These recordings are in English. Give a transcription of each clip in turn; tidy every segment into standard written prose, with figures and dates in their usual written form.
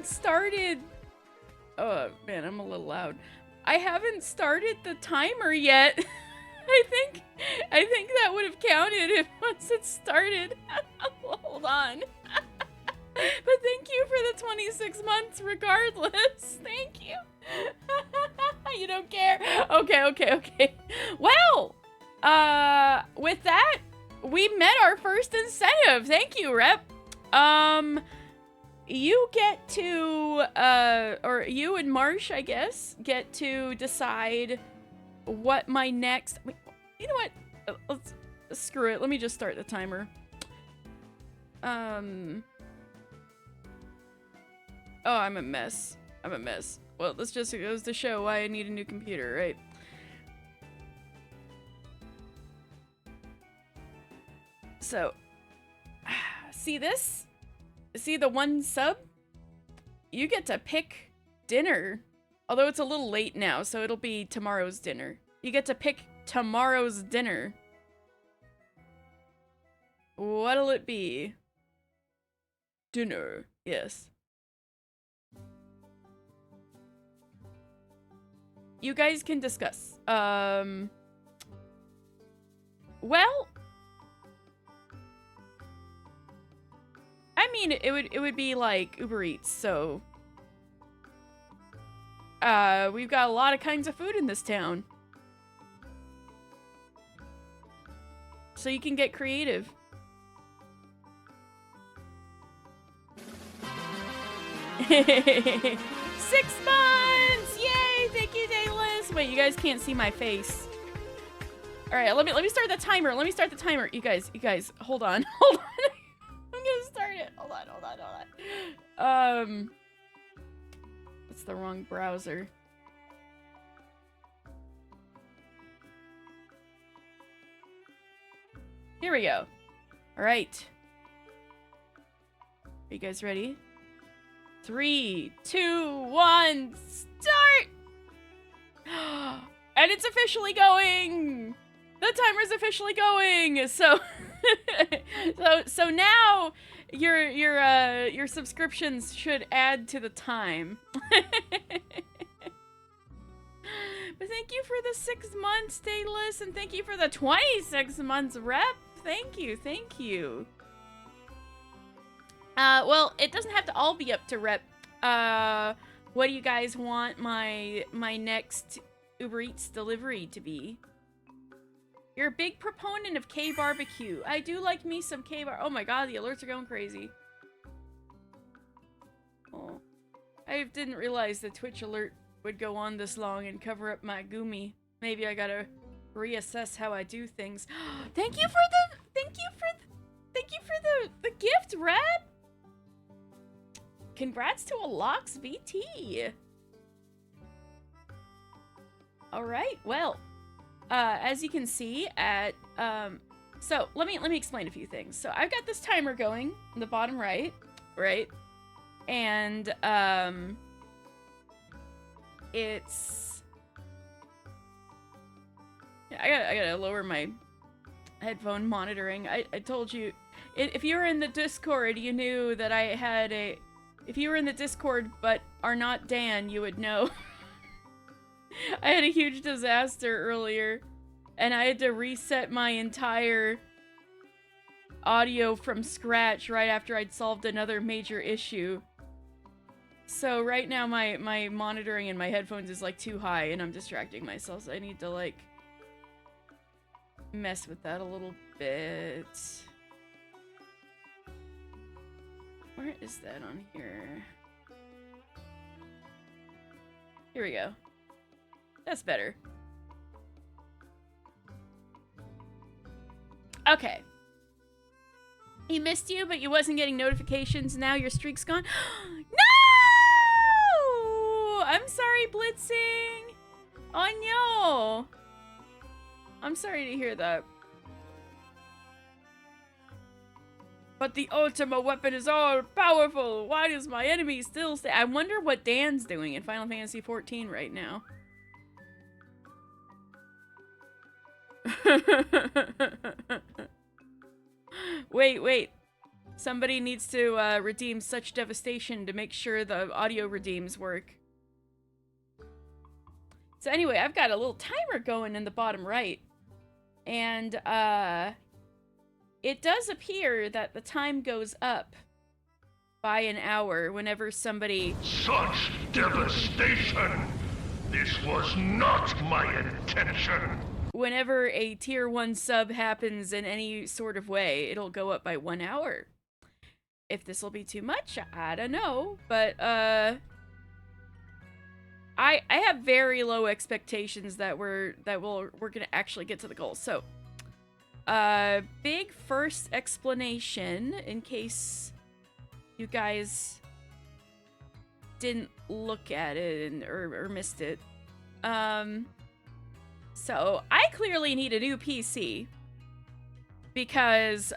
started... Oh, man, I'm a little loud. I haven't started the timer yet. I think that would have counted if once it started. Hold on. But thank you for the 26 months regardless. Thank you. You don't care. Okay. Well, with that, we met our first incentive. Thank you, Rep. You get to, or you and Marsh, I guess, get to decide what my next... Wait, you know what? Let's screw it. Let me just start the timer. Oh, I'm a mess. Well, this just goes to show why I need a new computer, right? So, see this? See the one sub? You get to pick dinner. Although it's a little late now, so it'll be tomorrow's dinner. You get to pick tomorrow's dinner. What'll it be? Dinner, yes. You guys can discuss. Well, I mean, it would be like Uber Eats, so we've got a lot of kinds of food in this town. So you can get creative. Six months! Yay! Thank you, Dayless! Wait, you guys can't see my face. Alright, let me start the timer. You guys, hold on. Hold on. I'm gonna start it. Hold on. It's the wrong browser. Here we go. Alright. Are you guys ready? 3, 2, 1, start! And it's officially going! The timer's officially going! So so now your subscriptions should add to the time. But thank you for the 6 months, Dayless, and thank you for the 26 months, Rep. Thank you. Well, it doesn't have to all be up to Rep. What do you guys want my next Uber Eats delivery to be? You're a big proponent of K-barbecue. I do like me some K-bar. Oh my god, the alerts are going crazy. Oh, I didn't realize the Twitch alert would go on this long and cover up my gumi. Maybe I gotta reassess how I do things. Thank you for the gift, Red. Congrats to a Locks VT. All right, well, as you can see at so let me explain a few things. So I've got this timer going in the bottom right, and it's I gotta lower my headphone monitoring. I told you, if you were in the Discord, you knew that I had a. If you were in the Discord but are not Dan, you would know. I had a huge disaster earlier, and I had to reset my entire audio from scratch right after I'd solved another major issue. So right now my monitoring in my headphones is like too high, and I'm distracting myself, so I need to like mess with that a little bit. Where is that on here? Here we go. That's better. Okay. He missed you, but you wasn't getting notifications. Now your streak's gone. No! I'm sorry, Blitzing. Oh no. I'm sorry to hear that. But the ultimate weapon is all powerful. Why does my enemy still stay? I wonder what Dan's doing in Final Fantasy XIV right now. Wait. Somebody needs to redeem such devastation to make sure the audio redeems work. So anyway, I've got a little timer going in the bottom right. And it does appear that the time goes up by an hour whenever somebody... Such devastation! This was not my intention! Whenever a tier 1 sub happens in any sort of way, it'll go up by 1 hour. If this will be too much, I don't know. But, I have very low expectations that we're gonna actually get to the goal. So, big first explanation in case you guys didn't look at it or missed it. So I clearly need a new PC because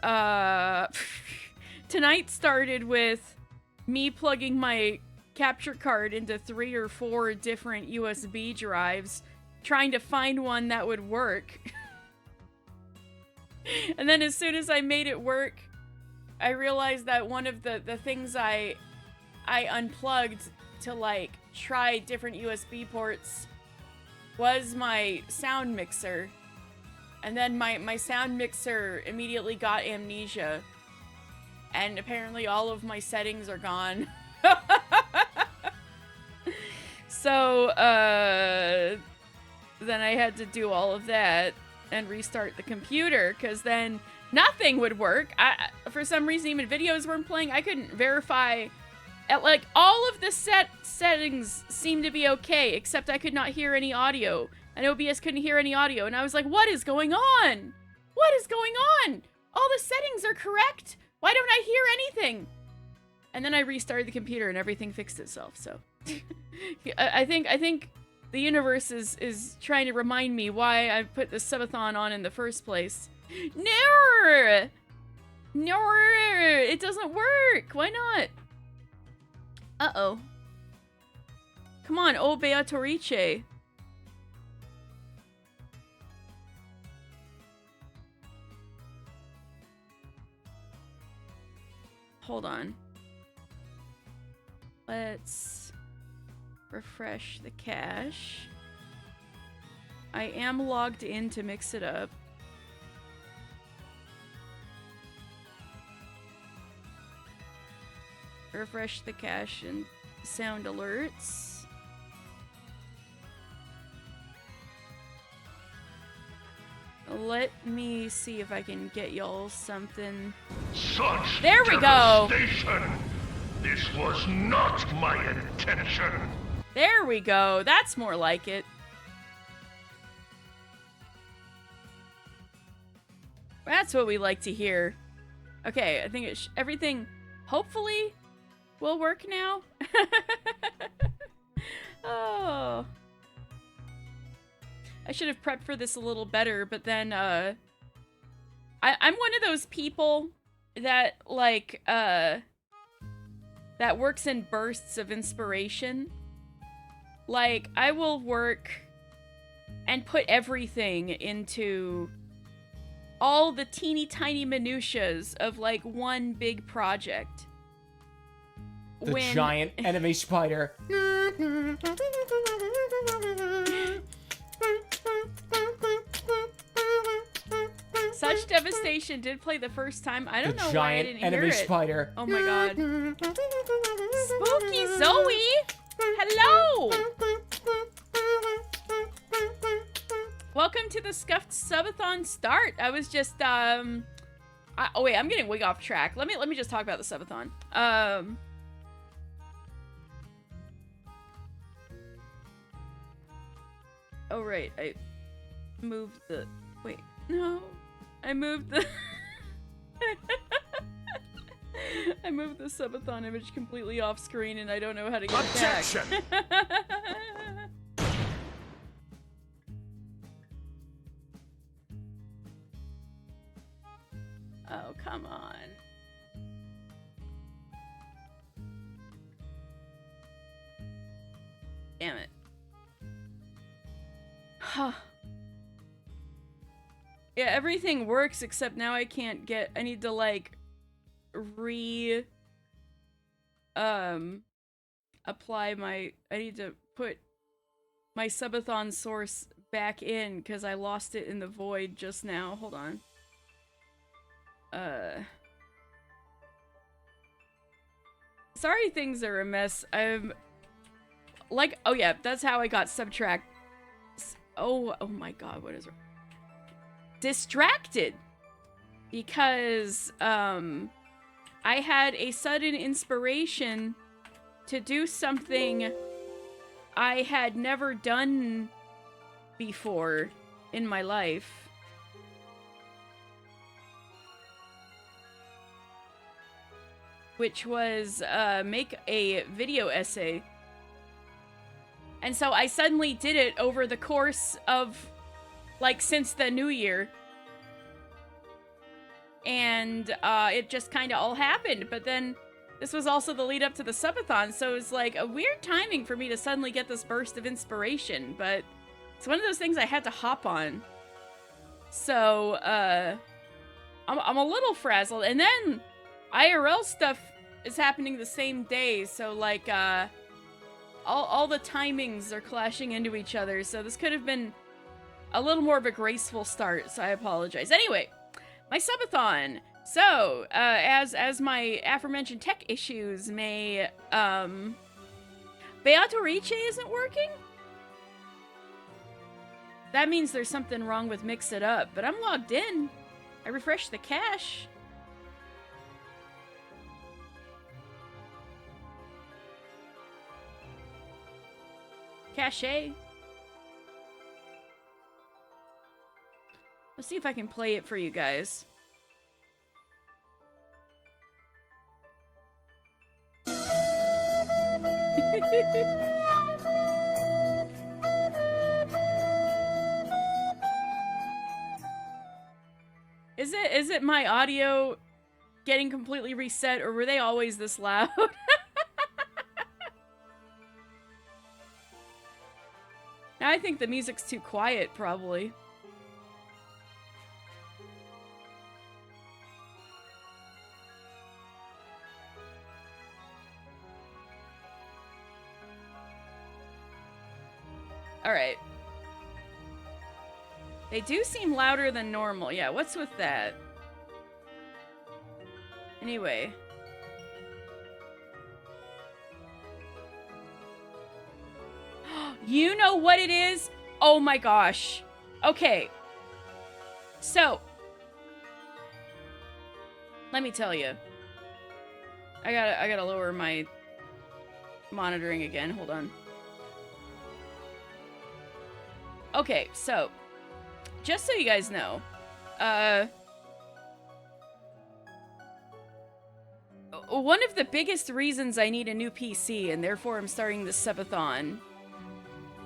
tonight started with me plugging my capture card into 3 or 4 different USB drives, trying to find one that would work. And then as soon as I made it work, I realized that one of the things I unplugged to like try different USB ports was my sound mixer. And then my sound mixer immediately got amnesia. And apparently all of my settings are gone. So, then I had to do all of that and restart the computer, because then nothing would work. For some reason, even videos weren't playing. I couldn't verify. Like, all of the settings seemed to be okay, except I could not hear any audio. And OBS couldn't hear any audio. And I was like, what is going on? What is going on? All the settings are correct. Why don't I hear anything? And then I restarted the computer and everything fixed itself, so. I think the universe is trying to remind me why I put the subathon on in the first place. No! No! It doesn't work! Why not? Uh-oh. Come on, oh Beatrice. Hold on. Let's refresh the cache. I am logged in to mix it up. Refresh the cache and sound alerts. Let me see if I can get y'all something. Such there we go. This was not my intention. There we go. That's more like it. That's what we like to hear. Okay, I think everything hopefully will work now. Oh. I should have prepped for this a little better, but then, I'm one of those people that, like, that works in bursts of inspiration. Like, I will work and put everything into all the teeny tiny minutiae of, like, one big project. The giant enemy spider. Such devastation did play the first time. I don't know why I didn't hear it. The giant enemy spider. Oh my god. Spooky Zoe! Hello! Welcome to the Scuffed Subathon start. I was just, oh wait, I'm getting way off track. Let me just talk about the Subathon. Oh right, I moved the, wait, no. I moved the I moved the subathon image completely off screen and I don't know how to get Objection! it back. Oh, come on. Damn it. Huh. Yeah, everything works except now I can't get, I need to like apply my, I need to put my subathon source back in because I lost it in the void just now. Hold on. Sorry things are a mess. I'm like, oh yeah, that's how I got subtract. Oh my god, what is it? Distracted. Because, I had a sudden inspiration to do something I had never done before in my life. Which was, make a video essay. And so I suddenly did it over the course of, like, since the new year. And, it just kind of all happened. But then, this was also the lead up to the subathon, so it was, like, a weird timing for me to suddenly get this burst of inspiration. But it's one of those things I had to hop on. So, I'm a little frazzled. And then, IRL stuff is happening the same day, so, like, all the timings are clashing into each other, so this could have been a little more of a graceful start, so I apologize. Anyway, my subathon. So, as my aforementioned tech issues may, Beatorice isn't working? That means there's something wrong with Mix It Up, but I'm logged in. I refreshed the cache. Cache. Let's see if I can play it for you guys. Is it my audio getting completely reset, or were they always this loud? Now I think the music's too quiet, probably. Alright. They do seem louder than normal. Yeah, what's with that? Anyway. You know what it is? Oh my gosh. Okay. So. Let me tell you. I gotta lower my monitoring again. Hold on. Okay, so. Just so you guys know. One of the biggest reasons I need a new PC, and therefore I'm starting this subathon,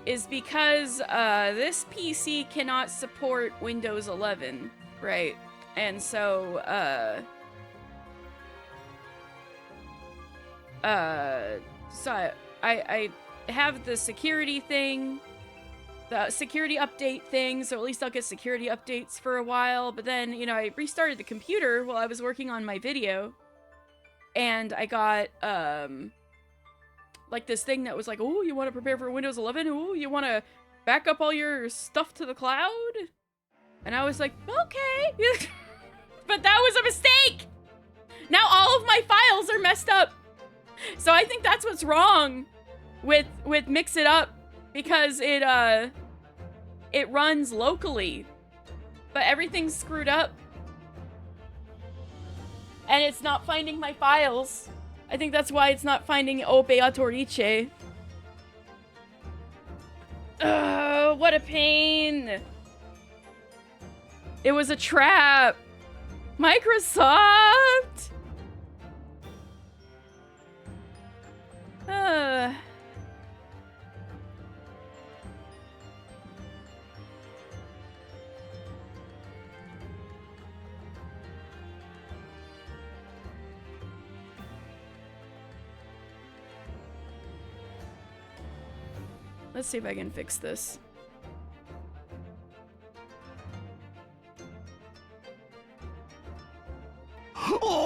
is because this PC cannot support Windows 11, right? And so, so I have the security thing, the security update thing, so at least I'll get security updates for a while. But then, you know, I restarted the computer while I was working on my video, and I got, like this thing that was like, oh, you want to prepare for Windows 11? Oh, you want to back up all your stuff to the cloud? And I was like, okay. But that was a mistake! Now all of my files are messed up. So I think that's what's wrong with Mix It Up, because it runs locally, but everything's screwed up. And it's not finding my files. I think that's why it's not finding Beatorice. What a pain. It was a trap. Microsoft. Let's see if I can fix this.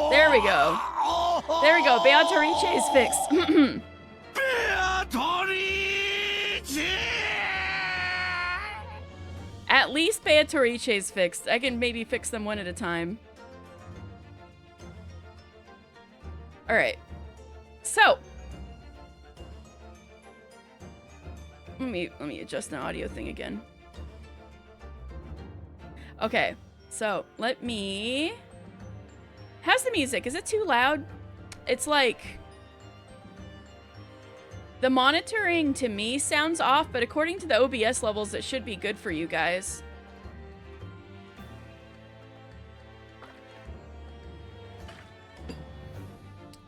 There we go. There we go. Beatrice is fixed. At least Beatrice is fixed. I can maybe fix them one at a time. Alright. So. Let me adjust the audio thing again. Okay. So, let me... How's the music? Is it too loud? It's like... The monitoring to me sounds off, but according to the OBS levels, it should be good for you guys.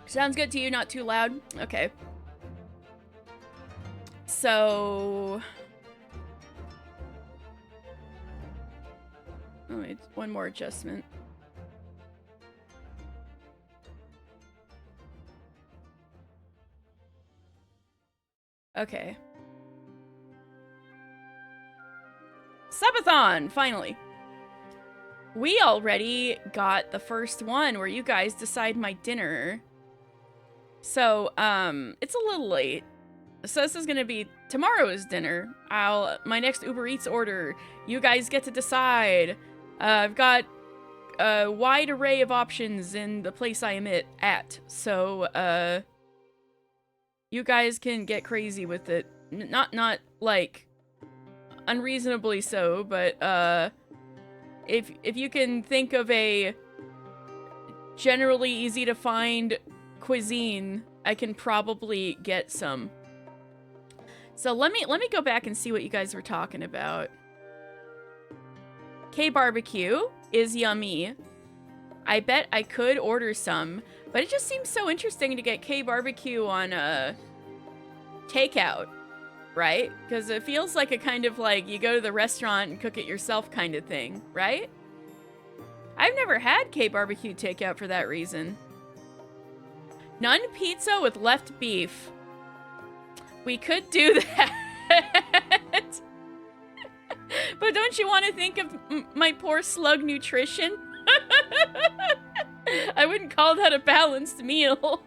Sounds good to you, not too loud? Okay. So... Oh, wait, one more adjustment. Okay. Subathon, finally. We already got the first one where you guys decide my dinner. So, it's a little late. So this is gonna be tomorrow's dinner. My next Uber Eats order. You guys get to decide. I've got a wide array of options in the place I am at. So, you guys can get crazy with it. Not like unreasonably so, but if you can think of a generally easy to find cuisine, I can probably get some. So let me go back and see what you guys were talking about. K-barbecue is yummy. I bet I could order some, but it just seems so interesting to get K-barbecue on a takeout, right? Because it feels like a kind of like you go to the restaurant and cook it yourself kind of thing, right? I've never had K-barbecue takeout for that reason. None pizza with left beef. We could do that. But don't you want to think of my poor slug nutrition? I wouldn't call that a balanced meal.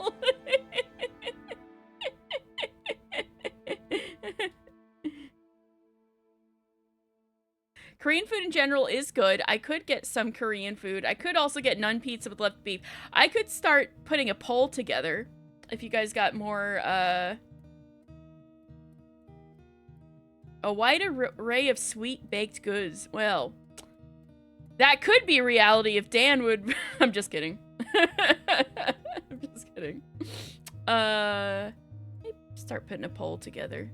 Korean food in general is good. I could get some Korean food. I could also get none pizza with left beef. I could start putting a poll together if you guys got more, a wide array of sweet baked goods. Well, that could be reality if Dan would... I'm just kidding. I'm just kidding. Start putting a poll together.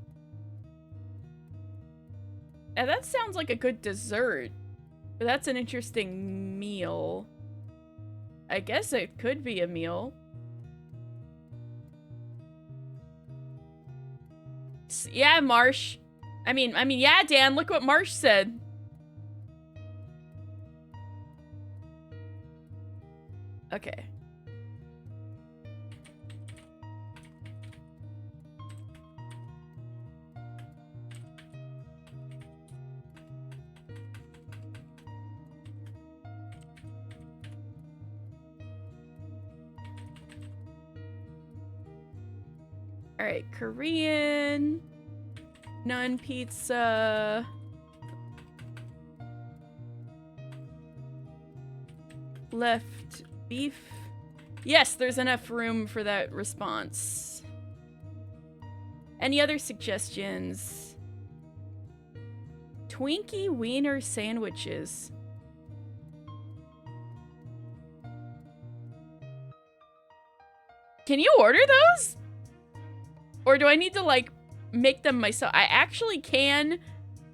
Now, that sounds like a good dessert. But that's an interesting meal. I guess it could be a meal. Yeah, Marsh. I mean, yeah, Dan, look what Marsh said. Okay. All right, Korean, none pizza. Left beef. Yes, there's enough room for that response. Any other suggestions? Twinkie wiener sandwiches. Can you order those? Or do I need to, like, make them myself? I actually can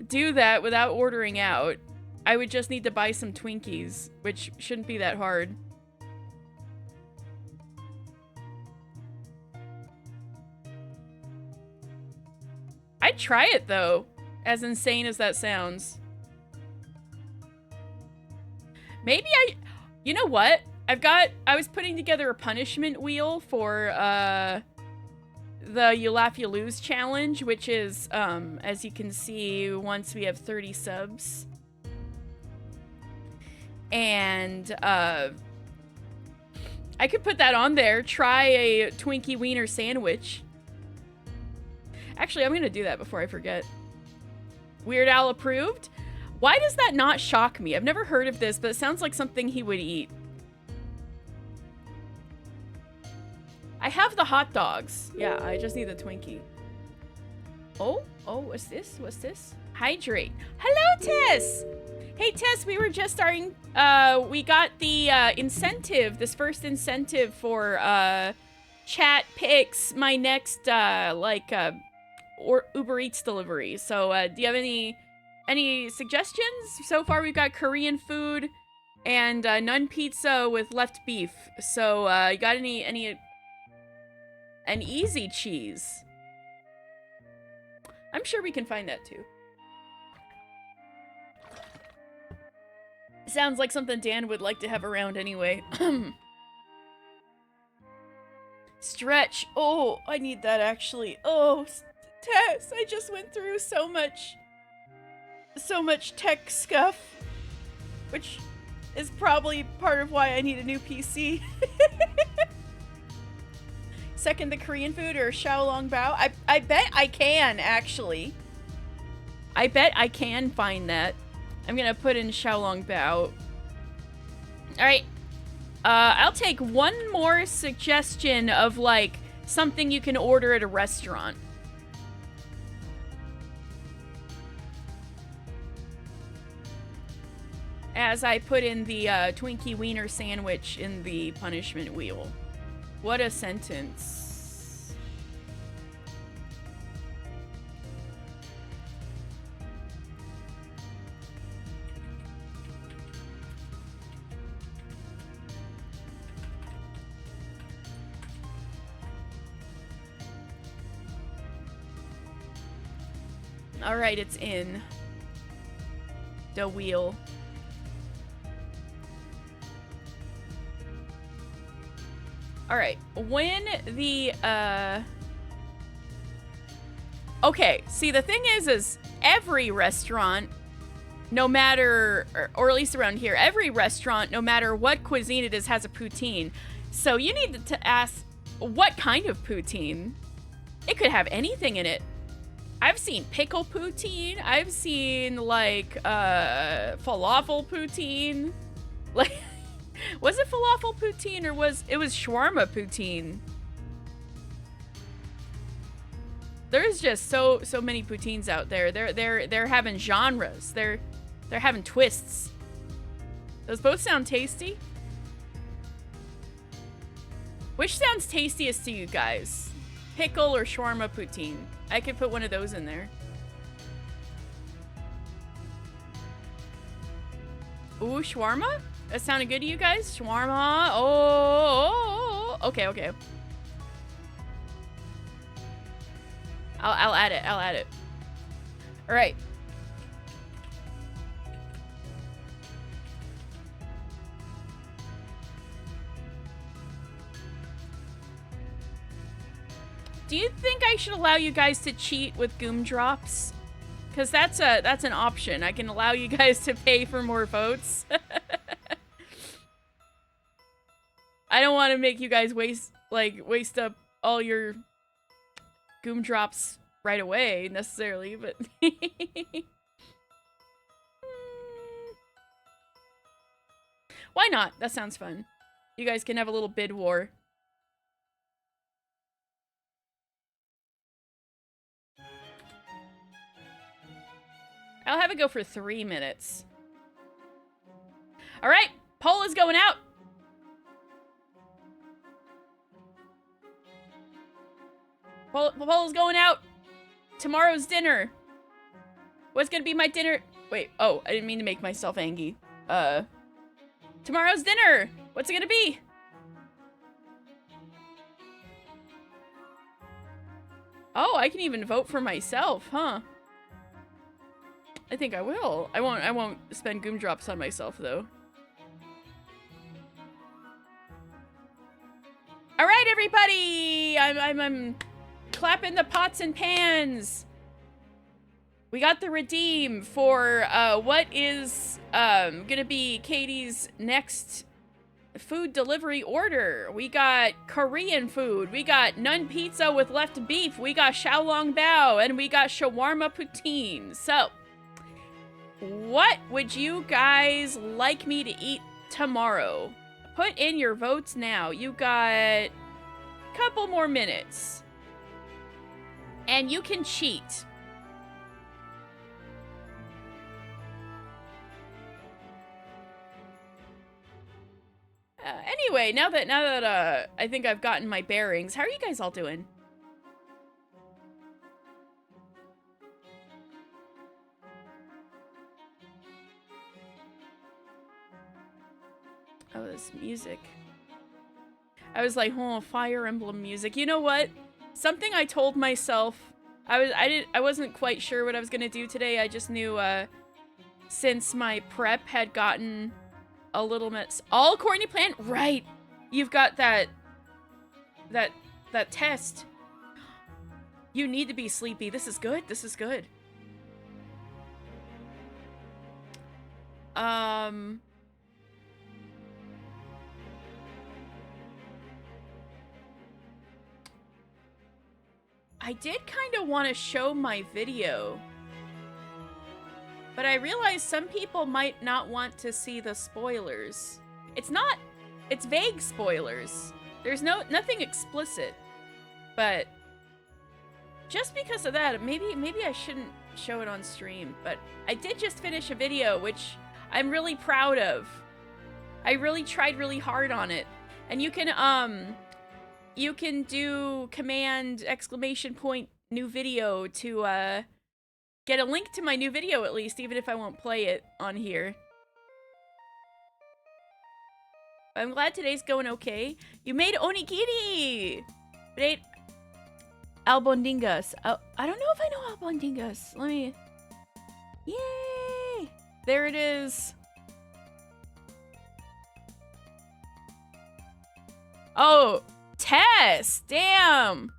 do that without ordering out. I would just need to buy some Twinkies, which shouldn't be that hard. I'd try it, though, as insane as that sounds. Maybe you know what? I was putting together a punishment wheel for, the You Laugh, You Lose challenge, which is, as you can see, once we have 30 subs. And, I could put that on there. Try a Twinkie Wiener sandwich. Actually, I'm gonna do that before I forget. Weird Al approved? Why does that not shock me? I've never heard of this, but it sounds like something he would eat. I have the hot dogs. Yeah, I just need the Twinkie. Oh, what's this? What's this? Hydrate. Hello, Tess! Hey, Tess, we were just starting, we got the, incentive, this first incentive for, chat picks my next, or Uber Eats delivery. So, do you have any suggestions? So far, we've got Korean food and, none pizza with left beef. So, you got an easy cheese? I'm sure we can find that too. Sounds like something Dan would like to have around anyway. Stretch. Oh, I need that actually. Oh, Tess, I just went through so much tech stuff, which is probably part of why I need a new PC. Second the Korean food or Xiaolong Bao? I bet I can, actually. I bet I can find that. I'm gonna put in Xiaolong Bao. Alright. I'll take one more suggestion of, like, something you can order at a restaurant. As I put in the Twinkie Wiener sandwich in the punishment wheel. What a sentence. Alright, it's in the wheel. Alright, when the, okay, see, the thing is every restaurant, no matter, or at least around here, every restaurant, no matter what cuisine it is, has a poutine. So you need to ask, what kind of poutine? It could have anything in it. I've seen pickle poutine. I've seen, like, falafel poutine. Like... Was it falafel poutine or was it shawarma poutine? There's just so many poutines out there. They're having genres. They're having twists. Those both sound tasty. Which sounds tastiest to you guys? Pickle or shawarma poutine? I could put one of those in there. Ooh, shawarma? That sounded good to you guys? Shawarma. Oh. Okay. I'll add it. All right. Do you think I should allow you guys to cheat with Goom Drops? Because that's an option. I can allow you guys to pay for more votes. I don't want to make you guys waste up all your Goom Drops right away, necessarily, but... Why not? That sounds fun. You guys can have a little bid war. I'll have it go for 3 minutes. All right, poll is going out. Poll is going out. Tomorrow's dinner. What's gonna be my dinner? Wait, oh, I didn't mean to make myself angry. Tomorrow's dinner. What's it gonna be? Oh, I can even vote for myself, huh? I think I will. I won't spend Goom Drops on myself, though. All right, everybody! I'm clapping the pots and pans. We got the redeem for what is gonna be Katie's next food delivery order. We got Korean food. We got Nun Pizza with left beef. We got Xiaolong Bao. And we got Shawarma Poutine. So, what would you guys like me to eat tomorrow? Put in your votes now. You got a couple more minutes. And you can cheat. Anyway, now that I think I've gotten my bearings, how are you guys all doing? Oh, this music. I was like, oh, Fire Emblem music. You know what? Something I told myself, I wasn't quite sure what I was gonna do today. I just knew since my prep had gotten a little bit all Courtney Plant, right? You've got that test. You need to be sleepy. This is good. This is good. I did kind of want to show my video, but I realized some people might not want to see the spoilers. It's vague spoilers. There's nothing explicit, but just because of that, maybe I shouldn't show it on stream, but I did just finish a video, which I'm really proud of. I really tried really hard on it, and you can do command ! New video to get a link to my new video at least, even if I won't play it on here. I'm glad today's going okay. You made onigiri! But ate albondingas. Oh, I don't know if I know albondingas. Let me... Yay! There it is. Oh, Tess! Damn!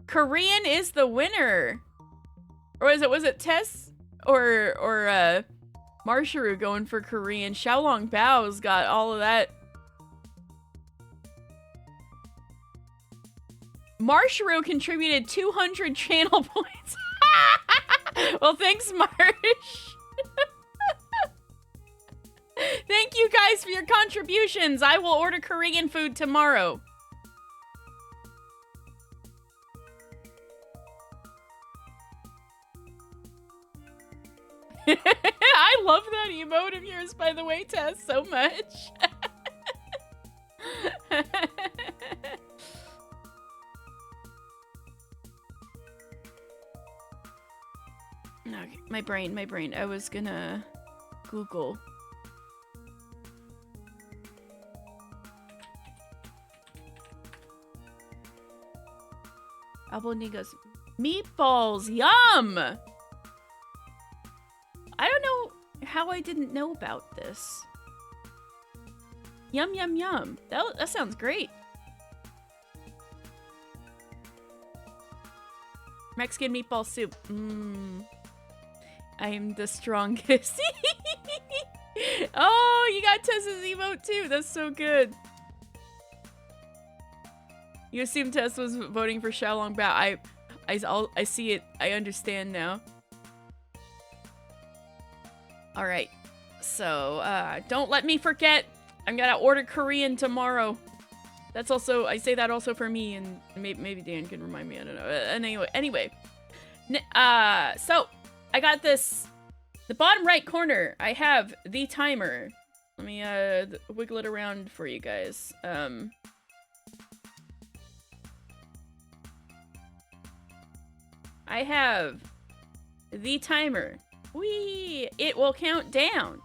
Korean is the winner. Or was it Tess? Or Marsharu going for Korean. Xiaolong Bao's got all of that. Marsharu contributed 200 channel points. Well, thanks, Marsh. Thank you guys for your contributions. I will order Korean food tomorrow. I love that emote of yours, by the way, Tess, so much. Okay, my brain. I was gonna Google. Albonigas. Meatballs, yum! I don't know how I didn't know about this. Yum, yum, yum. That sounds great. Mexican meatball soup. Mmm. I am the strongest. Oh, you got Tess's emote too. That's so good. You assume Tess was voting for Xiaolong Bao. I see it. I understand now. All right. So, don't let me forget. I'm gonna order Korean tomorrow. That's also, I say that also for me, and maybe Dan can remind me. I don't know. Anyway. So I got this. The bottom right corner, I have the timer. Let me wiggle it around for you guys. I have the timer. Whee! It will count down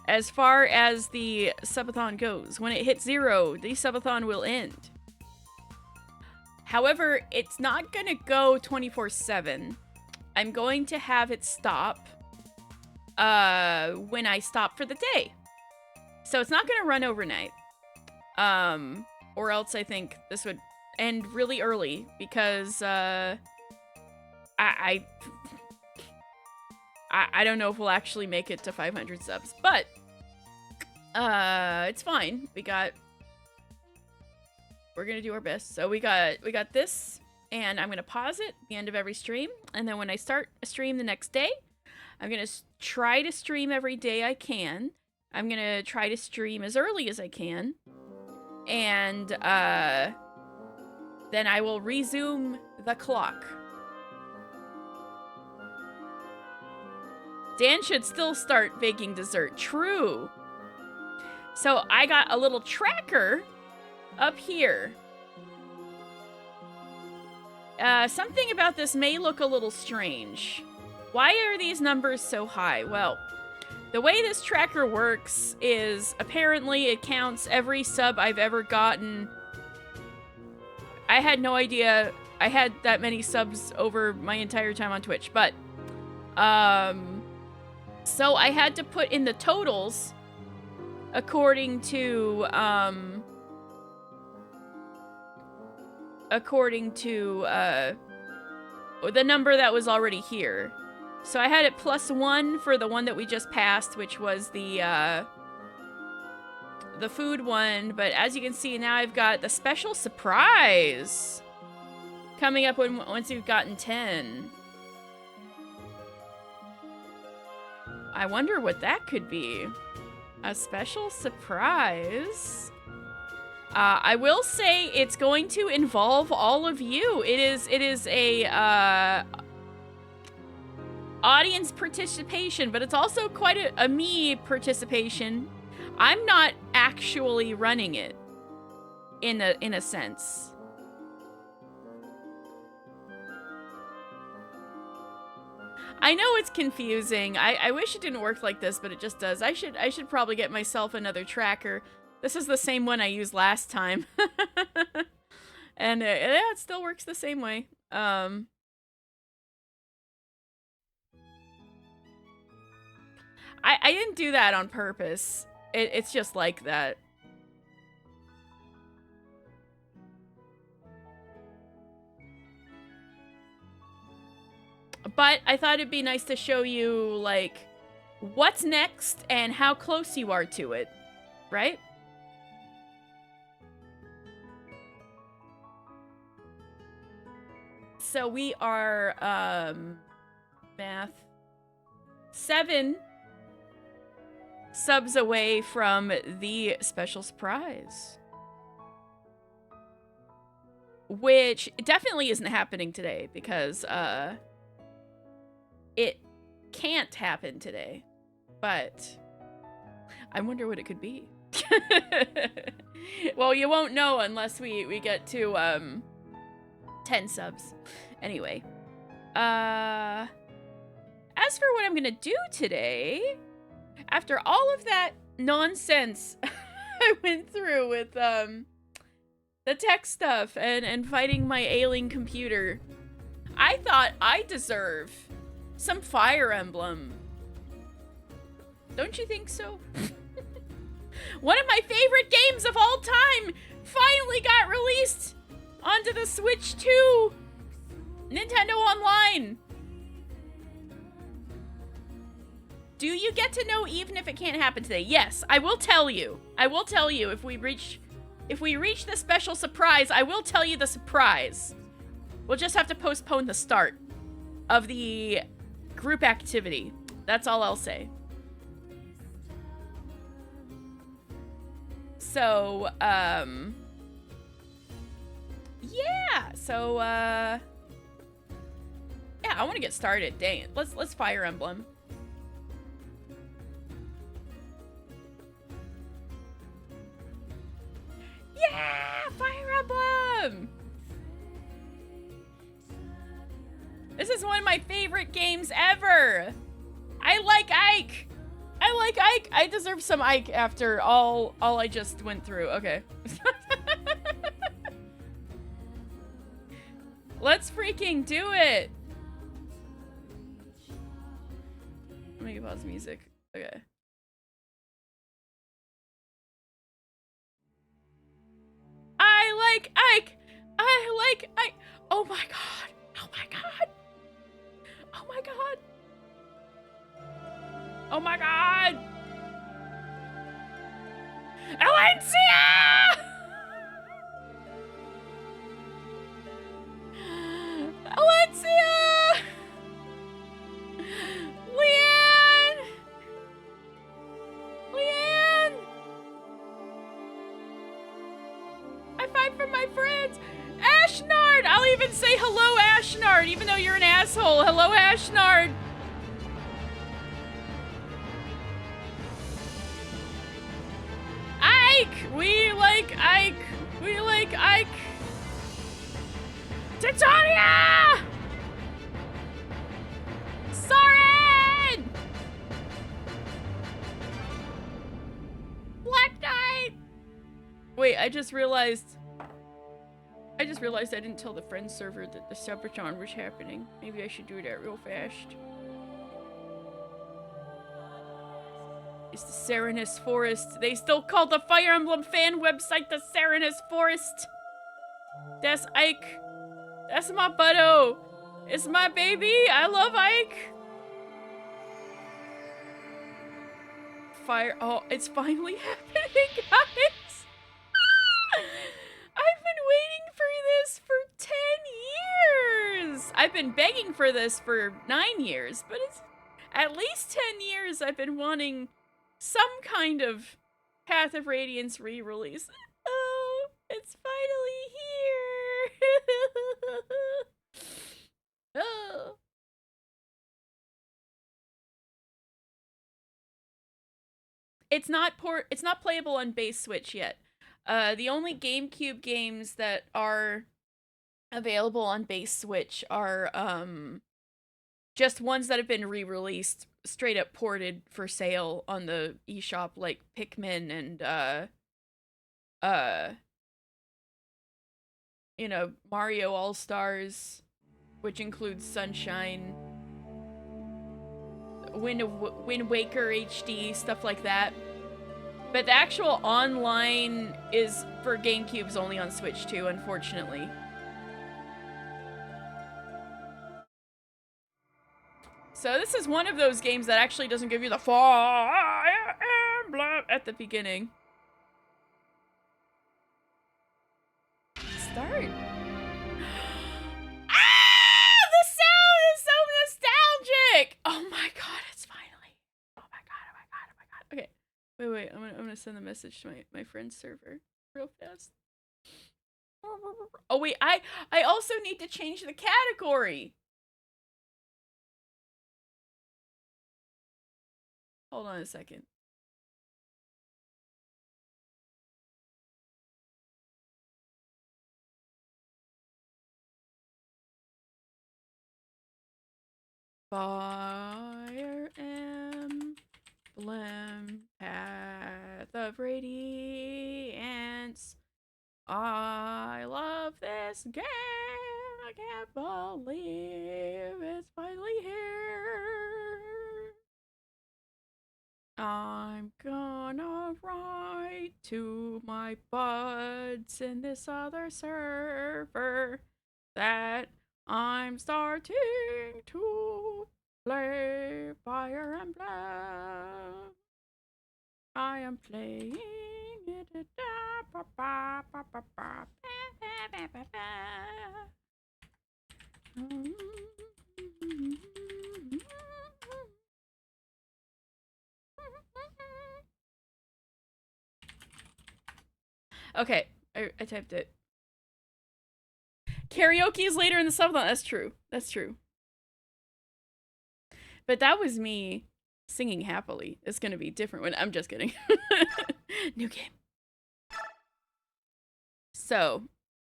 as far as the subathon goes. When it hits 0, the subathon will end. However, it's not gonna go 24/7. I'm going to have it stop when I stop for the day. So it's not gonna run overnight. Or else I think this would end really early because I don't know if we'll actually make it to 500 subs, but It's fine. We're gonna do our best. So we got this, and I'm gonna pause it at the end of every stream, and then when I start a stream the next day, I'm gonna try to stream every day I can. I'm gonna try to stream as early as I can, and then I will resume the clock. Dan should still start baking dessert. True. So I got a little tracker up here. Something about this may look a little strange. Why are these numbers so high? Well, the way this tracker works is apparently it counts every sub I've ever gotten. I had no idea I had that many subs over my entire time on Twitch, but so I had to put in the totals according to the number that was already here. So I had it +1 for the one that we just passed, which was the food one, but as you can see now I've got the special surprise coming up once we've gotten 10. I wonder what that could be. A special surprise. I will say it's going to involve all of you. It is a audience participation, but it's also quite a me participation. I'm not actually running it in a sense. I know it's confusing. I wish it didn't work like this, but it just does. I should probably get myself another tracker. This is the same one I used last time. And yeah, it still works the same way. I didn't do that on purpose. It's just like that. But I thought it'd be nice to show you, like, what's next and how close you are to it, right? So we are, math, 7 subs away from the special surprise. Which definitely isn't happening today because, it can't happen today, but I wonder what it could be. Well, you won't know unless we get to 10 subs. Anyway, as for what I'm gonna do today, after all of that nonsense I went through with the tech stuff and fighting my ailing computer, I thought I deserve some Fire Emblem. Don't you think so? One of my favorite games of all time finally got released onto the Switch 2. Nintendo Online. Do you get to know even if it can't happen today? Yes, I will tell you. I will tell you if we reach the special surprise, I will tell you the surprise. We'll just have to postpone the start of the group activity. That's all I'll say. So, yeah. So, yeah, I want to get started. Dang it. Let's Fire Emblem. Yeah, Fire Emblem. This is one of my favorite games ever. I like Ike. I like Ike. I deserve some Ike after all I just went through. Okay. Let's freaking do it. Let me pause music. Okay. I like Ike. I like Ike. Oh my god. Oh my god. Oh my god. Oh my god. Alencia! Alencia! Leanne! Leanne! I fight for my friends! Ashnard! I'll even say hello, Ashnard, even though you're an asshole. Hello, Ashnard! Ike! We like Ike! We like Ike! Titania! Soren! Black Knight! Wait, I just realized I didn't tell the friends server that the SUBATHON was happening. Maybe I should do that real fast. It's the Serenus Forest. They still call the Fire Emblem fan website the Serenus Forest. That's Ike. That's my butto. It's my baby. I love Ike. Fire. Oh, it's finally happening, guys. I've been waiting for this for 10 years. I've been begging for this for 9 years, but it's at least 10 years I've been wanting some kind of Path of Radiance re-release. Oh, it's finally here. Oh. It's not playable on base Switch yet. The only GameCube games that are available on base Switch are just ones that have been re-released, straight up ported for sale on the eShop, like Pikmin and you know, Mario All-Stars, which includes Sunshine, Wind Waker HD, stuff like that. But the actual online is for GameCube's only on Switch too, unfortunately. So this is one of those games that actually doesn't give you the Fire Emblem at the beginning. Start. Ah! The sound is so nostalgic! Oh my god, it's finally. Oh my god, oh my god, oh my god. Okay. Wait, I'm gonna send the message to my friend's server real fast. Oh wait, I also need to change the category. Hold on a second. Fire Emblem Path of Radiance. I love this game. I can't believe it's finally here. I'm gonna write to my buds in this other server that I'm starting to play Fire Emblem. I am playing it. Okay, I typed it. Karaoke is later in the subathon. That's true. That's true. But that was me singing happily. It's gonna be different when I'm just kidding. New game. So,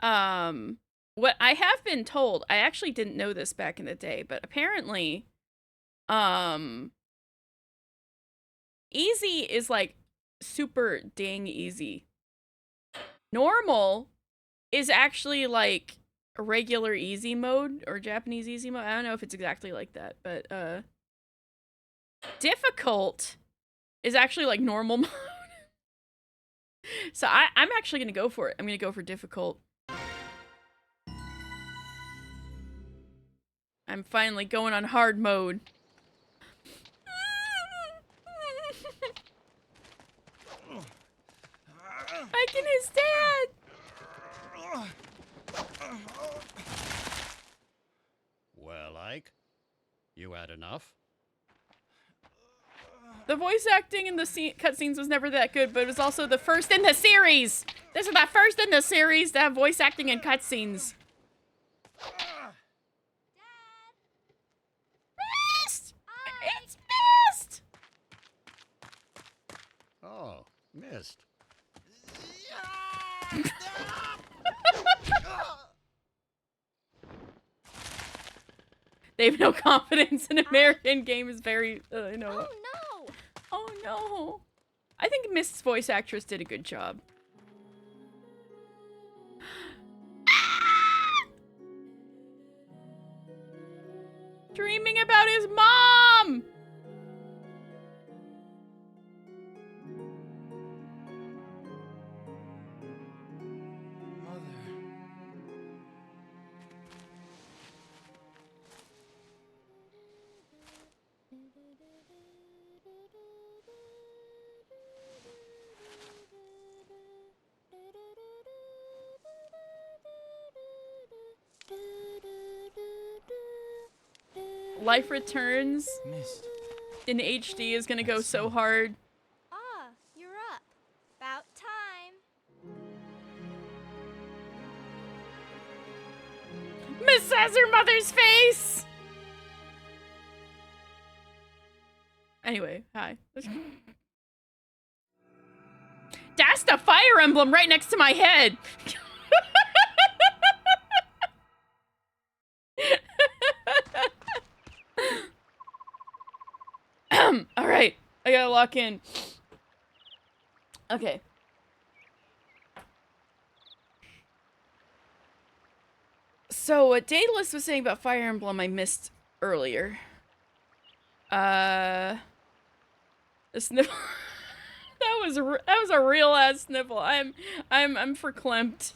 what I have been told, I actually didn't know this back in the day, but apparently, easy is like super dang easy. Normal is actually like a regular easy mode or Japanese easy mode. I don't know if it's exactly like that, but difficult is actually like normal mode. So I'm actually gonna go for it. I'm gonna go for difficult. I'm finally going on hard mode. Ike and his dad. Well, Ike, you had enough? The voice acting in the cutscenes was never that good, but it was also the first in the series. This is the first in the series to have voice acting in cutscenes. Missed! It's missed! Oh, missed. They have no confidence in American game is very, you know. Oh no! Oh no. I think Mist's voice actress did a good job. Dreaming about his mom! Life Returns Missed. in HD is gonna go so hard. Ah, you're up. About time. Miss has her mother's face! Anyway, hi. That's the fire emblem right next to my head! Alright, I gotta lock in. Okay. So what Daedalus was saying about Fire Emblem I missed earlier. The sniffle. that was a real ass sniffle. I'm verklempt.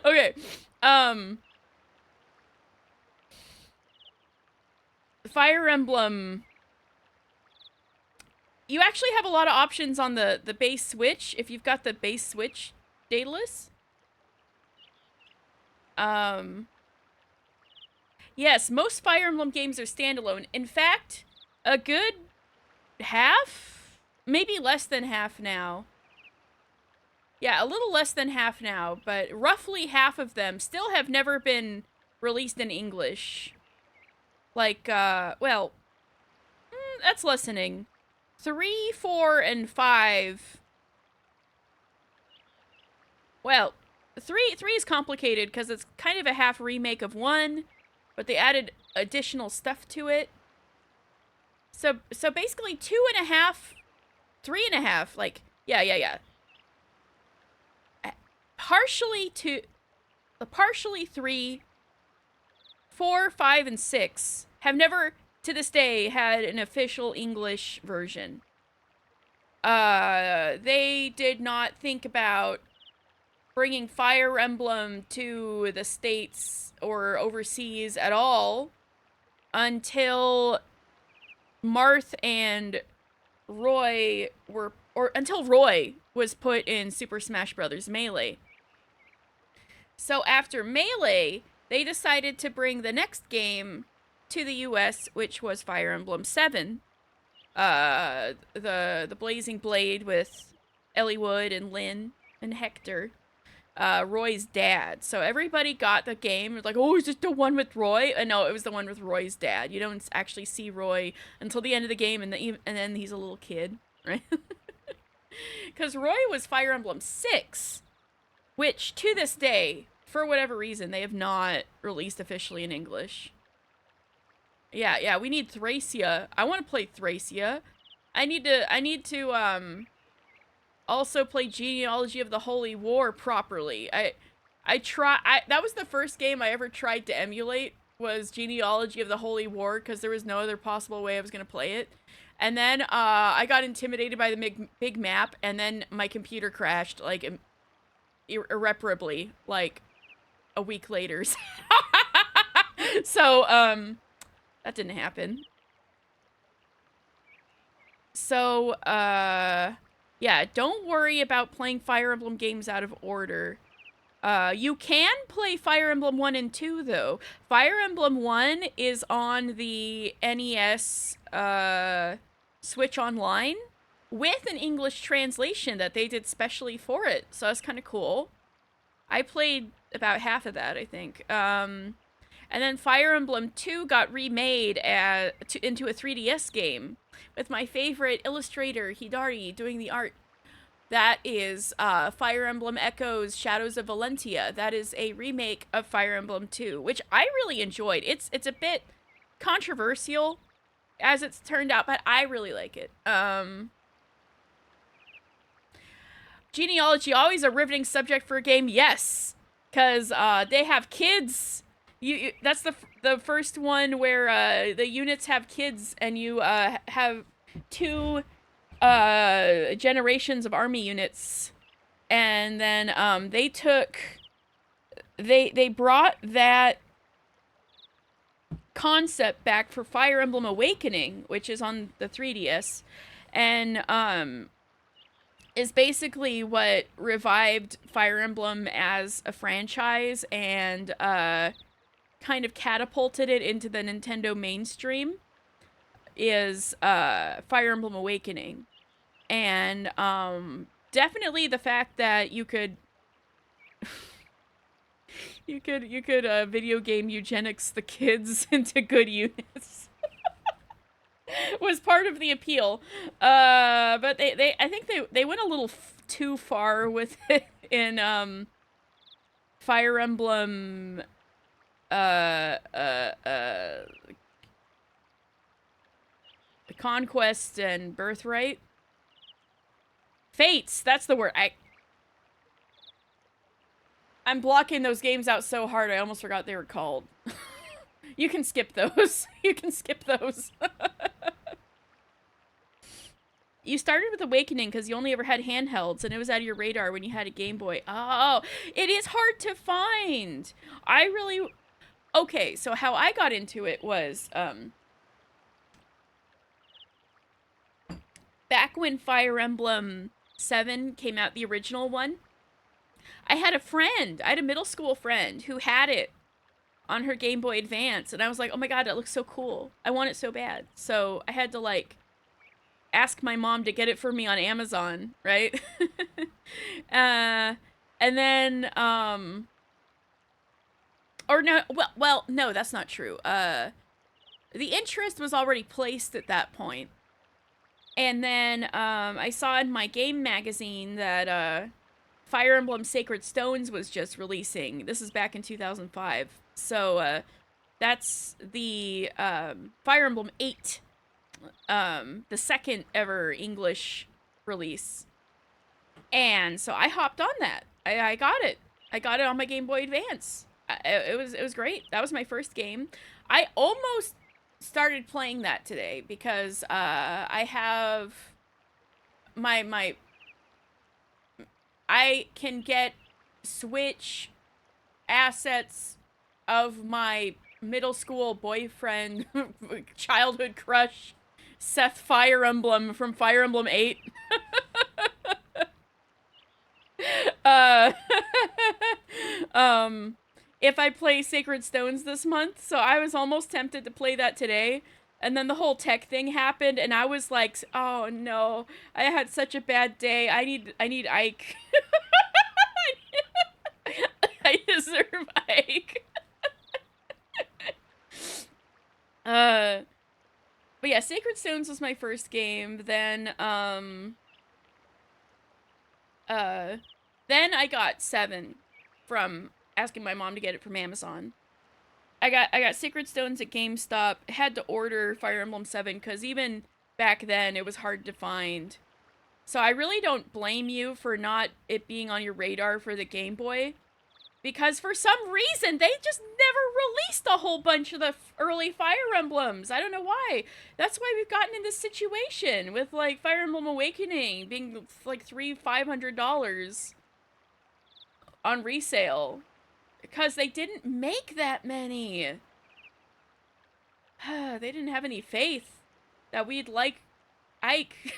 Okay. Fire Emblem. You actually have a lot of options on the base Switch if you've got the base Switch, Daedalus. Yes, most Fire Emblem games are standalone. In fact, a good half, maybe less than half now. Yeah, a little less than half now, but roughly half of them still have never been released in English. Like, well, that's lessening. 3, 4, and 5. Well, 3 is complicated because it's kind of a half remake of 1, but they added additional stuff to it. So basically 2.5, 3.5, like, yeah. Partially 3, 4, 5, and 6 have never, to this day, had an official English version. They did not think about bringing Fire Emblem to the States or overseas at all until Marth and Roy were, or until Roy was put in Super Smash Bros. Melee. So after Melee, they decided to bring the next game to the US, which was Fire Emblem 7. The Blazing Blade with Eliwood and Lyn and Hector. Roy's dad. So everybody got the game. It was like, oh, is it the one with Roy? No, it was the one with Roy's dad. You don't actually see Roy until the end of the game, and then he's a little kid, right? Because Roy was Fire Emblem 6, which to this day, for whatever reason, they have not released officially in English. Yeah, we need Thracia. I want to play Thracia. I need to also play Genealogy of the Holy War properly. That was the first game I ever tried to emulate, was Genealogy of the Holy War, because there was no other possible way I was going to play it. And then I got intimidated by the big map, and then my computer crashed, like, irreparably, like, a week later. So, that didn't happen. So, yeah, don't worry about playing Fire Emblem games out of order. You can play Fire Emblem 1 and 2, though. Fire Emblem 1 is on the NES, Switch Online with an English translation that they did specially for it. So that's kind of cool. I played about half of that, I think. And then Fire Emblem 2 got remade into a 3DS game with my favorite illustrator, Hidari, doing the art. That is Fire Emblem Echoes Shadows of Valentia. That is a remake of Fire Emblem 2, which I really enjoyed. It's a bit controversial, as it's turned out, but I really like it. Genealogy, always a riveting subject for a game. Yes, because they have kids. That's the first one where the units have kids, and you have two generations of army units, and then they brought that concept back for Fire Emblem Awakening, which is on the 3DS, and is basically what revived Fire Emblem as a franchise and kind of catapulted it into the Nintendo mainstream, is Fire Emblem Awakening. And definitely the fact that you could video game eugenics the kids into good units was part of the appeal. But I think they went a little too far with it in Fire Emblem Conquest and Birthright. Fates, that's the word. I'm blocking those games out so hard I almost forgot they were called. You can skip those. You can skip those. You started with Awakening because you only ever had handhelds, and it was out of your radar when you had a Game Boy. Oh, it is hard to find. Okay, so how I got into it was, back when Fire Emblem 7 came out, the original one, I had a middle school friend who had it on her Game Boy Advance, and I was like, oh my god, that looks so cool. I want it so bad. So I had to, like, ask my mom to get it for me on Amazon, right? And then, or no, well, no, that's not true. The interest was already placed at that point. And then, I saw in my game magazine that, Fire Emblem Sacred Stones was just releasing. This is back in 2005. So, that's the, Fire Emblem 8. The second ever English release. And so I hopped on that. I got it. I got it on my Game Boy Advance. It was great. That was my first game. I almost started playing that today because I have I can get Switch assets of my middle school boyfriend, childhood crush, Seth Fire Emblem from Fire Emblem 8. If I play Sacred Stones this month, so I was almost tempted to play that today, and then the whole tech thing happened, and I was like, oh no, I had such a bad day, I need Ike. I deserve Ike. But yeah, Sacred Stones was my first game. Then I got 7 from asking my mom to get it from Amazon. I got Sacred Stones at GameStop. Had to order Fire Emblem 7 because even back then it was hard to find. So I really don't blame you for not it being on your radar for the Game Boy. Because for some reason, they just never released a whole bunch of the early Fire Emblems. I don't know why. That's why we've gotten in this situation with, like, Fire Emblem Awakening being, like, $500 on resale. Because they didn't make that many. They didn't have any faith that we'd like Ike.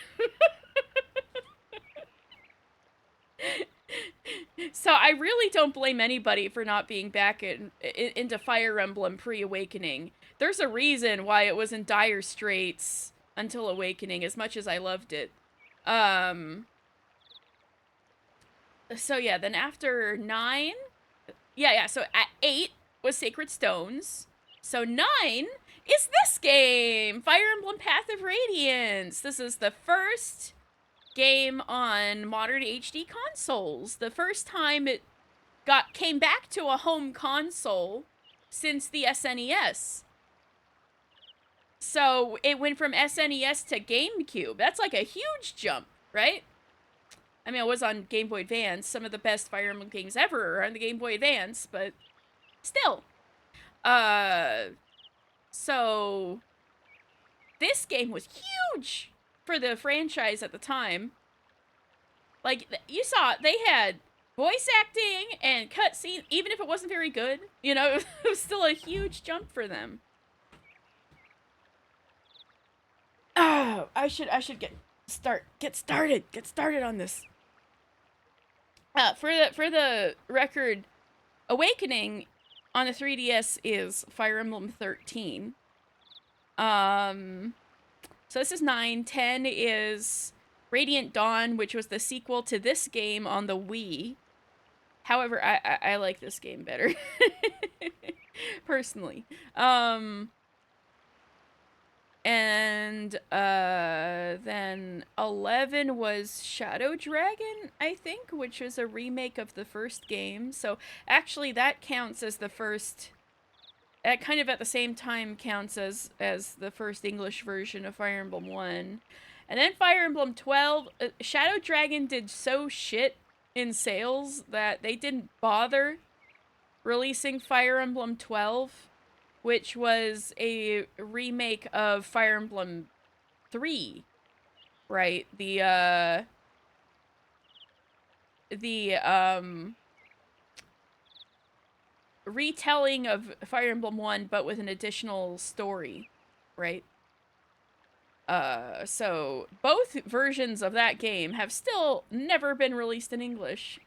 So I really don't blame anybody for not being back into Fire Emblem pre-Awakening. There's a reason why it was in dire straits until Awakening, as much as I loved it. So yeah, then after 9... Yeah, so at 8 was Sacred Stones. So 9 is this game! Fire Emblem Path of Radiance! This is the first game on modern HD consoles. The first time it came back to a home console since the SNES. So it went from SNES to GameCube. That's like a huge jump, right? I mean, it was on Game Boy Advance. Some of the best Fire Emblem games ever are on the Game Boy Advance, but still. So this game was huge for the franchise at the time. Like, you saw, they had voice acting and cutscene, even if it wasn't very good. You know, it was still a huge jump for them. Oh, I should get started on this. For the record, Awakening on the 3DS is Fire Emblem 13. So this is 9. 10 is Radiant Dawn, which was the sequel to this game on the Wii. However, I like this game better. Personally. And then 11 was Shadow Dragon, I think, which was a remake of the first game. So actually that counts as the first, kind of at the same time counts as the first English version of Fire Emblem 1. And then Fire Emblem 12, Shadow Dragon did so shit in sales that they didn't bother releasing Fire Emblem 12. Which was a remake of Fire Emblem 3, right? The retelling of Fire Emblem 1, but with an additional story, right? So both versions of that game have still never been released in English.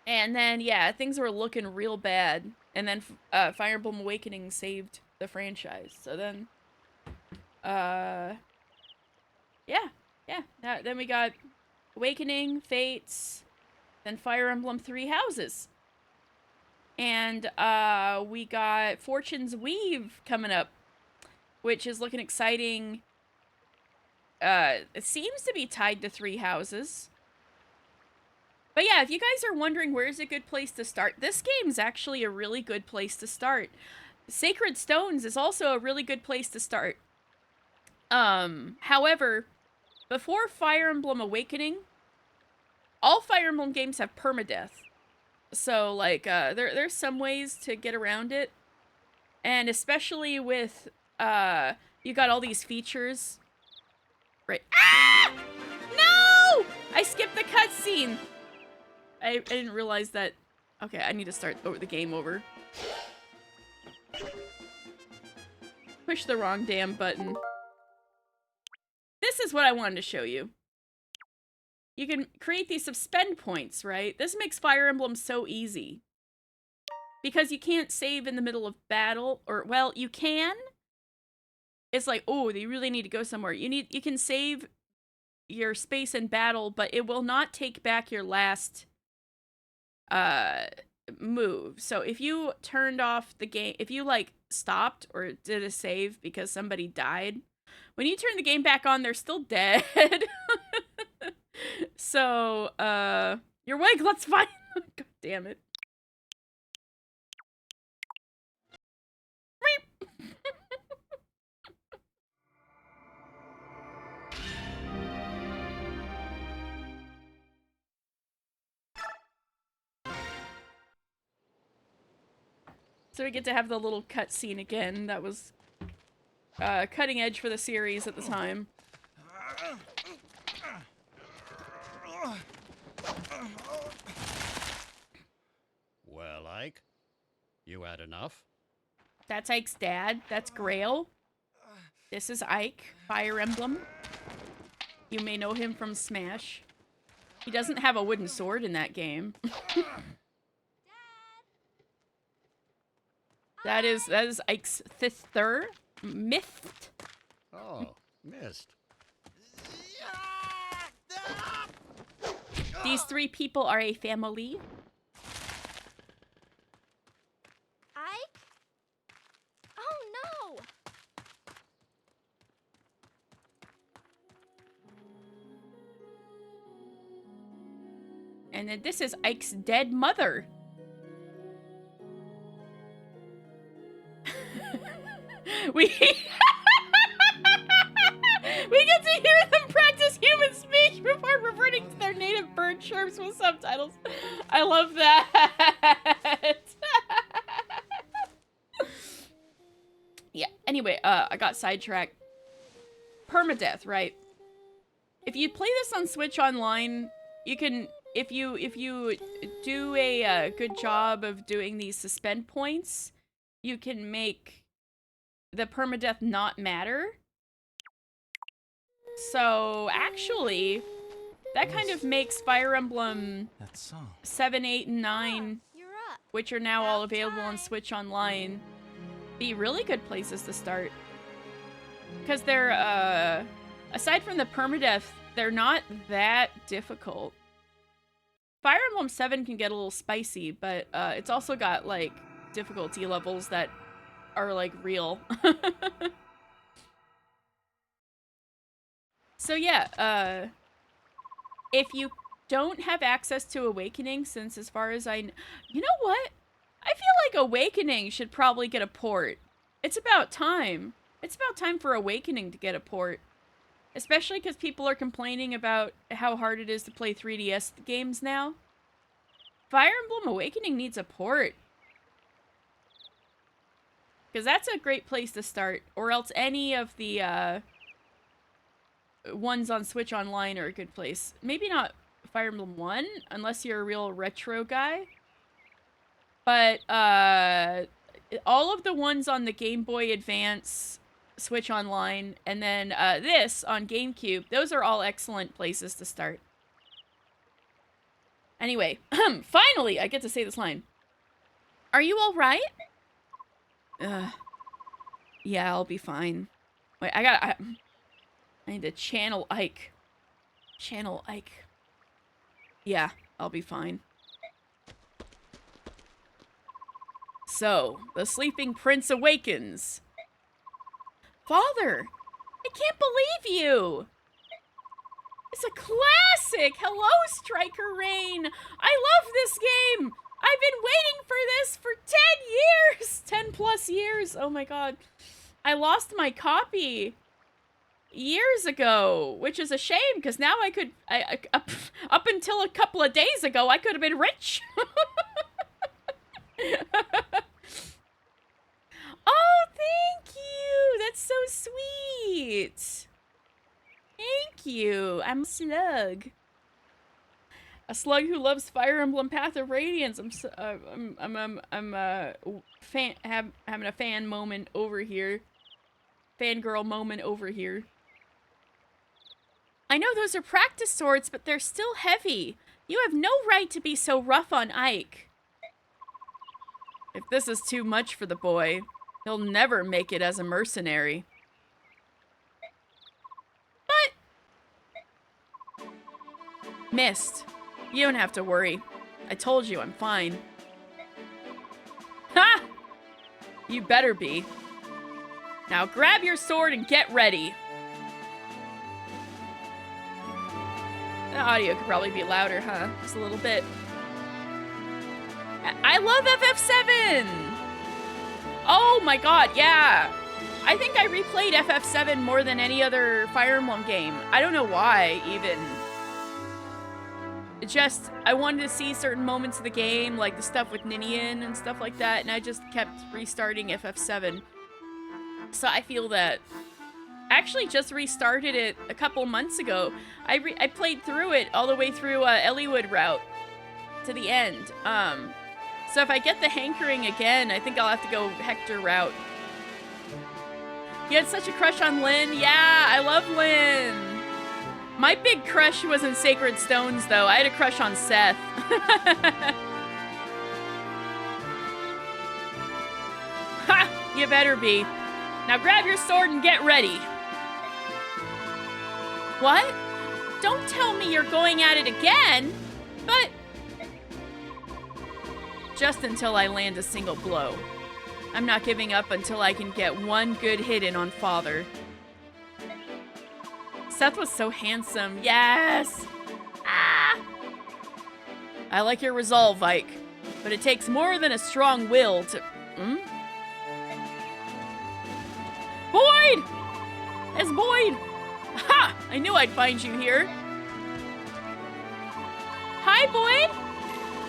And then, yeah, things were looking real bad. And then Fire Emblem Awakening saved the franchise. So then, then we got Awakening, Fates, then Fire Emblem Three Houses. And we got Fortune's Weave coming up, which is looking exciting. It seems to be tied to Three Houses. But yeah, if you guys are wondering where's a good place to start, this game's actually a really good place to start. Sacred Stones is also a really good place to start. However, before Fire Emblem Awakening, all Fire Emblem games have permadeath. So, like, there's some ways to get around it. And especially with, you got all these features. Right. Ah! No! I skipped the cutscene! I didn't realize that... Okay, I need to start the game over. Push the wrong damn button. This is what I wanted to show you. You can create these suspend points, right? This makes Fire Emblem so easy. Because you can't save in the middle of battle, or, well, you can. It's like, oh, you really need to go somewhere. You can save your space in battle, but it will not take back your last move. So if you turned off the game, if you like stopped or did a save because somebody died, when you turn the game back on, they're still dead. So your wig, let's find. God damn it. So we get to have the little cutscene again. That was cutting edge for the series at the time. Well, Ike, you had enough? That's Ike's dad. That's Grail. This is Ike, Fire Emblem. You may know him from Smash. He doesn't have a wooden sword in that game. That is Ike's sister, Mist. Oh, missed. These three people are a family. Ike? Oh no! And then this is Ike's dead mother. We we get to hear them practice human speech before reverting to their native bird chirps with subtitles. I love that. Yeah. Anyway, I got sidetracked. Permadeath, right? If you play this on Switch Online, you can. If you do a good job of doing these suspend points, you can make the permadeath not matter. So actually, that kind of makes Fire Emblem 7, 8, and 9, You're up. which are now all available on Switch Online, be really good places to start. Because they're, aside from the permadeath, they're not that difficult. Fire Emblem 7 can get a little spicy, but it's also got, like, difficulty levels that are, like, real. So yeah, if you don't have access to Awakening, since as far as you know what? I feel like Awakening should probably get a port. It's about time. It's about time for Awakening to get a port. Especially because people are complaining about how hard it is to play 3DS games now. Fire Emblem Awakening needs a port. Because that's a great place to start. Or else any of the ones on Switch Online are a good place. Maybe not Fire Emblem 1, unless you're a real retro guy. But all of the ones on the Game Boy Advance, Switch Online, and then this on GameCube, those are all excellent places to start. Anyway, finally, I get to say this line. Are you all right? Yeah, I'll be fine. Wait, I need to channel Ike. Channel Ike. Yeah, I'll be fine. So, the sleeping prince awakens. Father, I can't believe you! It's a classic! Hello, Striker Rain! I love this game! I've been waiting for this for 10 years! 10 plus years, oh my god. I lost my copy years ago, which is a shame, because now I could, up until a couple of days ago, I could have been rich. Oh, thank you! That's so sweet! Thank you! I'm a slug. A slug who loves Fire Emblem Path of Radiance. I'm having a fan moment over here. Fangirl moment over here. I know those are practice swords, but they're still heavy. You have no right to be so rough on Ike. If this is too much for the boy, he'll never make it as a mercenary. But... Mist, you don't have to worry. I told you I'm fine. Ha! You better be. Now grab your sword and get ready. The audio could probably be louder, huh? Just a little bit. I love FF7! Oh my god, yeah! I think I replayed FF7 more than any other Fire Emblem game. I don't know why, even. It just, I wanted to see certain moments of the game, like the stuff with Ninian and stuff like that, and I just kept restarting FF7. So I feel that. I actually just restarted it a couple months ago. I played through it all the way through Elliewood route to the end. So if I get the hankering again, I think I'll have to go Hector route. You had such a crush on Lynn? Yeah, I love Lynn. My big crush was in Sacred Stones, though. I had a crush on Seth. Ha! You better be. Now grab your sword and get ready. What? Don't tell me you're going at it again. But... just until I land a single blow. I'm not giving up until I can get one good hit in on Father. Seth was so handsome. Yes! Ah! I like your resolve, Ike. But it takes more than a strong will to... Boyd! It's Boyd! Ha! I knew I'd find you here. Hi, Boyd!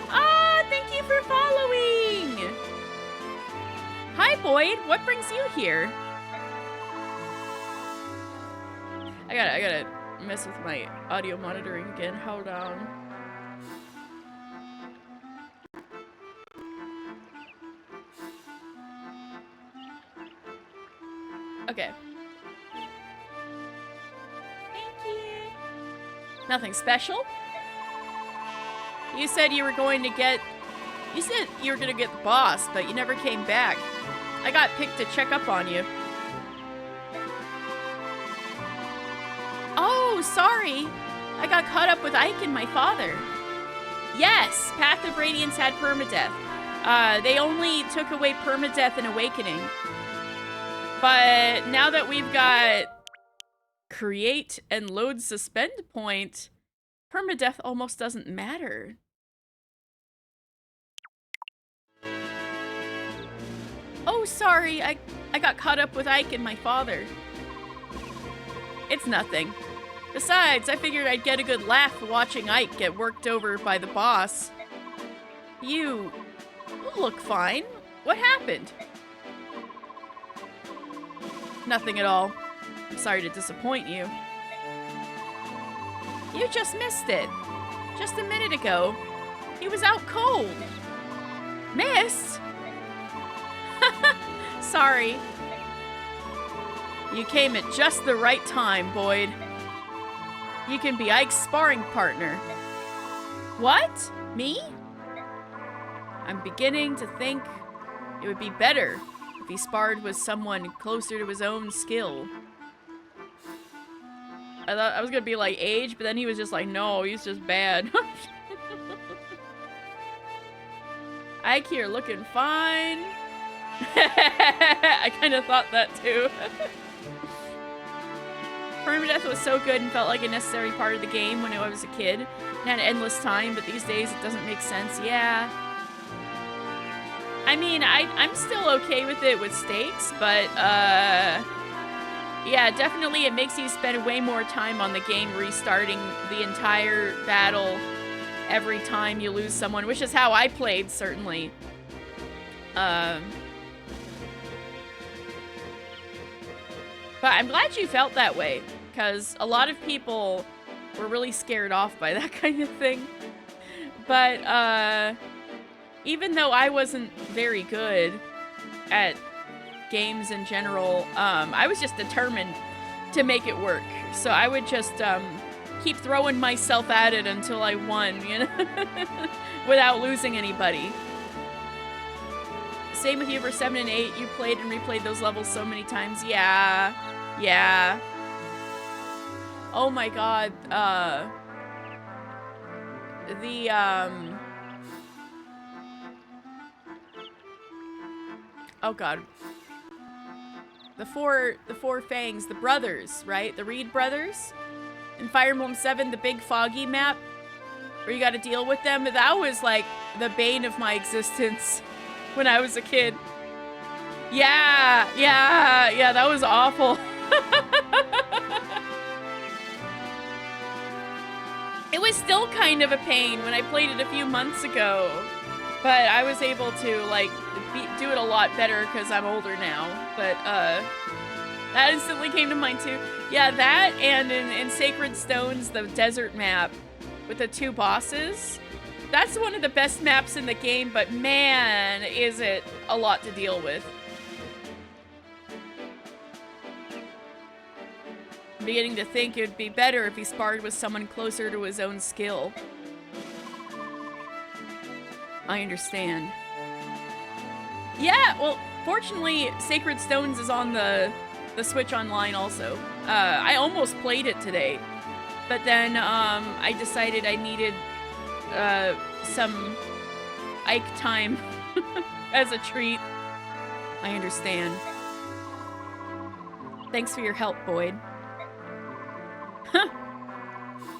Ah, thank you for following! Hi, Boyd. What brings you here? I gotta mess with my audio monitoring again. Hold on. Okay. Thank you. Nothing special? You said you were going to get... You said you were going to get the boss, but you never came back. I got picked to check up on you. Oh, sorry. I got caught up with Ike and my father. Yes, Path of Radiance had permadeath. They only took away permadeath and awakening. But now that we've got create and load suspend point, permadeath almost doesn't matter. Oh, sorry, I got caught up with Ike and my father. It's nothing. Besides, I figured I'd get a good laugh watching Ike get worked over by the boss. You look fine. What happened? Nothing at all. I'm sorry to disappoint you. You just missed it. Just a minute ago, he was out cold. Missed? Sorry. You came at just the right time, Boyd. You can be Ike's sparring partner. What? Me? I'm beginning to think it would be better if he sparred with someone closer to his own skill. I thought I was gonna be like Age, but then he was just like, no, he's just bad. Ike here looking fine. I kind of thought that too. Permadeath was so good and felt like a necessary part of the game when I was a kid. It had endless time, but these days it doesn't make sense. Yeah. I mean, I'm still okay with it with stakes, but, yeah, definitely it makes you spend way more time on the game restarting the entire battle every time you lose someone, which is how I played, certainly. But I'm glad you felt that way, because a lot of people were really scared off by that kind of thing. But, even though I wasn't very good at games in general, I was just determined to make it work. So I would just keep throwing myself at it until I won, you know, without losing anybody. Same with you for 7 and 8. You played and replayed those levels so many times. Yeah. Yeah. Oh my god. Oh god. The four fangs, the brothers, right? The Reed brothers? In Fire Emblem 7, the big foggy map where you gotta deal with them. That was like the bane of my existence when I was a kid. Yeah, that was awful. It was still kind of a pain when I played it a few months ago, but I was able to like do it a lot better because I'm older now. But that instantly came to mind too. Yeah, that and in Sacred Stones, the desert map with the 2 bosses. That's one of the best maps in the game, but man, is it a lot to deal with. I'm beginning to think it would be better if he sparred with someone closer to his own skill. I understand. Yeah, well, fortunately, Sacred Stones is on the Switch Online also. I almost played it today, but then I decided I needed some Ike time as a treat. I understand. Thanks for your help, Boyd. Huh.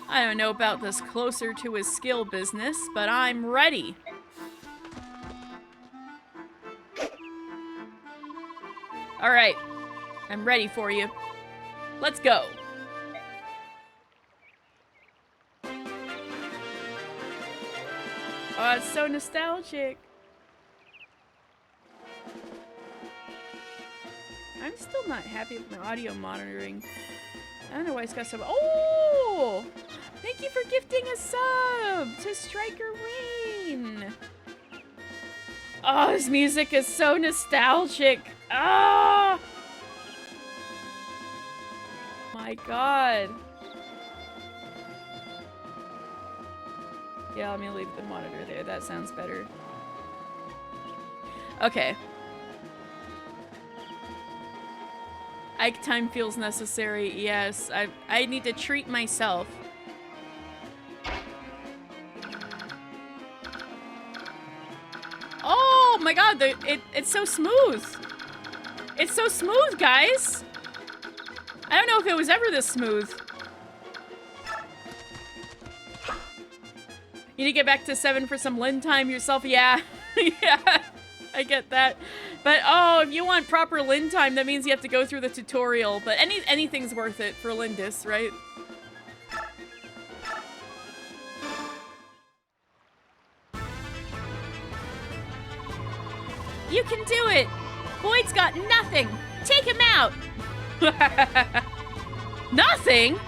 I don't know about this closer to his skill business, but I'm ready. Alright. I'm ready for you. Let's go. Oh, it's so nostalgic. I'm still not happy with my audio monitoring. I don't know why it's got so... Oh! Thank you for gifting a sub to Striker Rain. Oh, this music is so nostalgic. Ah! My god. Yeah, let me leave the monitor there. That sounds better. Okay. Ike time feels necessary. Yes, I need to treat myself. Oh my god, it's so smooth. It's so smooth, guys. I don't know if it was ever this smooth. You need to get back to 7 for some Lin time yourself. Yeah, yeah, I get that. But oh, if you want proper Lin time, that means you have to go through the tutorial. But anything's worth it for Lindis, right? You can do it! Boyd's got nothing! Take him out! Nothing?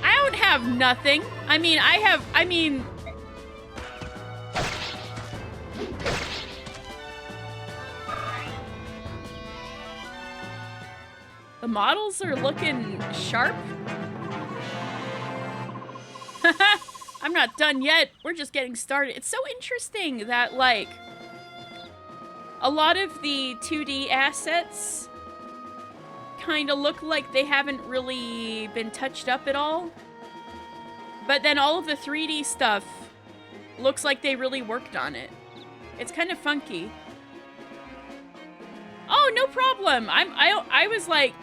I don't have nothing. I mean... The models are looking sharp. I'm not done yet. We're just getting started. It's so interesting that, like, a lot of the 2D assets kind of look like they haven't really been touched up at all. But then all of the 3D stuff looks like they really worked on it. It's kind of funky. Oh, no problem. I was like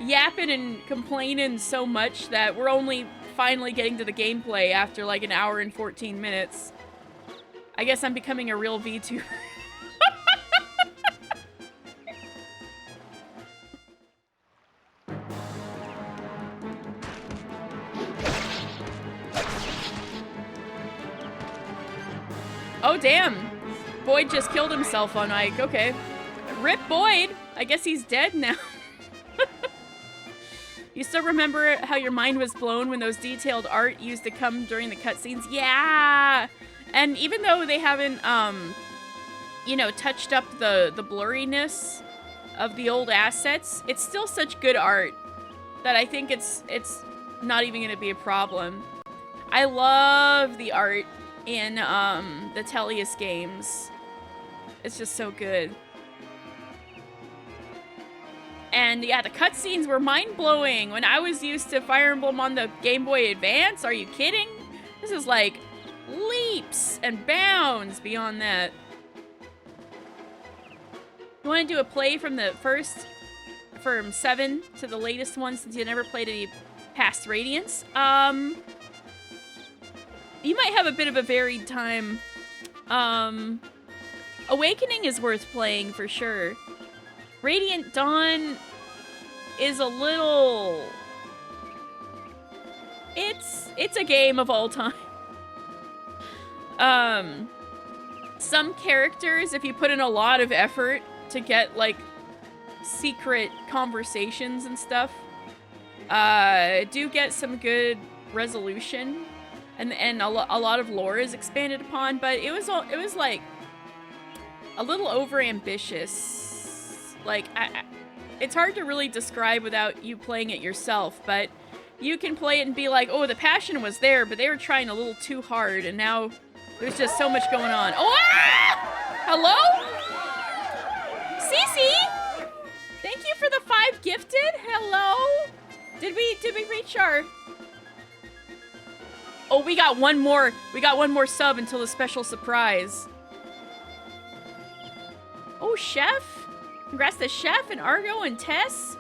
yapping and complaining so much that we're only finally getting to the gameplay after like an hour and 14 minutes. I guess I'm becoming a real VTuber. Oh, damn. Boyd just killed himself on Ike. Okay. Rip Boyd. I guess he's dead now. You still remember how your mind was blown when those detailed art used to come during the cutscenes? Yeah! And even though they haven't, you know, touched up the blurriness of the old assets, it's still such good art that I think it's not even gonna be a problem. I love the art in the Tellius games. It's just so good. And yeah, the cutscenes were mind-blowing. When I was used to Fire Emblem on the Game Boy Advance, are you kidding? This is like leaps and bounds beyond that. You want to do a play from the first, from 7 to the latest one since you never played any past Radiance? You might have a bit of a varied time. Awakening is worth playing for sure. Radiant Dawn is a little... It's a game of all time. Some characters, if you put in a lot of effort to get, like, secret conversations and stuff, do get some good resolution. And a lot of lore is expanded upon, but it was like, a little over-ambitious. Like, it's hard to really describe without you playing it yourself, but you can play it and be like, oh, the passion was there, but they were trying a little too hard, and now there's just so much going on. Oh, ah! Hello? Cece? Thank you for the 5 gifted. Hello? Did we reach our... Oh, we got one more. We got one more sub until the special surprise. Oh, Chef. Congrats to Chef and Argo and Tess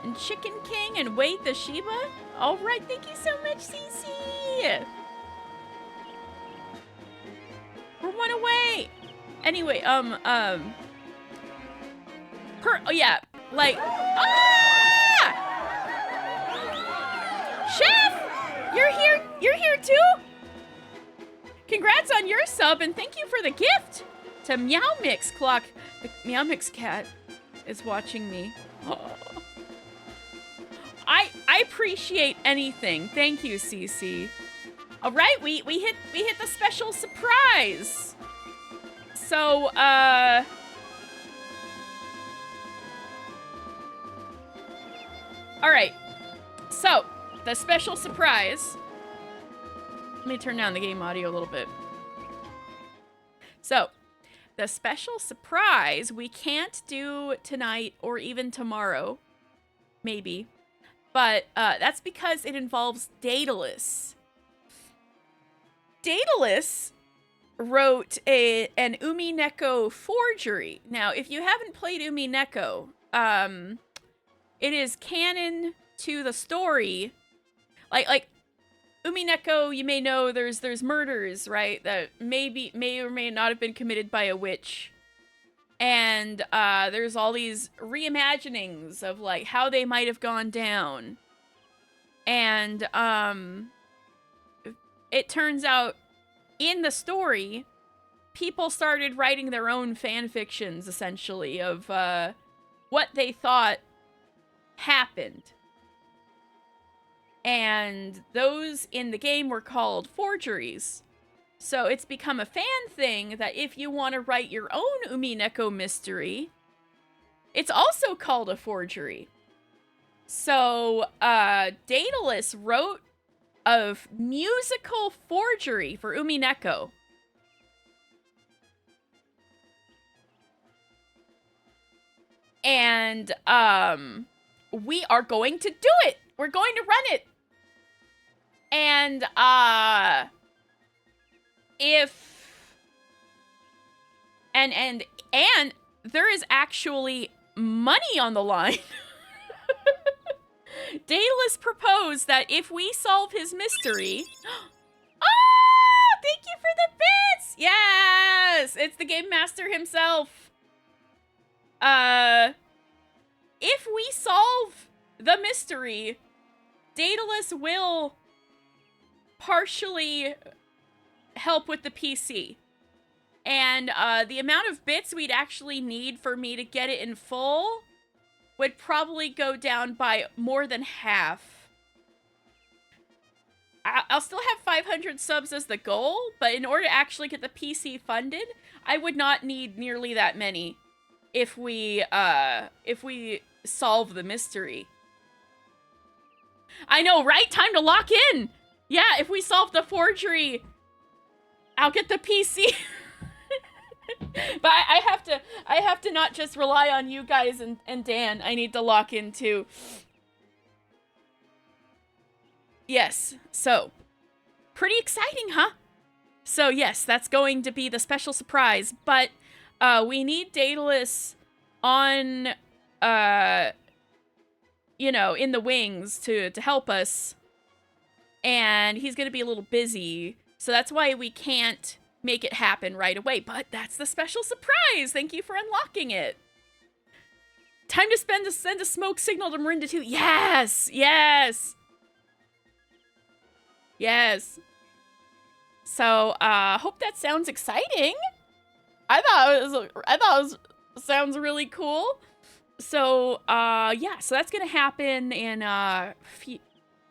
and Chicken King and Wade the Sheba. All right, thank you so much, Cece. We're one away. Anyway, oh yeah, like, ah! Chef, you're here too? Congrats on your sub and thank you for the gift. To Meow Mix Clock. The Meow Mix cat is watching me. Oh. I appreciate anything. Thank you, Cece. All right, we hit the special surprise. So, all right. So, the special surprise. Let me turn down the game audio a little bit. So, the special surprise we can't do tonight or even tomorrow. Maybe. But that's because it involves Daedalus. Daedalus wrote an Umineko forgery. Now, if you haven't played Umineko, it is canon to the story. Like Umineko, you may know there's murders, right? That may or may not have been committed by a witch. And there's all these reimaginings of like how they might have gone down. And it turns out in the story, people started writing their own fan fictions essentially of what they thought happened. And those in the game were called forgeries. So it's become a fan thing that if you want to write your own Umineko mystery, it's also called a forgery. So Daedalus wrote a musical forgery for Umineko. And we are going to do it. We're going to run it. And and there is actually money on the line. Daedalus proposed that if we solve his mystery... Oh, thank you for the bits! Yes! It's the Game Master himself. If we solve the mystery, Daedalus will partially help with the PC. And the amount of bits we'd actually need for me to get it in full would probably go down by more than half. I'll still have 500 subs as the goal, but in order to actually get the PC funded, I would not need nearly that many if we solve the mystery. I know, right? Time to lock in! Yeah, if we solve the forgery, I'll get the PC. But I have to not just rely on you guys and Dan. I need to lock in too. Yes, so pretty exciting, huh? So yes, that's going to be the special surprise, but we need Daedalus on you know, in the wings to help us. And he's going to be a little busy, so that's why we can't make it happen right away, but that's the special surprise. Thank you for unlocking it. Time to send a smoke signal to Marinda 2. Yes! Yes! Yes. So, hope that sounds exciting. I thought it sounds really cool. So, yeah, so that's gonna happen in,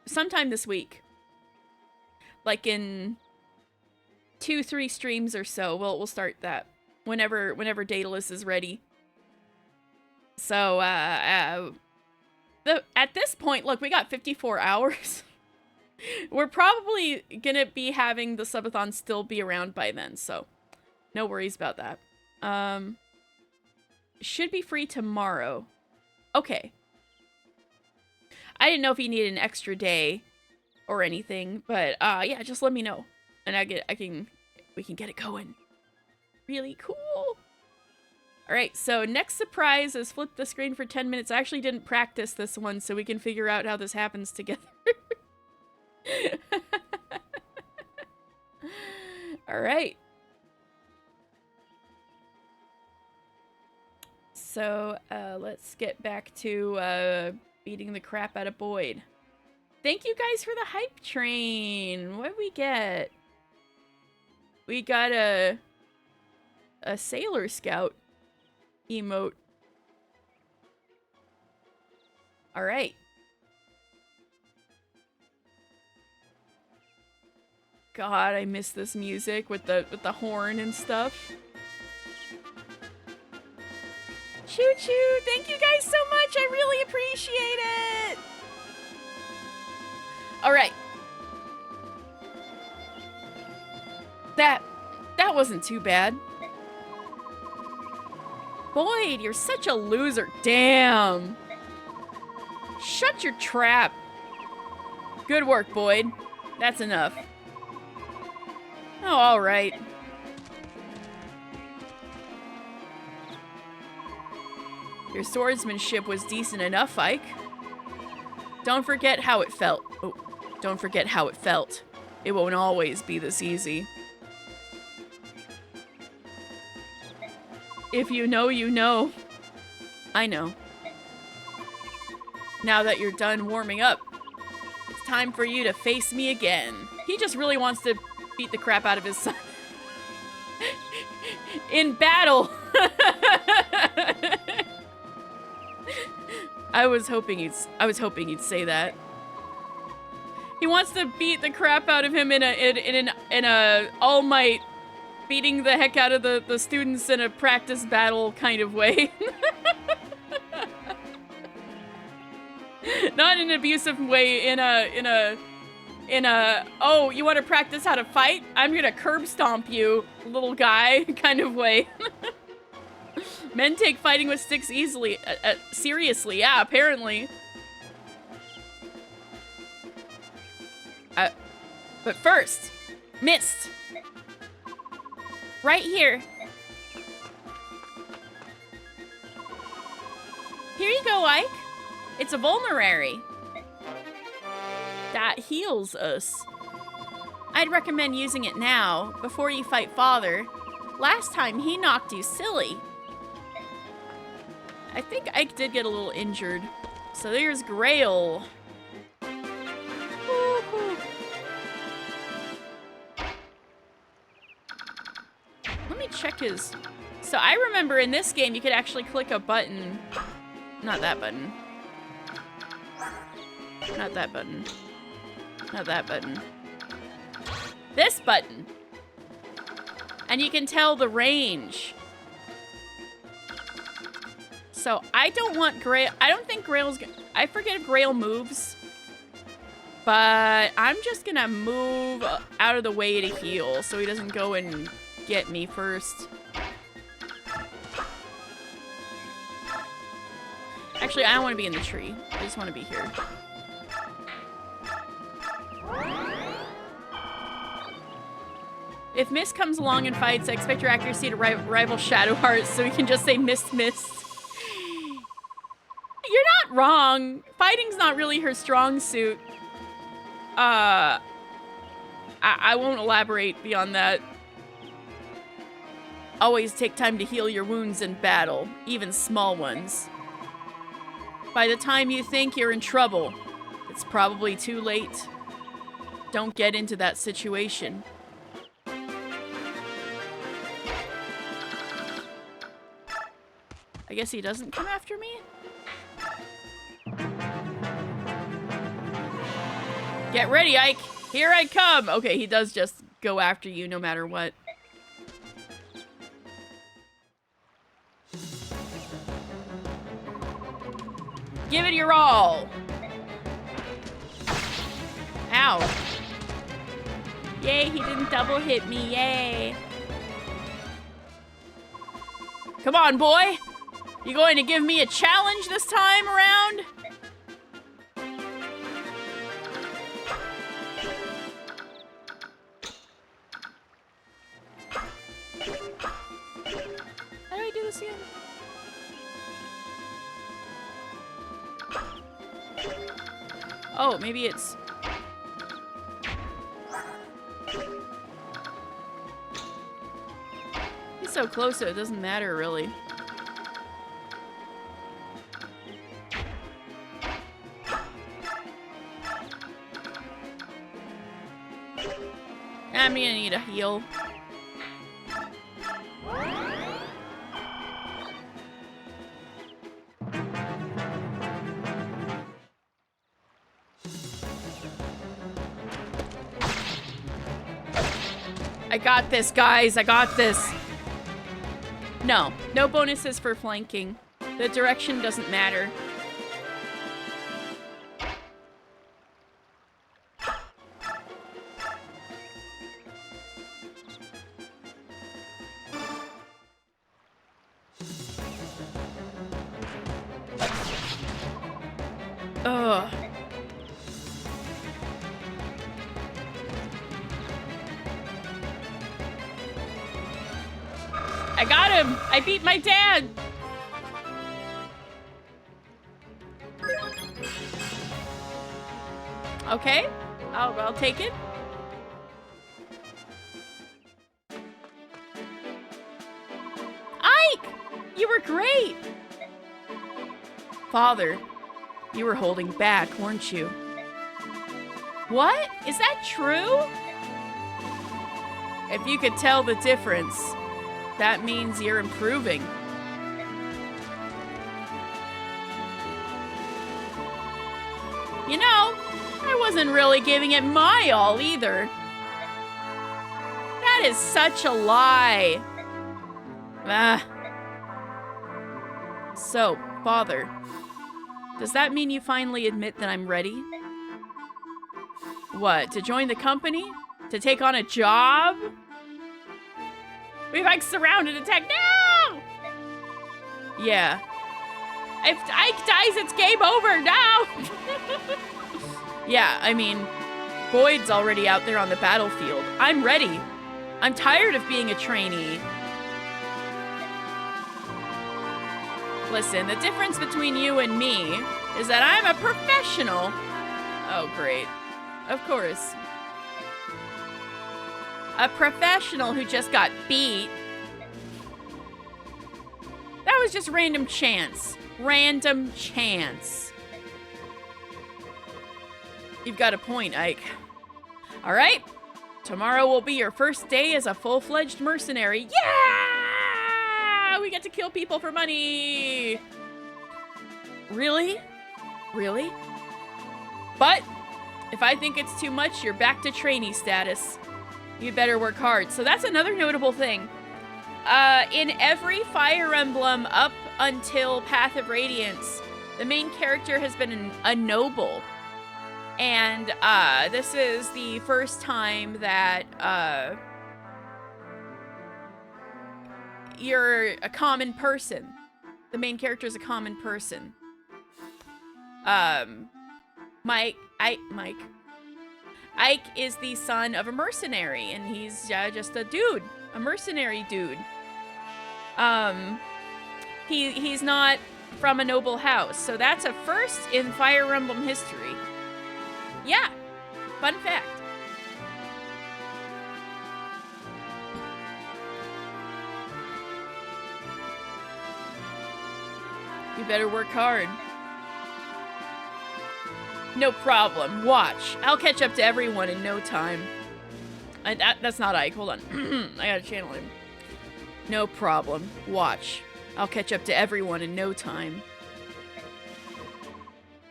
sometime this week. Like in 2-3 streams or so. We'll start that whenever Daedalus is ready. So at this point, look, we got 54 hours. We're probably gonna be having the subathon still be around by then, so no worries about that. Should be free tomorrow. Okay. I didn't know if you needed an extra day or anything, but yeah, just let me know, and we can get it going. Really cool. All right, so next surprise is flip the screen for 10 minutes. I actually didn't practice this one, so we can figure out how this happens together. All right. So let's get back to beating the crap out of Boyd. Thank you guys for the hype train. What did we get? We got a Sailor Scout emote. All right. God, I miss this music with the horn and stuff. Choo choo! Thank you guys so much. I really appreciate it. All right. That wasn't too bad. Boyd, you're such a loser. Damn. Shut your trap. Good work, Boyd. That's enough. Oh, all right. Your swordsmanship was decent enough, Ike. Don't forget how it felt. Oh, don't forget how it felt. It won't always be this easy. If you know, you know. I know. Now that you're done warming up, it's time for you to face me again. He just really wants to beat the crap out of his son. In battle. I was hoping he'd say that. He wants to beat the crap out of him in a All Might, beating the heck out of the students in a practice battle kind of way. Not in an abusive way, in a oh, you want to practice how to fight? I'm gonna curb stomp you, little guy kind of way. Men take fighting with sticks easily. Seriously, yeah, apparently. But first, mist. Right here. Here you go, Ike. It's a vulnerary. That heals us. I'd recommend using it now, before you fight Father. Last time, he knocked you silly. I think Ike did get a little injured. So there's Grail. Woo-hoo. Let me check his... So I remember in this game you could actually click a button. Not that button. Not that button. Not that button. This button. And you can tell the range. So I don't want Grail. I don't think Grail's gonna... I forget if Grail moves. But I'm just gonna move out of the way to heal so he doesn't go and get me first. Actually, I don't want to be in the tree. I just want to be here. If Mist comes along and fights, I expect your accuracy to rival Shadowheart, so we can just say Mist. You're not wrong. Fighting's not really her strong suit. I won't elaborate beyond that. Always take time to heal your wounds in battle, even small ones. By the time you think you're in trouble, it's probably too late. Don't get into that situation. I guess he doesn't come after me? Get ready, Ike! Here I come! Okay, he does just go after you no matter what. Give it your all! Ow. Yay, he didn't double hit me. Yay. Come on, boy. You going to give me a challenge this time around? How do I do this again? Oh, maybe it's... He's so close so it doesn't matter, really. I'm gonna need a heal. I got this, guys. I got this. No. No bonuses for flanking. The direction doesn't matter. Ugh. I got him! I beat my dad! Okay, I'll take it. Ike! You were great! Father, you were holding back, weren't you? What? Is that true? If you could tell the difference, that means you're improving. You know, I wasn't really giving it my all either. That is such a lie. Ah. So, Father, does that mean you finally admit that I'm ready? What, to join the company? To take on a job? We've like surrounded attack. No! Yeah. If Ike dies, it's game over now. Yeah, I mean, Boyd's already out there on the battlefield. I'm ready. I'm tired of being a trainee. Listen, the difference between you and me is that I'm a professional. Oh, great. Of course. A professional who just got beat. That was just random chance. Random chance. You've got a point, Ike. All right. Tomorrow will be your first day as a full-fledged mercenary. Yeah! We get to kill people for money. Really? Really? But if I think it's too much, you're back to trainee status. You better work hard. So that's another notable thing. In every Fire Emblem up until Path of Radiance, the main character has been a noble. And this is the first time that you're a common person. The main character is a common person. Ike is the son of a mercenary, and he's just a dude, a mercenary dude. He's not from a noble house, so that's a first in Fire Emblem history. Yeah, fun fact. You better work hard. No problem. Watch. I'll catch up to everyone in no time. That's not Ike. Hold on. I gotta channel him. No problem. Watch. I'll catch up to everyone in no time.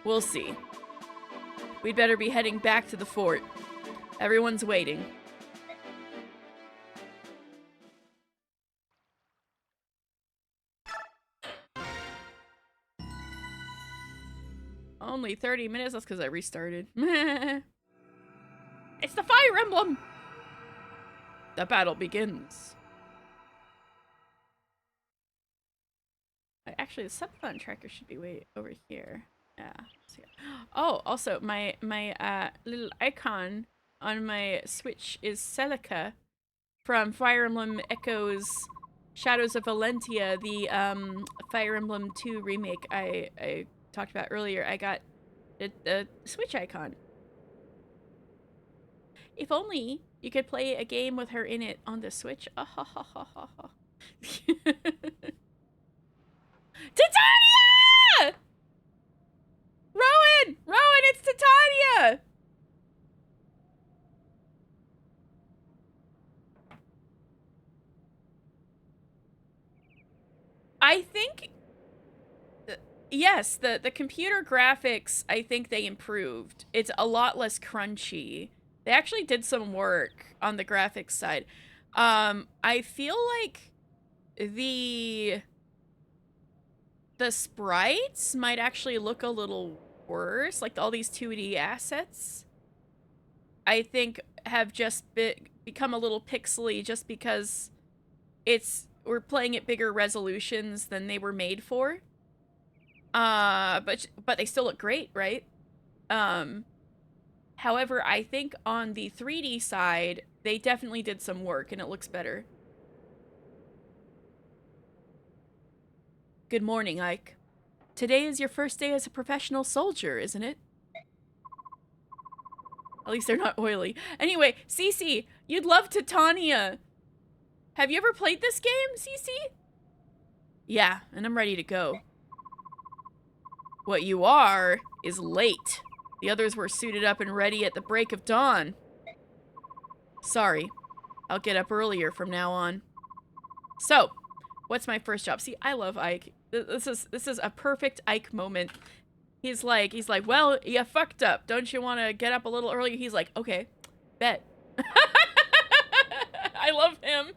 We'll see. We'd better be heading back to the fort. Everyone's waiting. Only 30 minutes? That's because I restarted. It's the Fire Emblem! The battle begins. Actually, the SUBATHON tracker should be way over here. Yeah. Oh, also, my little icon on my Switch is Celica from Fire Emblem Echoes Shadows of Valentia, the Fire Emblem 2 remake I talked about earlier. I got the Switch icon. If only you could play a game with her in it on the Switch. Titania! Rowan! Rowan, it's Titania! I think... Yes, the computer graphics, I think they improved. It's a lot less crunchy. They actually did some work on the graphics side. I feel like the sprites might actually look a little worse. Like all these 2D assets, I think, have just become a little pixely just because we're playing at bigger resolutions than they were made for. But they still look great, right? However, I think on the 3D side, they definitely did some work and it looks better. Good morning, Ike. Today is your first day as a professional soldier, isn't it? At least they're not oily. Anyway, Cece, you'd love Titania. Have you ever played this game, Cece? Yeah, and I'm ready to go. What you are is late. The others were suited up and ready at the break of dawn. Sorry. I'll get up earlier from now on. So, what's my first job? See, I love Ike. This is a perfect Ike moment. He's like, well, you fucked up. Don't you want to get up a little earlier? He's like, okay, bet. I love him.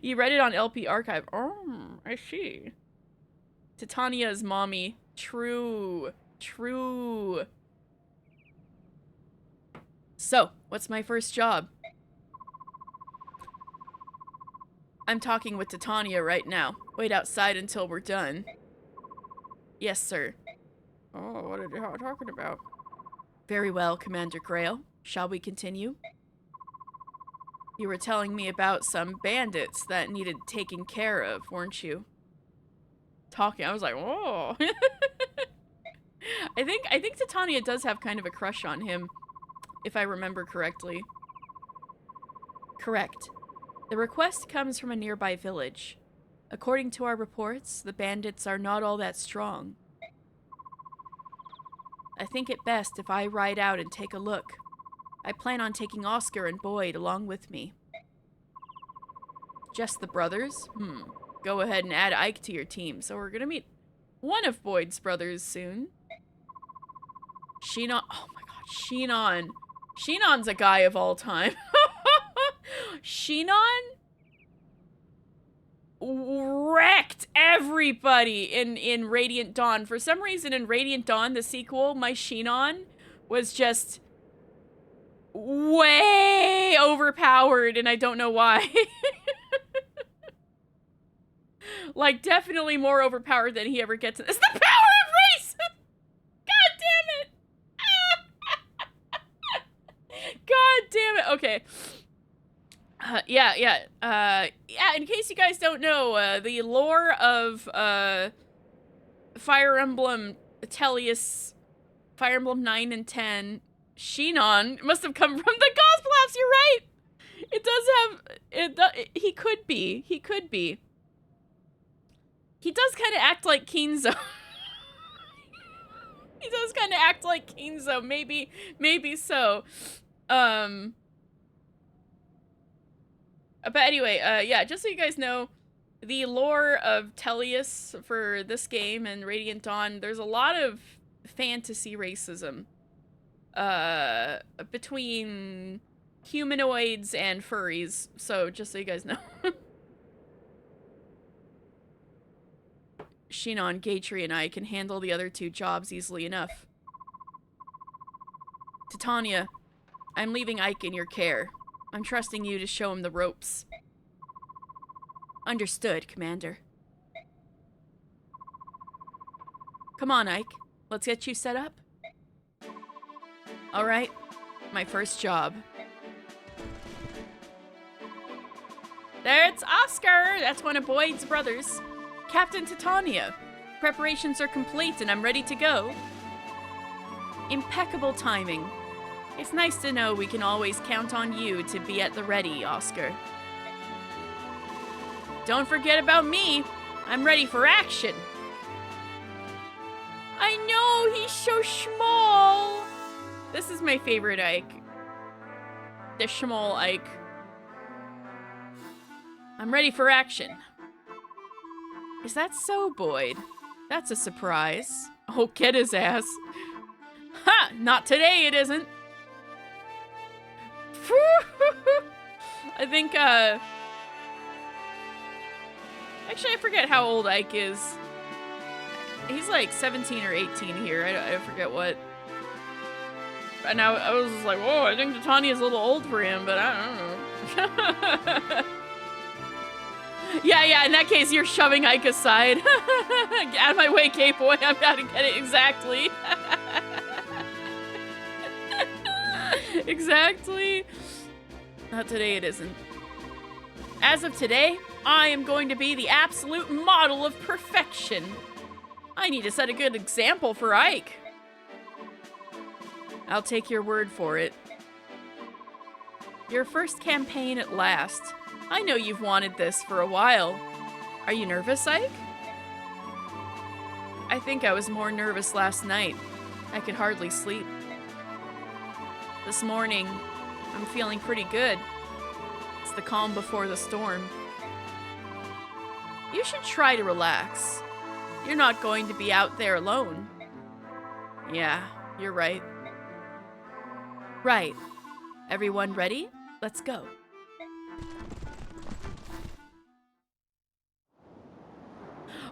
You read it on LP Archive. Oh, I see. Titania's mommy. True. True. So, what's my first job? I'm talking with Titania right now. Wait outside until we're done. Yes, sir. Oh, what are you talking about? Very well, Commander Grail. Shall we continue? You were telling me about some bandits that needed taking care of, weren't you? Talking, I was like, oh. I think Titania does have kind of a crush on him, if I remember correctly. Correct. The request comes from a nearby village. According to our reports, the bandits are not all that strong. I think it best if I ride out and take a look. I plan on taking Oscar and Boyd along with me. Just the brothers? Go ahead and add Ike to your team, so we're gonna meet one of Boyd's brothers soon. Shinon. Oh my god, Shinon. Shinon's a guy of all time. Shinon wrecked everybody in Radiant Dawn. For some reason in Radiant Dawn, the sequel, my Shinon was just way overpowered, and I don't know why. Like, definitely more overpowered than he ever gets. It's the power of race! God damn it! God damn it. Okay. Yeah, in case you guys don't know, the lore of Fire Emblem Tellius, Fire Emblem 9 and 10, Shinon must have come from the Gospel. You're right! It does have... he could be. He could be. He does kind of act like Kinzo. He does kind of act like Kinzo. Maybe so. But anyway, yeah, just so you guys know, the lore of Tellius for this game and Radiant Dawn, there's a lot of fantasy racism between humanoids and furries, so just so you guys know. Shinon, Gatry, and I can handle the other two jobs easily enough. Titania, I'm leaving Ike in your care. I'm trusting you to show him the ropes. Understood, Commander. Come on, Ike. Let's get you set up. All right. My first job. There's Oscar! That's one of Boyd's brothers. Captain Titania. Preparations are complete and I'm ready to go. Impeccable timing. It's nice to know we can always count on you to be at the ready, Oscar. Don't forget about me. I'm ready for action. I know, he's so small. This is my favorite Ike. The small Ike. I'm ready for action. Is that so, Boyd? That's a surprise. Oh, get his ass. Ha! Not today, it isn't. I think, actually, I forget how old Ike is. He's like 17 or 18 here. I forget what. And I was just like, whoa, I think Titania's a little old for him, but I don't know. Yeah, in that case, you're shoving Ike aside. Get out of my way, K-Boy. I'm about to get it exactly. Exactly. Not today, it isn't. As of today, I am going to be the absolute model of perfection. I need to set a good example for Ike. I'll take your word for it. Your first campaign at last. I know you've wanted this for a while. Are you nervous, Ike? I think I was more nervous last night. I could hardly sleep. This morning, I'm feeling pretty good. It's the calm before the storm. You should try to relax. You're not going to be out there alone. Yeah, you're right. Right. Everyone ready? Let's go.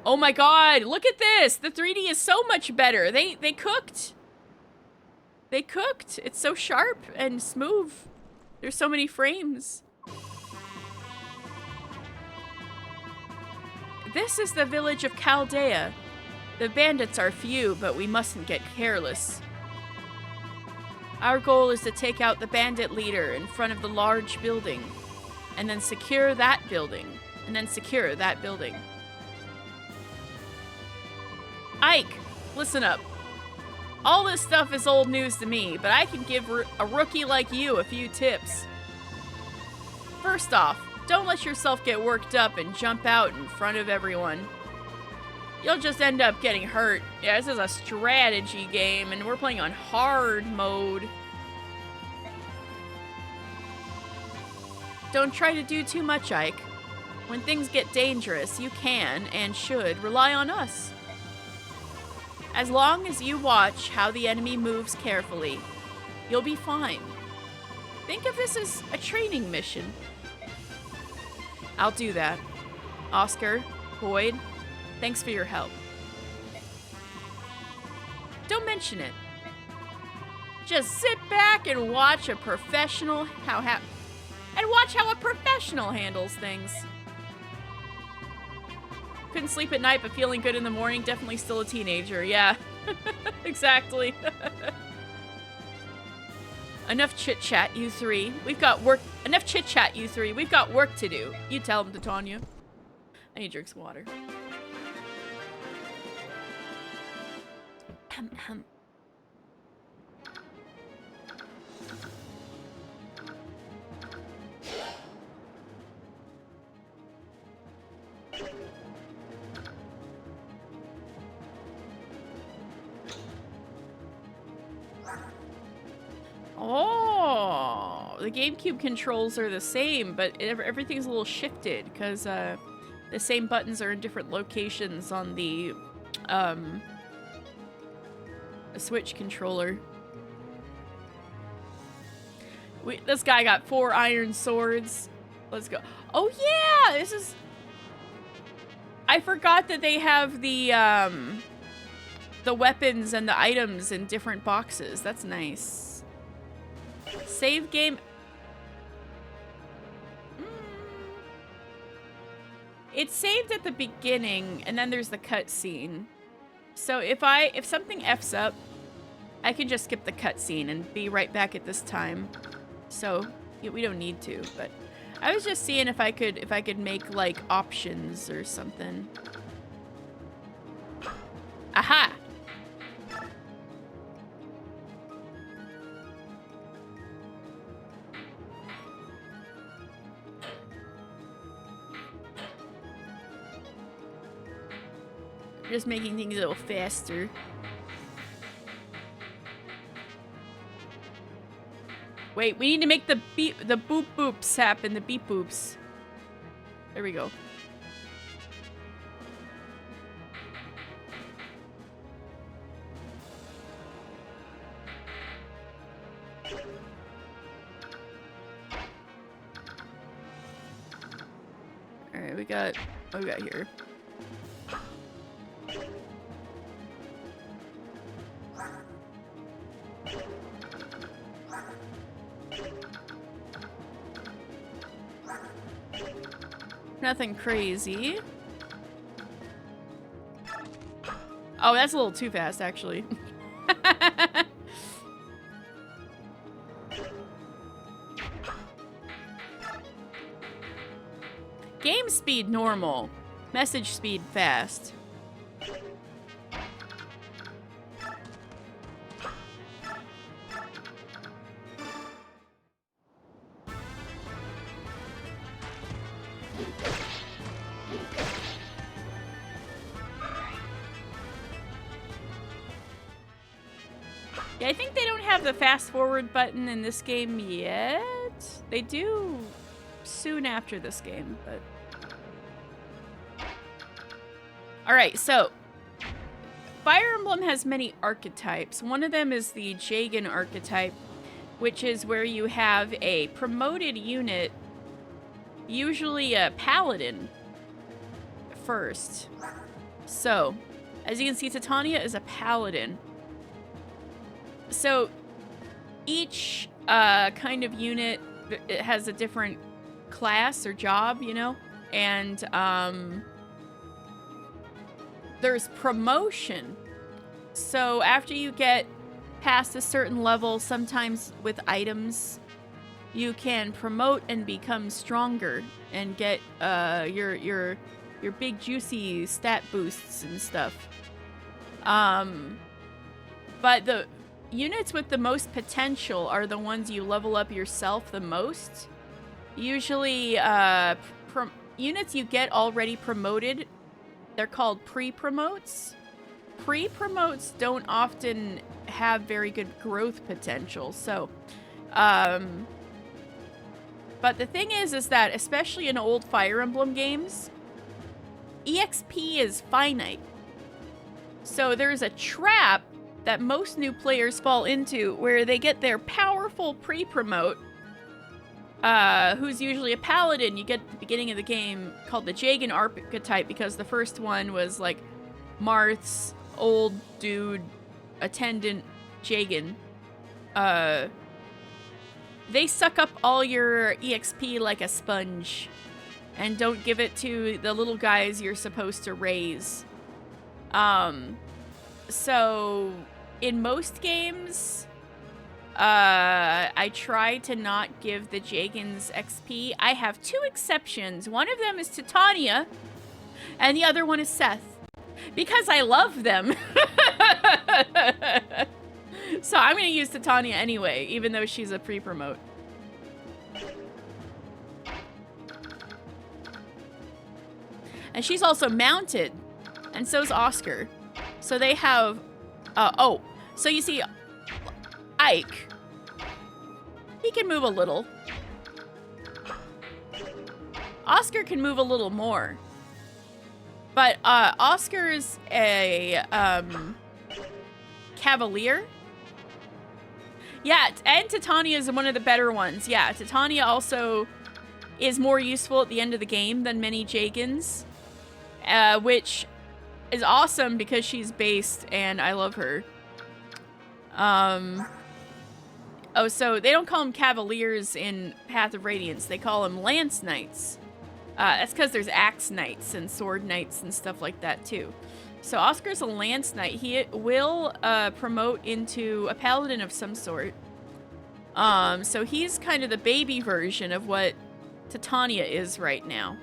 Oh my god, look at this! The 3D is so much better. They cooked. They cooked. It's so sharp and smooth. There's so many frames. This is the village of Chaldea. The bandits are few, but we mustn't get careless. Our goal is to take out the bandit leader in front of the large building, and then secure that building, and then secure that building. Ike, listen up. All this stuff is old news to me, but I can give a rookie like you a few tips. First off, don't let yourself get worked up and jump out in front of everyone. You'll just end up getting hurt. Yeah, this is a strategy game, and we're playing on hard mode. Don't try to do too much, Ike. When things get dangerous, you can, and should, rely on us. As long as you watch how the enemy moves carefully, you'll be fine. Think of this as a training mission. I'll do that. Oscar, Boyd, thanks for your help. Don't mention it. Just sit back and watch a professional how a professional handles things. Couldn't sleep at night, but feeling good in the morning. Definitely still a teenager. Yeah, exactly. Enough chit-chat, you three. We've got work. Enough chit-chat, you three. We've got work to do. You tell them, Titania. I need to drink some water. Oh, the GameCube controls are the same, but everything's a little shifted because the same buttons are in different locations on the Switch controller. This guy got 4 iron swords. Let's go. Oh yeah, this is. I forgot that they have the weapons and the items in different boxes. That's nice. Save game. It's saved at the beginning, and then there's the cutscene. So if something F's up, I can just skip the cutscene and be right back at this time. So we don't need to, but I was just seeing if I could make like options or something. Aha! Just making things a little faster. Wait, we need to make the boop boops happen, the beep boops. There we go. Alright, we got what we got here. Nothing crazy. Oh, that's a little too fast, actually. Game speed normal. Message speed fast. Yeah, I think they don't have the fast forward button in this game yet. They do soon after this game, but... Alright, so... Fire Emblem has many archetypes. One of them is the Jagan archetype, which is where you have a promoted unit, usually a paladin, first. So, as you can see, Titania is a paladin. So, each kind of unit, it has a different class or job, you know? And there's promotion. So, after you get past a certain level, sometimes with items, you can promote and become stronger and get your big juicy stat boosts and stuff. But the units with the most potential are the ones you level up yourself the most. Usually, units you get already promoted, they're called pre-promotes. Pre-promotes don't often have very good growth potential, so... But the thing is that, especially in old Fire Emblem games, EXP is finite. So there's a trap that most new players fall into where they get their powerful pre-promote, who's usually a paladin you get at the beginning of the game, called the Jagan archetype, because the first one was like Marth's old dude attendant Jagan. They suck up all your EXP like a sponge and don't give it to the little guys you're supposed to raise. So in most games, I try to not give the Jagans XP. I have two exceptions. One of them is Titania, and the other one is Seth. Because I love them. So I'm going to use Titania anyway, even though she's a pre-promote. And she's also mounted. And so is Oscar. So they have... so you see, Ike. He can move a little. Oscar can move a little more. But Oscar's a Cavalier. Yeah, and Titania is one of the better ones. Yeah, Titania also is more useful at the end of the game than many Jagans, which is awesome because she's based and I love her. Oh, so they don't call them Cavaliers in Path of Radiance. They call them Lance Knights. That's because there's Axe Knights and Sword Knights and stuff like that, too. So Oscar's a Lance Knight. He will promote into a Paladin of some sort. So he's kind of the baby version of what Titania is right now.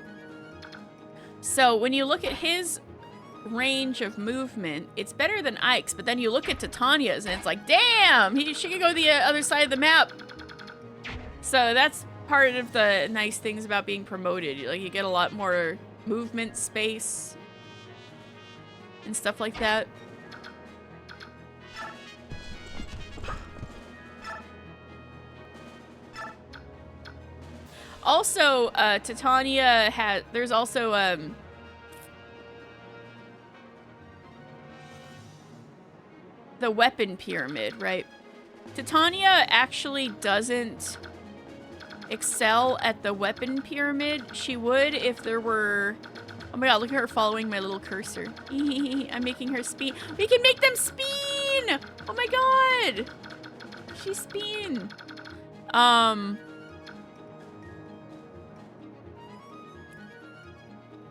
So when you look at his range of movement, it's better than Ike's, but then you look at Titania's and it's like, damn, she can go the other side of the map. So that's part of the nice things about being promoted. Like, you get a lot more movement space and stuff like that. Also, Titania has, there's also, the weapon pyramid, right? Titania actually doesn't excel at the weapon pyramid. She would if there were... Oh my god, look at her following my little cursor. I'm making her spin. We can make them spin! Oh my god! She's spin.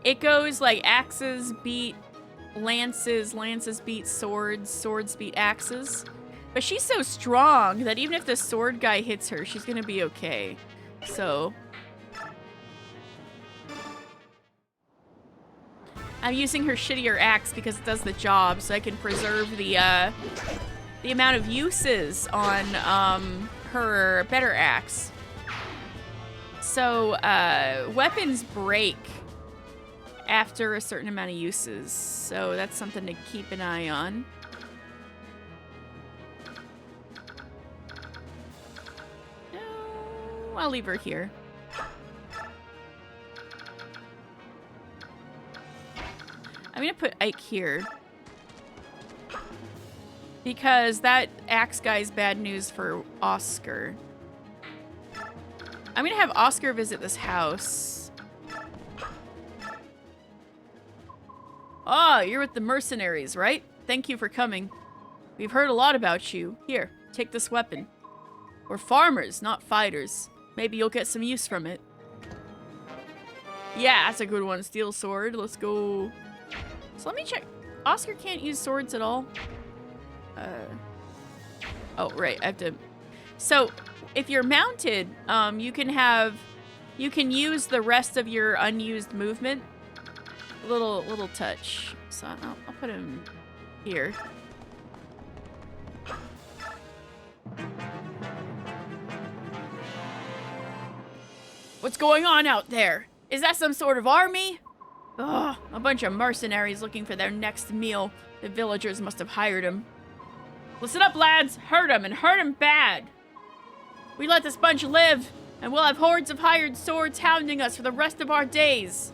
It goes like axes beat lances, lances beat swords, swords beat axes. But she's so strong that even if the sword guy hits her, she's gonna be okay. So... I'm using her shittier axe because it does the job, so I can preserve the amount of uses on her better axe. So, weapons break after a certain amount of uses, so that's something to keep an eye on. No, I'll leave her here. I'm gonna put Ike here because that axe guy's bad news for Oscar. I'm gonna have Oscar visit this house. Oh, you're with the mercenaries, right? Thank you for coming. We've heard a lot about you. Here, take this weapon. We're farmers, not fighters. Maybe you'll get some use from it. Yeah, that's a good one. Steel sword. Let's go. So let me check. Oscar can't use swords at all. Oh, right. I have to... So, if you're mounted, you can use the rest of your unused movement. Little touch. So I'll put him here. What's going on out there? Is that some sort of army? Ugh, a bunch of mercenaries looking for their next meal. The villagers must have hired them. Listen up, lads. Hurt them, and hurt them bad. We let this bunch live, and we'll have hordes of hired swords hounding us for the rest of our days.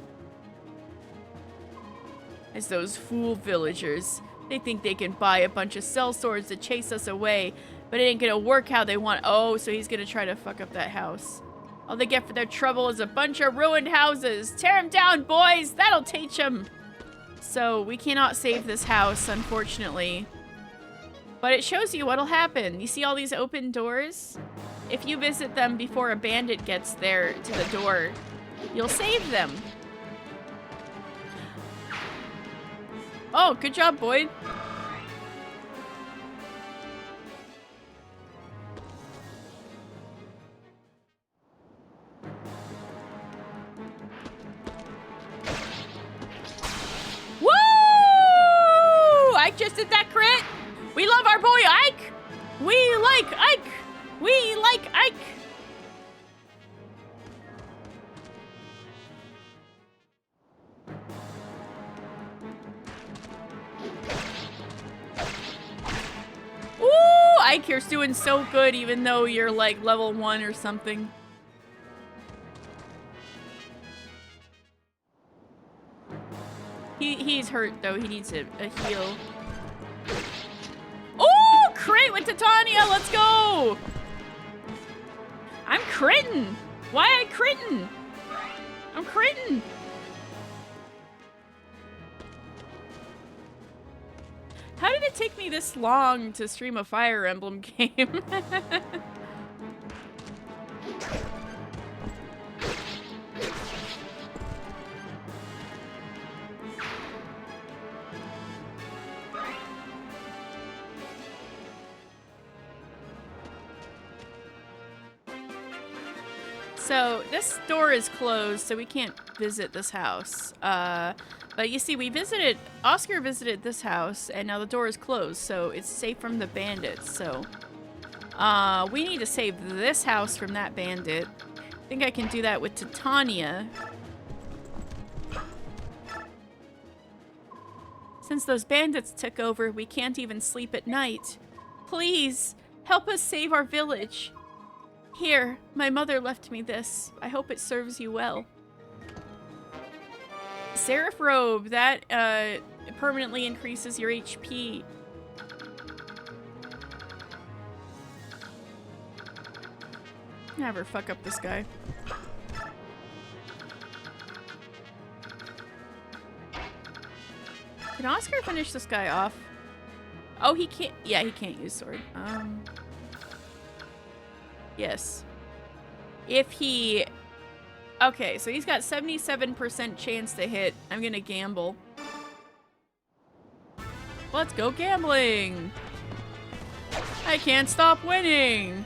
It's those fool villagers. They think they can buy a bunch of sellswords to chase us away, but it ain't gonna work how they want. Oh, so he's gonna try to fuck up that house. All they get for their trouble is a bunch of ruined houses. Tear them down, boys! That'll teach them! So, we cannot save this house, unfortunately. But it shows you what'll happen. You see all these open doors? If you visit them before a bandit gets there to the door, you'll save them. Oh, good job, Boyd. Woo! Ike just did that crit. We love our boy Ike. We like Ike. We like Ike. Ooh, Ike, you're doing so good even though you're like level 1 or something. He's hurt though, he needs a heal. Ooh, crit with Titania, let's go! I'm critting! Why am I critting? I'm critting! How did it take me this long to stream a Fire Emblem game? So this door is closed, so we can't visit this house. But you see, Oscar visited this house, and now the door is closed, so it's safe from the bandits. So we need to save this house from that bandit. I think I can do that with Titania. Since those bandits took over, we can't even sleep at night. Please, help us save our village. Here, my mother left me this. I hope it serves you well. Seraph Robe, that permanently increases your HP. Never fuck up this guy. Can Oscar finish this guy off? Oh, he can't. Yeah, he can't use sword. Yes. If he... Okay, so he's got 77% chance to hit. I'm gonna gamble. Let's go gambling! I can't stop winning!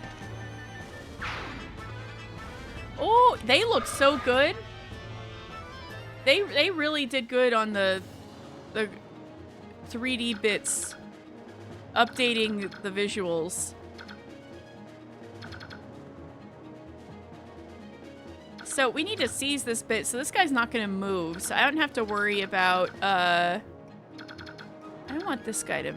Oh, they look so good. They really did good on the 3D bits. Updating the visuals. So we need to seize this bit, so this guy's not gonna move, so I don't have to worry about, I don't want this guy to...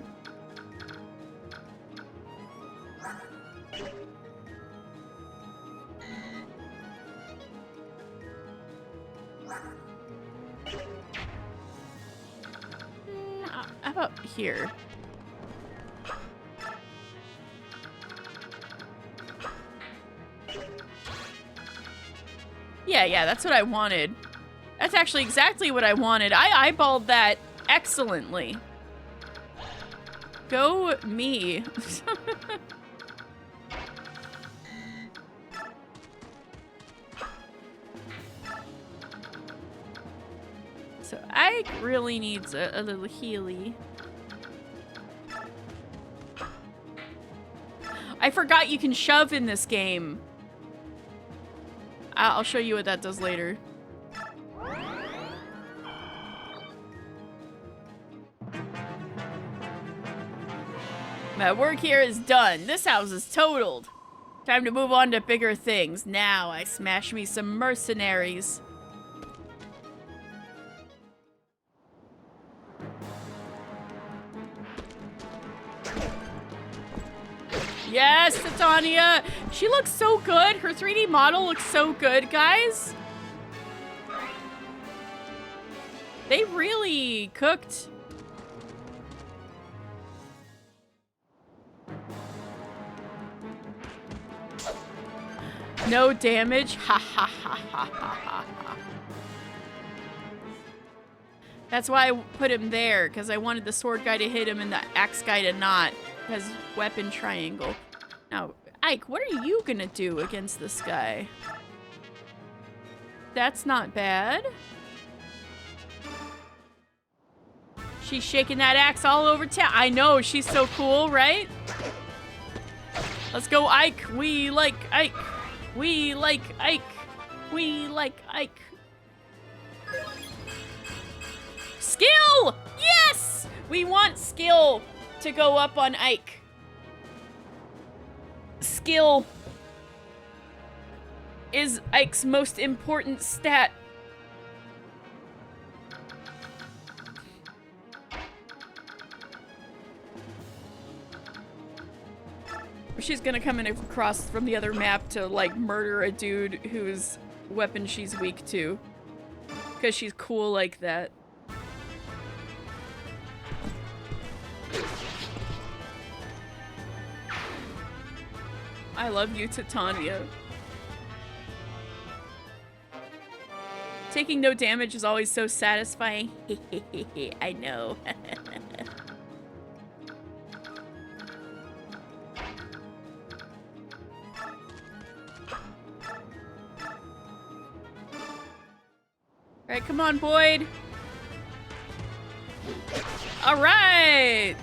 How about here? Yeah, that's what I wanted. That's actually exactly what I wanted. I eyeballed that excellently. Go me. So Ike really needs a little healy. I forgot you can shove in this game. I'll show you what that does later. My work here is done. This house is totaled. Time to move on to bigger things. Now I smash me some mercenaries. Yes, Titania! She looks so good. Her 3D model looks so good, guys. They really cooked. No damage. Ha ha ha ha ha ha ha. That's why I put him there, because I wanted the sword guy to hit him and the axe guy to not. Because weapon triangle. Now, Ike, what are you gonna do against this guy? That's not bad. She's shaking that axe all over town. I know, she's so cool, right? Let's go, Ike. We like Ike. We like Ike. We like Ike. Skill! Yes! We want skill to go up on Ike. Skill is Ike's most important stat. She's gonna come in across from the other map to, like, murder a dude whose weapon she's weak to. Because she's cool like that. I love you, Titania. Taking no damage is always so satisfying. I know. Alright, come on, Boyd. Alright!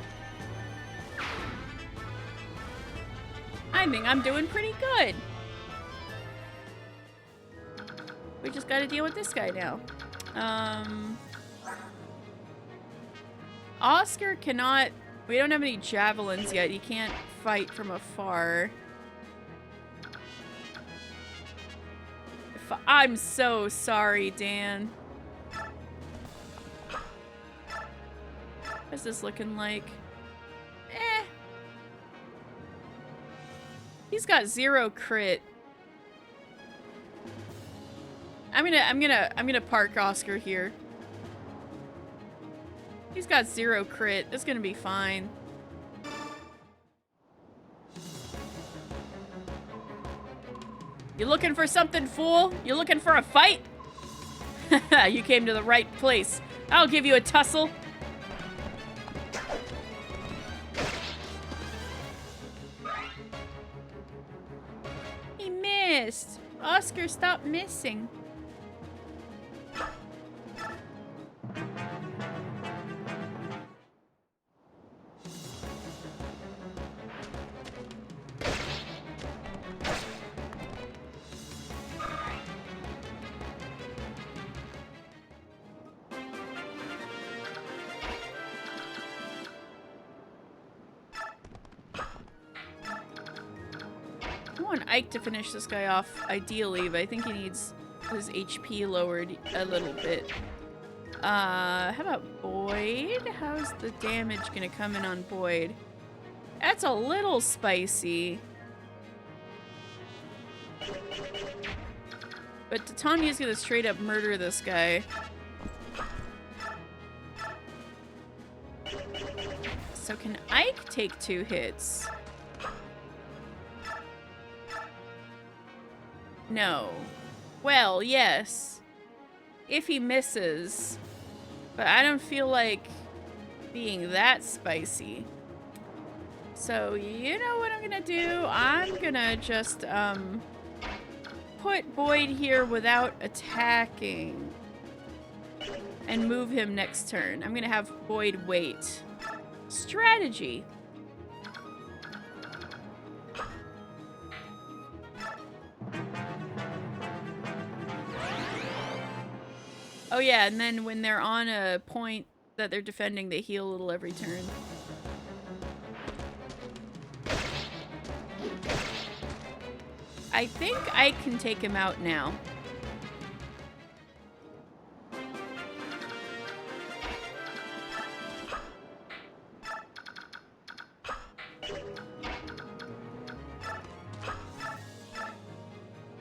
I think I'm doing pretty good. We just gotta deal with this guy now. Oscar cannot... We don't have any javelins yet. He can't fight from afar. I'm so sorry, Dan. What's this looking like? Eh. He's got 0 crit. I'm gonna park Oscar here. He's got 0 crit. It's gonna be fine. You looking for something, fool? You looking for a fight? You came to the right place. I'll give you a tussle. He missed. Oscar, stop missing. I want Ike to finish this guy off, ideally, but I think he needs his HP lowered a little bit. How about Boyd? How's the damage gonna come in on Boyd? That's a little spicy. But Titania's gonna straight up murder this guy. So can Ike take 2 hits? No. Well, yes. If he misses. But I don't feel like being that spicy. So, you know what I'm gonna do? I'm gonna just, put Boyd here without attacking. And move him next turn. I'm gonna have Boyd wait. Strategy. Oh yeah, and then when they're on a point that they're defending, they heal a little every turn. I think I can take him out now.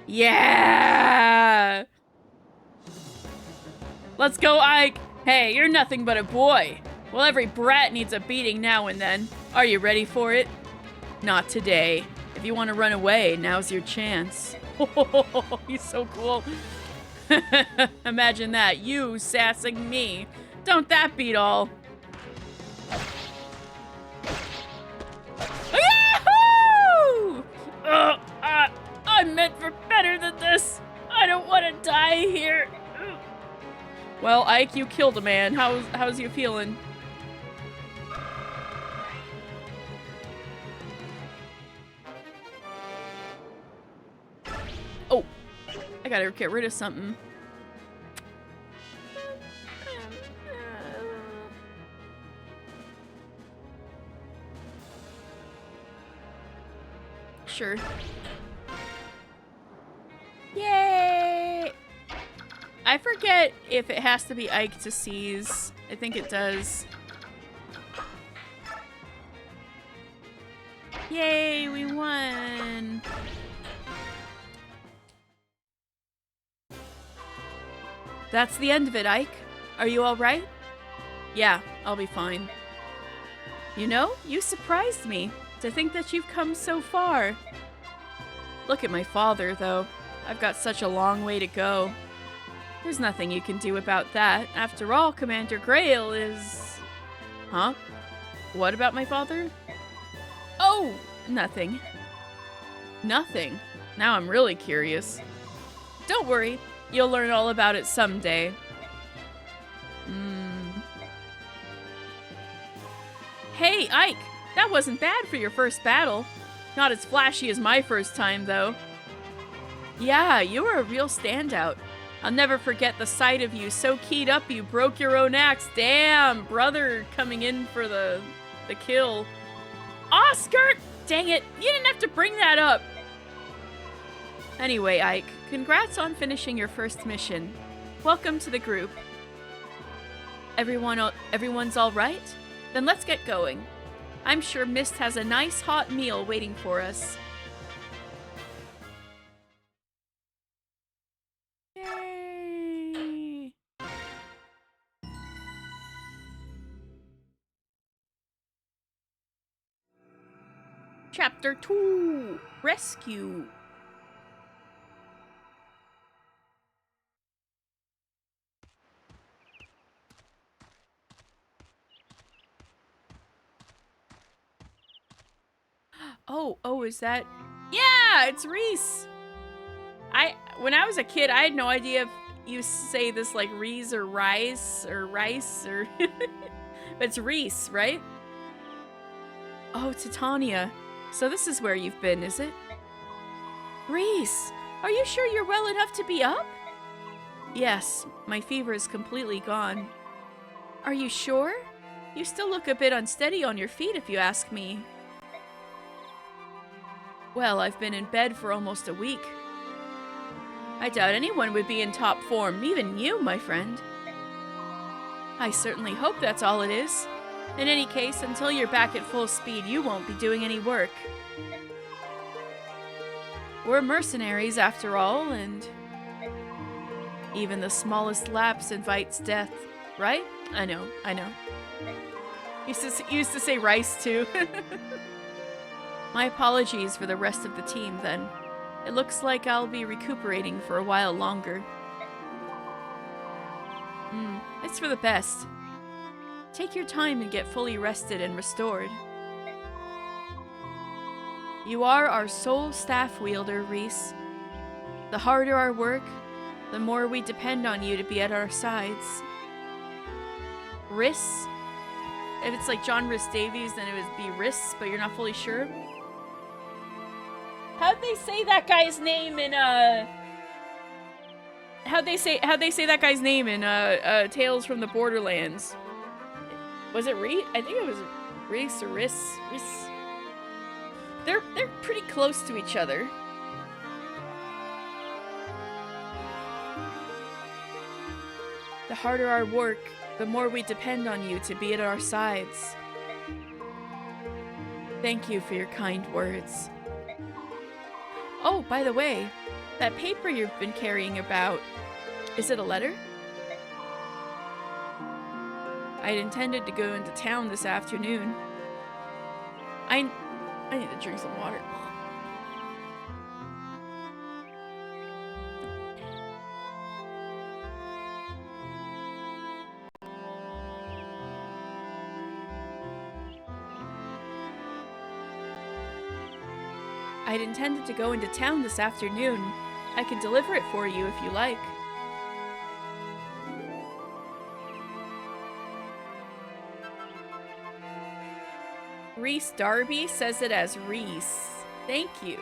Yeah! Let's go, Ike! Hey, you're nothing but a boy. Well, every brat needs a beating now and then. Are you ready for it? Not today. If you want to run away, now's your chance. Oh, he's so cool. Imagine that, you sassing me. Don't that beat all? Yahoo! I'm meant for better than this. I don't want to die here. Well, Ike, you killed a man. How's you feeling? Oh, I gotta get rid of something. Sure. Yay! I forget if it has to be Ike to seize. I think it does. Yay, we won! That's the end of it, Ike. Are you alright? Yeah, I'll be fine. You know, you surprised me to think that you've come so far. Look at my father, though. I've got such a long way to go. There's nothing you can do about that. After all, Commander Grail is... Huh? What about my father? Oh, nothing. Nothing? Now I'm really curious. Don't worry. You'll learn all about it someday. Hey, Ike! That wasn't bad for your first battle. Not as flashy as my first time, though. Yeah, you were a real standout. I'll never forget the sight of you so keyed up you broke your own axe. Damn, brother coming in for the kill. Oscar! Dang it, you didn't have to bring that up. Anyway, Ike, congrats on finishing your first mission. Welcome to the group. Everyone's all right? Then let's get going. I'm sure Mist has a nice hot meal waiting for us. Yay! Chapter 2: Rescue. Oh, is that? Yeah, it's Reese. When I was a kid, I had no idea if you say this like Reese or Rice or but it's Reese, right? Oh, Titania. So this is where you've been, is it? Reese, are you sure you're well enough to be up? Yes, my fever is completely gone. Are you sure? You still look a bit unsteady on your feet if you ask me. Well, I've been in bed for almost a week. I doubt anyone would be in top form, even you, my friend. I certainly hope that's all it is. In any case, until you're back at full speed, you won't be doing any work. We're mercenaries after all, and even the smallest lapse invites death, right? I know. Used to say rice too. My apologies for the rest of the team, then. It looks like I'll be recuperating for a while longer. It's for the best. Take your time and get fully rested and restored. You are our sole staff wielder, Reese. The harder our work, the more we depend on you to be at our sides. Rhys? If it's like John Rhys Davies, then it would be Rhys, but you're not fully sure. How'd they say that guy's name in How'd they say that guy's name in Tales from the Borderlands? Was it Reese? I think it was Reese or Rhys. They're pretty close to each other. The harder our work, the more we depend on you to be at our sides. Thank you for your kind words. Oh, by the way, that paper you've been carrying about, is it a letter? I'd intended to go into town this afternoon. I need to drink some water. I'd intended to go into town this afternoon. I can deliver it for you if you like. Reese Darby says it as Reese. Thank you.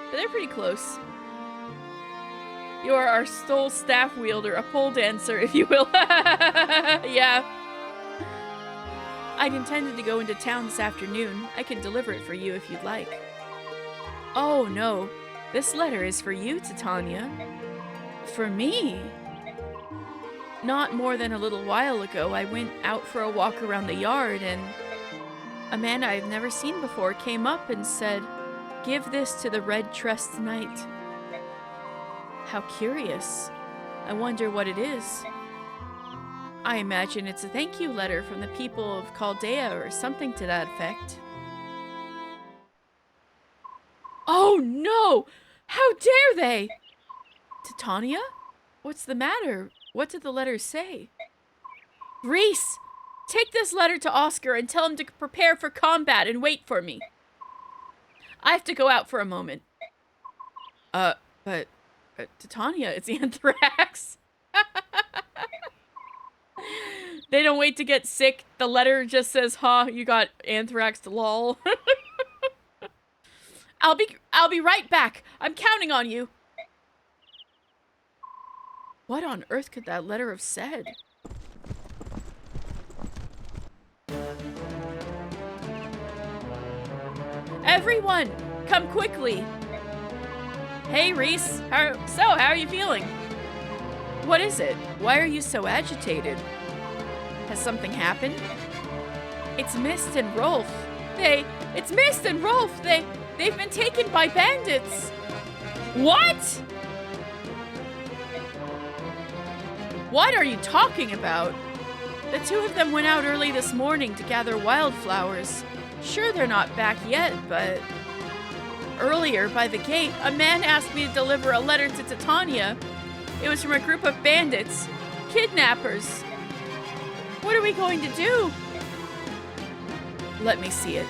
But they're pretty close. You are our sole staff wielder, a pole dancer, if you will. Yeah. I'd intended to go into town this afternoon. I can deliver it for you if you'd like. Oh, no. This letter is for you, Titania. For me? Not more than a little while ago, I went out for a walk around the yard, and a man I've never seen before came up and said, "Give this to the red-tressed knight." How curious. I wonder what it is. I imagine it's a thank you letter from the people of Chaldea or something to that effect. Oh no! How dare they! Titania? What's the matter? What did the letter say? Reese! Take this letter to Oscar and tell him to prepare for combat and wait for me. I have to go out for a moment. But Titania, it's Anthrax. They don't wait to get sick. The letter just says, "Ha, you got anthrax, lol." I'll be right back. I'm counting on you. What on earth could that letter have said? Everyone, come quickly. Hey, Reese. How are you feeling? What is it? Why are you so agitated? Has something happened? It's Mist and Rolf. It's Mist and Rolf. They've been taken by bandits. What? What are you talking about? The two of them went out early this morning to gather wildflowers. Sure, they're not back yet, but... Earlier, by the gate, a man asked me to deliver a letter to Titania. It was from a group of bandits. Kidnappers. What are we going to do? Let me see it.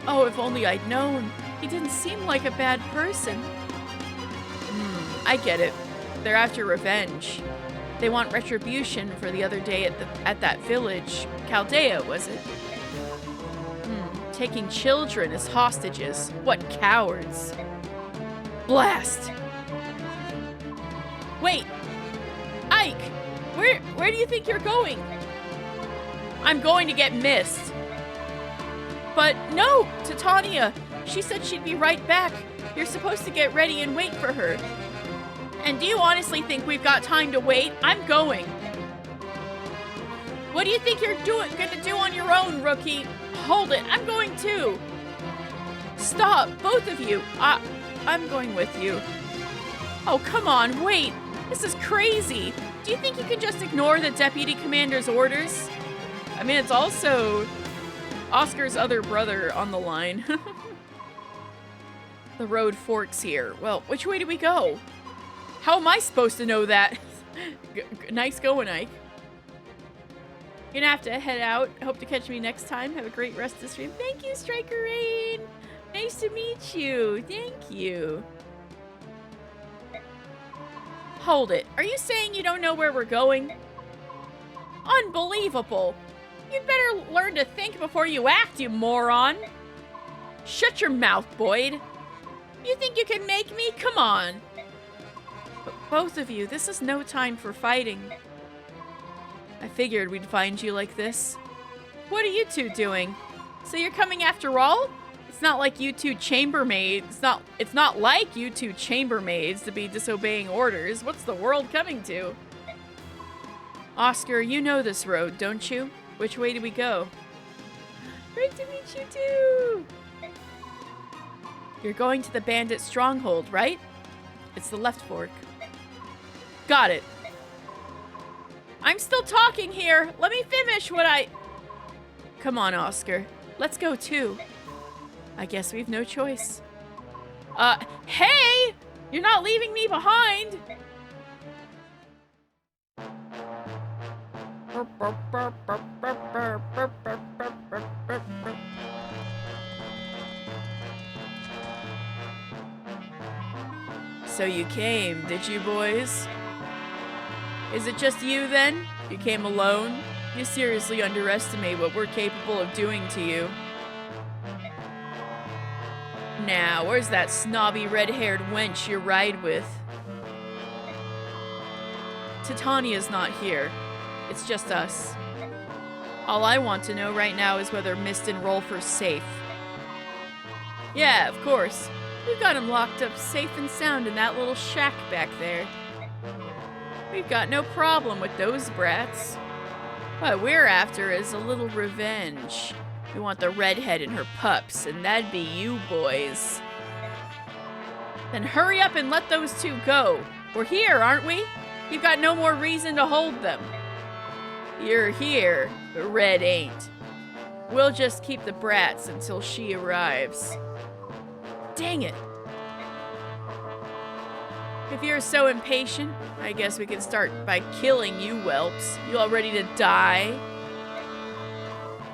Oh, if only I'd known. He didn't seem like a bad person. I get it. They're after revenge. They want retribution for the other day at that village. Chaldea, was it? Taking children as hostages. What cowards. Blast! Wait! Ike! Where do you think you're going? I'm going to get Mist. But no, Titania. She said she'd be right back. You're supposed to get ready and wait for her. And do you honestly think we've got time to wait? I'm going. What do you think you're gonna do on your own, rookie? Hold it, I'm going too. Stop, both of you. I'm going with you. Oh, come on, wait. This is crazy. Do you think you can just ignore the deputy commander's orders? I mean, it's also Oscar's other brother on the line. The road forks here. Well, which way do we go? How am I supposed to know that? Nice going, Ike. You're gonna have to head out. Hope to catch me next time. Have a great rest of the stream. Thank you, Striker Rain. Nice to meet you. Thank you. Hold it. Are you saying you don't know where we're going? Unbelievable. You'd better learn to think before you act, you moron. Shut your mouth, Boyd. You think you can make me? Come on. But both of you, this is no time for fighting. I figured we'd find you like this. What are you two doing? So you're coming after all? It's not like you two chambermaids. It's not like you two chambermaids to be disobeying orders. What's the world coming to? Oscar, you know this road, don't you? Which way do we go? Great to meet you too. You're going to the bandit stronghold, right? It's the left fork. Got it. I'm still talking here. Let me finish what I... Come on, Oscar. Let's go, too. I guess we've no choice. Hey! You're not leaving me behind! So you came, did you, boys? Is it just you, then? You came alone? You seriously underestimate what we're capable of doing to you. Now, where's that snobby red-haired wench you ride with? Titania's not here. It's just us. All I want to know right now is whether Mist and Rolf are safe. Yeah, of course. We've got him locked up safe and sound in that little shack back there. We've got no problem with those brats. What we're after is a little revenge. We want the redhead and her pups, and that'd be you boys. Then hurry up and let those two go. We're here, aren't we? You've got no more reason to hold them. You're here, but Red ain't. We'll just keep the brats until she arrives. Dang it. If you're so impatient, I guess we can start by killing you whelps. You all ready to die?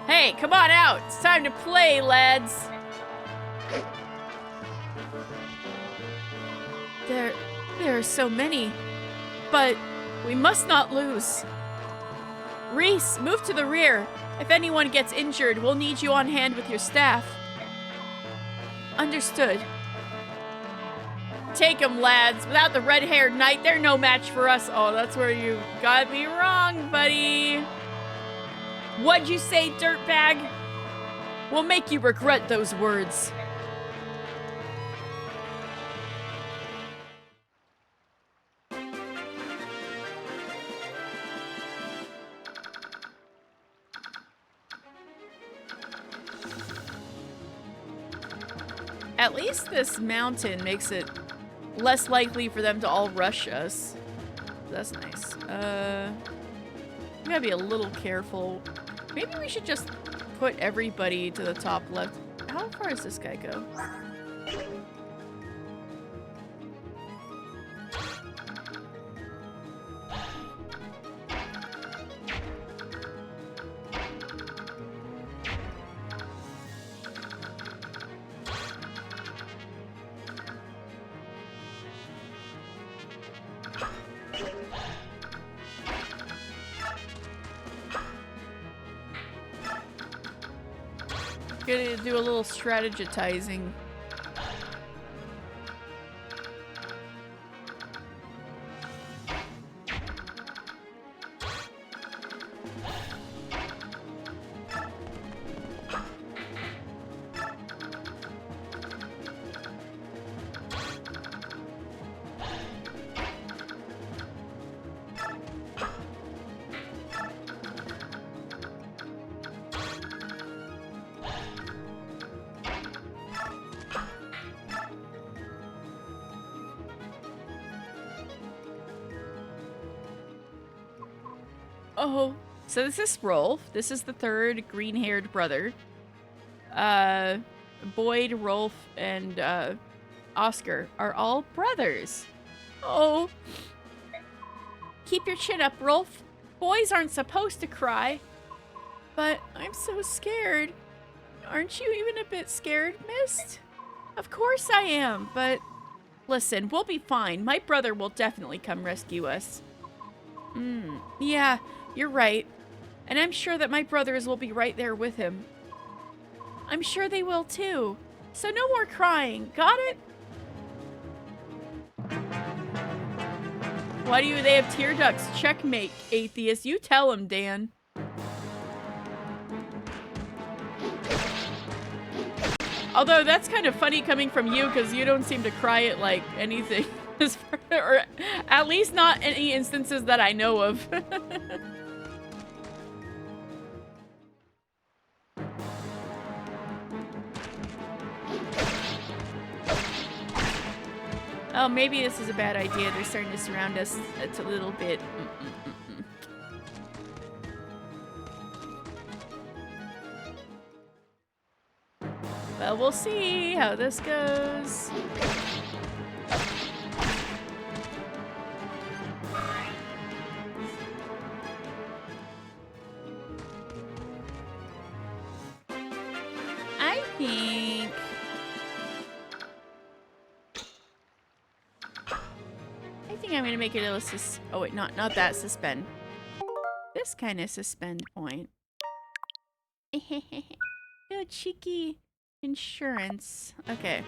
Hey, come on out! It's time to play, lads! There are so many, but we must not lose. Reese, move to the rear. If anyone gets injured, we'll need you on hand with your staff. Understood. Take 'em, lads. Without the red-haired knight, they're no match for us. Oh, that's where you got me wrong, buddy. What'd you say, dirtbag? We'll make you regret those words. At least this mountain makes it less likely for them to all rush us. That's nice. We gotta be a little careful. Maybe we should just put everybody to the top left. How far does this guy go? Gonna do a little strategizing. Oh, so this is Rolf. This is the third green-haired brother. Boyd, Rolf, and Oscar are all brothers. Oh. Keep your chin up, Rolf. Boys aren't supposed to cry. But I'm so scared. Aren't you even a bit scared, Mist? Of course I am, but listen, we'll be fine. My brother will definitely come rescue us. Yeah, you're right. And I'm sure that my brothers will be right there with him. I'm sure they will too. So no more crying, got it? Why do they have tear ducts? Checkmate, atheist. You tell him, Dan. Although that's kind of funny coming from you because you don't seem to cry at like anything. Or at least not any instances that I know of. Oh, maybe this is a bad idea. They're starting to surround us. It's a little bit. Well, we'll see how this goes. I think I'm gonna make it a oh wait, not that suspend. This kind of suspend point. Oh, cheeky insurance. Okay.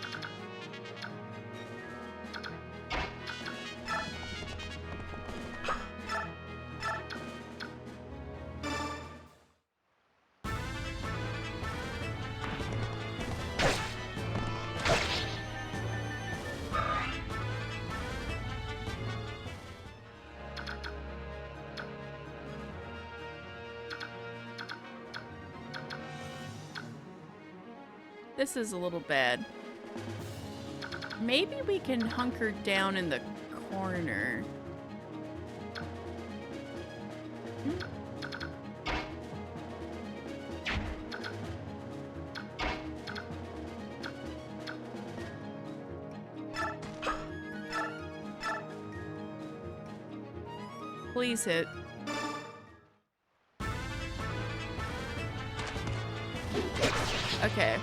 This is a little bad. Maybe we can hunker down in the corner. Please hit. Okay.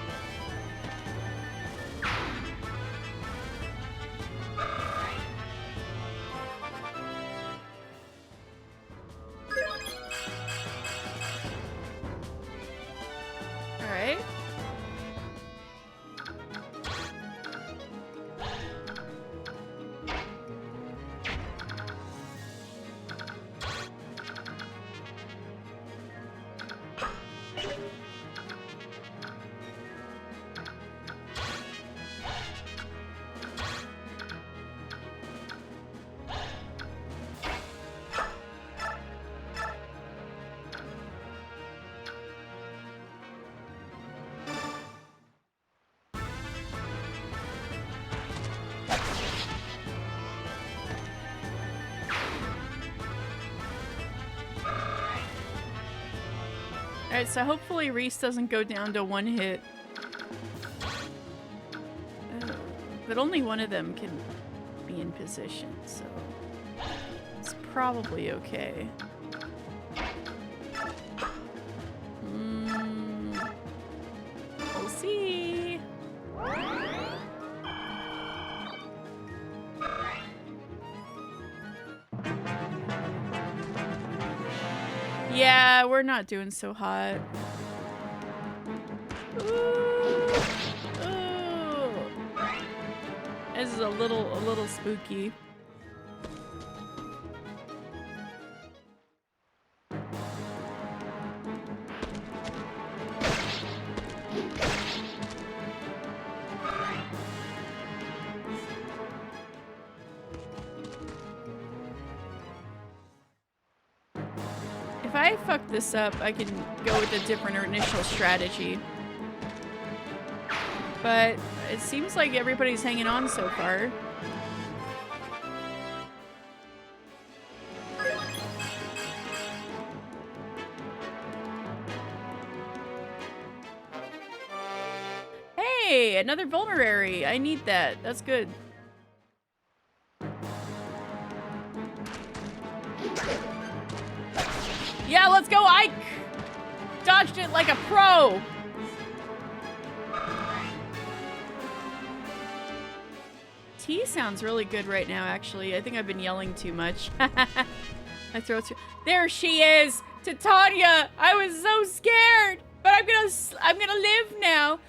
Alright, so hopefully Reese doesn't go down to 1 hit. But only one of them can be in position, so it's probably okay. We'll see. Yeah, we're not doing so hot. Ooh. Ooh. This is a little spooky. If I fuck this up, I can go with a different initial strategy. But it seems like everybody's hanging on so far. Hey, another vulnerary. I need that. That's good. Yeah, let's go, Ike! Dodged it like a pro! T sounds really good right now, actually. I think I've been yelling too much. My throat's... There she is! Titania! I was so scared! But I'm gonna live now!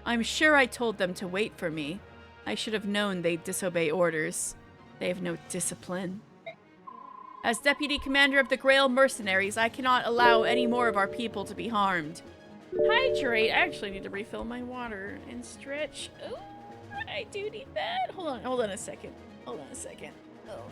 I'm sure I told them to wait for me. I should have known they'd disobey orders. They have no discipline. As Deputy Commander of the Grail Mercenaries, I cannot allow any more of our people to be harmed. Hydrate. I actually need to refill my water and stretch. Ooh, I do need that. Hold on a second. Hold on a second. Oh.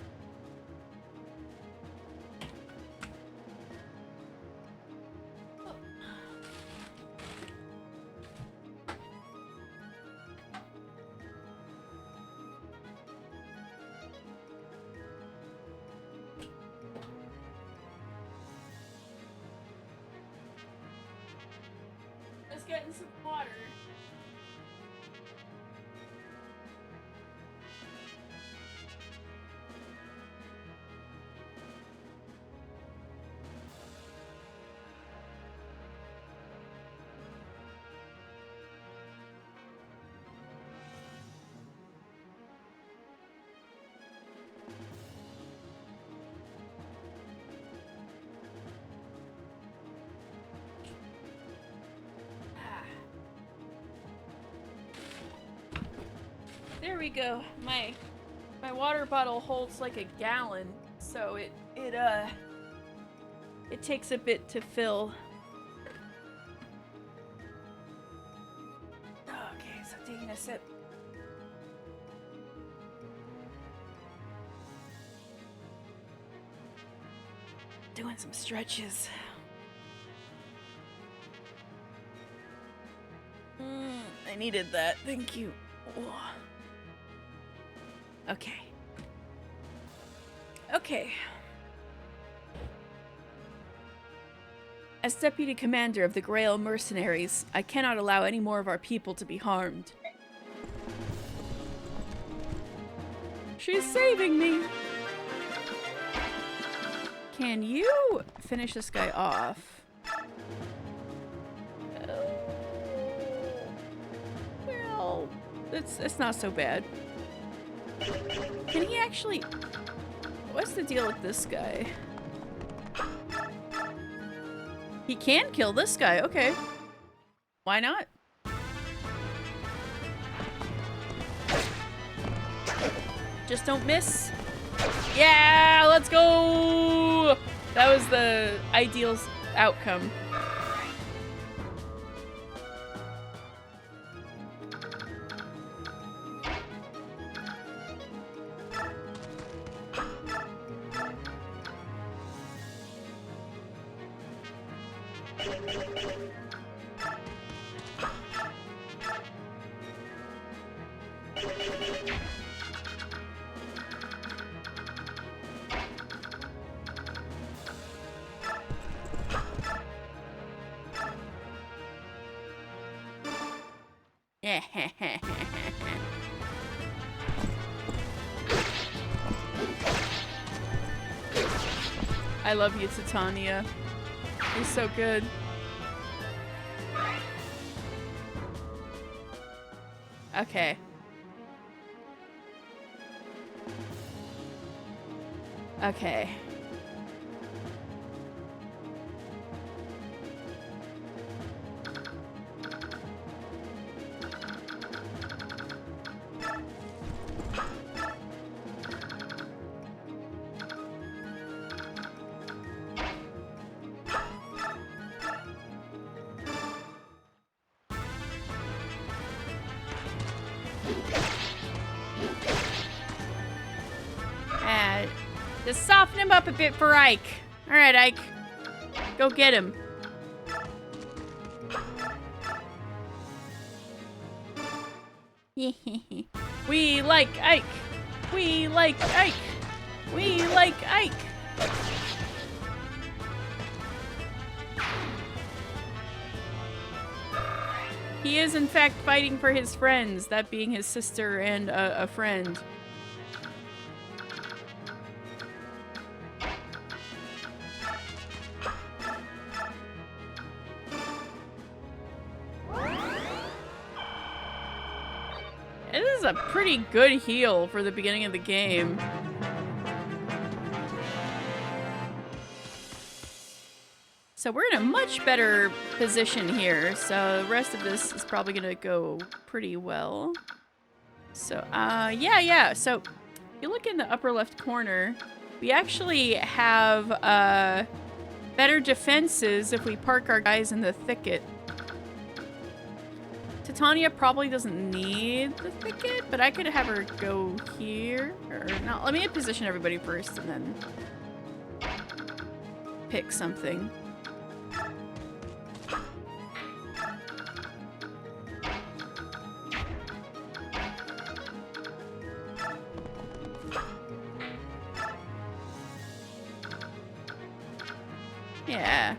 Getting some water. There we go. My water bottle holds like a gallon, so it takes a bit to fill. Okay, so taking a sip. Doing some stretches. I needed that. Thank you. Oh. Okay. Okay. As Deputy Commander of the Grail Mercenaries, I cannot allow any more of our people to be harmed. She's saving me! Can you finish this guy off? Well, it's not so bad. Can he actually... What's the deal with this guy? He can kill this guy, okay. Why not? Just don't miss. Yeah, let's go! That was the ideal outcome. I love you, Titania. You're so good. Okay. Okay. Just soften him up a bit for Ike. All right, Ike. Go get him. We like Ike. We like Ike. We like Ike. He is, in fact, fighting for his friends, that being his sister and a friend. This is a pretty good heal for the beginning of the game. So we're in a much better position here, so the rest of this is probably gonna go pretty well. So, yeah. So, if you look in the upper left corner, we actually have, better defenses if we park our guys in the thicket. Titania probably doesn't need the thicket, but I could have her go here. Or, no, let me position everybody first and then pick something. Yeah.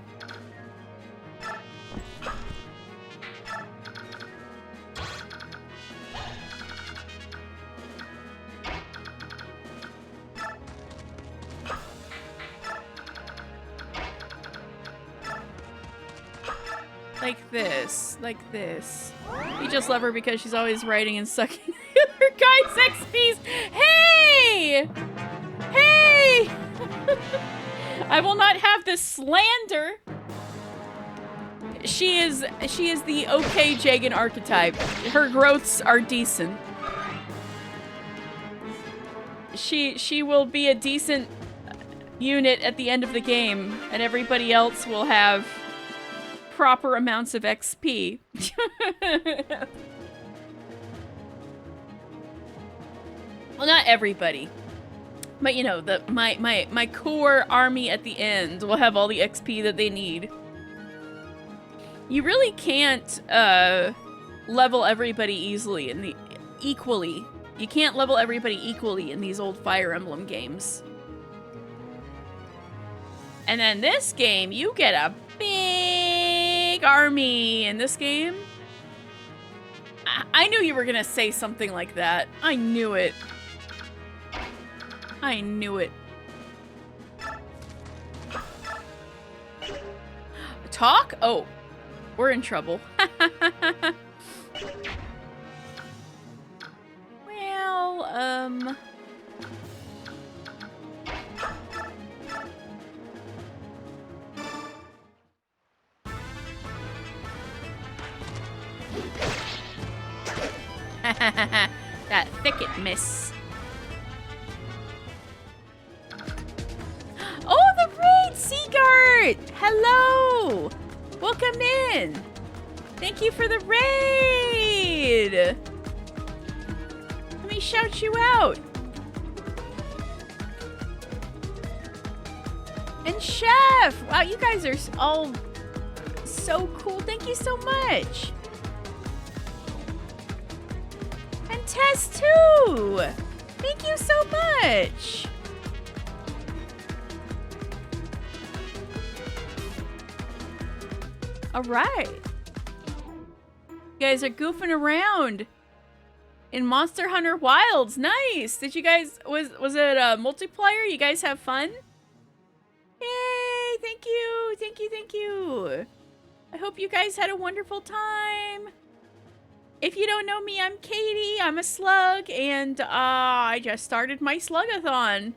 Like this. Like this. You just love her because she's always writing and sucking the other guy's XPs. Hey! Hey! I will not have this slander. She is the okay Jagan archetype. Her growths are decent. She will be a decent unit at the end of the game, and everybody else will have proper amounts of XP. Well, not everybody. But you know, my core army at the end will have all the XP that they need. You really can't level everybody equally. You can't level everybody equally in these old Fire Emblem games. And then this game, you get a big army in this game. I knew you were gonna say something like that. I knew it. I knew it. Talk? Oh, we're in trouble. Well, that thicket miss. Oh, the raid, Seagart! Hello! Welcome in! Thank you for the raid! Let me shout you out! And Chef! Wow, you guys are all so cool. Thank you so much! And Tess, too! Thank you so much! All right. You guys are goofing around in Monster Hunter Wilds. Nice. Did you guys, was it a multiplayer? You guys have fun? Yay, thank you. Thank you, thank you. I hope you guys had a wonderful time. If you don't know me, I'm Katie. I'm a slug, and I just started my slugathon.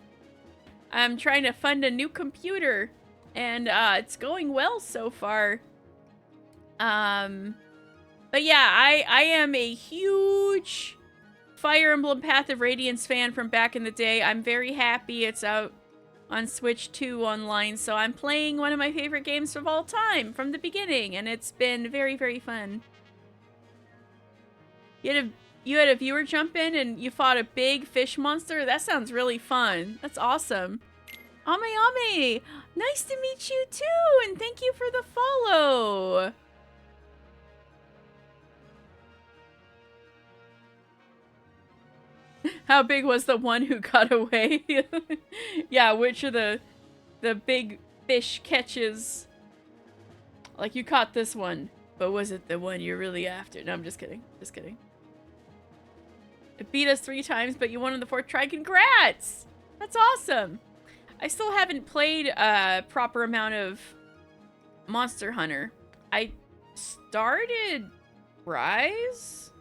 I'm trying to fund a new computer, and it's going well so far. But yeah, I am a huge Fire Emblem Path of Radiance fan from back in the day. I'm very happy it's out on Switch 2 online, so I'm playing one of my favorite games of all time from the beginning, and it's been very, very fun. You had a viewer jump in and you fought a big fish monster? That sounds really fun. That's awesome. Ame, nice to meet you too, and thank you for the follow. How big was the one who got away? Yeah, which are the big fish catches? Like, you caught this one, but was it the one you're really after? No, I'm just kidding. Just kidding. It beat us 3 times, but you won on the 4th try. Congrats! That's awesome. I still haven't played a proper amount of Monster Hunter. I started Rise,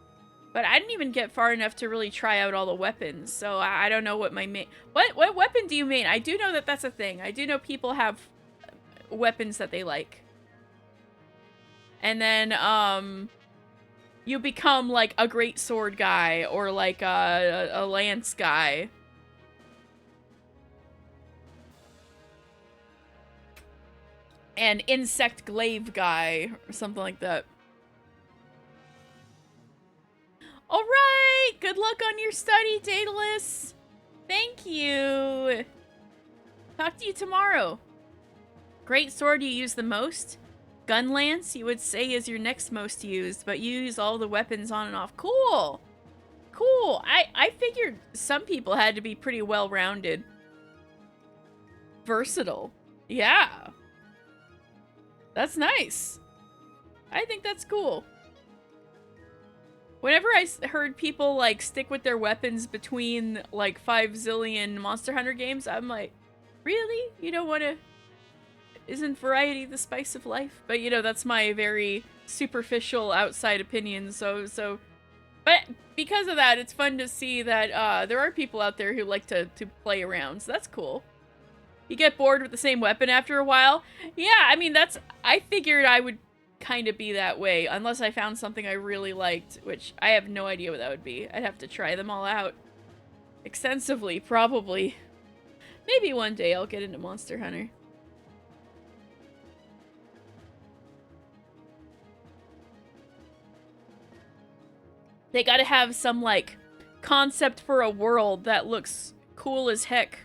but I didn't even get far enough to really try out all the weapons, so I don't know what my main... What weapon do you main? I do know that that's a thing. I do know people have weapons that they like. And then, you become, like, a great sword guy, or, like, a lance guy. An insect glaive guy, or something like that. Alright! Good luck on your study, Daedalus! Thank you! Talk to you tomorrow. Great sword you use the most? Gun lance, you would say, is your next most used, but you use all the weapons on and off. Cool! Cool! I figured some people had to be pretty well-rounded. Versatile. Yeah. That's nice. I think that's cool. Whenever I heard people, like, stick with their weapons between, like, 5 zillion Monster Hunter games, I'm like, really? You don't want to... Isn't variety the spice of life? But, you know, that's my very superficial outside opinion, so... But because of that, it's fun to see that there are people out there who like to play around, so that's cool. You get bored with the same weapon after a while? Yeah, I mean, I figured I would kind of be that way, unless I found something I really liked, which I have no idea what that would be. I'd have to try them all out. Extensively, probably. Maybe one day I'll get into Monster Hunter. They gotta have some, like, concept for a world that looks cool as heck.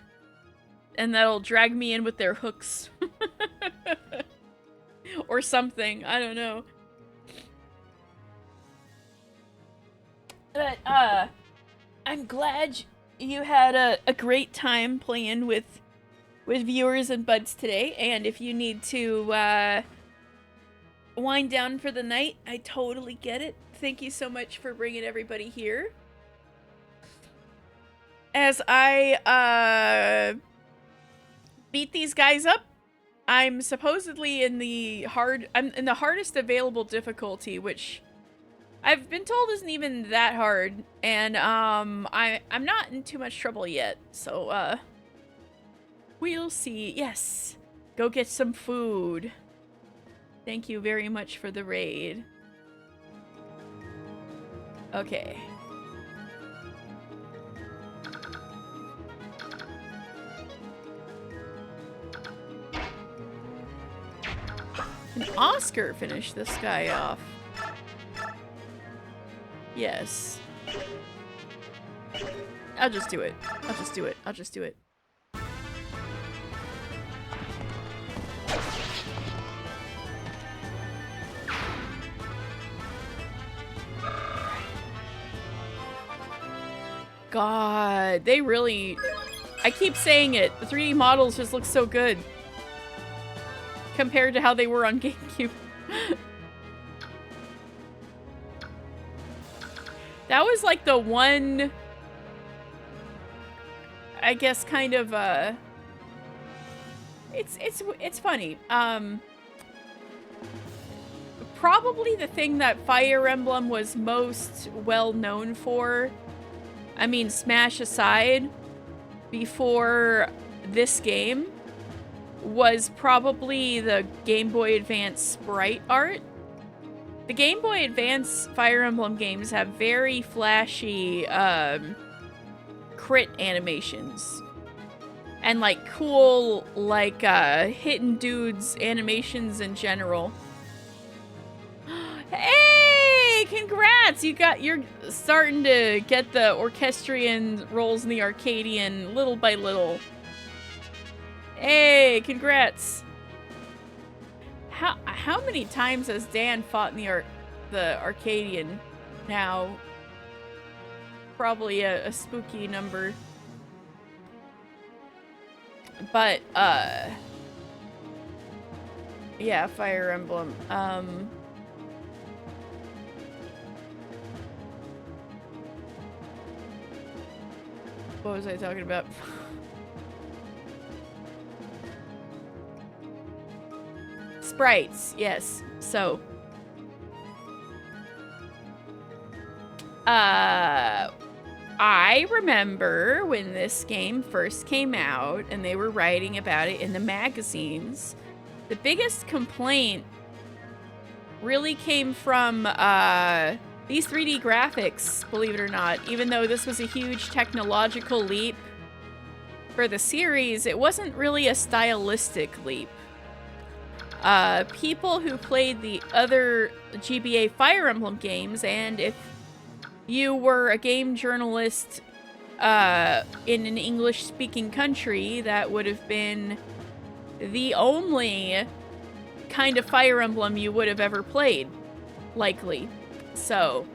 And that'll drag me in with their hooks. Or something. I don't know. But, I'm glad you had a great time playing with viewers and buds today. And if you need to, wind down for the night, I totally get it. Thank you so much for bringing everybody here. As I, beat these guys up, I'm supposedly in I'm in the hardest available difficulty, which I've been told isn't even that hard, and I'm not in too much trouble yet, so we'll see. Yes, go get some food. Thank you very much for the raid. Okay. Can Oscar finish this guy off? Yes. I'll just do it. I'll just do it. I'll just do it. God, they really... I keep saying it. The 3D models just look so good. Compared to how they were on GameCube. That was like the one, I guess, kind of, it's funny. Probably the thing that Fire Emblem was most well known for, I mean, Smash aside, before this game, was probably the Game Boy Advance sprite art. The Game Boy Advance Fire Emblem games have very flashy crit animations. And like cool, like hidden dudes animations in general. Hey, congrats! You're starting to get the orchestrion roles in the Arcadian little by little. Hey, congrats! How many times has Dan fought in the Arcadian now? Probably a spooky number. But yeah, Fire Emblem. What was I talking about? Sprites, yes. So, I remember when this game first came out and they were writing about it in the magazines. The biggest complaint really came from these 3D graphics, believe it or not. Even though this was a huge technological leap for the series, it wasn't really a stylistic leap. People who played the other GBA Fire Emblem games, and if you were a game journalist in an English-speaking country, that would have been the only kind of Fire Emblem you would have ever played, likely. So,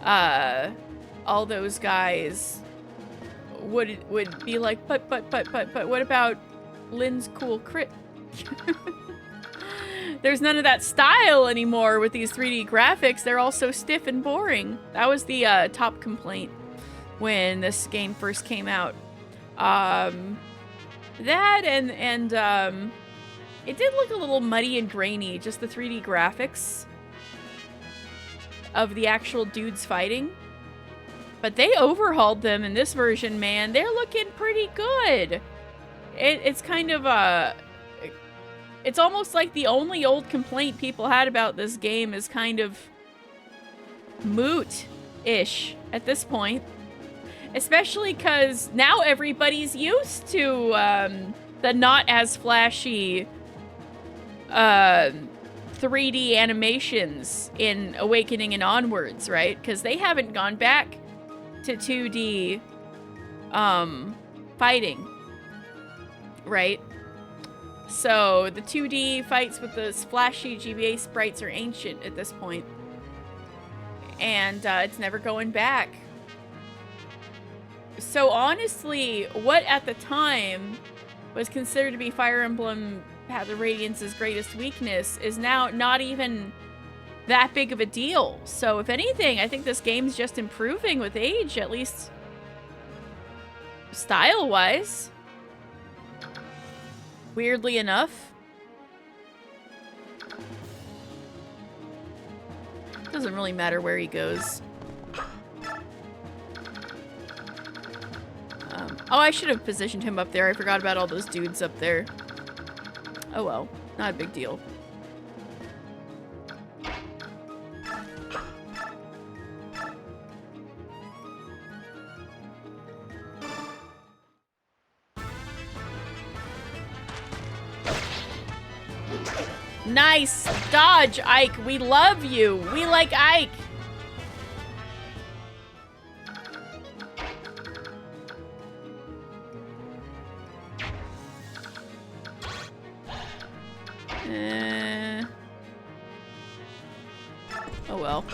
all those guys would be like, but what about Lynn's cool crit? There's none of that style anymore with these 3D graphics. They're all so stiff and boring. That was the top complaint when this game first came out. That and it did look a little muddy and grainy, just the 3D graphics of the actual dudes fighting. But they overhauled them in this version, man. They're looking pretty good. It's kind of it's almost like the only old complaint people had about this game is kind of moot-ish at this point. Especially because now everybody's used to the not as flashy 3D animations in Awakening and onwards, right? Because they haven't gone back to 2D fighting, right? So the 2D fights with those flashy GBA sprites are ancient at this point. And it's never going back. So honestly, what at the time was considered to be Fire Emblem Path of Radiance's greatest weakness is now not even that big of a deal. So if anything, I think this game's just improving with age, at least style-wise. Weirdly enough. Doesn't really matter where he goes. Oh, I should have positioned him up there. I forgot about all those dudes up there. Oh well, not a big deal. Nice dodge, Ike. We love you. We like Ike. Oh well.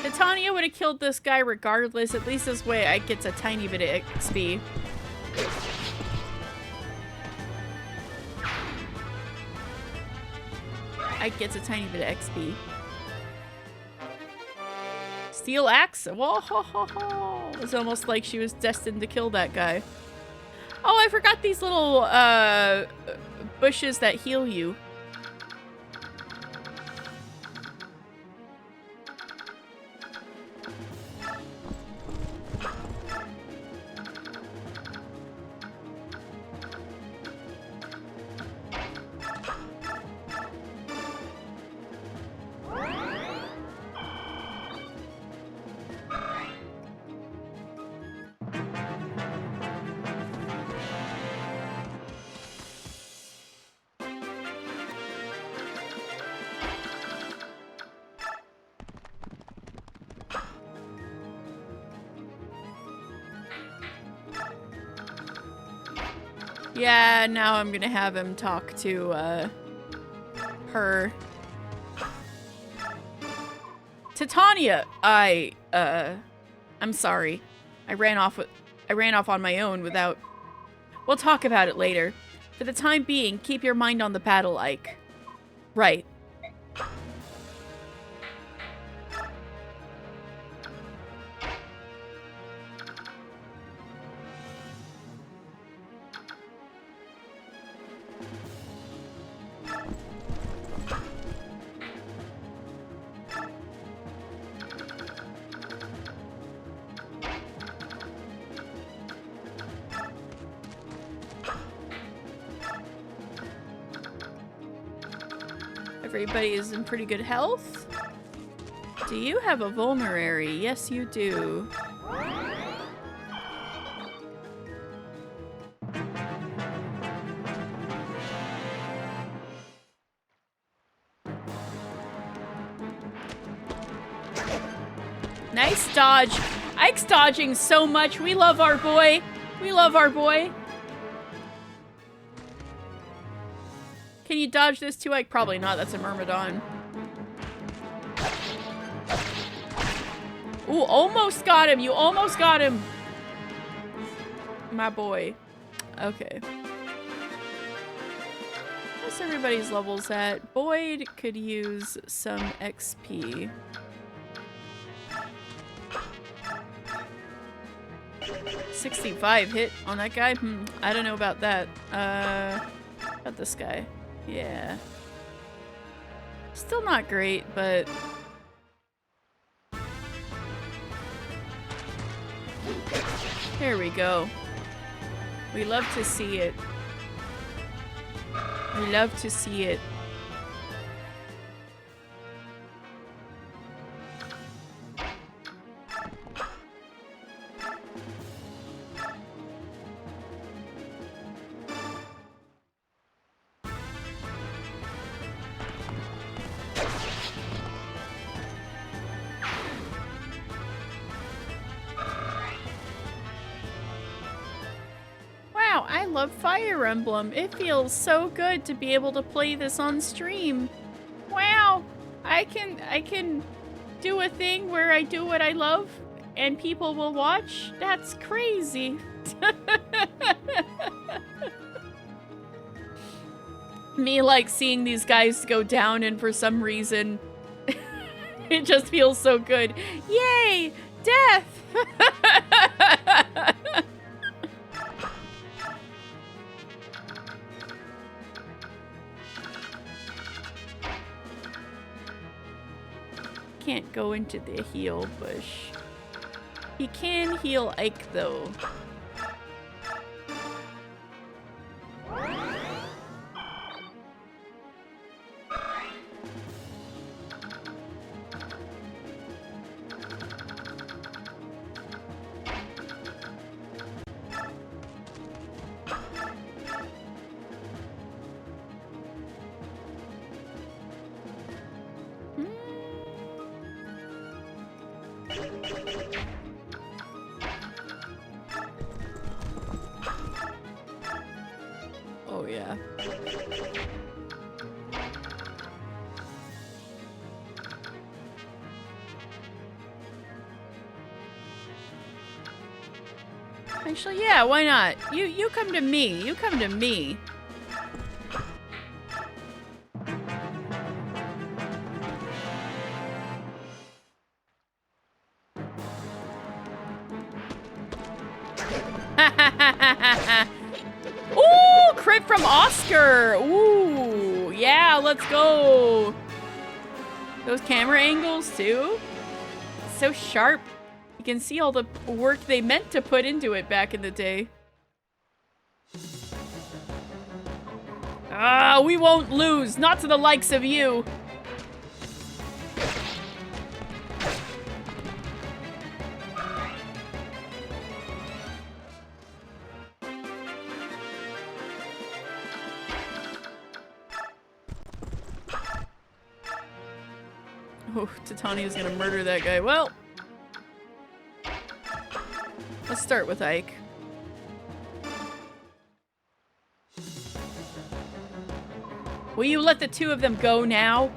Titania would have killed this guy regardless. At least this way Ike gets a tiny bit of XP. Ike gets a tiny bit of XP. Steel axe? Whoa, ho, ho, ho. It's almost like she was destined to kill that guy. Oh, I forgot these little bushes that heal you. Yeah, now I'm gonna have him talk to, her. Titania, I'm sorry. I ran off on my own without... We'll talk about it later. For the time being, keep your mind on the battle, Ike. Right. Everybody is in pretty good health. Do you have a vulnerary? Yes, you do. Nice dodge. Ike's dodging so much. We love our boy. We love our boy. Can you dodge this too, Ike? Probably not. That's a Myrmidon. Ooh, almost got him. You almost got him. My boy. Okay. What's everybody's levels at? Boyd could use some XP. $65 hit on that guy? I don't know about that. About this guy. Yeah. Still not great, but... There we go. We love to see it. We love to see it. I love Fire Emblem. It feels so good to be able to play this on stream. Wow, I can do a thing where I do what I love and people will watch. That's crazy. Me like seeing these guys go down and for some reason it just feels so good. Yay, death. Can't go into the heal bush. He can heal Ike though. Oh yeah. Actually, yeah, why not? You come to me. You come to me. Ooh, crit from Oscar. Ooh, yeah, let's go. Those camera angles too. So sharp. You can see all the work they meant to put into it back in the day. Ah, we won't lose. Not to the likes of you. Oh, Titania's gonna murder that guy. Well, let's start with Ike. Will you let the two of them go now?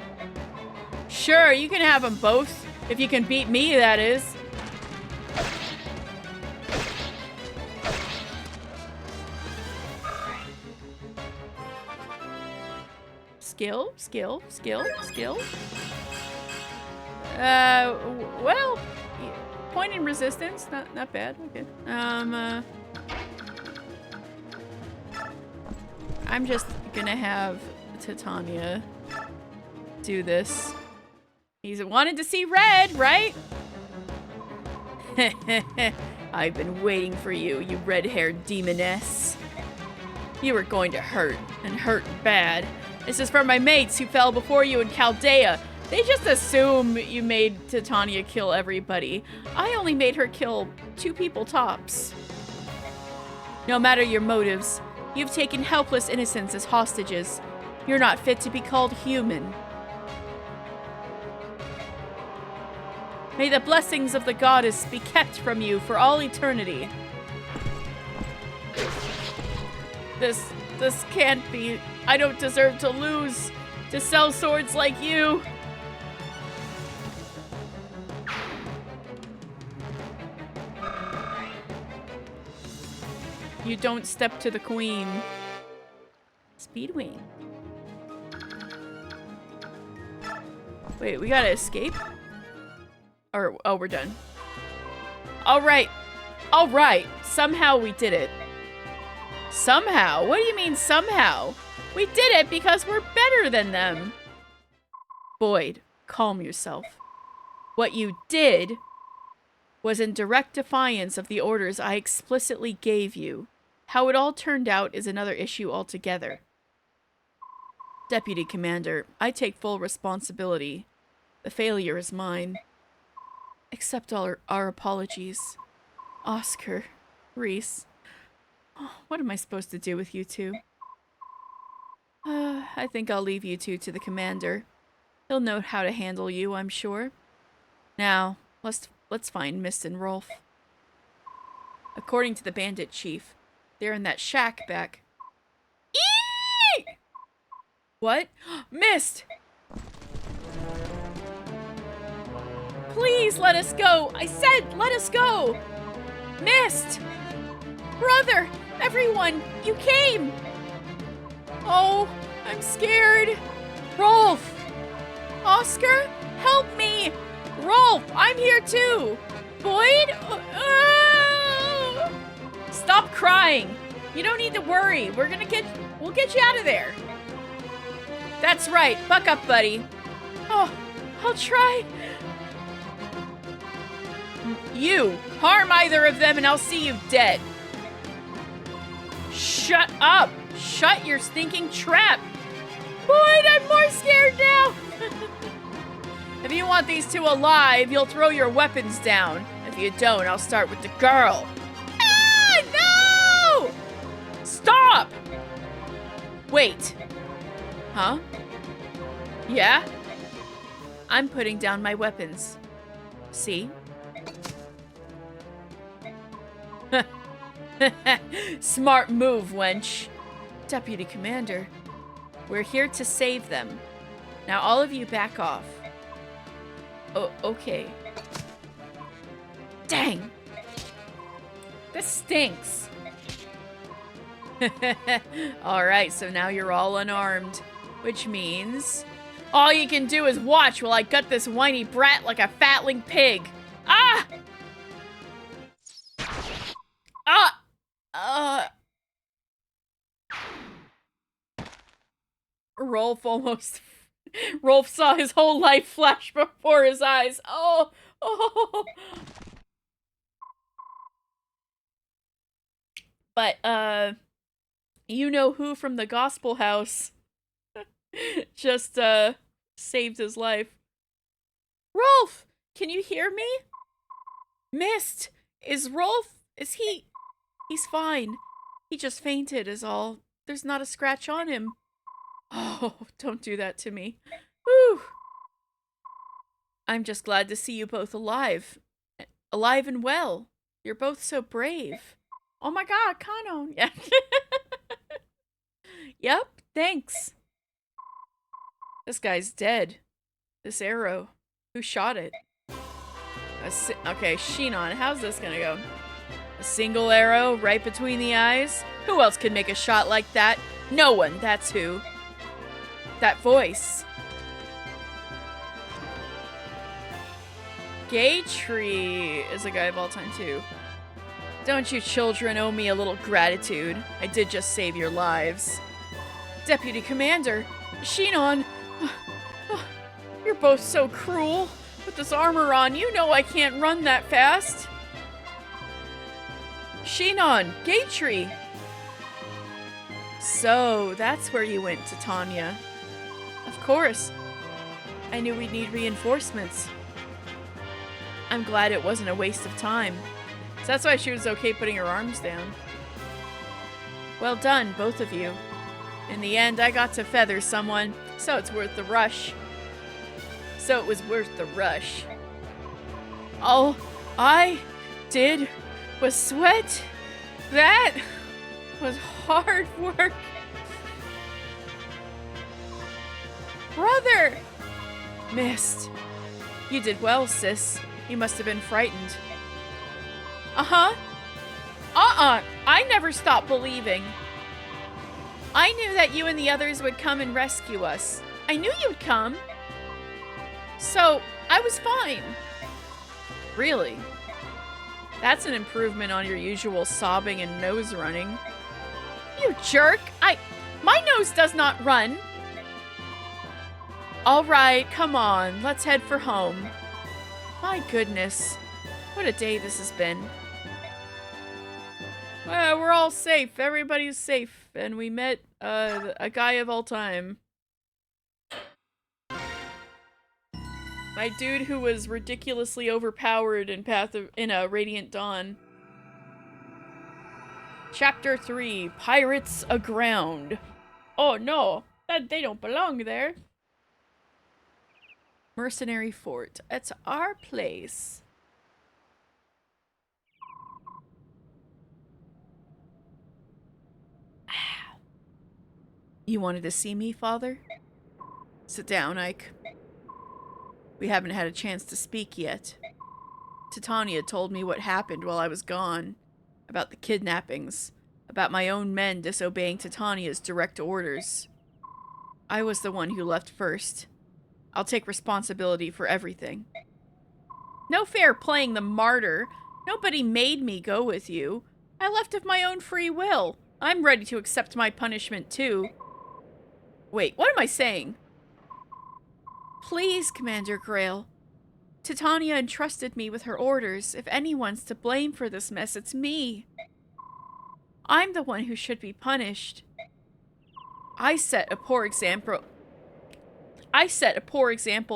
Sure, you can have them both. If you can beat me, that is. Skill, skill, skill, skill. Well, point in resistance, not bad. Okay. I'm just gonna have Titania do this. He's wanted to see red, right? I've been waiting for you, you red-haired demoness. You were going to hurt, and hurt bad. This is for my mates who fell before you in Chaldea. They just assume you made Titania kill everybody. I only made her kill 2 people tops. No matter your motives, you've taken helpless innocents as hostages. You're not fit to be called human. May the blessings of the goddess be kept from you for all eternity. This can't be. I don't deserve to lose to sell swords like you. You don't step to the queen. Speedwing. Wait, we gotta escape? Or, oh, we're done. Alright. Alright. Somehow we did it. Somehow? What do you mean somehow? We did it because we're better than them. Boyd, calm yourself. What you did was in direct defiance of the orders I explicitly gave you. How it all turned out is another issue altogether. Deputy Commander, I take full responsibility. The failure is mine. Accept all our apologies. Oscar, Reese. Oh, what am I supposed to do with you two? I think I'll leave you two to the commander. He'll know how to handle you, I'm sure. Now, let's find Mist and Rolf. According to the bandit chief, they're in that shack back. Eee! What? Mist! Please let us go! I said let us go! Mist! Brother! Everyone! You came! Oh, I'm scared. Rolf! Oscar? Help me! Rolf! I'm here too! Boyd? Stop crying! You don't need to worry. We'll get you out of there. That's right. Buck up, buddy. Oh, I'll try. You! Harm either of them and I'll see you dead. Shut up! Shut your stinking trap! Boyd, I'm more scared now! If you want these two alive, you'll throw your weapons down. If you don't, I'll start with the girl. Ah, no! Stop! Wait. Huh? Yeah? I'm putting down my weapons. See? Smart move, wench. Deputy Commander, we're here to save them. Now all of you back off. Oh, okay. Dang. This stinks. Alright, so now you're all unarmed. Which means all you can do is watch while I gut this whiny brat like a fatling pig. Ah! Ah! Rolf almost... Rolf saw his whole life flash before his eyes. Oh! Oh! But, you know who from the gospel house just, saved his life. Rolf! Can you hear me? Mist! Is Rolf... Is he... He's fine. He just fainted is all. There's not a scratch on him. Oh, don't do that to me. Whew. I'm just glad to see you both alive. Alive and well. You're both so brave. Oh my god, Kanon. Yeah. Yep, thanks. This guy's dead. This arrow. Who shot it? Okay, Shinon, how's this gonna go? A single arrow right between the eyes? Who else could make a shot like that? No one, that's who. That voice. Gatrie is a guy of all time too. Don't you children owe me a little gratitude? I did just save your lives. Deputy Commander, Shinon, you're both so cruel. With this armor on, you know I can't run that fast. Shinon, Gatrie. So, that's where you went, Titania. Of course. I knew we'd need reinforcements. I'm glad it wasn't a waste of time. So that's why she was okay putting her arms down. Well done, both of you. In the end, I got to feather someone, so it's worth the rush. So it was worth the rush. All I did was sweat. That was hard work. Brother! Mist. You did well, sis. You must have been frightened. Uh-huh. I never stopped believing. I knew that you and the others would come and rescue us. I knew you'd come. So, I was fine. Really? That's an improvement on your usual sobbing and nose running. You jerk! My nose does not run! Alright, come on, let's head for home. My goodness, what a day this has been. Well, we're all safe, everybody's safe, and we met, a guy of all time. My dude who was ridiculously overpowered in Radiant Dawn. Chapter 3, Pirates Aground. Oh no, they don't belong there. Mercenary Fort. It's our place. You wanted to see me, Father? Sit down, Ike. We haven't had a chance to speak yet. Titania told me what happened while I was gone. About the kidnappings. About my own men disobeying Titania's direct orders. I was the one who left first. I'll take responsibility for everything. No fair playing the martyr. Nobody made me go with you. I left of my own free will. I'm ready to accept my punishment too. Wait, what am I saying? Please, Commander Grail. Titania entrusted me with her orders. If anyone's to blame for this mess, it's me. I'm the one who should be punished. I set a poor example,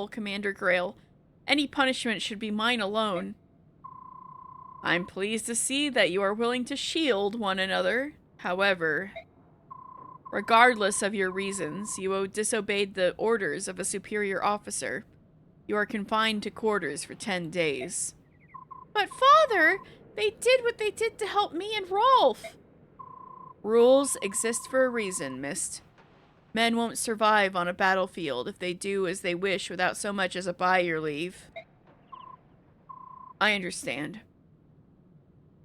Commander Grail. Any punishment should be mine alone. I'm pleased to see that you are willing to shield one another. However, regardless of your reasons, you disobeyed the orders of a superior officer. You are confined to quarters for 10 days. But Father, they did what they did to help me and Rolf. Rules exist for a reason, Mist. Men won't survive on a battlefield if they do as they wish without so much as a by your leave. I understand.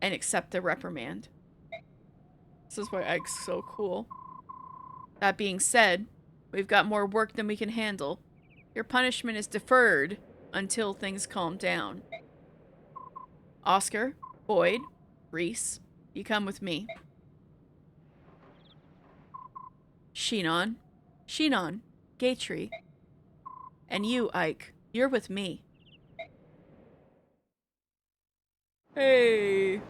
And accept the reprimand. This is why Ike's so cool. That being said, we've got more work than we can handle. Your punishment is deferred until things calm down. Oscar, Boyd, Reese, you come with me. Shinon, Shinon, Gatry, and you, Ike. You're with me. Hey.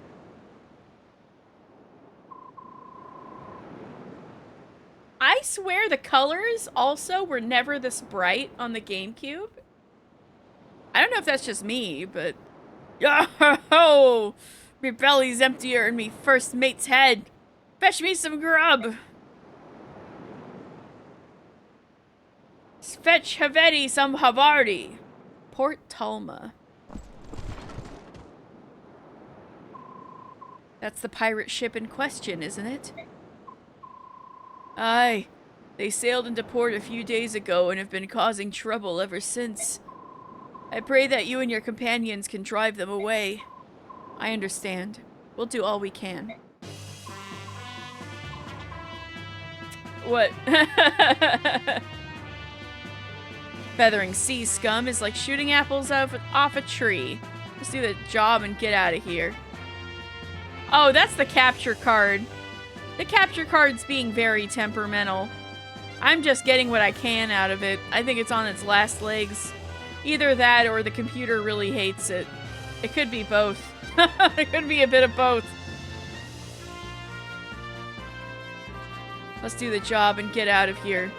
I swear the colors also were never this bright on the GameCube. I don't know if that's just me, but... Yo-ho-ho! Me belly's emptier than me first mate's head. Fetch me some grub. Fetch Havedi some Havardi. Port Talma. That's the pirate ship in question, isn't it? Aye. They sailed into port a few days ago and have been causing trouble ever since. I pray that you and your companions can drive them away. I understand. We'll do all we can. What? Feathering sea scum is like shooting apples off a tree. Just do the job and get out of here. Oh, that's the capture card. The capture card's being very temperamental. I'm just getting what I can out of it. I think it's on its last legs. Either that or the computer really hates it. It could be both. It could be a bit of both. Let's do the job and get out of here.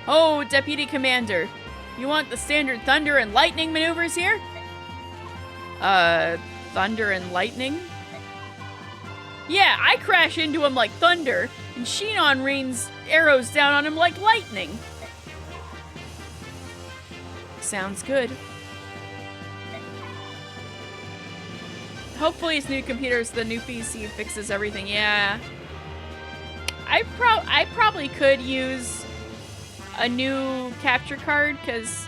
Oh, Deputy Commander. You want the standard thunder and lightning maneuvers here? Thunder and lightning? Yeah, I crash into him like thunder, and Shinon rains arrows down on him like lightning. Sounds good. Hopefully his new computer's the new PC fixes everything. Yeah. I probably could use a new capture card, because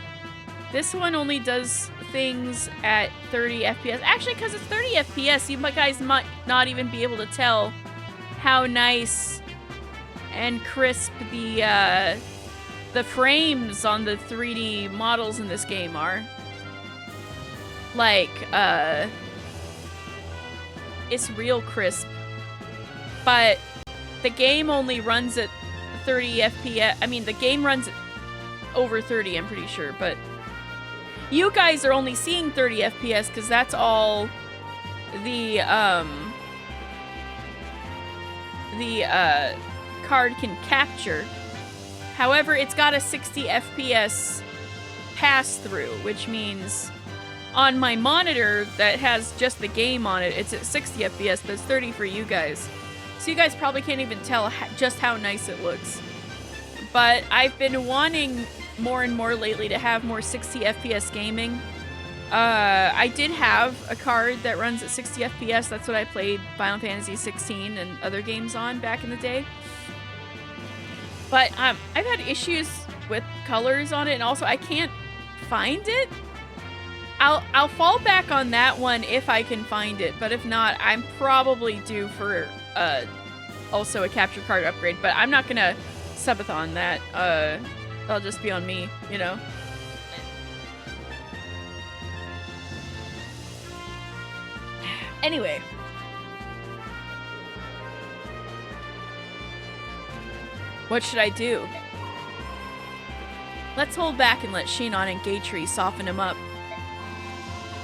this one only does things at 30 FPS. Actually, because it's 30 FPS, you guys might not even be able to tell how nice and crisp the frames on the 3D models in this game are. Like, it's real crisp. But the game only runs at 30 FPS. I mean, the game runs at over 30, I'm pretty sure, but you guys are only seeing 30 FPS because that's all the card can capture. However, it's got a 60 FPS pass-through, which means on my monitor that has just the game on it, it's at 60 FPS, but it's 30 for you guys. So you guys probably can't even tell just how nice it looks. But I've been wanting more and more lately to have more 60 FPS gaming. I did have a card that runs at 60 FPS. That's what I played Final Fantasy 16 and other games on back in the day. But I've had issues with colors on it, and also I can't find it. I'll fall back on that one if I can find it, but if not, I'm probably due for also a capture card upgrade. But I'm not gonna subathon that. That'll just be on me, you know. Anyway. What should I do? Let's hold back and let Shinon and Gatry soften him up.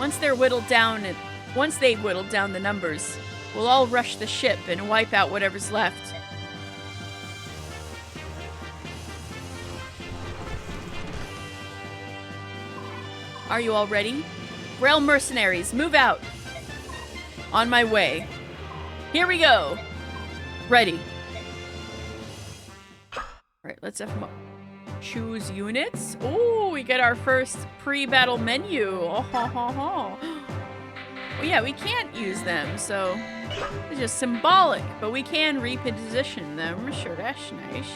Once they've whittled down the numbers, we'll all rush the ship and wipe out whatever's left. Are you all ready? Rail mercenaries, move out! On my way. Here we go! Ready. Alright, let's F them up. Choose units. Ooh, we get our first pre-battle menu. Oh, ho, ho, ho. Well, yeah, we can't use them, so it's just symbolic, but we can reposition them. Sure, that's nice.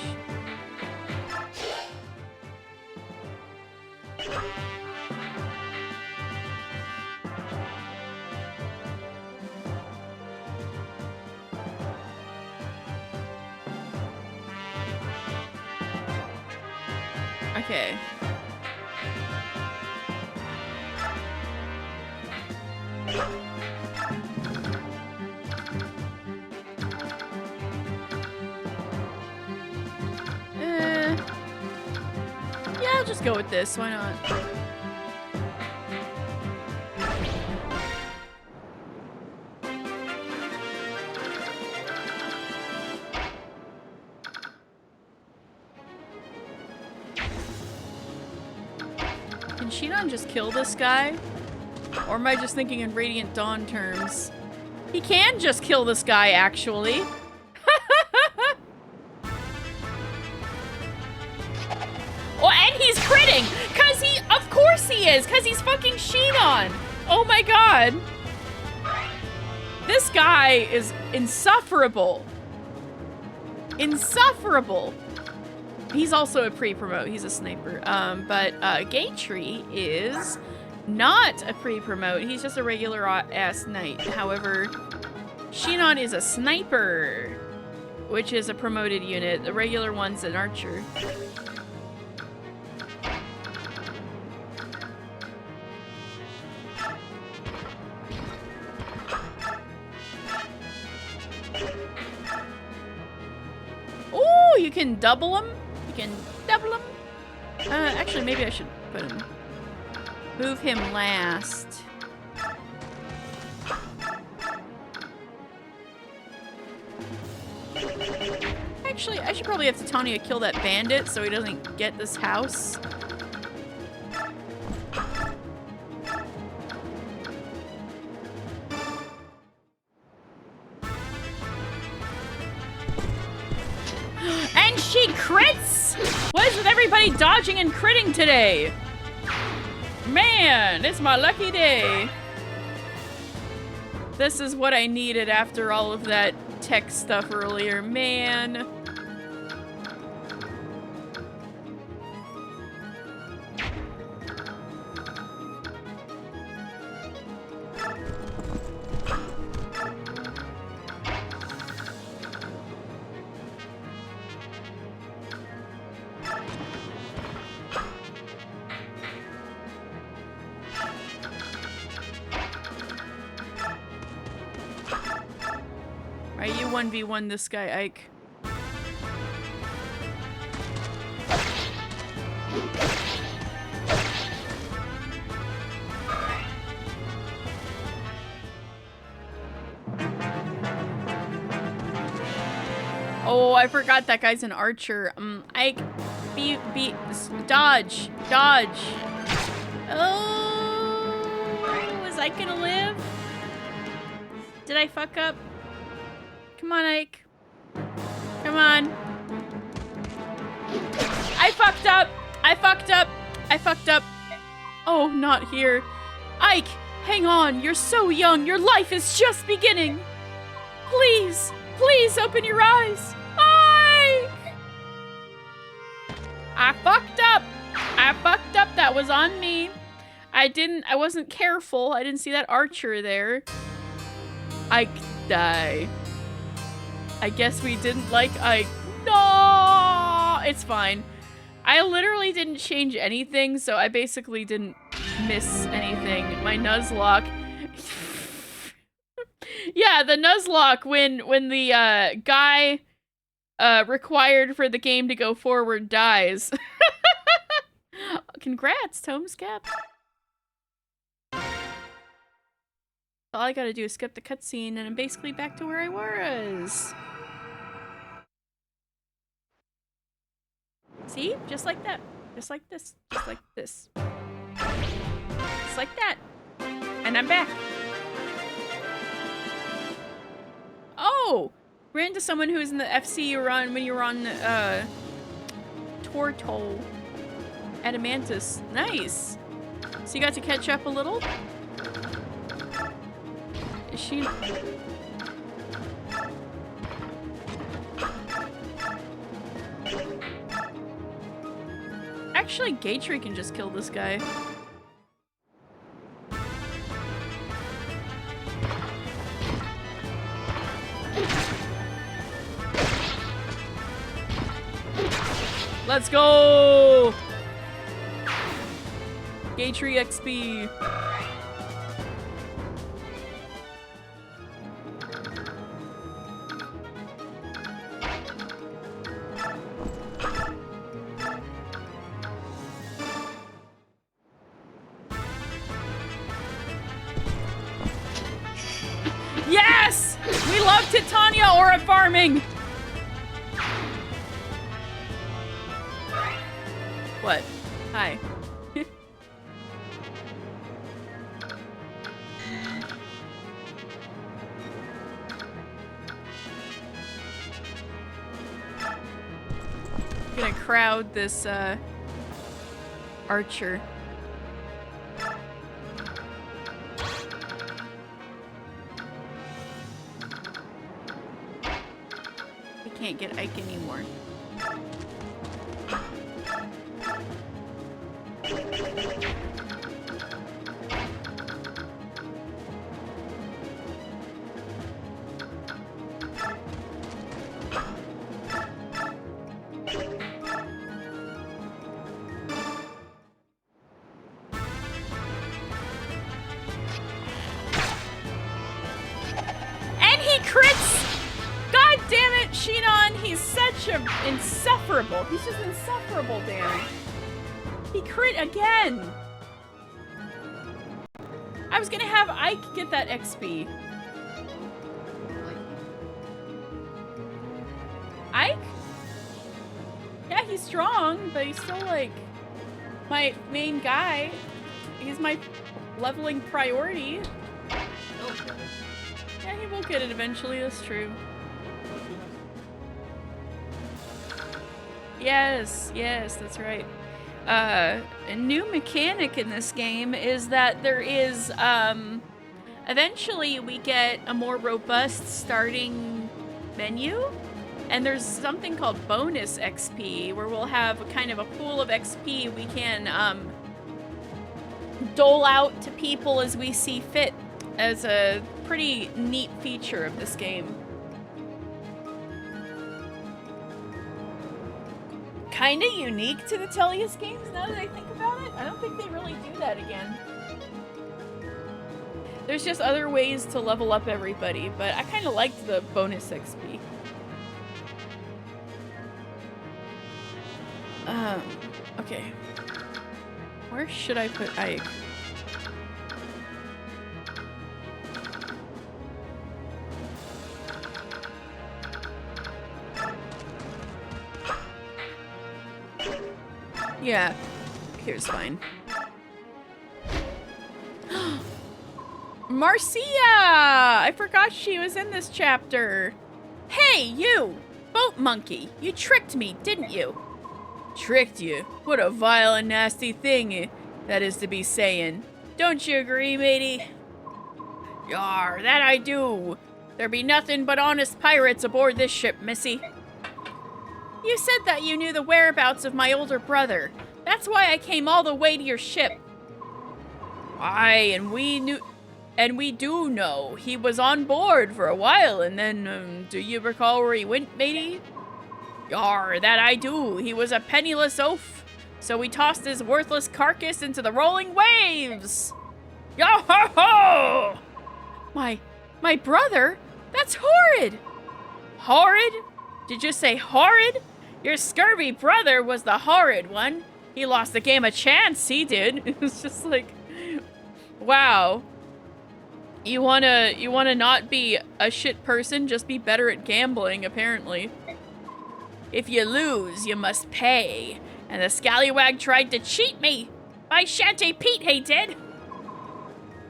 Okay. just go with this. Why not? Can Shinon just kill this guy? Or am I just thinking in Radiant Dawn terms? He can just kill this guy, actually. Oh, and he's critting! Cause he, of course he is! Cause he's fucking Shinon! Oh my god! This guy is insufferable. Insufferable. He's also a pre-promote. He's a sniper. But Gatry is not a pre-promote. He's just a regular ass knight. However, Shinon is a sniper, which is a promoted unit. The regular one's an archer. Oh, you can double them. You can double them. Actually, maybe I should put him. Move him last. Actually, I should probably have Titania kill that bandit so he doesn't get this house. And she crits! What is with everybody dodging and critting today? Man, it's my lucky day. This is what I needed after all of that tech stuff earlier, man. Alright, you 1v1 this guy, Ike. Oh, I forgot that guy's an archer. Ike, dodge, dodge. Oh, is Ike gonna live? Did I fuck up? Come on, Ike. Come on. I fucked up. I fucked up. I fucked up. Oh, not here. Ike, hang on. You're so young. Your life is just beginning. Please, please open your eyes. Ike! I fucked up. I fucked up. That was on me. I wasn't careful. I didn't see that archer there. Ike, die. I guess we didn't like Ike. No! It's fine. I literally didn't change anything, so I basically didn't miss anything. My Nuzlocke. Yeah, the Nuzlocke when the guy required for the game to go forward dies. Congrats, Tomes Cap. All I gotta do is skip the cutscene and I'm basically back to where I was. See? Just like that. Just like this. Just like this. Just like that. And I'm back. Oh! Ran into someone who was in the FC you were on when you were on Tortol. Adamantus. Nice! So you got to catch up a little? Is she... Actually, Gatry can just kill this guy. Let's go! Gatry XP. love Titania aura farming! What? Hi. I'm gonna crowd this, archer. I can't get Ike anymore. And he crits! God damn it, Shinon, he's such a insufferable. He's just insufferable, damn. He crit again. I was gonna have Ike get that XP. Ike? Yeah, he's strong, but he's still like my main guy. He's my leveling priority. Yeah, he will get it eventually, that's true. Yes, yes, that's right. A new mechanic in this game is that there is, eventually we get a more robust starting menu, and there's something called bonus XP, where we'll have a kind of a pool of XP we can, dole out to people as we see fit, as a pretty neat feature of this game. Kinda unique to the Tellius games, now that I think about it. I don't think they really do that again. There's just other ways to level up everybody, but I kinda liked the bonus XP. Okay. Where should I put Ike? Yeah, here's fine. Marcia! I forgot she was in this chapter. Hey, you! Boat monkey! You tricked me, didn't you? Tricked you? What a vile and nasty thing that is to be saying. Don't you agree, matey? Yar, that I do. There be nothing but honest pirates aboard this ship, missy. You said that you knew the whereabouts of my older brother. That's why I came all the way to your ship. Aye, and we do know. He was on board for a while, and then, do you recall where he went, matey? Yar, that I do. He was a penniless oaf, so we tossed his worthless carcass into the rolling waves. Yo-ho-ho! My brother? That's horrid! Horrid? Did you say horrid? Your scurvy brother was the horrid one. He lost the game a chance, he did. It was just like, wow. You wanna not be a shit person, just be better at gambling, apparently. If you lose, you must pay. And the scallywag tried to cheat me. By Shanty Pete, he did.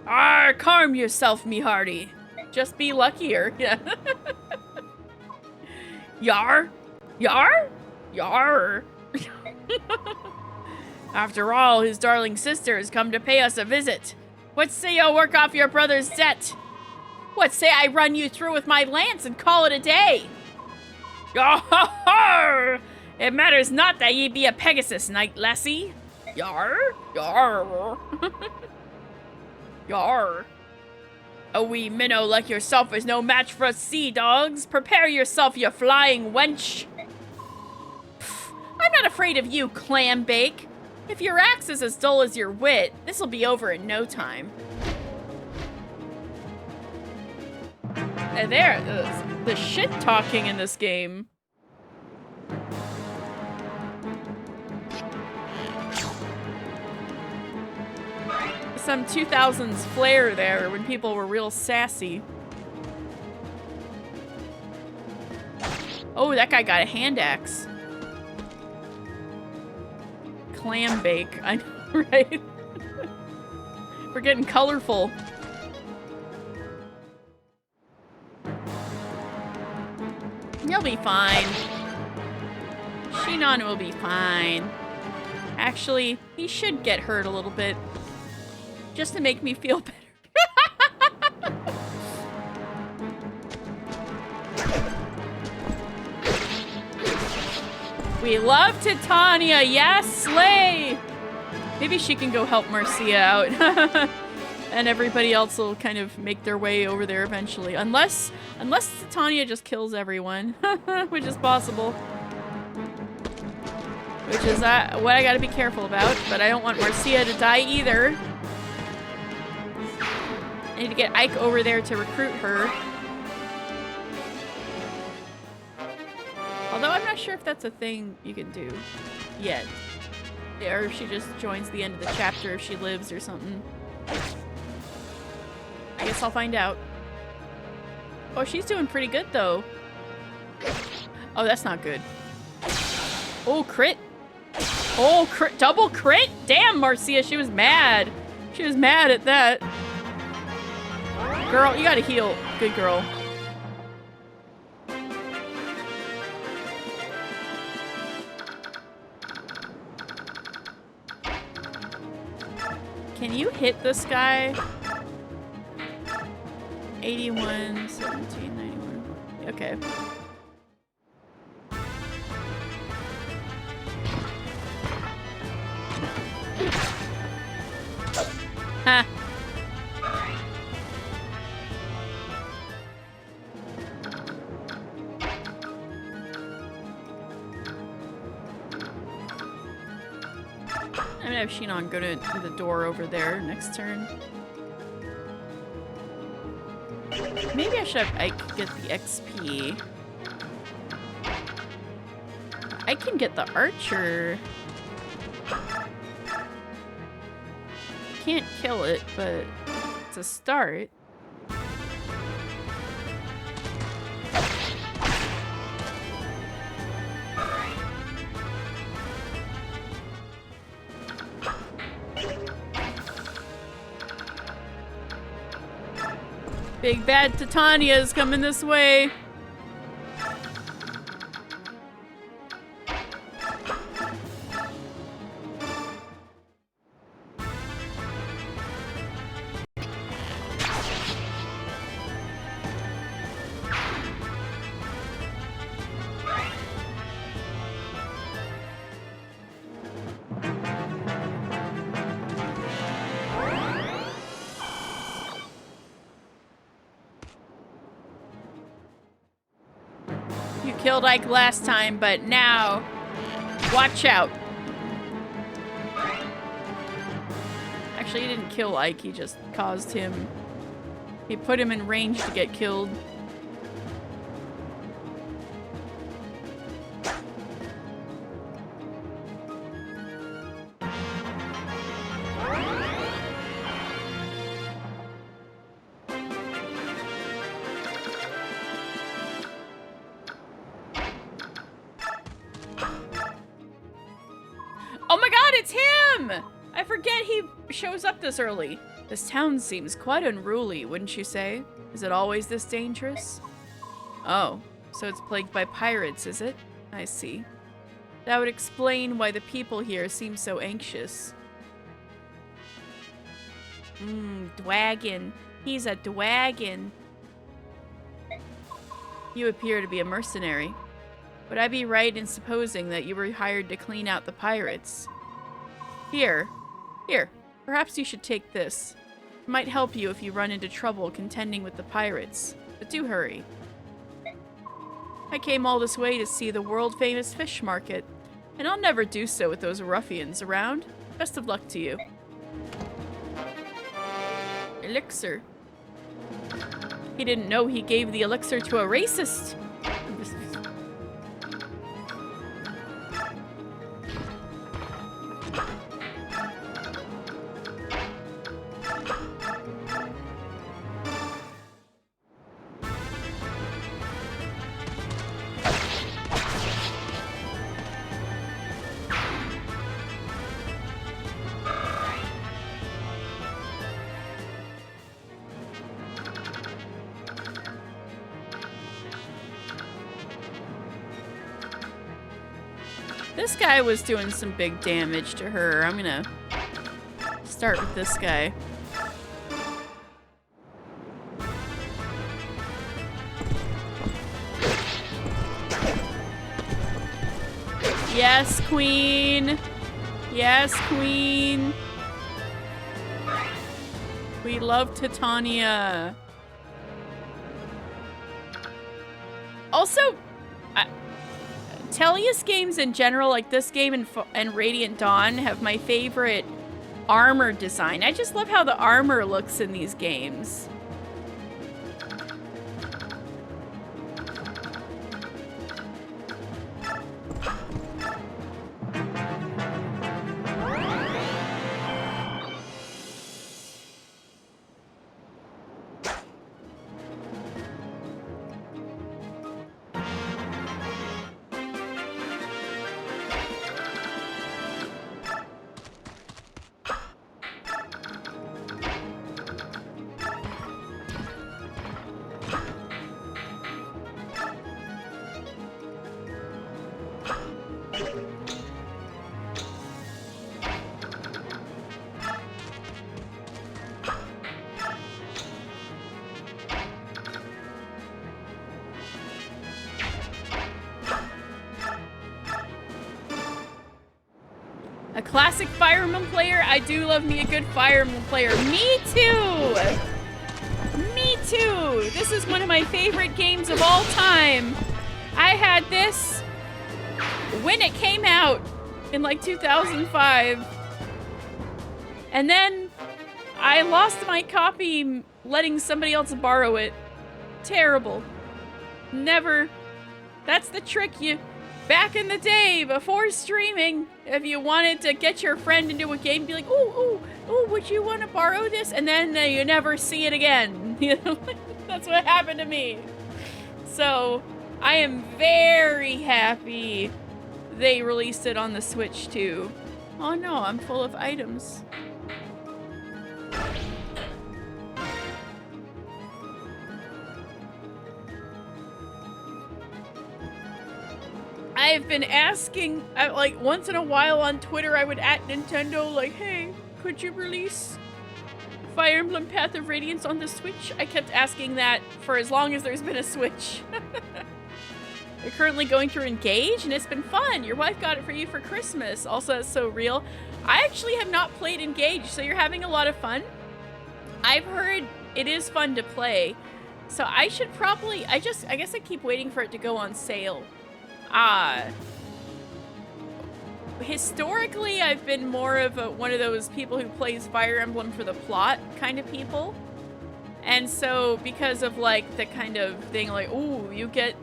Arr, calm yourself, me hearty. Just be luckier, yeah. Yar? Yar? Yar. After all, his darling sister has come to pay us a visit. What say you work off your brother's debt? What say I run you through with my lance and call it a day? Yar! It matters not that ye be a Pegasus knight, lassie. Yar? Yar. Yar. A wee minnow like yourself is no match for us sea dogs. Prepare yourself, you flying wench. Pff, I'm not afraid of you, Clambake. If your axe is as dull as your wit, this'll be over in no time. And there, the shit talking in this game. Some 2000s flair there when people were real sassy. Oh, that guy got a hand axe. Clam bake. I know, right? We're getting colorful. You'll be fine. Shinon will be fine. Actually, he should get hurt a little bit. Just to make me feel better. We love Titania. Yes, slay. Maybe she can go help Marcia out. And everybody else will kind of make their way over there eventually. Unless Titania just kills everyone. Which is possible. Which is what I gotta be careful about. But I don't want Marcia to die either. I need to get Ike over there to recruit her. Although I'm not sure if that's a thing you can do yet. Or if she just joins the end of the chapter if she lives or something. I guess I'll find out. Oh, she's doing pretty good though. Oh, that's not good. Oh, crit. Oh, crit. Double crit? Damn, Marcia, she was mad. She was mad at that. Girl, you gotta heal. Good girl. Can you hit this guy? 81, 17, 91. Okay. Ha. I'm gonna have Shinon go to the door over there next turn. Maybe I should have Ike get the XP. I can get the archer. Can't kill it, but it's a start. Big bad Titania is coming this way. Killed Ike last time, but now, watch out. Actually, he didn't kill Ike, he just caused him. He put him in range to get killed. Shows up this early. This town seems quite unruly, wouldn't you say? Is it always this dangerous? Oh, so it's plagued by pirates, is it? I see. That would explain why the people here seem so anxious. Dwagon. He's a dwagon. You appear to be a mercenary. Would I be right in supposing that you were hired to clean out the pirates? Here. Perhaps you should take this. It might help you if you run into trouble contending with the pirates. But do hurry. I came all this way to see the world-famous fish market, and I'll never do so with those ruffians around. Best of luck to you. Elixir. He didn't know he gave the elixir to a racist. This guy was doing some big damage to her. I'm gonna start with this guy. Yes, queen. Yes, queen. We love Titania. Also, Tellius games in general, like this game and Radiant Dawn, have my favorite armor design. I just love how the armor looks in these games. A classic Fire Emblem player? I do love me a good Fire Emblem player. Me too! Me too! This is one of my favorite games of all time. I had this when it came out in like 2005. And then I lost my copy letting somebody else borrow it. Terrible. Never. That's the trick. Back in the day, before streaming, if you wanted to get your friend into a game, be like, ooh, would you want to borrow this? And then you never see it again. You know, that's what happened to me. So I am very happy they released it on the Switch too. Oh no, I'm full of items. I've been asking, like, once in a while on Twitter, I would at Nintendo, like, hey, could you release Fire Emblem Path of Radiance on the Switch? I kept asking that for as long as there's been a Switch. They're currently going through Engage, and it's been fun. Your wife got it for you for Christmas. Also, that's so real. I actually have not played Engage, so you're having a lot of fun. I've heard it is fun to play. So I should probably, I guess I keep waiting for it to go on sale. Historically, I've been more of one of those people who plays Fire Emblem for the plot kind of people. And so, because of, like, the kind of thing, like, ooh, you get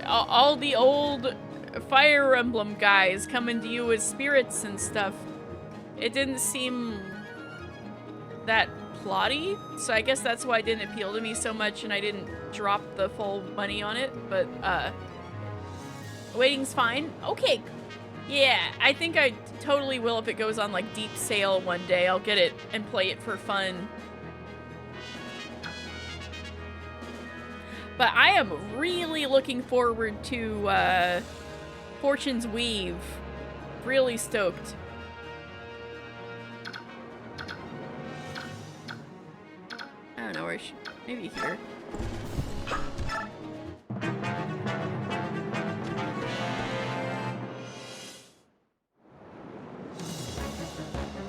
all the old Fire Emblem guys coming to you as spirits and stuff, it didn't seem that plotty. So I guess that's why it didn't appeal to me so much, and I didn't drop the full money on it. But, waiting's fine. Okay. Yeah, I think I totally will if it goes on, like, deep sale one day. I'll get it and play it for fun. But I am really looking forward to, Fortune's Weave. Really stoked. I don't know where I should... Maybe here.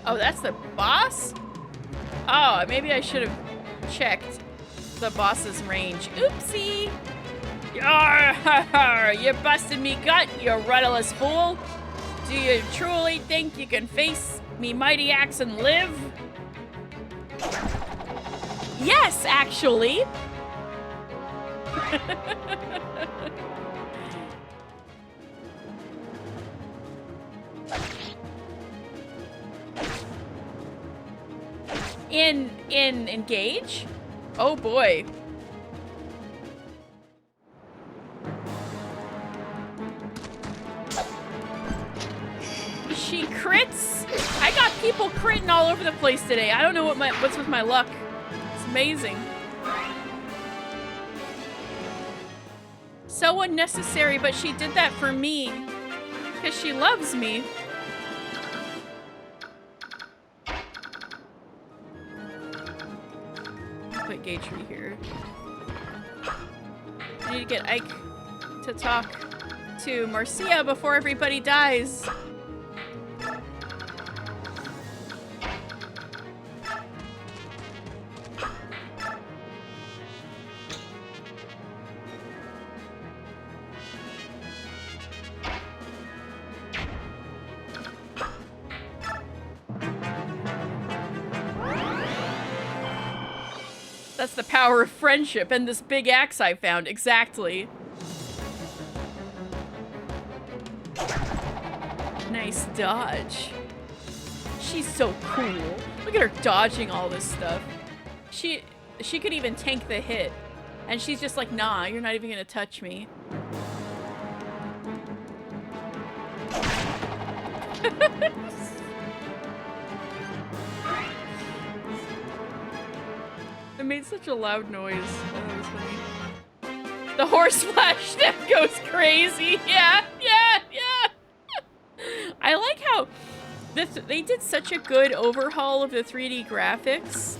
Oh, that's the boss? Oh, maybe I should have checked the boss's range. Oopsie! You busted me gut, you rudderless fool! Do you truly think you can face me mighty axe and live? Yes, actually! In Engage? Oh boy. She crits? I got people critting all over the place today. I don't know what's with my luck. It's amazing. So unnecessary, but she did that for me. Because she loves me. Put Gatry here. I need to get Ike to talk to Marcia before everybody dies. That's the power of friendship and this big axe I found. Exactly. Nice dodge. She's so cool. Look at her dodging all this stuff. She could even tank the hit. And she's just like, nah, you're not even gonna touch me. It made such a loud noise. Oh, that was funny. The horse flash step goes crazy. Yeah. I like how they did such a good overhaul of the 3D graphics.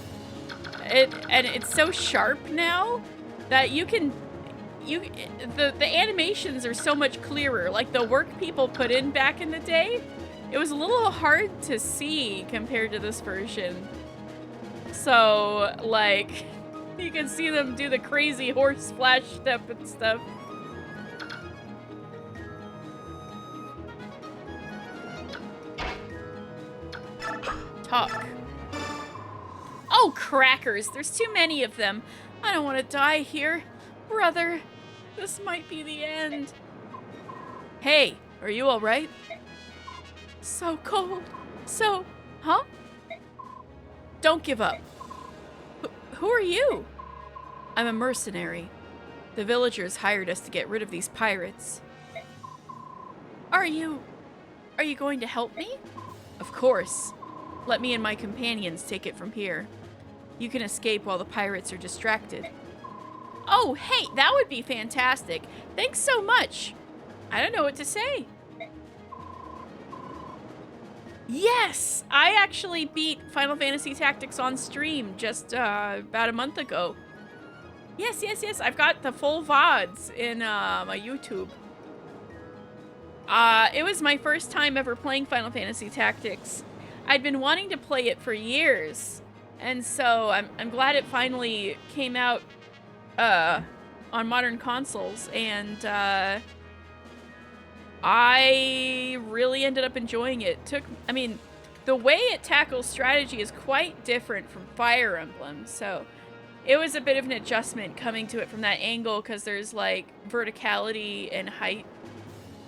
And it's so sharp now that the animations are so much clearer. Like the work people put in back in the day, it was a little hard to see compared to this version. So, like, you can see them do the crazy horse splash step and stuff. Talk. Oh, crackers. There's too many of them. I don't want to die here. Brother, this might be the end. Hey, are you all right? So cold. Huh? Don't give up. Who are you? I'm a mercenary. The villagers hired us to get rid of these pirates. Are you going to help me? Of course. Let me and my companions take it from here. You can escape while the pirates are distracted. Oh, hey, that would be fantastic. Thanks so much. I don't know what to say. Yes! I actually beat Final Fantasy Tactics on stream just about a month ago. Yes. I've got the full VODs in my YouTube. It was my first time ever playing Final Fantasy Tactics. I'd been wanting to play it for years. And so I'm glad it finally came out on modern consoles. And I really ended up enjoying it. I mean, the way it tackles strategy is quite different from Fire Emblem, so it was a bit of an adjustment coming to it from that angle, because there's like verticality and height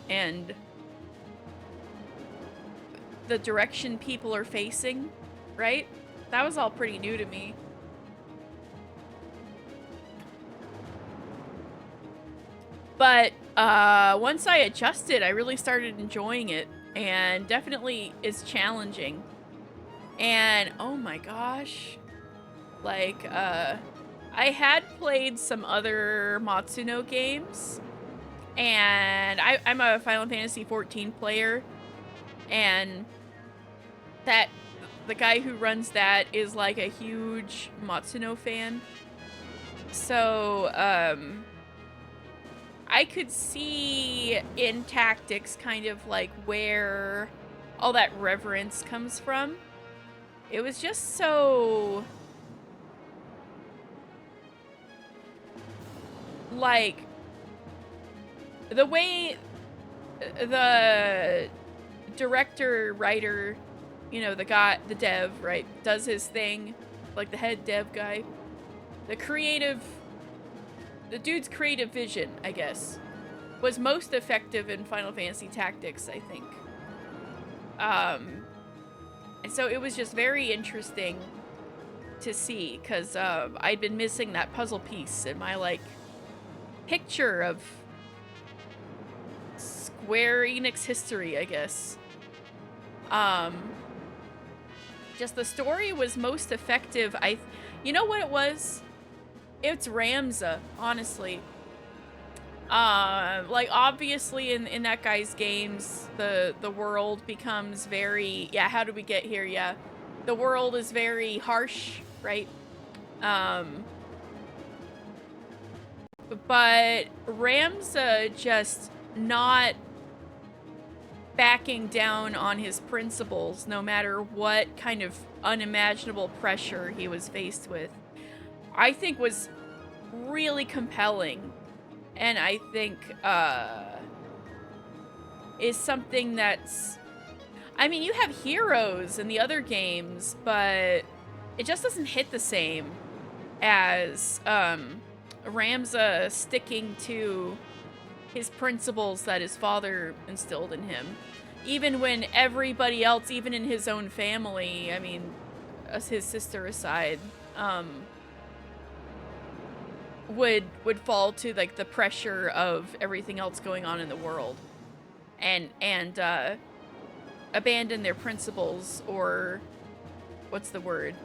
and the direction people are facing, right? That was all pretty new to me. But once I adjusted, I really started enjoying it, and definitely is challenging. And oh my gosh, like I had played some other Matsuno games, and I'm a Final Fantasy 14 player, and the guy who runs that is like a huge Matsuno fan. So I could see in Tactics kind of like where all that reverence comes from. It was just so like the way the director, writer, you know, the dev, right, does his thing, like the head dev guy, the dude's creative vision, I guess, was most effective in Final Fantasy Tactics, I think. And so it was just very interesting to see, because I'd been missing that puzzle piece in my, like, picture of Square Enix history, I guess. Just the story was most effective. You know what it was? It's Ramza, honestly. Like, obviously in that guy's games, the world becomes very, yeah, how did we get here? Yeah. The world is very harsh, right? But Ramza just not backing down on his principles, no matter what kind of unimaginable pressure he was faced with, I think was really compelling. And I think, is something that's... I mean, you have heroes in the other games, but it just doesn't hit the same as, Ramza sticking to his principles that his father instilled in him. Even when everybody else, even in his own family, I mean, his sister aside, would fall to, like, the pressure of everything else going on in the world. And abandon their principles, or... what's the word?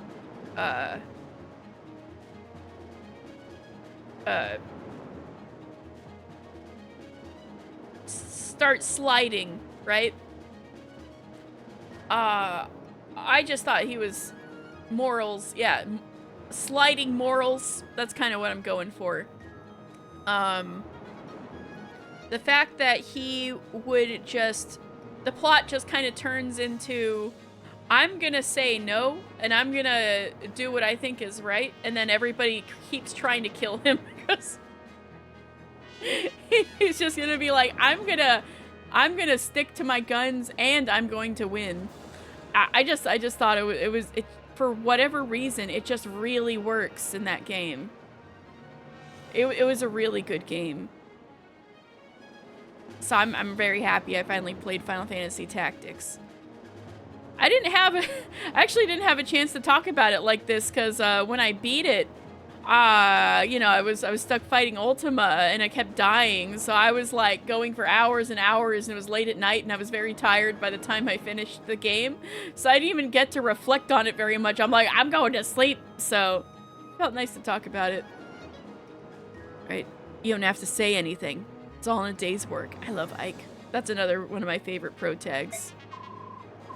Start sliding, right? I just thought he was morals, yeah, sliding morals, that's kind of what I'm going for. The fact that he would just, the plot just kind of turns into, I'm gonna say no, and I'm gonna do what I think is right, and then everybody keeps trying to kill him because he's just gonna be like, I'm gonna stick to my guns, and I'm going to win. I just thought it for whatever reason, it just really works in that game. It was a really good game. So I'm very happy I finally played Final Fantasy Tactics. I actually didn't have a chance to talk about it like this, because when I beat it, you know, I was stuck fighting Ultima, and I kept dying, so I was like going for hours and hours, and it was late at night, and I was very tired by the time I finished the game, so I didn't even get to reflect on it very much. I'm like, I'm going to sleep, so it felt nice to talk about it. Right, you don't have to say anything. It's all in a day's work. I love Ike. That's another one of my favorite pro tags.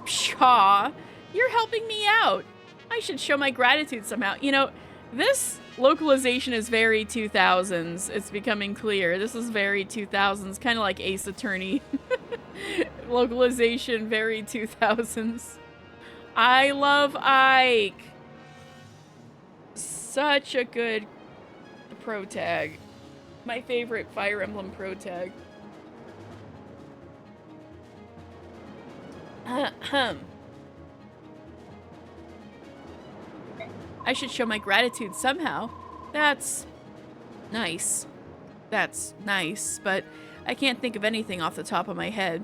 Pshaw, you're helping me out. I should show my gratitude somehow. You know, this localization is very 2000s. It's becoming clear. This is very 2000s, kind of like Ace Attorney. Localization, very 2000s. I love Ike. Such a good pro tag. My favorite Fire Emblem pro tag. I should show my gratitude somehow. That's nice. That's nice, but I can't think of anything off the top of my head.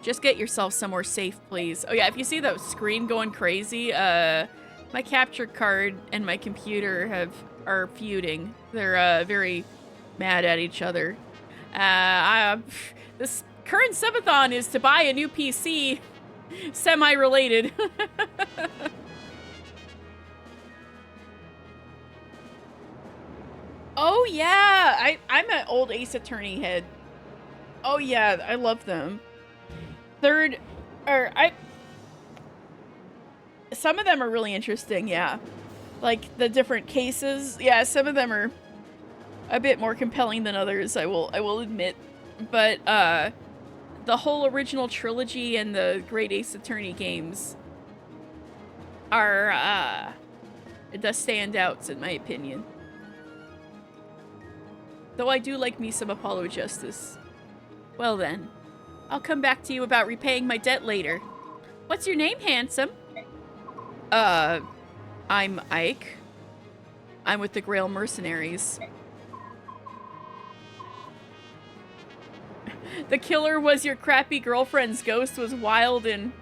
Just get yourself somewhere safe, please. Oh yeah, if you see that screen going crazy, my capture card and my computer are feuding. They're very mad at each other. This current subathon is to buy a new PC. Semi-related. Oh yeah, I'm an old Ace Attorney head. Oh yeah, I love them. Some of them are really interesting, yeah. Like the different cases, yeah, some of them are a bit more compelling than others, I will admit. But the whole original trilogy and the Great Ace Attorney games are the standouts in my opinion. Though I do like me some Apollo Justice. Well then, I'll come back to you about repaying my debt later. What's your name, handsome? I'm Ike. I'm with the Grail Mercenaries. The killer was your crappy girlfriend's ghost was wild and...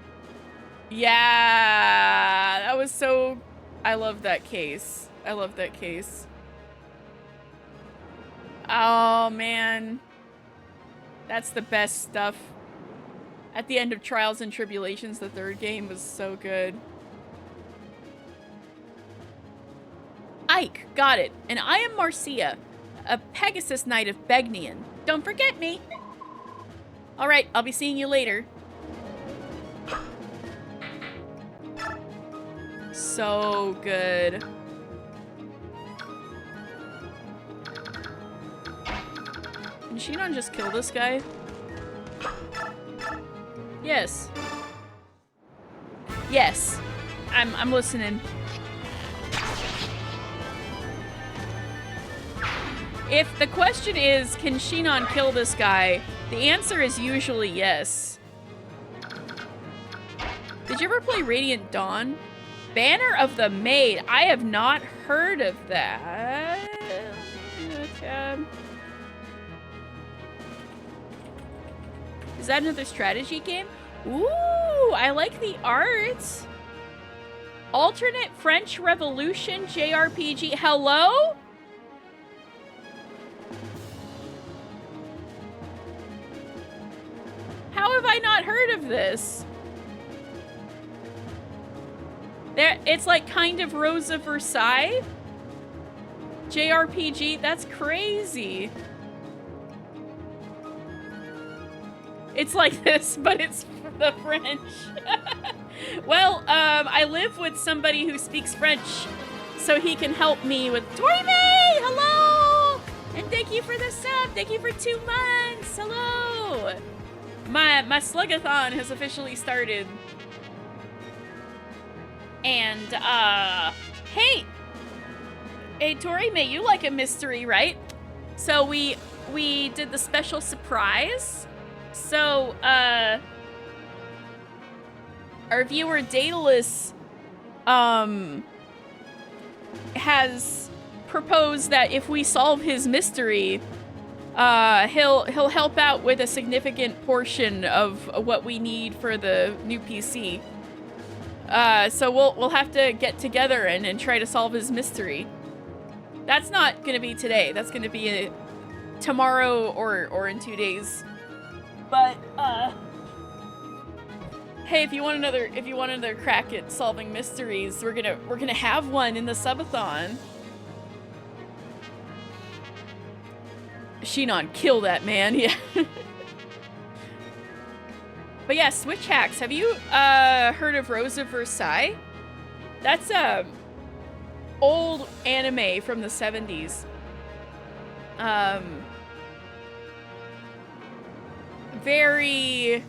Yeah, that was so... I love that case. I love that case. Oh, man. That's the best stuff. At the end of Trials and Tribulations, the third game was so good. Ike, got it. And I am Marcia. a Pegasus Knight of Begnion. Don't forget me. All right, I'll be seeing you later. So good. Can Shinon just kill this guy? Yes. Yes. I'm listening. If the question is, can Shinon kill this guy? The answer is usually yes. Did you ever play Radiant Dawn? Banner of the Maid. I have not heard of that. Is that another strategy game? Ooh, I like the art. Alternate French Revolution JRPG. Hello? How have I not heard of this? It's like kind of Rose of Versailles. JRPG, that's crazy. It's like this, but it's the French. Well, I live with somebody who speaks French, so he can help me with Torime! Hello! And thank you for the sub. Thank you for 2 months. Hello. My SUBATHON has officially started. And, hey, Torime, you like a mystery, right? So we did the special surprise. So, our viewer Daedalus, has proposed that if we solve his mystery, he'll help out with a significant portion of what we need for the new PC. So we'll have to get together and try to solve his mystery. That's not gonna be today. That's gonna be tomorrow or in 2 days. But hey, if you want another crack at solving mysteries, we're gonna have one in the subathon. Shinon, kill that man, yeah. But yeah, Switch hacks. Have you heard of Rose of Versailles? That's a old anime from the 70s. Very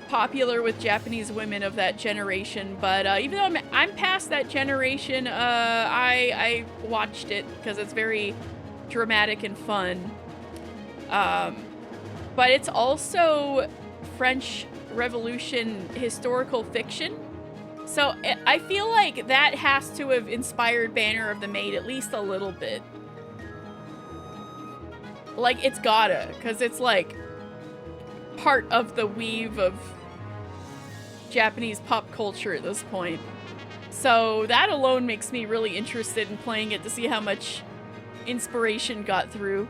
popular with Japanese women of that generation, but even though I'm past that generation, I watched it because it's very dramatic and fun. But it's also French Revolution historical fiction. So I feel like that has to have inspired Banner of the Maid at least a little bit. Like, it's gotta, because it's like part of the weave of Japanese pop culture at this point. So that alone makes me really interested in playing it to see how much inspiration got through.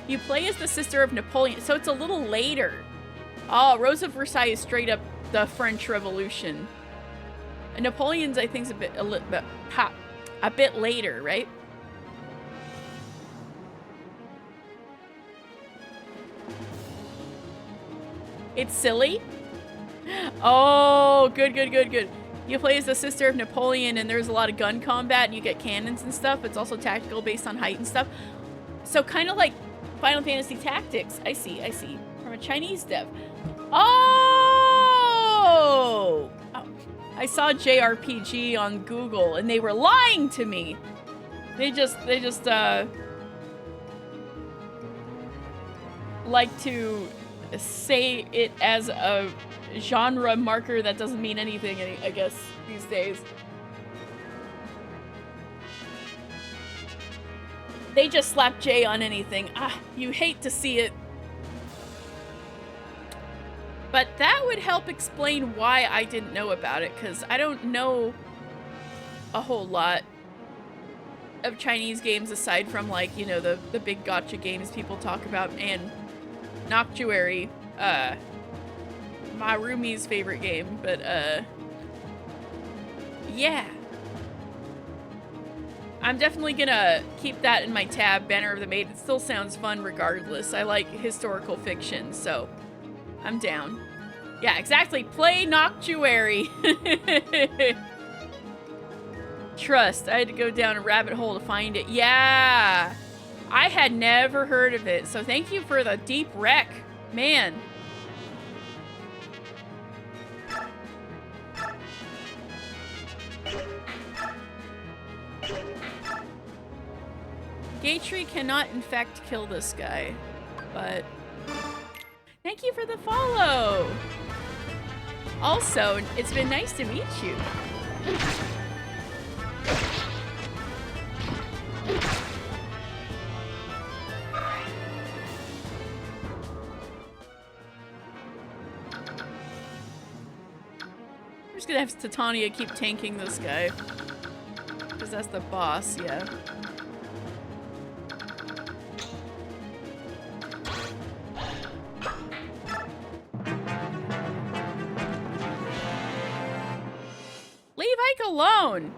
You play as the sister of Napoleon, so it's a little later. Oh, Rose of Versailles is straight up the French Revolution. And Napoleon's, I think, is a bit later, right? It's silly. Oh, good. You play as the sister of Napoleon, and there's a lot of gun combat, and you get cannons and stuff. It's also tactical based on height and stuff. So kind of like Final Fantasy Tactics. I see. From a Chinese dev. Oh! I saw JRPG on Google, and they were lying to me. They just like to say it as a genre marker that doesn't mean anything, I guess, these days. They just slap J on anything. Ah, you hate to see it. But that would help explain why I didn't know about it, because I don't know a whole lot of Chinese games aside from, like, you know, the big gacha games people talk about, and Noctuary, my roomie's favorite game, but, yeah. I'm definitely gonna keep that in my tab, Banner of the Maid. It still sounds fun regardless. I like historical fiction, so I'm down. Yeah, exactly. Play Noctuary. Trust. I had to go down a rabbit hole to find it. Yeah. I had never heard of it, so thank you for the deep rec. Man. Gatry cannot, in fact, kill this guy, but thank you for the follow. Also, it's been nice to meet you. I'm just gonna have Titania keep tanking this guy, because that's the boss, yeah. Leave Ike alone!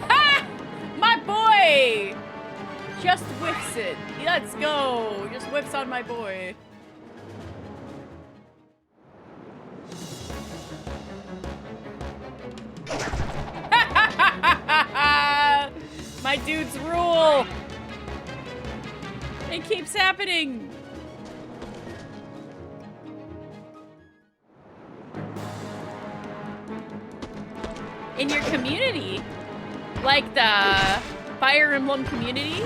Ha! My boy! Just whiffs it. Let's go! Just whiffs on my boy. My dudes rule! It keeps happening! In your community, like the Fire Emblem community.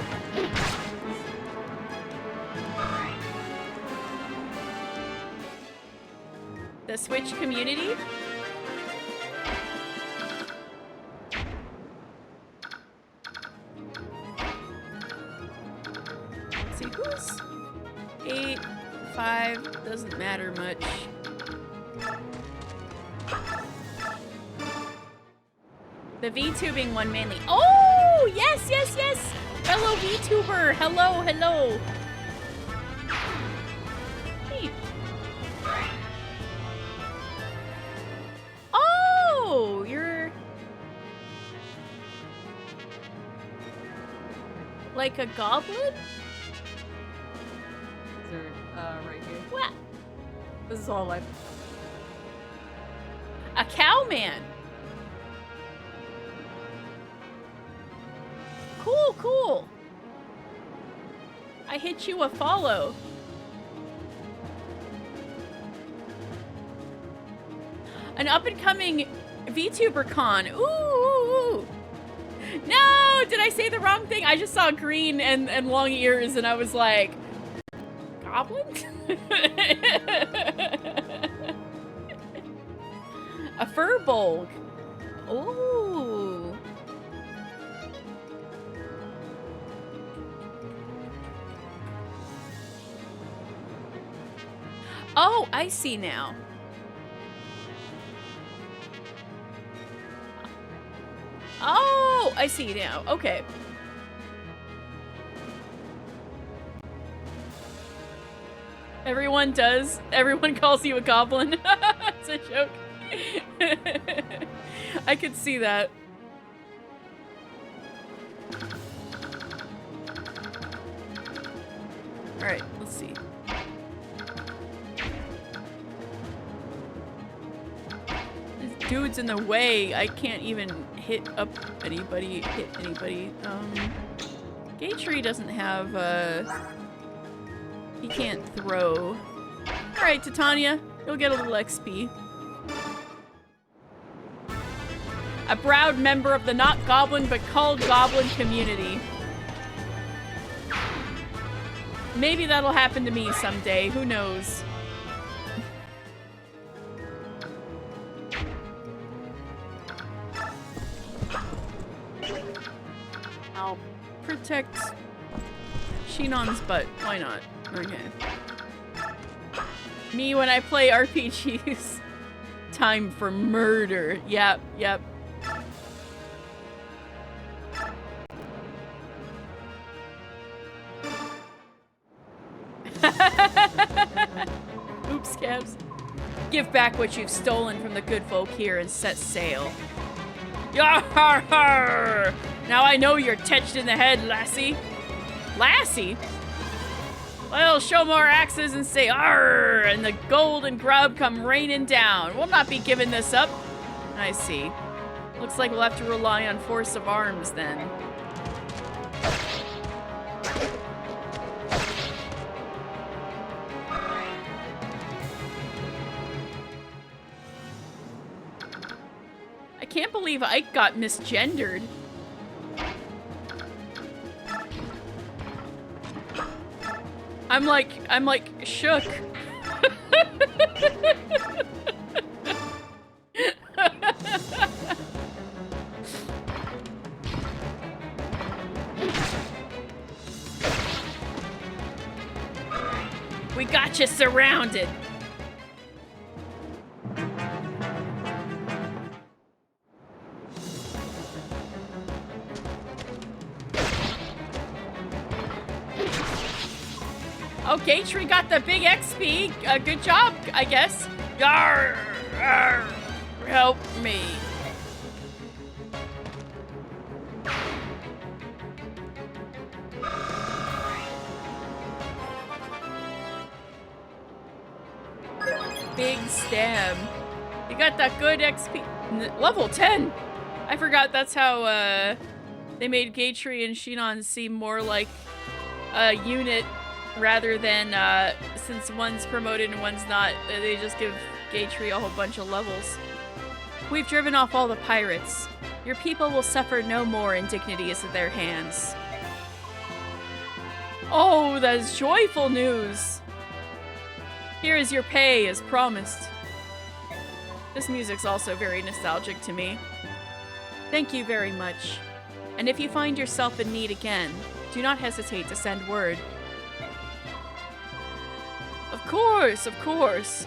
The Switch community. Let's see, who's 8, 5, doesn't matter much. The VTubing one mainly. Oh, yes, yes, yes. Fellow VTuber. Hello, hello. Hey. Oh, you're like a goblin? Right here. What? This is all life. A cowman. Cool, cool. I hit you a follow. An up-and-coming VTuber con. Ooh, ooh, ooh. No! Did I say the wrong thing? I just saw green and long ears and I was like, goblin? A furbolg. Ooh. Oh, I see now. Oh, I see now. Okay. Everyone calls you a goblin. It's a joke. I could see that. All right, let's see. This dude's in the way. I can't even hit anybody. Gatry doesn't have, he can't throw. All right, Titania, you'll get a little XP. A proud member of the not goblin but called goblin community. Maybe that'll happen to me someday. Who knows? I'll protect Shinon's butt. Why not? Okay. Me when I play RPGs. Time for murder. Yep, yep. Oops, Cabs. Give back what you've stolen from the good folk here and set sail. Yarr! Now I know you're tetched in the head, lassie. Lassie? Well, show more axes and say arr, and the gold and grub come raining down. We'll not be giving this up. I see. Looks like we'll have to rely on force of arms then. I can't believe Ike got misgendered. I'm like shook. We got you surrounded. Oh, Gatry got the big XP. Good job, I guess. Yarr, yarr, help me. Big stem. You got that good XP. Level 10. I forgot that's how they made Gatry and Shinon seem more like a unit rather than since one's promoted and one's not, they just give Gatry a whole bunch of levels. We've driven off all the pirates. Your people will suffer no more indignities at their hands. Oh, that is joyful news. Here is your pay, as promised. This music's also very nostalgic to me. Thank you very much. And if you find yourself in need again, do not hesitate to send word. Of course, of course.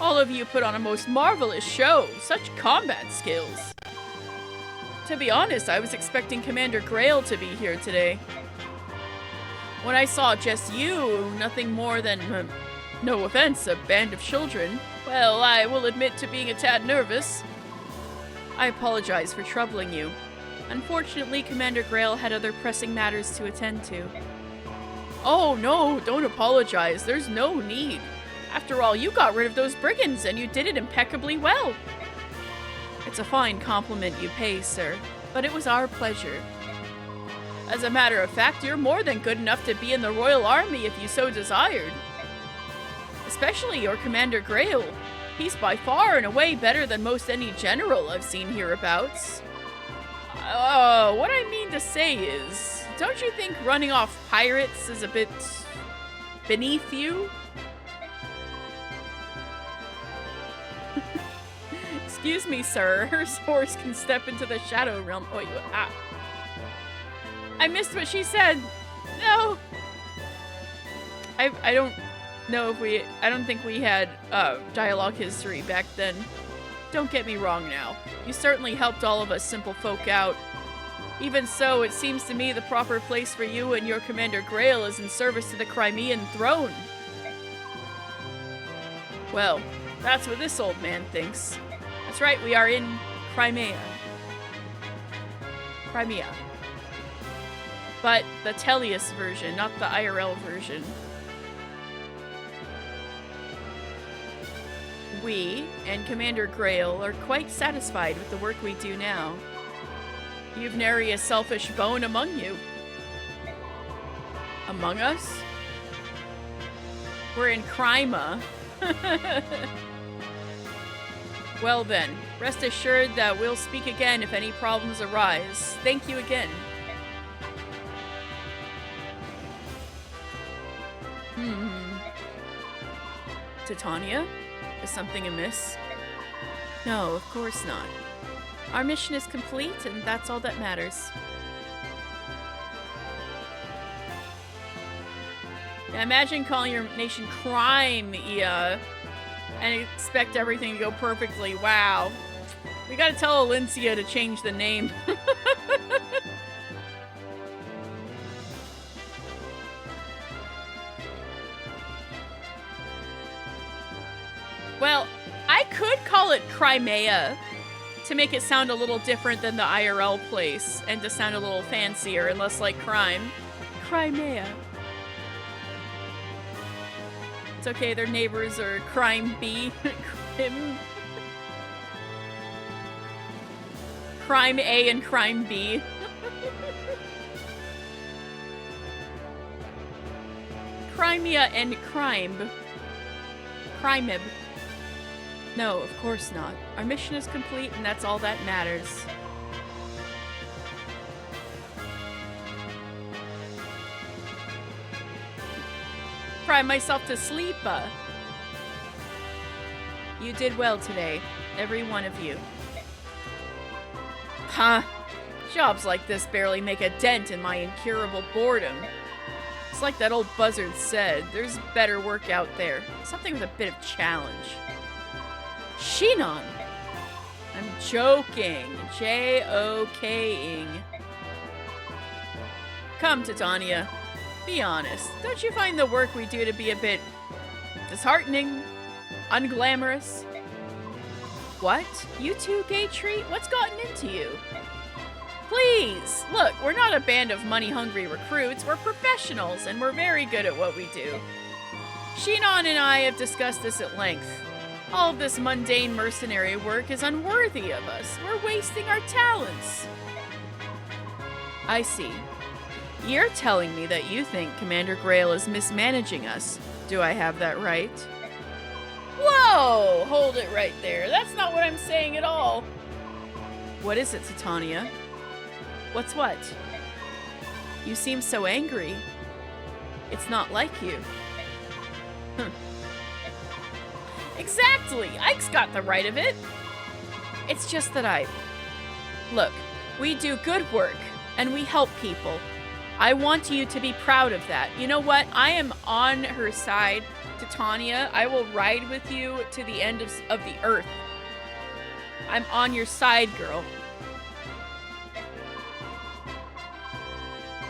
All of you put on a most marvelous show. Such combat skills. To be honest, I was expecting Commander Grail to be here today. When I saw just you, nothing more than, no offense, a band of children, well, I will admit to being a tad nervous. I apologize for troubling you. Unfortunately, Commander Grail had other pressing matters to attend to. Oh no, don't apologize. There's no need. After all, you got rid of those brigands, and you did it impeccably well. It's a fine compliment you pay, sir, but it was our pleasure. As a matter of fact, you're more than good enough to be in the Royal Army if you so desired. Especially your Commander Grail. He's by far and away better than most any general I've seen hereabouts. What I mean to say is, don't you think running off pirates is a bit beneath you? Excuse me, sir. Her horse can step into the shadow realm. Oh, I missed what she said. No. I don't know if I don't think we had dialogue history back then. Don't get me wrong now. You certainly helped all of us simple folk out. Even so, it seems to me the proper place for you and your Commander Grail is in service to the Crimean throne. Well, that's what this old man thinks. That's right, we are in Crimea. Crimea. But the Tellius version, not the IRL version. We and Commander Grail are quite satisfied with the work we do now. You've nary a selfish bone among you. Among us? We're in Crimea. Well then, rest assured that we'll speak again if any problems arise. Thank you again. Titania? Is something amiss? No, of course not. Our mission is complete, and that's all that matters. Now imagine calling your nation Crimea and expect everything to go perfectly. Wow. We gotta tell Alincia to change the name. Well, I could call it Crimea, to make it sound a little different than the IRL place and to sound a little fancier and less like crime. Crimea. It's okay, their neighbors are Crime B. Crime A and Crime B. Crimea and Crime. Crimeb. No, of course not. Our mission is complete and that's all that matters. Cry myself to sleep. You did well today, every one of you. Huh. Jobs like this barely make a dent in my incurable boredom. It's like that old buzzard said, there's better work out there. Something with a bit of challenge. Shinon! I'm joking. J-O-K-ing. Come, Titania. Be honest. Don't you find the work we do to be a bit disheartening? Unglamorous? What? You too, gay treat? What's gotten into you? Please! Look, we're not a band of money-hungry recruits. We're professionals, and we're very good at what we do. Shinon and I have discussed this at length. All of this mundane mercenary work is unworthy of us. We're wasting our talents. I see. You're telling me that you think Commander Grail is mismanaging us. Do I have that right? Whoa! Hold it right there. That's not what I'm saying at all. What is it, Titania? What's what? You seem so angry. It's not like you. Exactly! Ike's got the right of it. It's just that Look, we do good work, and we help people. I want you to be proud of that. You know what? I am on her side, Titania. I will ride with you to the end of the earth. I'm on your side, girl.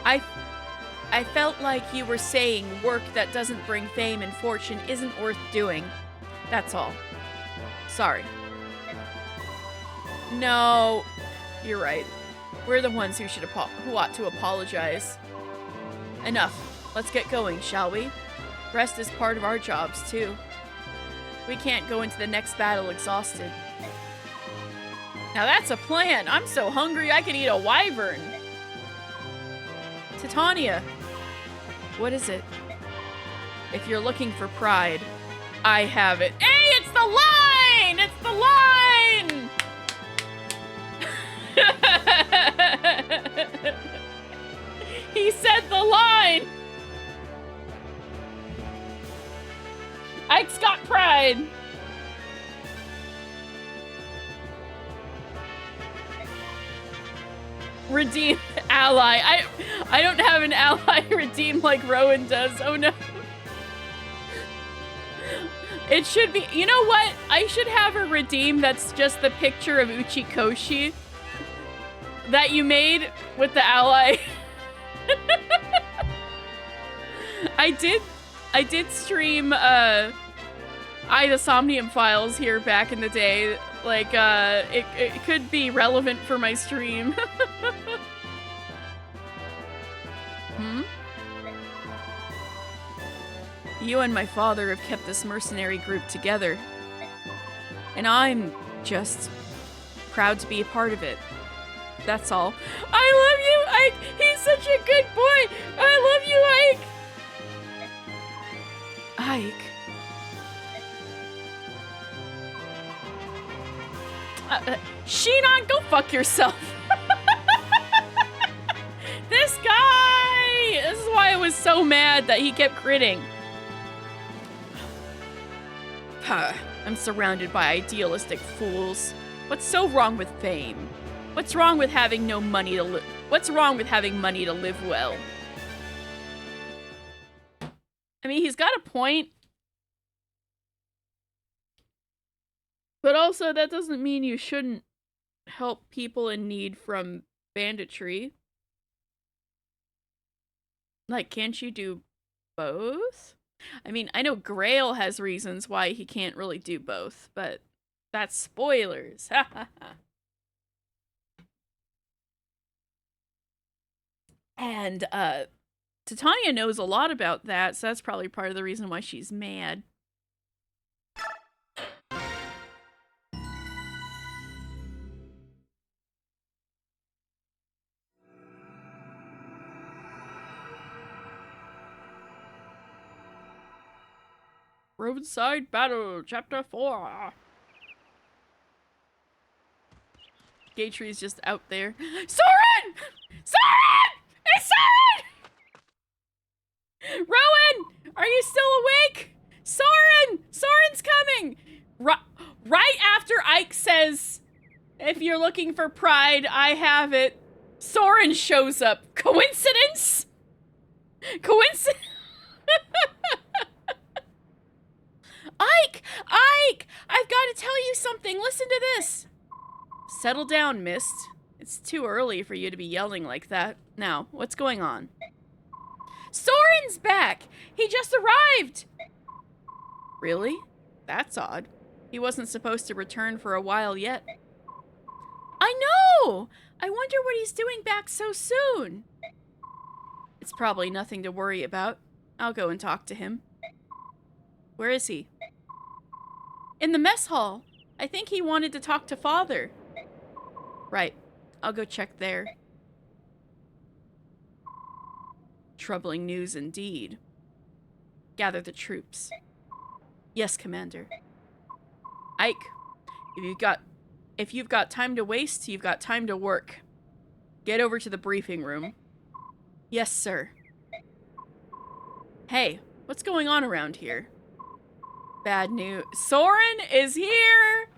I felt like you were saying work that doesn't bring fame and fortune isn't worth doing. That's all. Sorry. No, you're right. We're the ones who ought to apologize. Enough. Let's get going, shall we? Rest is part of our jobs, too. We can't go into the next battle exhausted. Now that's a plan. I'm so hungry I could eat a wyvern. Titania. What is it? If you're looking for pride, I have it. Hey, it's the line! It's the line! He said the line! Ike's got pride! Redeem ally. I don't have an ally redeem like Rowan does. Oh no. It should be, you know what? I should have a redeem that's just the picture of Uchikoshi that you made with the ally. I did stream Ida Somnium Files here back in the day. Like it could be relevant for my stream. You and my father have kept this mercenary group together. And I'm just proud to be a part of it. That's all. I love you, Ike! He's such a good boy! I love you, Ike! Shinon, go fuck yourself! This guy! This is why I was so mad that he kept critting. I'm surrounded by idealistic fools. What's so wrong with fame? What's wrong with having no money to What's wrong with having money to live well? I mean, he's got a point. But also, that doesn't mean you shouldn't help people in need from banditry. Like, can't you do both? I mean, I know Grail has reasons why he can't really do both, but that's spoilers. Ha ha ha. And Titania knows a lot about that, so that's probably part of the reason why she's mad. Roadside Battle, Chapter 4. Gatry's just out there. Soren! Soren! It's Soren! Rowan! Are you still awake? Soren! Soren's coming! Right after Ike says, if you're looking for pride, I have it, Soren shows up. Coincidence? Coincidence? Ike! Ike! I've got to tell you something. Listen to this. Settle down, Mist. It's too early for you to be yelling like that. Now, what's going on? Soren's back! He just arrived! Really? That's odd. He wasn't supposed to return for a while yet. I know! I wonder what he's doing back so soon. It's probably nothing to worry about. I'll go and talk to him. Where is he? In the mess hall. I think he wanted to talk to Father. Right. I'll go check there. Troubling news indeed. Gather the troops. Yes, Commander. Ike, if you've got time to waste, you've got time to work. Get over to the briefing room. Yes, sir. Hey, what's going on around here? Bad news. Soren is here!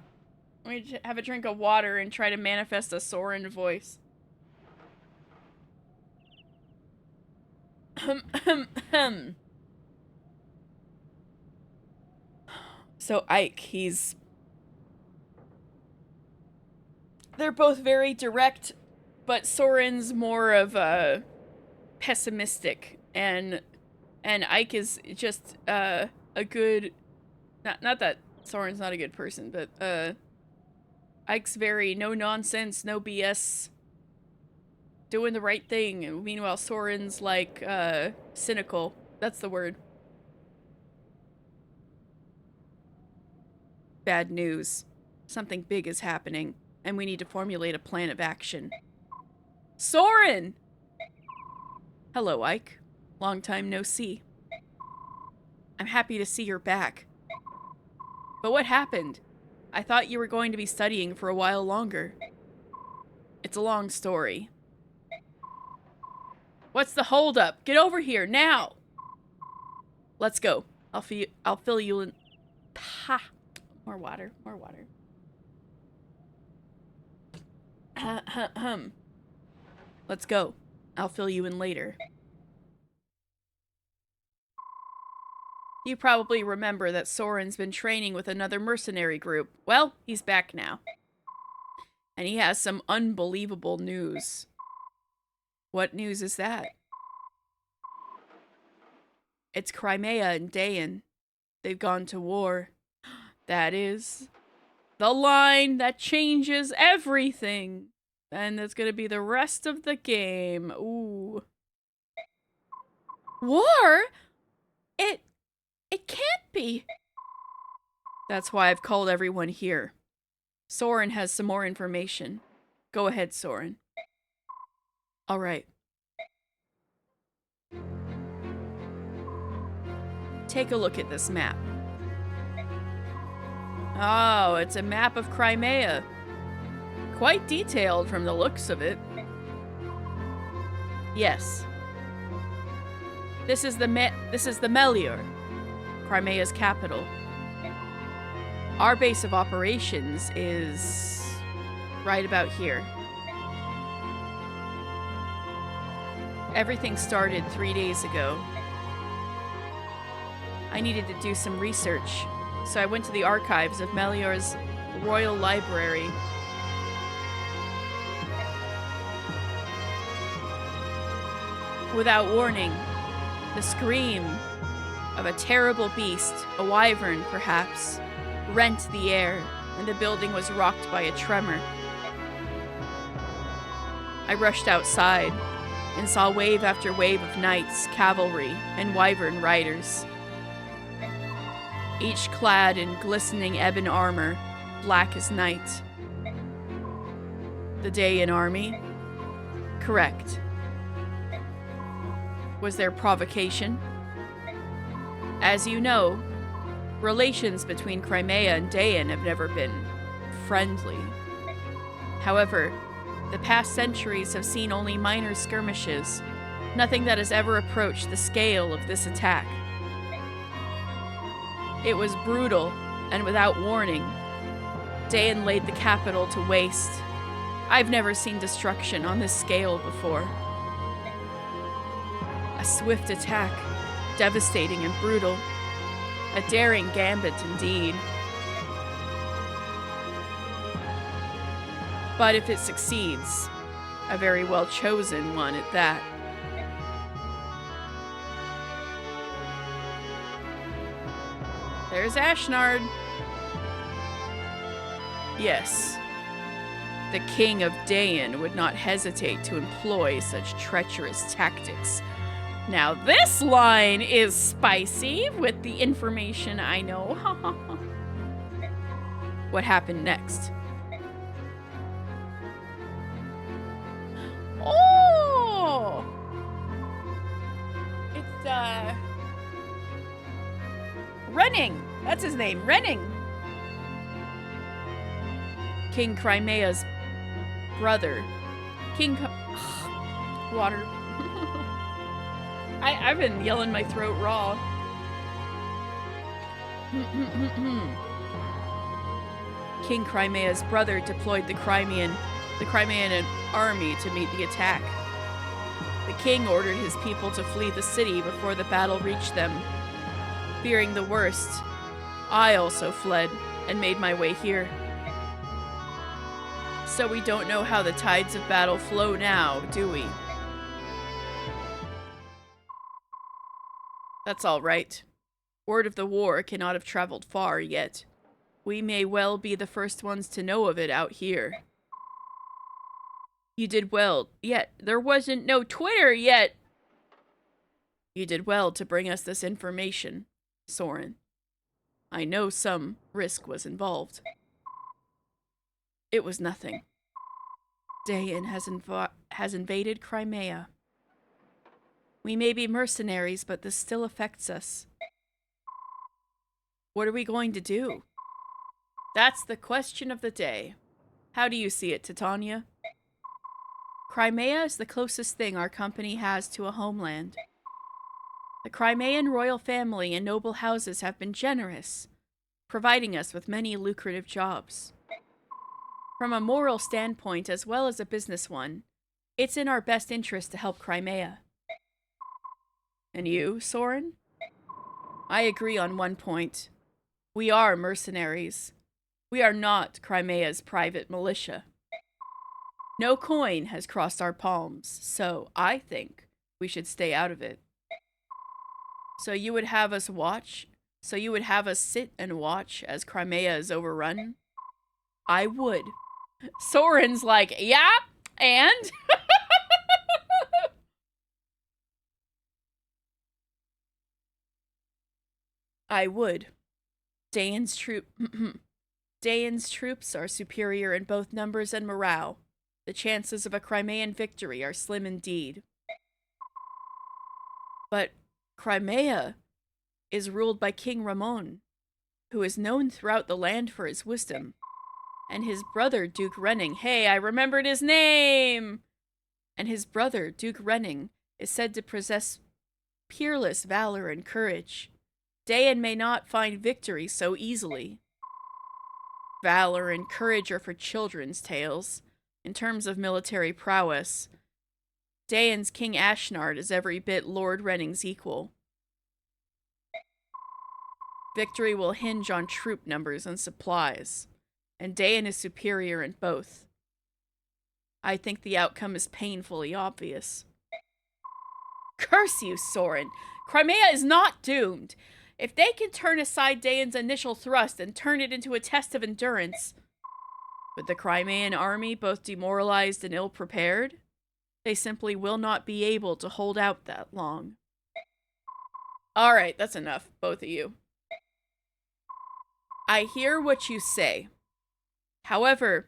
Let me have a drink of water and try to manifest a Soren voice. So Ike, they're both very direct, but Soren's more of a pessimistic, and Ike is just a good, not that Soren's not a good person, but Ike's very no nonsense, no BS, doing the right thing, and meanwhile Soren's like cynical. That's the word. Bad news. Something big is happening, and we need to formulate a plan of action. Soren! Hello, Ike. Long time no see. I'm happy to see you're back. But what happened? I thought you were going to be studying for a while longer. It's a long story. What's the holdup? Get over here, now! Let's go. I'll fill you in... Ha! More water, more water. Let's go. I'll fill you in later. You probably remember that Soren's been training with another mercenary group. Well, he's back now. And he has some unbelievable news. What news is that? It's Crimea and Dayan. They've gone to war. That is the line that changes everything. And that's gonna be the rest of the game. Ooh. War? It can't be. That's why I've called everyone here. Soren has some more information. Go ahead, Soren. All right. Take a look at this map. Oh, it's a map of Crimea. Quite detailed from the looks of it. Yes. This is the Melior, Crimea's capital. Our base of operations is right about here. Everything started 3 days ago. I needed to do some research, so I went to the archives of Melior's Royal Library. Without warning, the scream of a terrible beast, a wyvern perhaps, rent the air, and the building was rocked by a tremor. I rushed outside, and saw wave after wave of knights, cavalry, and wyvern riders, each clad in glistening ebon armor, black as night. The Dayan army? Correct. Was there provocation? As you know, relations between Crimea and Dayan have never been friendly. However, the past centuries have seen only minor skirmishes, nothing that has ever approached the scale of this attack. It was brutal, and without warning, Dayan laid the capital to waste. I've never seen destruction on this scale before. A swift attack, devastating and brutal. A daring gambit indeed. But if it succeeds, a very well chosen one at that. There's Ashnard. Yes. The King of Dayan would not hesitate to employ such treacherous tactics. Now this line is spicy with the information I know. What happened next? Oh! It's, Renning! That's his name, Renning! King Crimea's brother. Water. I've been yelling my throat raw. King Crimea's brother deployed the Crimean army to meet the attack. The king ordered his people to flee the city before the battle reached them. Fearing the worst, I also fled and made my way here. So we don't know how the tides of battle flow now, do we? That's all right. Word of the war cannot have traveled far yet. We may well be the first ones to know of it out here. You did well. Yet there wasn't no Twitter yet. You did well to bring us this information, Soren. I know some risk was involved. It was nothing. Dayan has invaded Crimea. We may be mercenaries, but this still affects us. What are we going to do? That's the question of the day. How do you see it, Titania? Crimea is the closest thing our company has to a homeland. The Crimean royal family and noble houses have been generous, providing us with many lucrative jobs. From a moral standpoint as well as a business one, it's in our best interest to help Crimea. And you, Soren? I agree on one point. We are mercenaries. We are not Crimea's private militia. No coin has crossed our palms, so I think we should stay out of it. So you would have us sit and watch as Crimea is overrun? I would. Soren's like, yeah, and? I would. Dayan's troops are superior in both numbers and morale. The chances of a Crimean victory are slim indeed. But Crimea is ruled by King Ramon, who is known throughout the land for his wisdom. And his brother, Duke Renning, hey, I remembered his name! And his brother, Duke Renning, is said to possess peerless valor and courage. Dayan may not find victory so easily. Valor and courage are for children's tales. In terms of military prowess, Dayan's King Ashnard is every bit Lord Renning's equal. Victory will hinge on troop numbers and supplies, and Dayan is superior in both. I think the outcome is painfully obvious. Curse you, Soren! Crimea is not doomed! If they can turn aside Dayan's initial thrust and turn it into a test of endurance, with the Crimean army both demoralized and ill-prepared, They simply will not be able to hold out that long. Alright, that's enough, both of you. I hear what you say. However,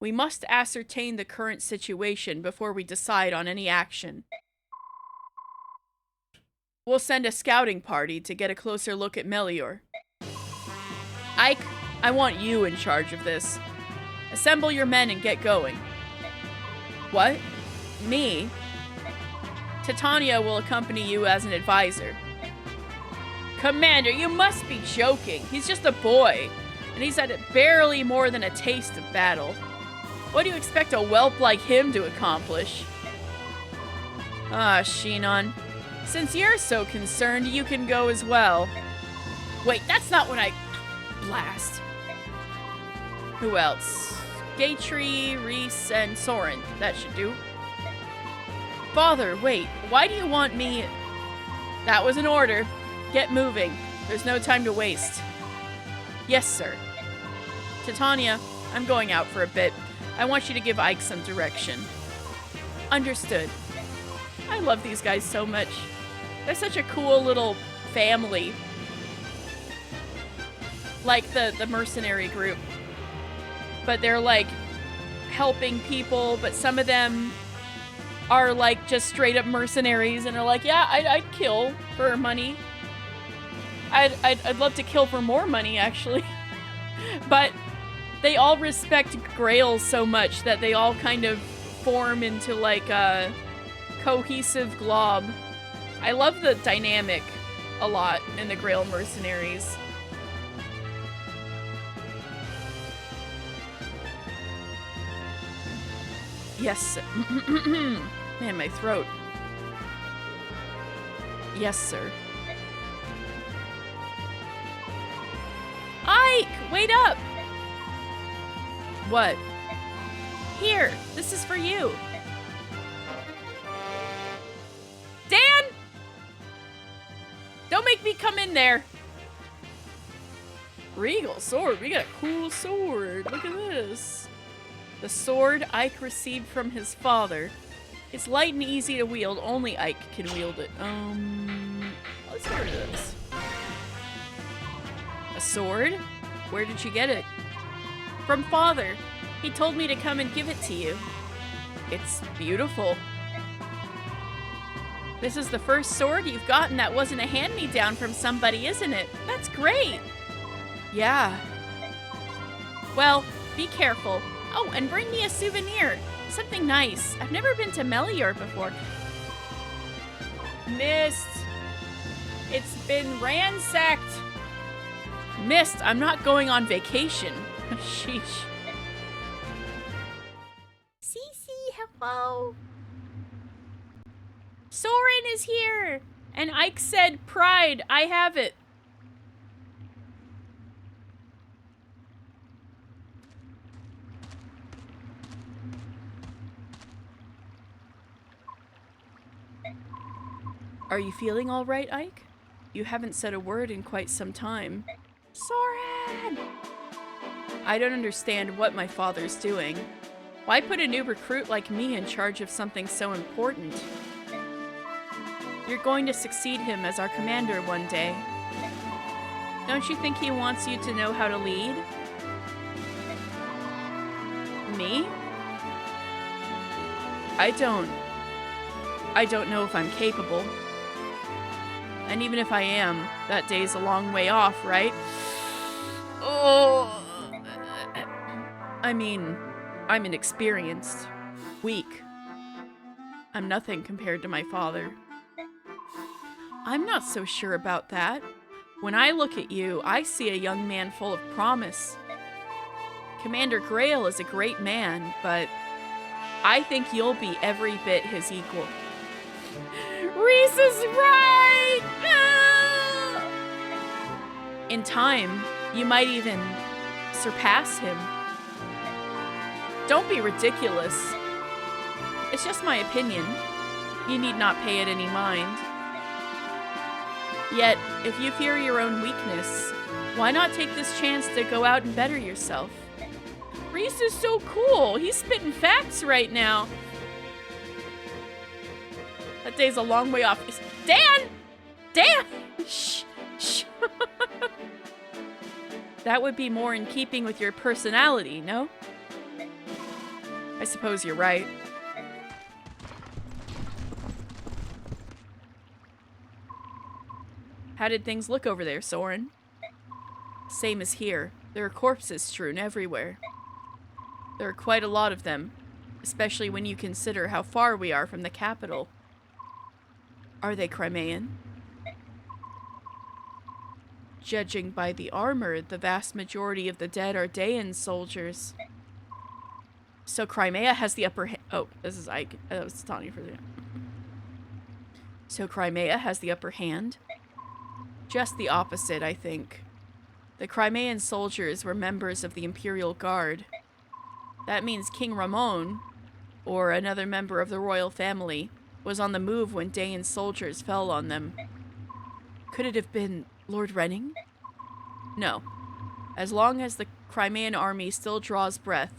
we must ascertain the current situation before we decide on any action. We'll send a scouting party to get a closer look at Melior. Ike, I want you in charge of this. Assemble your men and get going. What? Me? Titania will accompany you as an advisor. Commander, you must be joking. He's just a boy, and he's had barely more than a taste of battle. What do you expect a whelp like him to accomplish? Ah, Shinon. Since you're so concerned, you can go as well. Wait, that's not what I... Blast. Who else? Gatry, Reese, and Soren. That should do. Father, wait. Why do you want me... That was an order. Get moving. There's no time to waste. Yes, sir. Titania, I'm going out for a bit. I want you to give Ike some direction. Understood. I love these guys so much. They're such a cool little family. Like the mercenary group. But they're like helping people, but some of them are like just straight up mercenaries and are like, yeah, I'd kill for money. I'd love to kill for more money, actually. But they all respect Grail so much that they all kind of form into like a cohesive glob. I love the dynamic a lot in the Grail mercenaries. Yes. Man, my throat. Yes, sir. Ike, wait up! What? Here, this is for you. Dan! Don't make me come in there. Regal sword. We got a cool sword. Look at this. The sword Ike received from his father. It's light and easy to wield. Only Ike can wield it. Let's get rid of this. A sword? Where did you get it? From father. He told me to come and give it to you. It's beautiful. This is the first sword you've gotten that wasn't a hand-me-down from somebody, isn't it? That's great. Yeah. Well, be careful. Oh, and bring me a souvenir. Something nice. I've never been to Melior before. Mist. It's been ransacked. Mist, I'm not going on vacation. Sheesh. Cece, hello. Soren is here. And Ike said, pride, I have it. Are you feeling all right, Ike? You haven't said a word in quite some time. Soren! I don't understand what my father's doing. Why put a new recruit like me in charge of something so important? You're going to succeed him as our commander one day. Don't you think he wants you to know how to lead? Me? I don't know if I'm capable. And even if I am, that day's a long way off, right? Oh, I mean, I'm inexperienced, weak. I'm nothing compared to my father. I'm not so sure about that. When I look at you, I see a young man full of promise. Commander Grail is a great man, but I think you'll be every bit his equal. Reese is right! Ah! In time, you might even surpass him. Don't be ridiculous. It's just my opinion. You need not pay it any mind. Yet, if you fear your own weakness, why not take this chance to go out and better yourself? Reese is so cool. He's spitting facts right now. That day's a long way off. Dan! Dan! Shh. Shh. That would be more in keeping with your personality, no? I suppose you're right. How did things look over there, Soren? Same as here. There are corpses strewn everywhere. There are quite a lot of them, especially when you consider how far we are from the capital. Are they Crimean? Judging by the armor, the vast majority of the dead are Dayan soldiers. So Crimea has the upper hand. Oh, this is Ike. I was telling you for the. So Crimea has the upper hand? Just the opposite, I think. The Crimean soldiers were members of the Imperial Guard. That means King Ramon, or another member of the royal family, was on the move when Dayan soldiers fell on them. Could it have been Lord Renning? No. As long as the Crimean army still draws breath,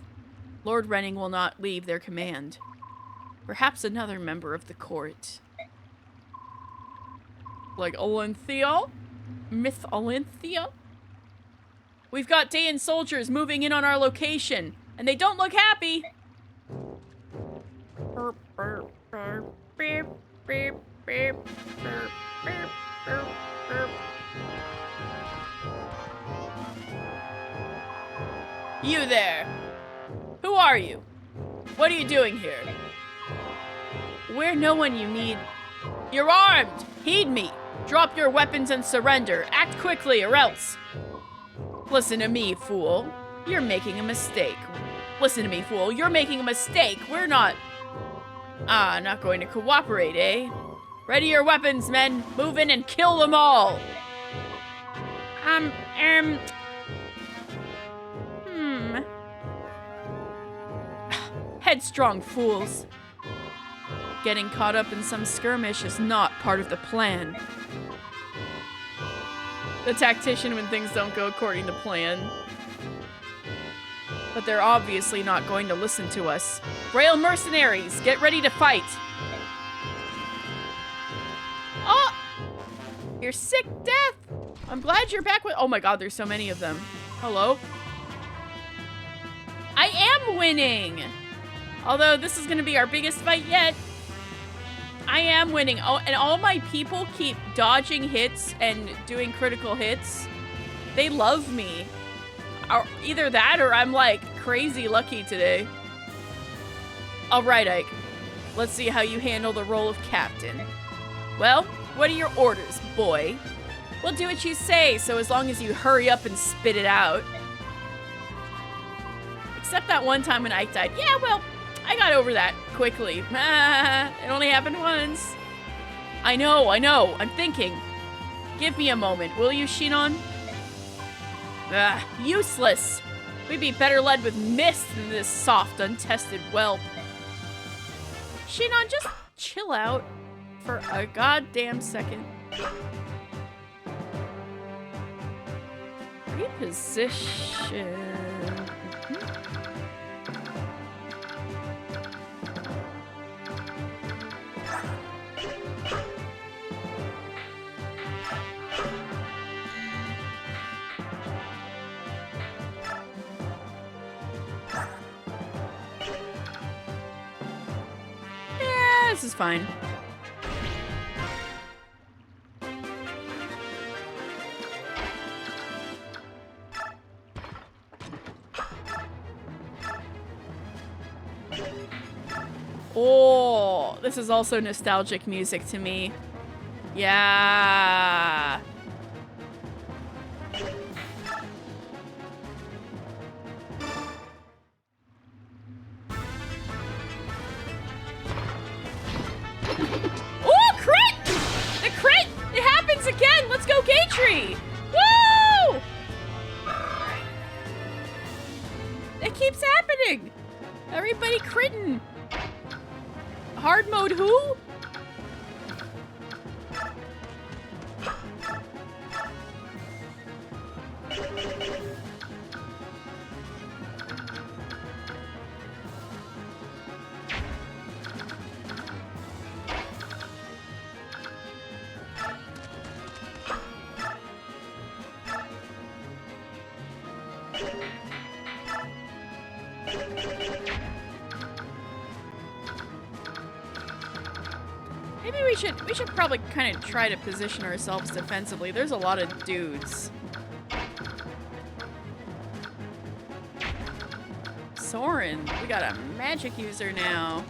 Lord Renning will not leave their command. Perhaps another member of the court. Like Olenthea? Myth Olenthea? We've got Dayan soldiers moving in on our location, and they don't look happy. You there. Who are you? What are you doing here? We're no one you need. You're armed! Heed me! Drop your weapons and surrender. Act quickly or else. Listen to me, fool. You're making a mistake. Listen to me, fool. You're making a mistake. We're not... not going to cooperate, eh? Ready your weapons, men. Move in and kill them all. Headstrong fools. Getting caught up in some skirmish is not part of the plan. The tactician when things don't go according to plan. But they're obviously not going to listen to us. Grail mercenaries, get ready to fight. Oh! You're sick death! I'm glad you're back with- oh my god, there's so many of them. Hello? I am winning! Although this is gonna be our biggest fight yet. I am winning. Oh, and all my people keep dodging hits and doing critical hits. They love me. Or either that or I'm like crazy lucky today. Alright, Ike. Let's see how you handle the role of captain. Well, what are your orders, boy? We'll do what you say, so as long as you hurry up and spit it out. Except that one time when Ike died. Yeah, well, I got over that quickly. It only happened once. I know. I'm thinking. Give me a moment, will you, Shinon? Useless. We'd be better led with mist than this soft, untested whelp. Shinon, just chill out for a goddamn second. Reposition. This is fine. Oh, this is also nostalgic music to me. Yeah. Oh, crit! The crit! It happens again! Let's go, Gatry! Woo! It keeps happening! Everybody critting! Hard mode who? Maybe we should probably kind of try to position ourselves defensively. There's a lot of dudes. Soren, we got a magic user now.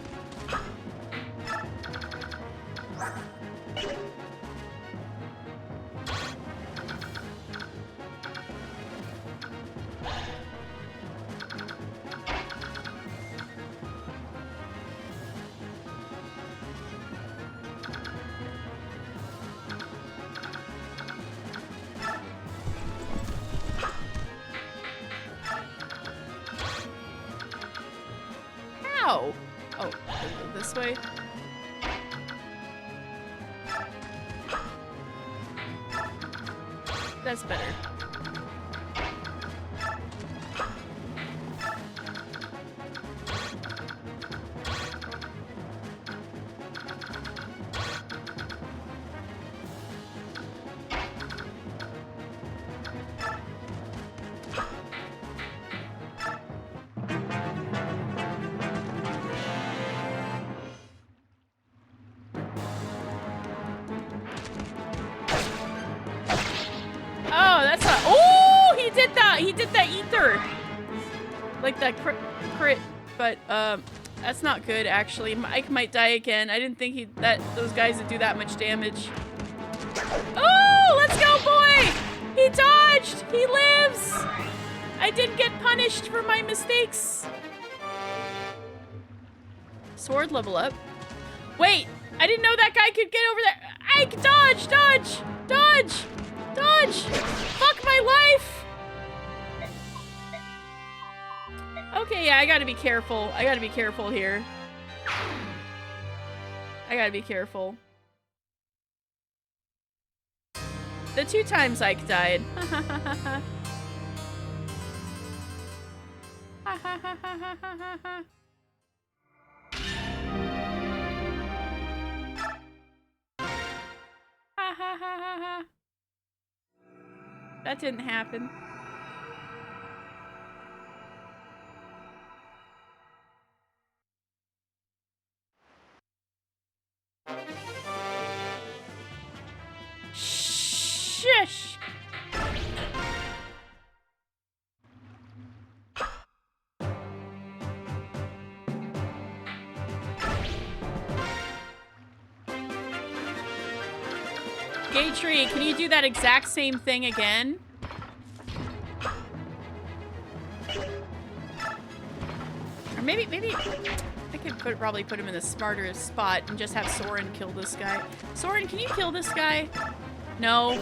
How? Oh, this way? That's better. He did that ether! Like that crit, but, that's not good, actually. Mike might die again. I didn't think those guys would do that much damage. Oh, let's go, boy! He dodged! He lives! I didn't get punished for my mistakes. Sword level up. Wait, I didn't know that guy could get over there. Ike, dodge, dodge, dodge, dodge! Fuck my life! Okay, yeah, I gotta be careful. I gotta be careful here. I gotta be careful. The 2 times Ike died. Ha ha ha ha ha. Ha ha ha ha ha ha ha. Ha ha ha ha ha. That didn't happen. Shush! Gatry, can you do that exact same thing again? Or maybe I could probably put him in the smarter spot and just have Soren kill this guy. Soren, can you kill this guy? No.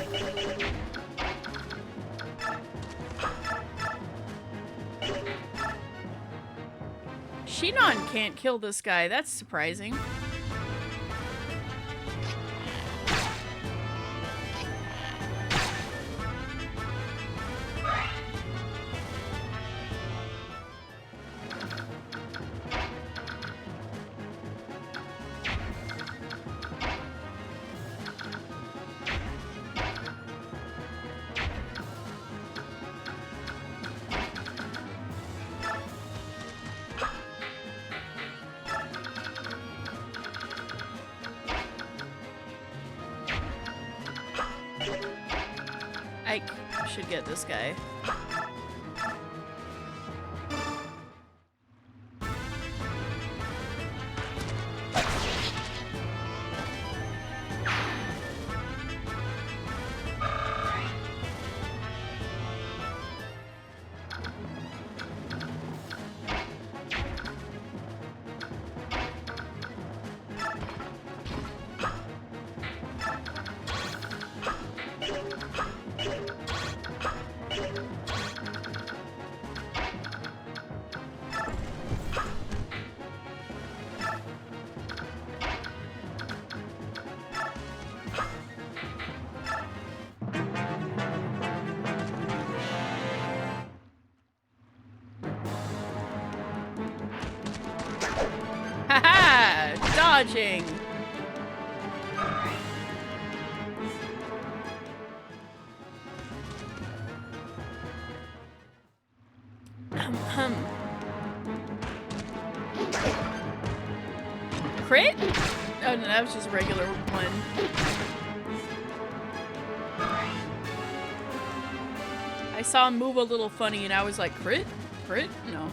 Shinon can't kill this guy. That's surprising. I should get this guy. Haha! Dodging! Crit? Oh, no, that was just a regular one. I saw him move a little funny and I was like, crit? Crit? No.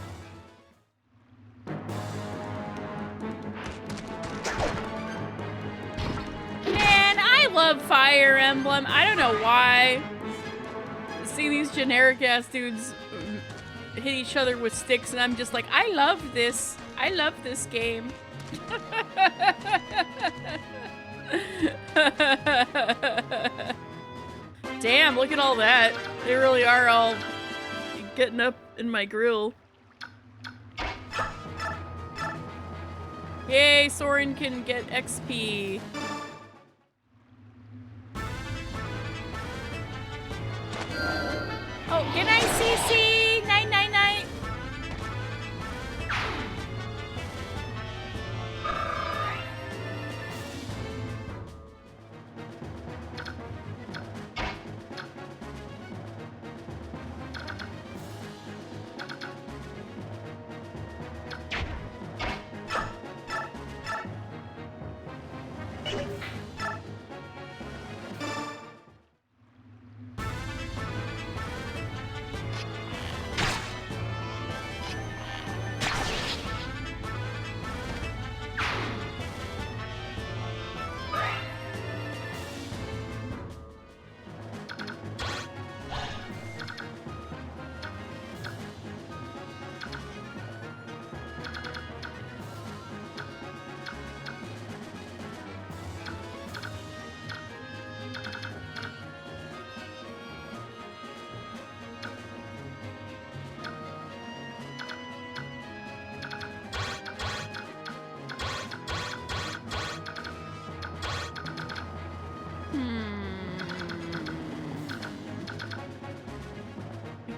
Man, I love Fire Emblem. I don't know why. Seeing these generic ass dudes hit each other with sticks and I'm just like, I love this. I love this game. Damn, look at all that. They really are all getting up in my grill. Yay, Soren can get XP. Oh, good night, CC! Night, night, night!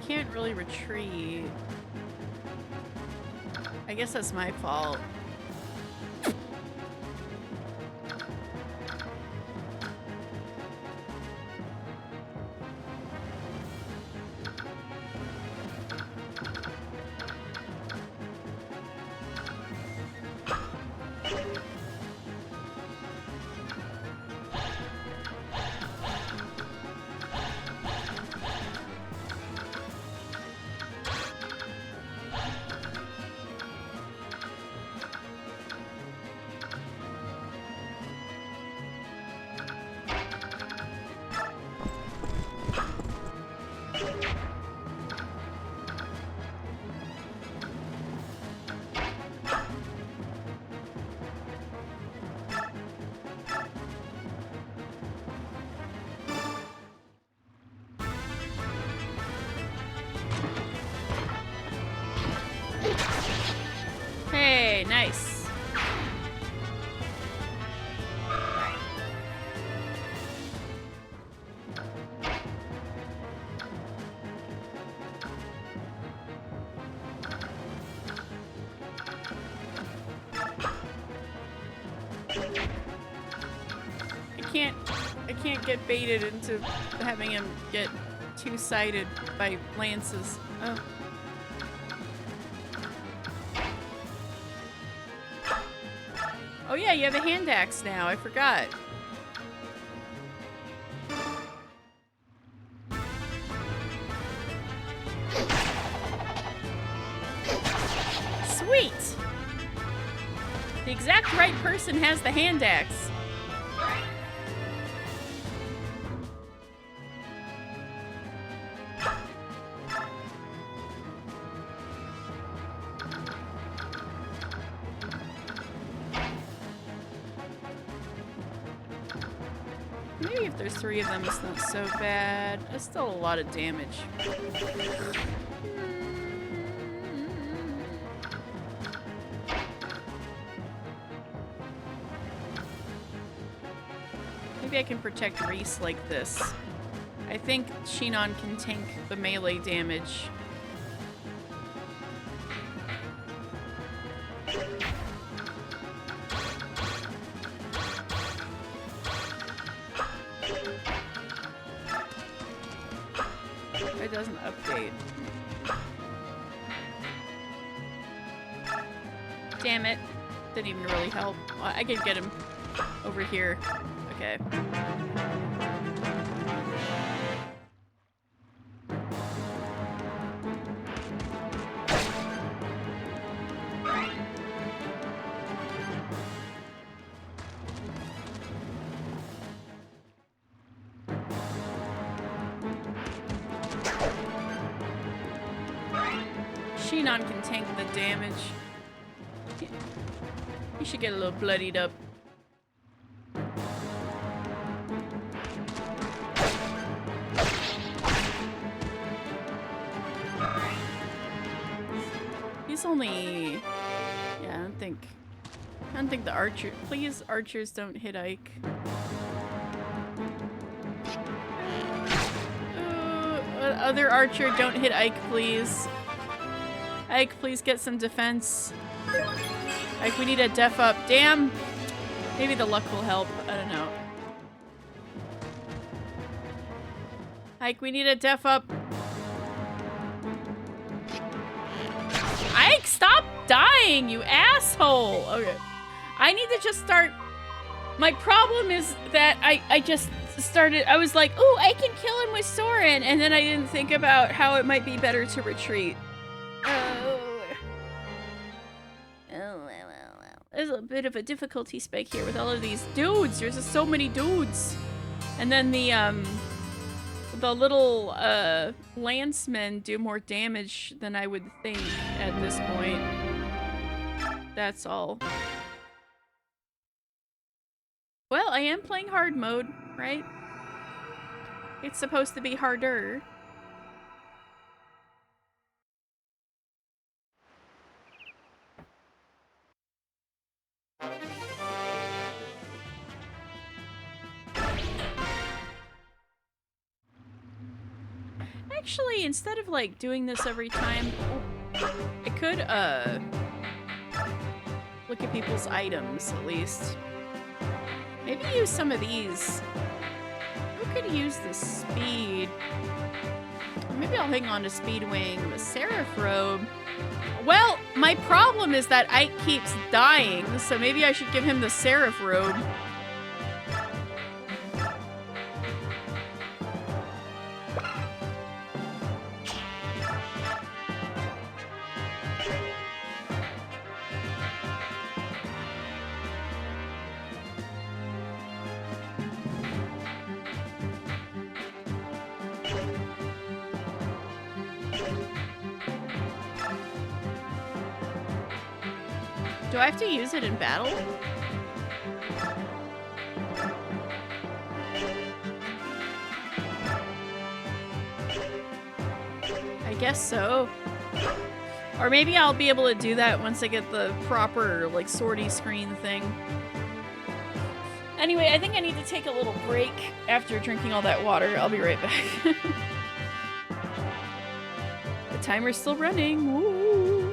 Can't really retreat. I guess that's my fault. Hey, nice. I can't get baited into having him get two-sided by lances. Oh. Oh yeah, you have a hand axe now. I forgot. Sweet! The exact right person has the hand axe. Maybe if there's 3 of them, it's not so bad. That's still a lot of damage. Maybe I can protect Reese like this. I think Shinon can tank the melee damage. It doesn't update. Damn it. Didn't even really help. I could get him Over here. Okay. Shinon can tank the damage. He should get a little bloodied up. He's only... Yeah, I don't think the archer... Please, archers don't hit Ike. Other archer, don't hit Ike, please. Ike, please get some defense. Ike, we need a def up. Damn! Maybe the luck will help. I don't know. Ike, we need a def up. Ike, stop dying, you asshole! Okay. I need to just start... My problem is that I just started... I was like, ooh, I can kill him with Soren, and then I didn't think about how it might be better to retreat. There's a bit of a difficulty spike here with all of these dudes. There's just so many dudes. And then the little lancemen do more damage than I would think at this point. That's all. Well, I am playing hard mode, right? It's supposed to be harder. Actually, instead of like doing this every time, I could look at people's items at least. Maybe use some of these. Who could use the speed? Maybe I'll hang on to Speed Wing, the Seraph Robe. Well, my problem is that Ike keeps dying, so maybe I should give him the Seraph Robe. Do I have to use it in battle? I guess so. Or maybe I'll be able to do that once I get the proper, like, sortie screen thing. Anyway, I think I need to take a little break after drinking all that water. I'll be right back. The timer's still running. Woo!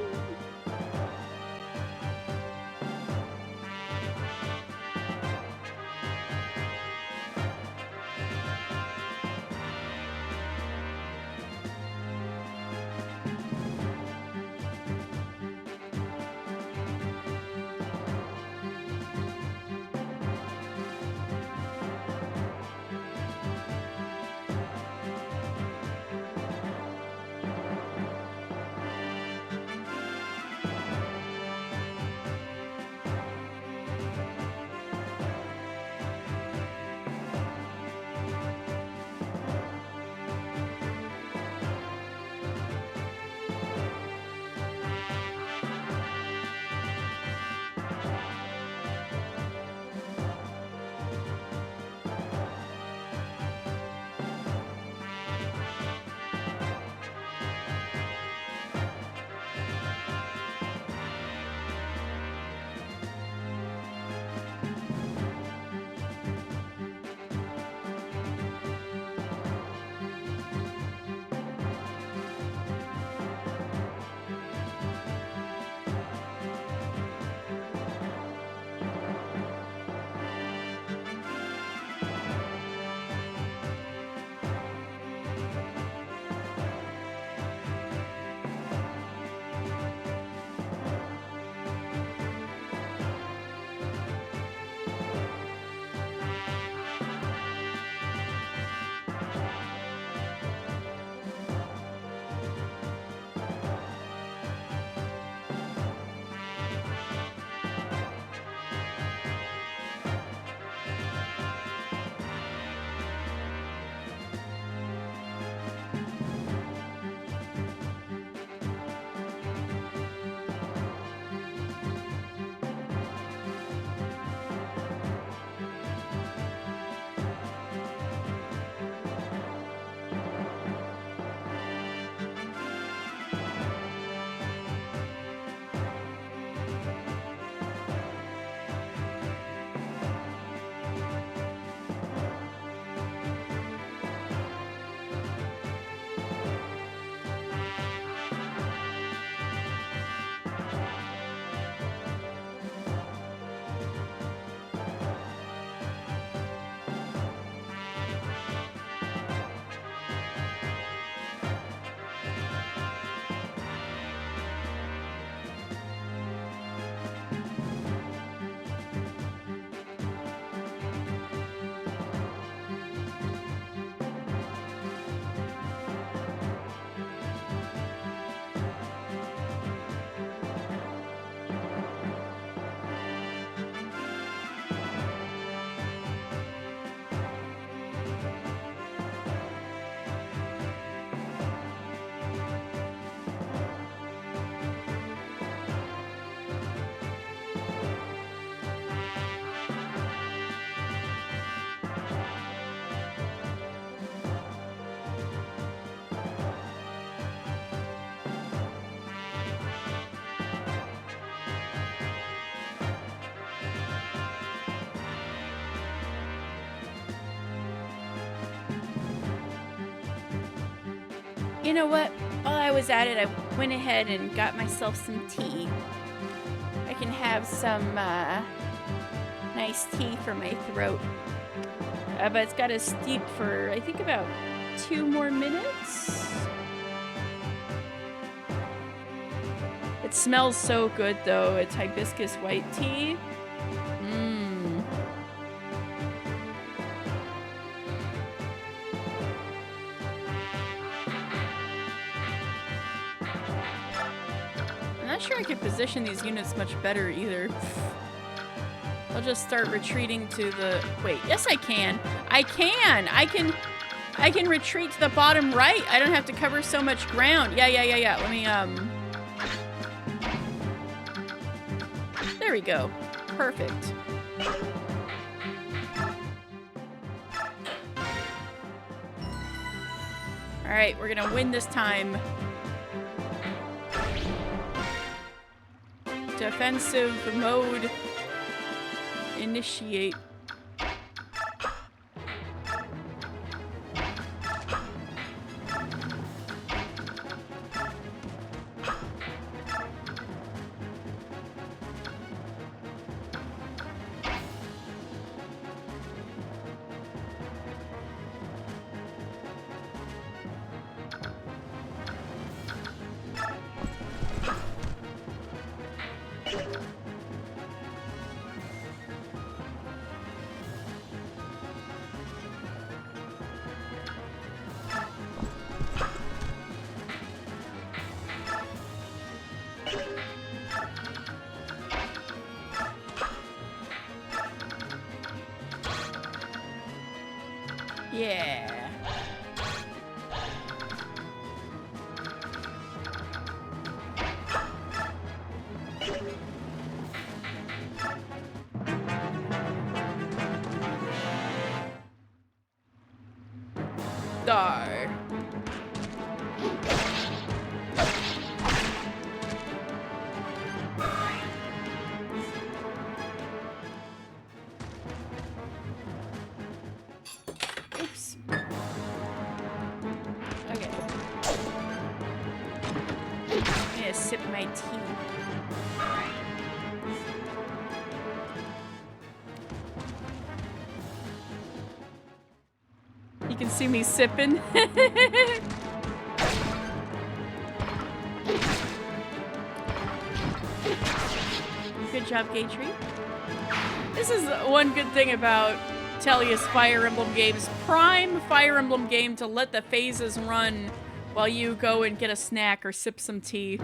You know what? While I was at it, I went ahead and got myself some tea. I can have some nice tea for my throat. But it's got to steep for, I think, about 2 more minutes. It smells so good, though. It's hibiscus white tea. Mmm. I'm not sure I could position these units much better either. I'll just start retreating to the... Wait, yes I can. I can retreat to the bottom right. I don't have to cover so much ground. Yeah. Let me, There we go. Perfect. Alright, we're gonna win this time. Defensive mode. Initiate. Yeah. Dar. Oops. Okay. I'm gonna sip my tea. You can see me sipping. Good job, Gatry. This is one good thing about Tellius Fire Emblem games. Prime Fire Emblem game to let the phases run while you go and get a snack or sip some tea.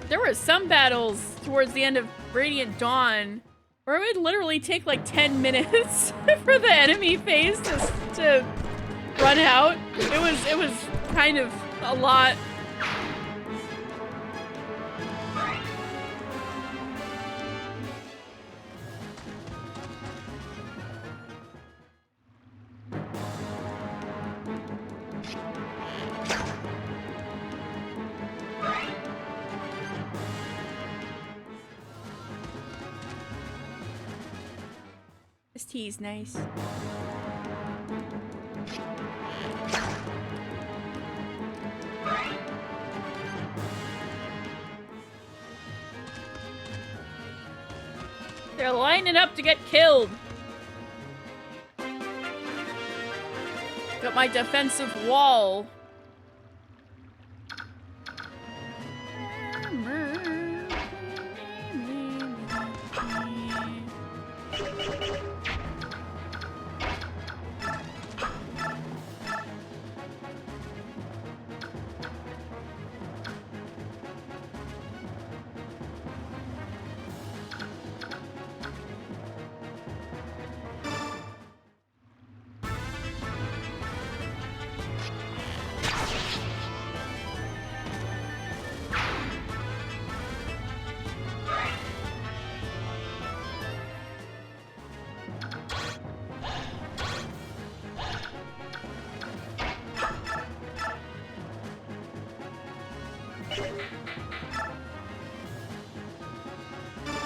There were some battles towards the end of Radiant Dawn where it would literally take like 10 minutes for the enemy phase to run out. It was kind of a lot. This tea is nice. They're lining up to get killed. Got my defensive wall.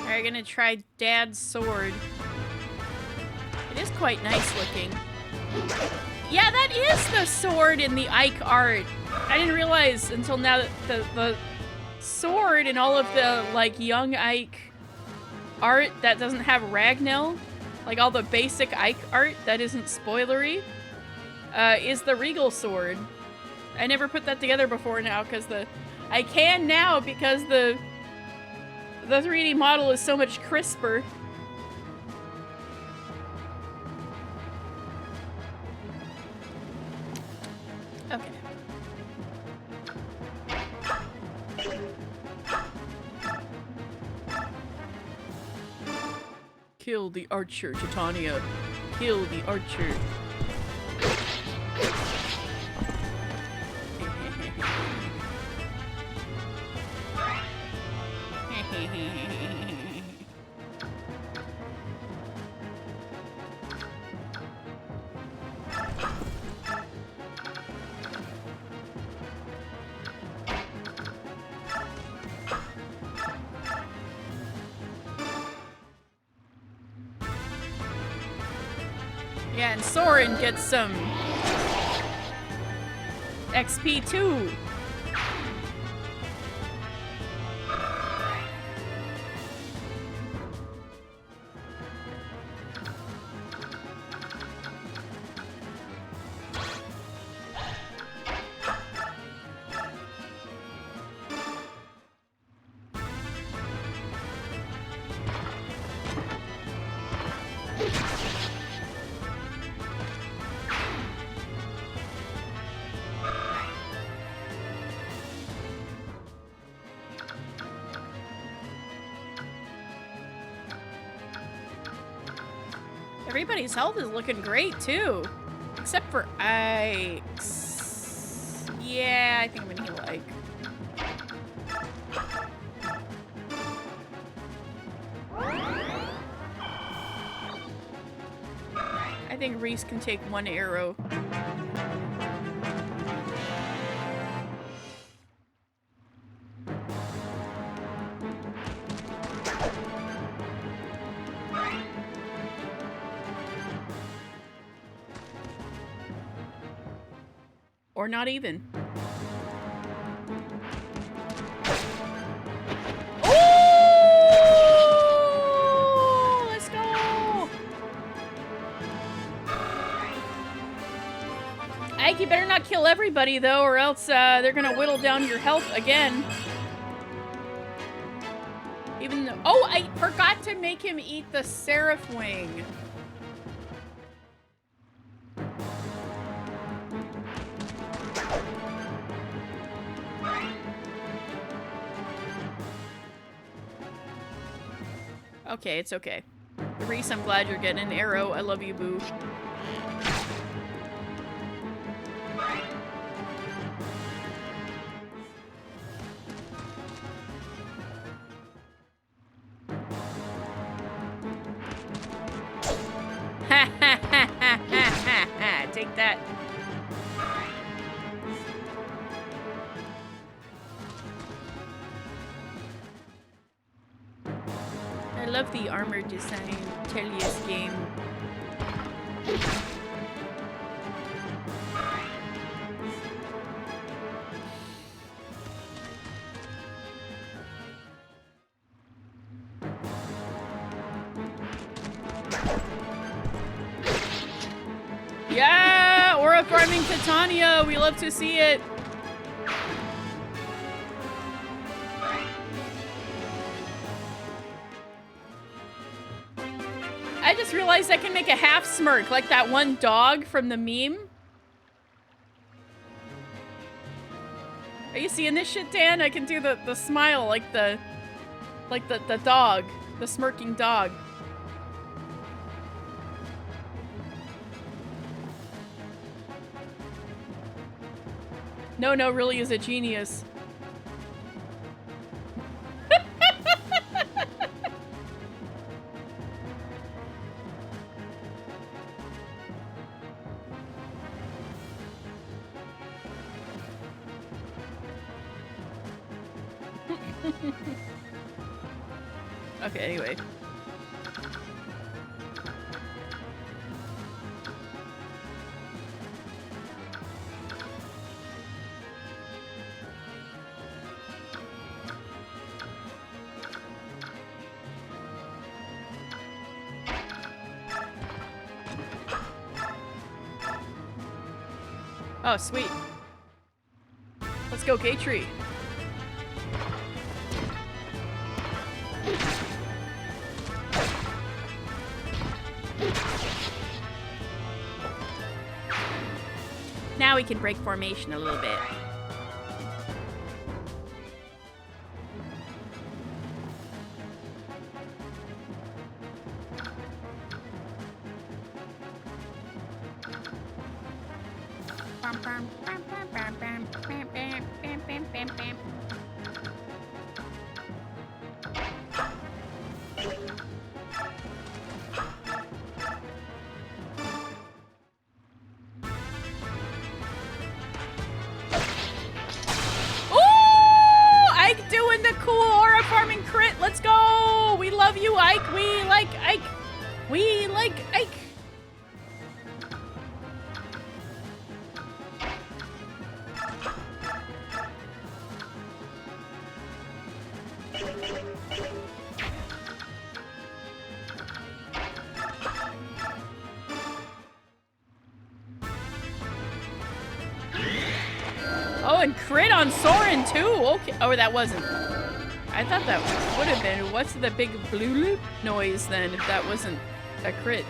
Alright, gonna try Dad's sword. It is quite nice looking. Yeah, that is the sword in the Ike art. I didn't realize until now that the sword in all of the, like, young Ike art that doesn't have Ragnell, like all the basic Ike art that isn't spoilery, is the Regal sword. I never put that together before now, because I can now because the 3D model is so much crisper. Okay. Kill the archer, Titania. Kill the archer. Yeah, and Soren gets some XP too. Everybody's health is looking great, too. Except for Ike's. Yeah, I think I'm gonna heal Ike. I think Reese can take one arrow. Or not even. Oh! Let's go! Ike, you better not kill everybody, though, or else they're gonna whittle down your health again. Even though— oh, I forgot to make him eat the Seraph Wing. Okay, it's okay. Reese, I'm glad you're getting an arrow. I love you, boo. Ha ha ha ha ha ha! Take that. I love the armor design Tellius game. Yeah! Aura farming Titania! We love to see it! I just realized I can make a half smirk, like that one dog from the meme. Are you seeing this shit, Dan? I can do the smile like the dog. The smirking dog. No, really is a genius. Okay, anyway. Oh, sweet. Let's go, gate tree. Now we can break formation a little bit. Ike doing the cool aura farming crit. Let's go. We love you, Ike. We like Ike. We like Ike. Oh, and crit on Soren too. Okay. Oh, that wasn't. I thought that would have been. What's the big blue loop noise then? If that wasn't a crit,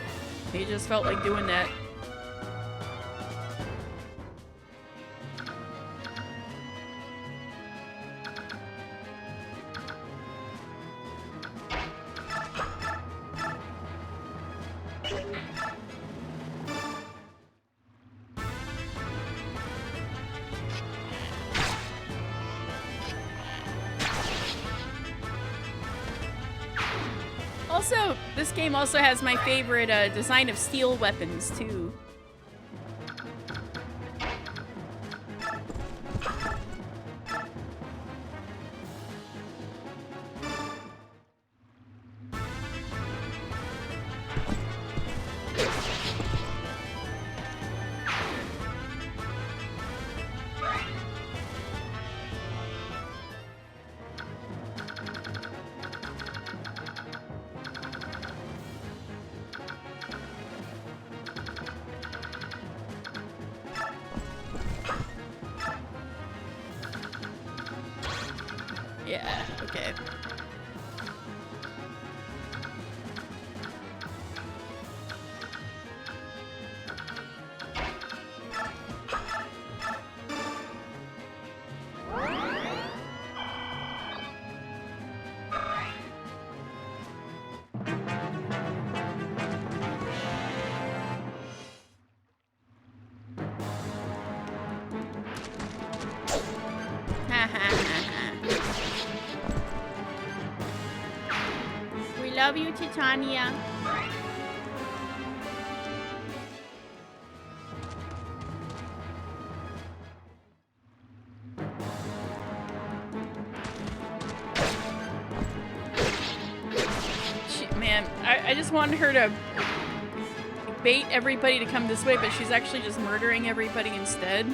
he just felt like doing that. Also, this game also has my favorite design of steel weapons, too. Yeah, okay. We love you, Titania. Man, I just wanted her to bait everybody to come this way, but she's actually just murdering everybody instead.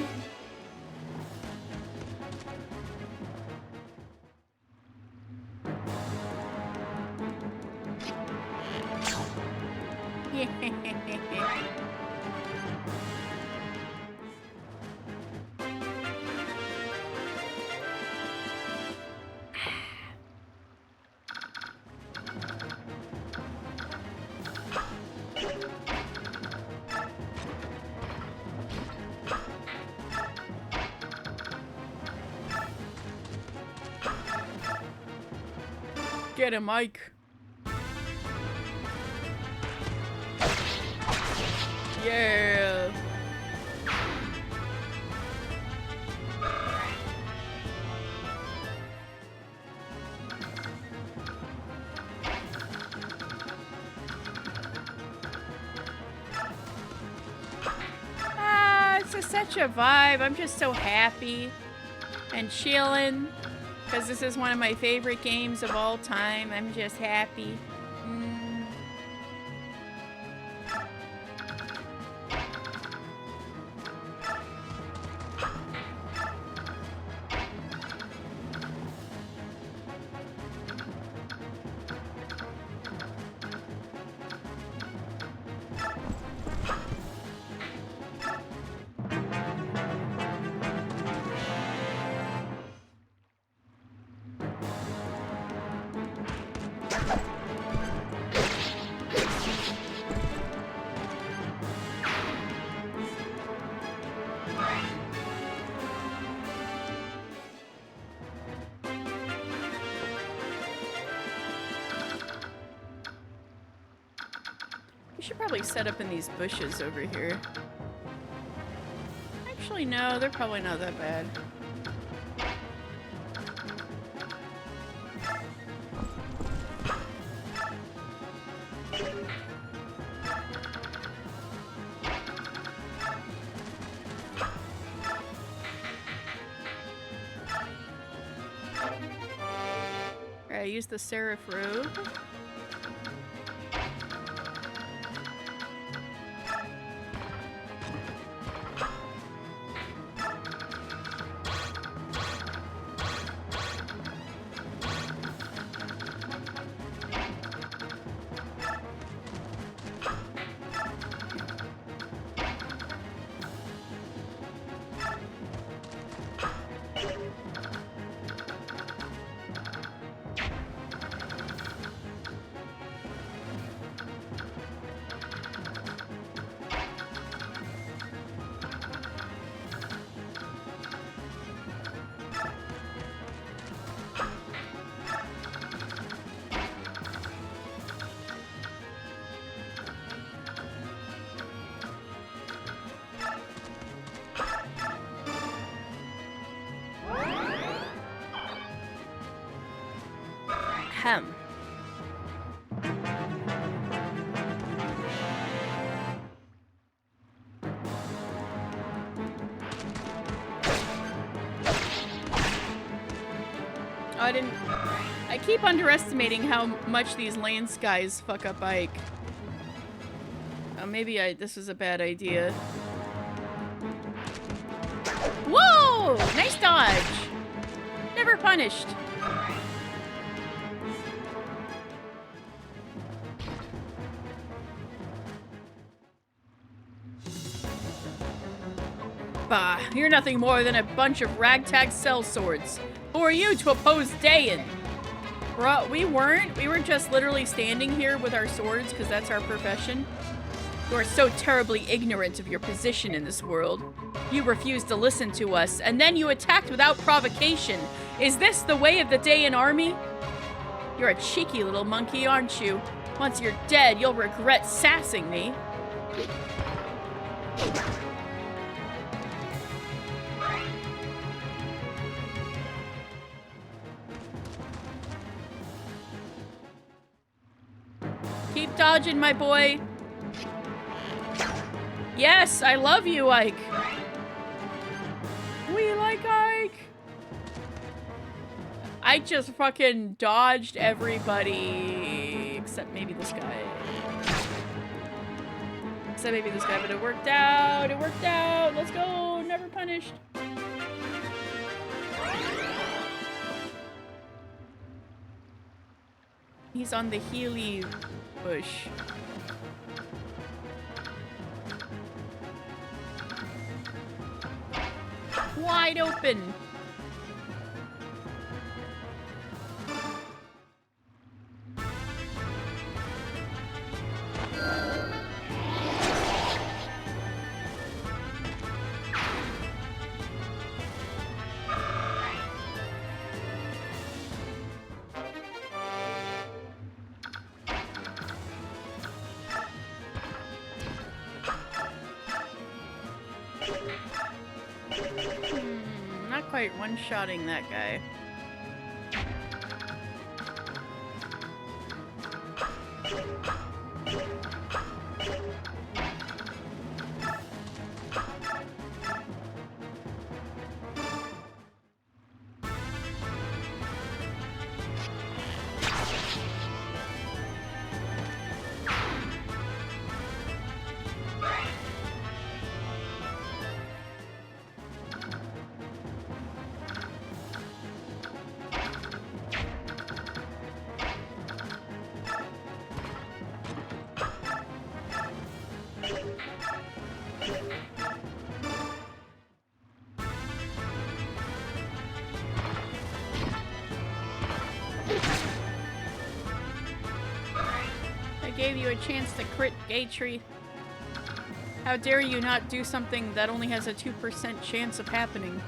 Get him, Mike. Yeah. Ah, it's just such a vibe. I'm just so happy and chilling. Because this is one of my favorite games of all time. I'm just happy. We should probably set up in these bushes over here. Actually, no, they're probably not that bad. Alright, use the Seraph Robe. Ahem. Oh, I keep underestimating how much these land skies fuck up Ike. Oh, maybe this was a bad idea. Whoa! Nice dodge! Never punished. Bah, you're nothing more than a bunch of ragtag sellswords. Who are you to oppose Dayan? Bro, we weren't. We were just literally standing here with our swords because that's our profession. You are so terribly ignorant of your position in this world. You refused to listen to us, and then you attacked without provocation. Is this the way of the Dayan army? You're a cheeky little monkey, aren't you? Once you're dead, you'll regret sassing me. Keep dodging, my boy. Yes, I love you, Ike. We like Ike. I just fucking dodged everybody. Except maybe this guy. Except maybe this guy, but it worked out. It worked out. Let's go. Never punished. He's on the Healy bush. Wide open. Not quite one-shotting that guy. I gave you a chance to crit Gatry. How dare you not do something that only has a 2% chance of happening?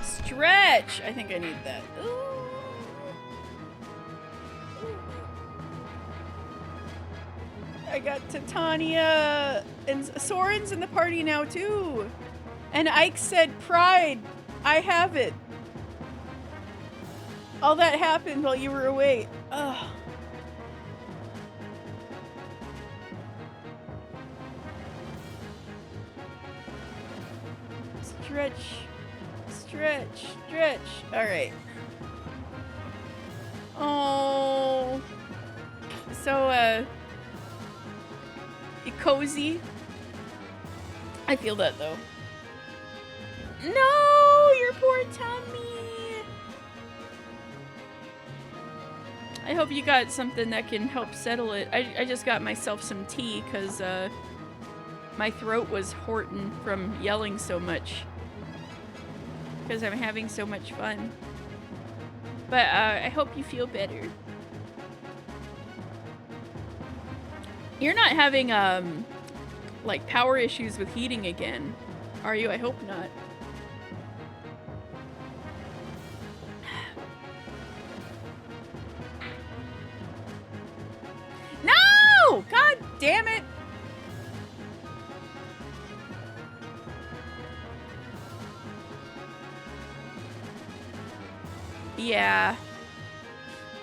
Stretch! I think I need that. Ooh. I got Titania and Soren's in the party now too. And Ike said pride. I have it. All that happened while you were away. Ugh. Stretch. Stretch. Stretch. Alright. Oh. So, cozy. I feel that though. No, your poor tummy. I hope you got something that can help settle it. I just got myself some tea because my throat was hurting from yelling so much. Because I'm having so much fun. But I hope you feel better. You're not having, like, power issues with heating again, are you? I hope not. No! God damn it! Yeah.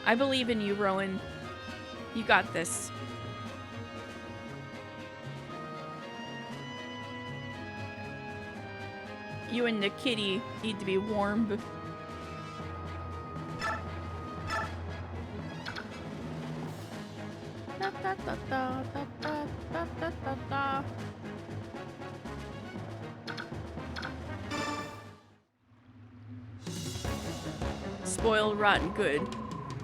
I believe in you, Rowan. You got this. You and the kitty need to be warmed. Spoiled, rotten good.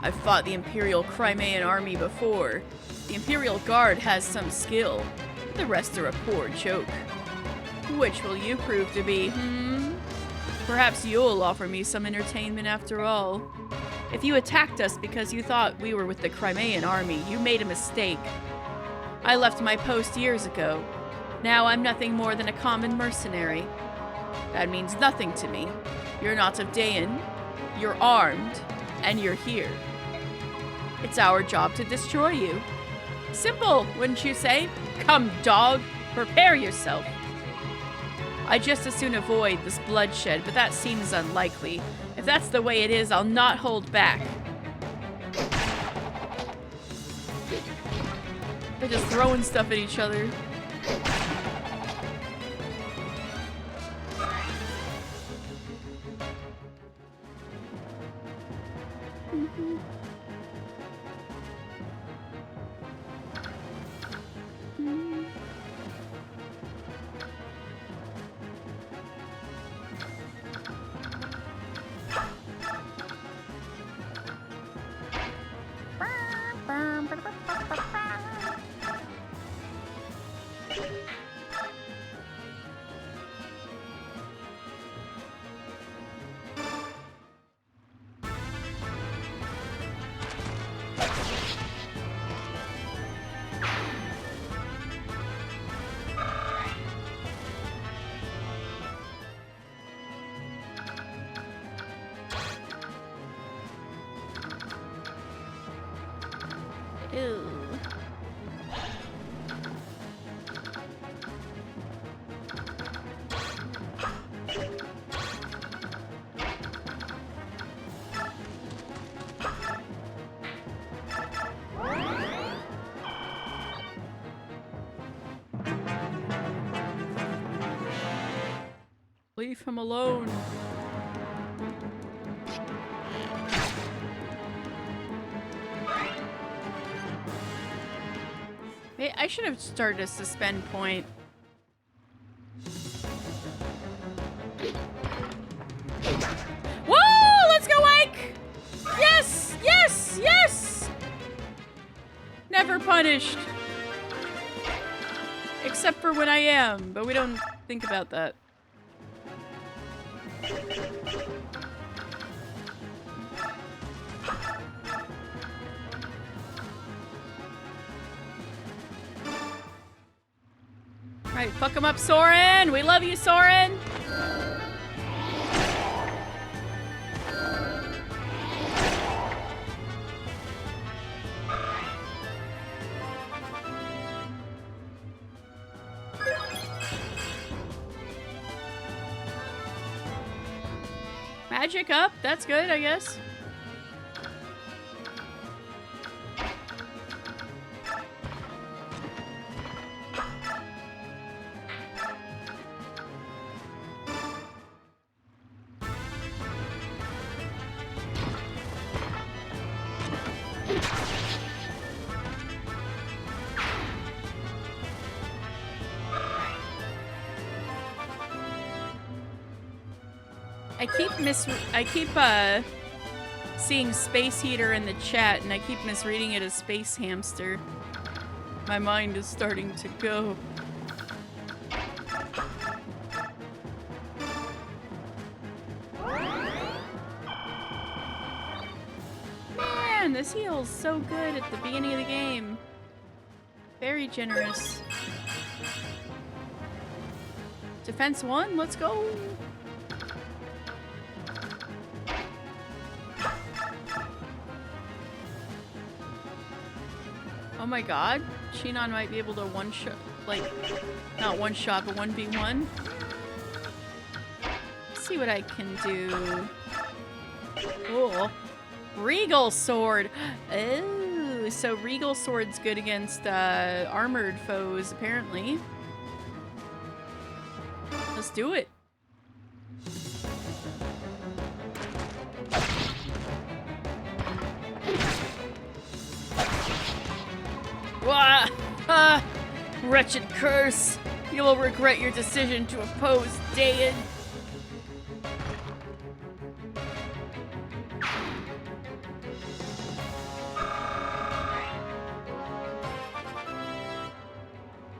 I've fought the Imperial Crimean army before. The Imperial Guard has some skill. The rest are a poor joke. Which will you prove to be, Perhaps you'll offer me some entertainment after all. If you attacked us because you thought we were with the Crimean army, you made a mistake. I left my post years ago. Now I'm nothing more than a common mercenary. That means nothing to me. You're not of Dayan, you're armed, and you're here. It's our job to destroy you. Simple, wouldn't you say? Come, dog, prepare yourself. I'd just as soon avoid this bloodshed, but that seems unlikely. If that's the way it is, I'll not hold back. They're just throwing stuff at each other. Ew. Leave him alone. I should have started a suspend point Never punished. Except for when I am, but we don't think about that. Alright, fuck him up, Soren! We love you, Soren! Magic up, that's good, I guess. I keep seeing space heater in the chat, and I keep misreading it as space hamster. My mind is starting to go. Man, this heal's so good at the beginning of the game. Very generous. Defense 1, let's go! Oh my god, Shinon might be able to one-shot, like, not one-shot, but 1v1. Let's see what I can do. Cool. Regal Sword! Oh, so Regal Sword's good against armored foes, apparently. Let's do it. Wah! Ah! Wretched curse! You will regret your decision to oppose Dayan.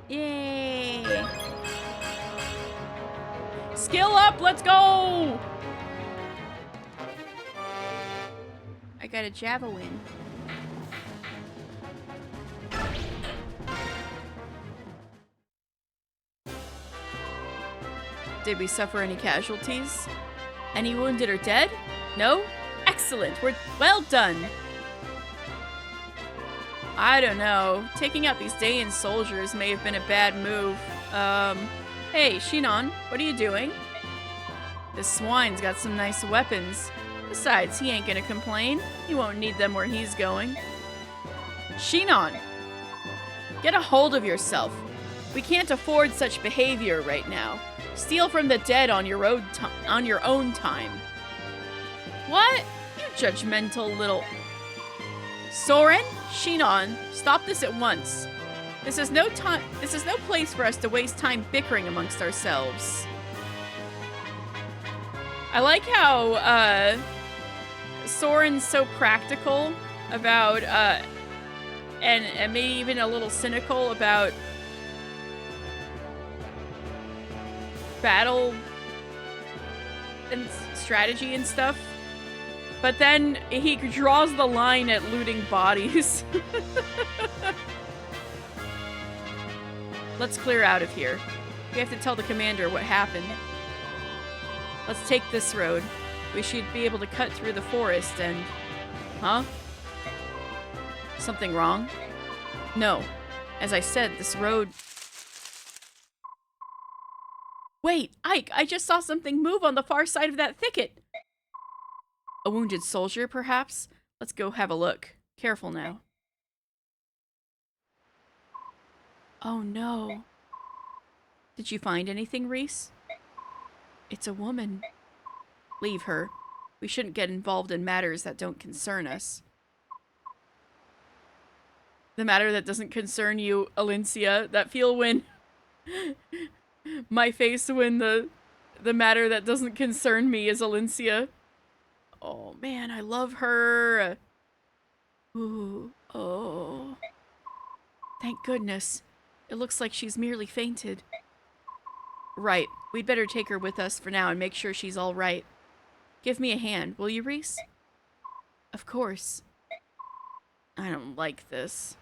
Yay! Skill up! Let's go! I got a javelin. Did we suffer any casualties? Any wounded or dead? No? Excellent. We're well done. I don't know. Taking out these Dayan soldiers may have been a bad move. Hey, Shinon, what are you doing? This swine's got some nice weapons. Besides, he ain't gonna complain. He won't need them where he's going. Shinon! Get a hold of yourself. We can't afford such behavior right now. Steal from the dead on your own time. What? You judgmental little... Soren? Shinon, stop this at once. This is no place for us to waste time bickering amongst ourselves. I like how, Soren's so practical about, and maybe even a little cynical about battle and strategy and stuff, but then he draws the line at looting bodies. Let's clear out of here. We have to tell the commander what happened. Let's take this road. We should be able to cut through the forest and... Huh? Something wrong? No. As I said, this road... Wait, Ike, I just saw something move on the far side of that thicket. A wounded soldier, perhaps? Let's go have a look. Careful now. Oh no. Did you find anything, Reese? It's a woman. Leave her. We shouldn't get involved in matters that don't concern us. The matter that doesn't concern you, Alincia. That feel when... my face when the matter that doesn't concern me is Alincia. Oh man, I love her. Ooh, oh. Thank goodness. It looks like she's merely fainted. Right. We'd better take her with us for now and make sure she's all right. Give me a hand, will you, Reese? Of course. I don't like this.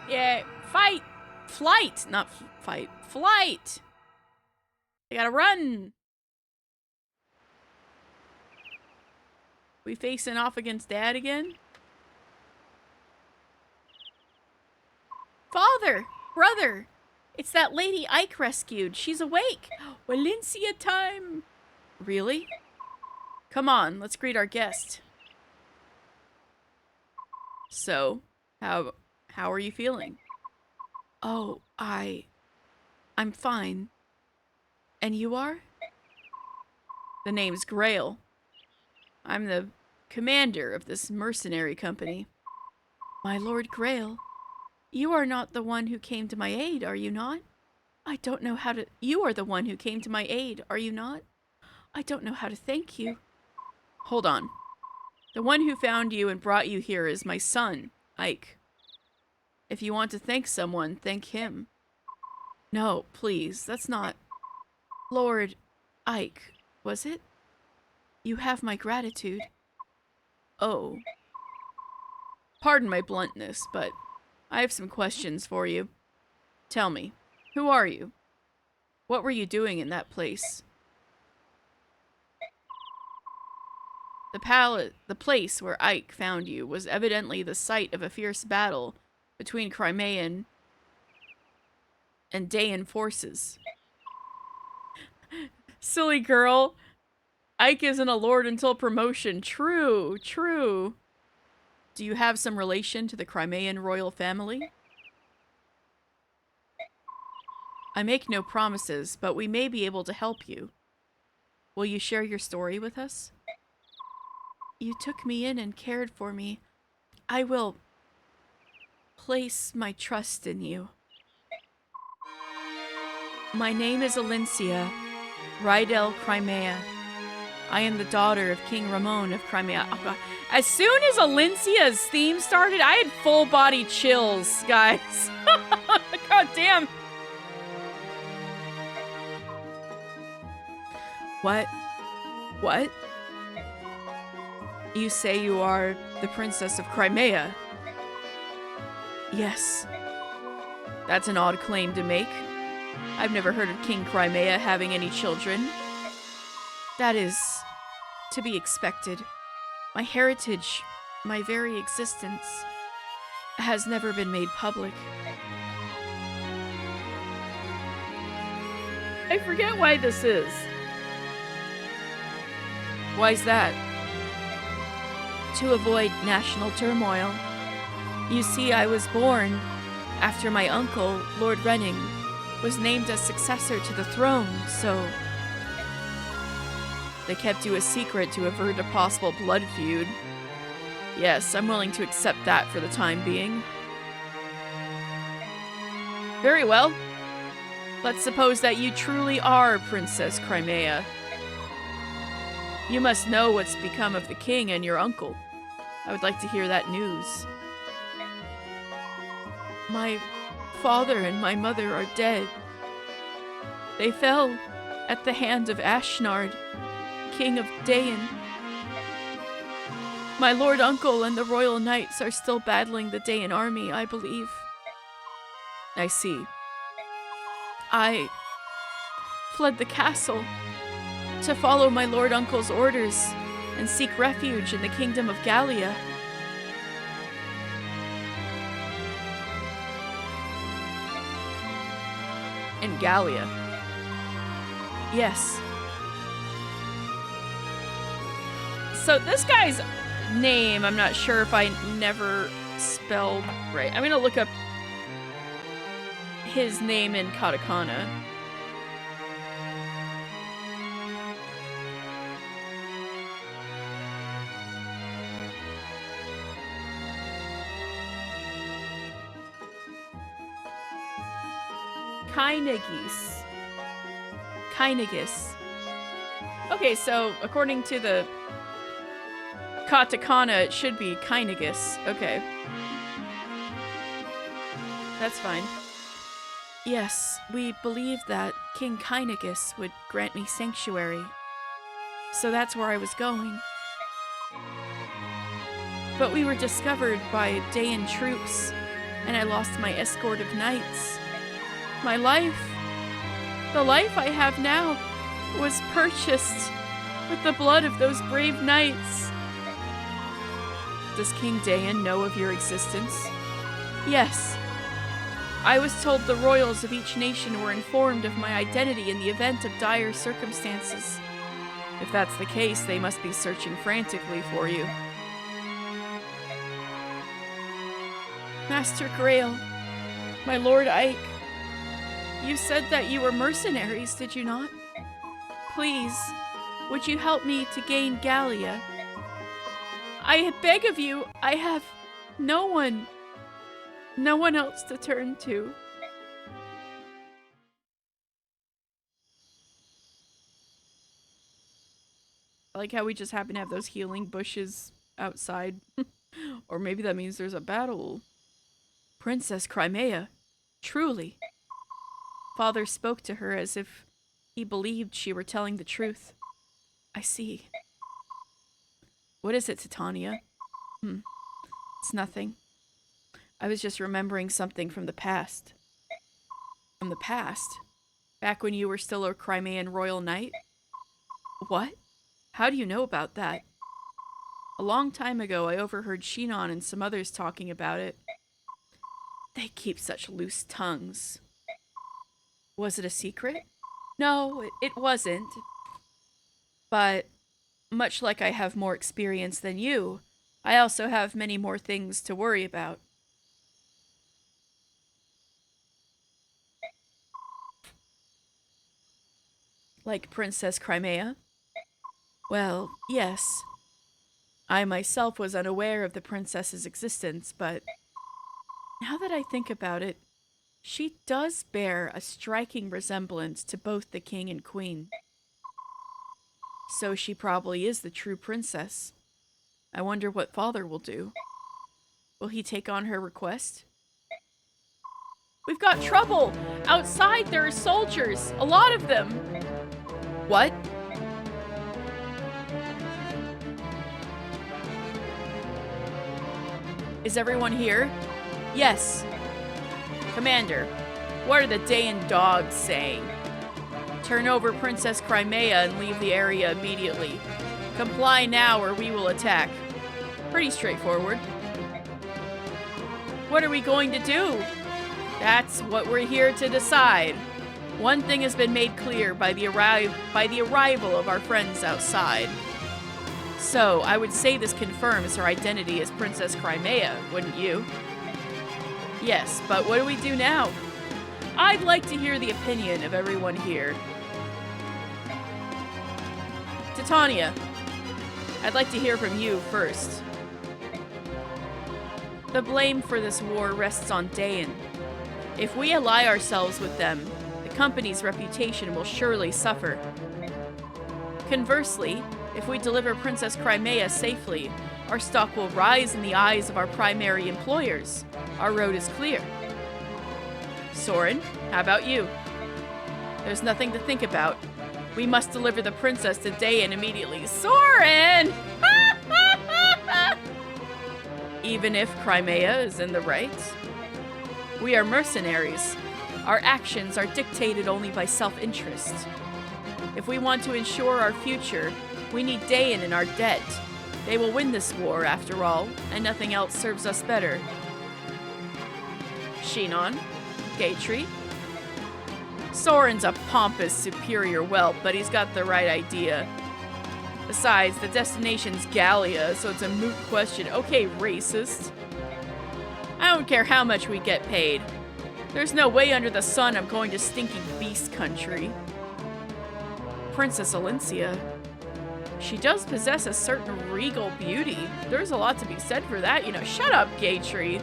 Yeah, fight! Flight! Not fight. Flight! I gotta run! We facing off against Dad again? Father! Brother! It's that lady Ike rescued. She's awake! Valencia time! Really? Come on, let's greet our guest. So, how are you feeling? Oh, I'm fine. And you are? The name's Grail. I'm the commander of this mercenary company. My Lord Grail, you are not the one who came to my aid, are you not? I don't know how to... You are the one who came to my aid, are you not? I don't know how to thank you. Hold on. The one who found you and brought you here is my son, Ike. If you want to thank someone, thank him. No, please, that's not... Lord Ike, was it? You have my gratitude. Oh. Pardon my bluntness, but I have some questions for you. Tell me, who are you? What were you doing in that place? The place where Ike found you was evidently the site of a fierce battle between Crimean and Dayan forces. Silly girl. Ike isn't a lord until promotion. True, true. Do you have some relation to the Crimean royal family? I make no promises, but we may be able to help you. Will you share your story with us? You took me in and cared for me. I will place my trust in you. My name is Alencia, Rydell Crimea. I am the daughter of King Ramon of Crimea. Oh God. As soon as Alencia's theme started, I had full body chills, guys. God damn. What? What? You say you are the Princess of Crimea? Yes. That's an odd claim to make. I've never heard of King Crimea having any children. That is to be expected. My heritage, my very existence, has never been made public. I forget why this is. Why's that? To avoid national turmoil. You see, I was born after my uncle, Lord Renning, was named as successor to the throne, so... They kept you a secret to avert a possible blood feud. Yes, I'm willing to accept that for the time being. Very well. Let's suppose that you truly are Princess Crimea. You must know what's become of the king and your uncle. I would like to hear that news. My father and my mother are dead. They fell at the hand of Ashnard, King of Dayan. My lord uncle and the royal knights are still battling the Dayan army, I believe. I see. I fled the castle to follow my lord uncle's orders and seek refuge in the kingdom of Gallia. In Gallia? Yes. So this guy's name, I'm not sure if I never spelled right. I'm gonna look up his name in katakana. Kynagus. Kynagus. Okay, so according to the katakana, it should be Kynagus. Okay. That's fine. Yes, we believed that King Kynagus would grant me sanctuary. So that's where I was going. But we were discovered by Dayan troops, and I lost my escort of knights. My life, the life I have now, was purchased with the blood of those brave knights. Does King Dayan know of your existence? Yes. I was told the royals of each nation were informed of my identity in the event of dire circumstances. If that's the case, they must be searching frantically for you. Master Grail, my Lord Ike, you said that you were mercenaries, did you not? Please, would you help me to gain Gallia? I beg of you, I have no one else to turn to. I like how we just happen to have those healing bushes outside. Or maybe that means there's a battle. Princess Crimea, truly. Father spoke to her as if he believed she were telling the truth. I see. What is it, Titania? It's nothing. I was just remembering something from the past. From the past? Back when you were still a Crimean royal knight? What? How do you know about that? A long time ago, I overheard Shinon and some others talking about it. They keep such loose tongues. Was it a secret? No, it wasn't. But, much like I have more experience than you, I also have many more things to worry about. Like Princess Crimea? Well, yes. I myself was unaware of the princess's existence, but now that I think about it, she does bear a striking resemblance to both the king and queen. So she probably is the true princess. I wonder what Father will do. Will he take on her request? We've got trouble! Outside there are soldiers! A lot of them! What? Is everyone here? Yes. Commander, what are the Dayan dogs saying? Turn over Princess Crimea and leave the area immediately. Comply now or we will attack. Pretty straightforward. What are we going to do? That's what we're here to decide. One thing has been made clear by the arrival of our friends outside. So, I would say this confirms her identity as Princess Crimea, wouldn't you? Yes, but what do we do now? I'd like to hear the opinion of everyone here. Titania, I'd like to hear from you first. The blame for this war rests on Dayan. If we ally ourselves with them, the company's reputation will surely suffer. Conversely, if we deliver Princess Crimea safely, our stock will rise in the eyes of our primary employers. Our road is clear. Soren, how about you? There's nothing to think about. We must deliver the princess to Dayan immediately. Soren! Even if Crimea is in the right? We are mercenaries. Our actions are dictated only by self-interest. If we want to ensure our future, we need Dayan in our debt. They will win this war, after all, and nothing else serves us better. Shinon? Gatry? Soren's a pompous, superior whelp, but he's got the right idea. Besides, the destination's Gallia, so it's a moot question. Okay, racist. I don't care how much we get paid. There's no way under the sun I'm going to stinky beast country. Princess Alencia. She does possess a certain regal beauty. There's a lot to be said for that, you know. Shut up, Gatry.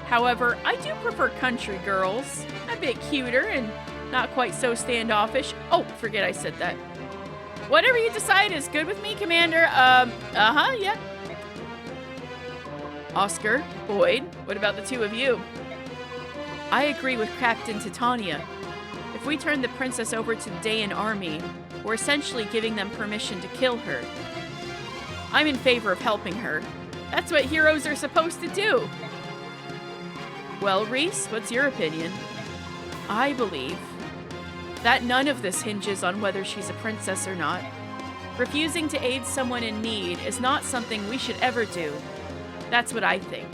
However, I do prefer country girls. A bit cuter and not quite so standoffish. Oh, forget I said that. Whatever you decide is good with me, Commander. Yeah. Oscar, Boyd, what about the two of you? I agree with Captain Titania. If we turn the princess over to the Dayan army, we're essentially giving them permission to kill her. I'm in favor of helping her. That's what heroes are supposed to do. Well, Reese, what's your opinion? I believe that none of this hinges on whether she's a princess or not. Refusing to aid someone in need is not something we should ever do. That's what I think.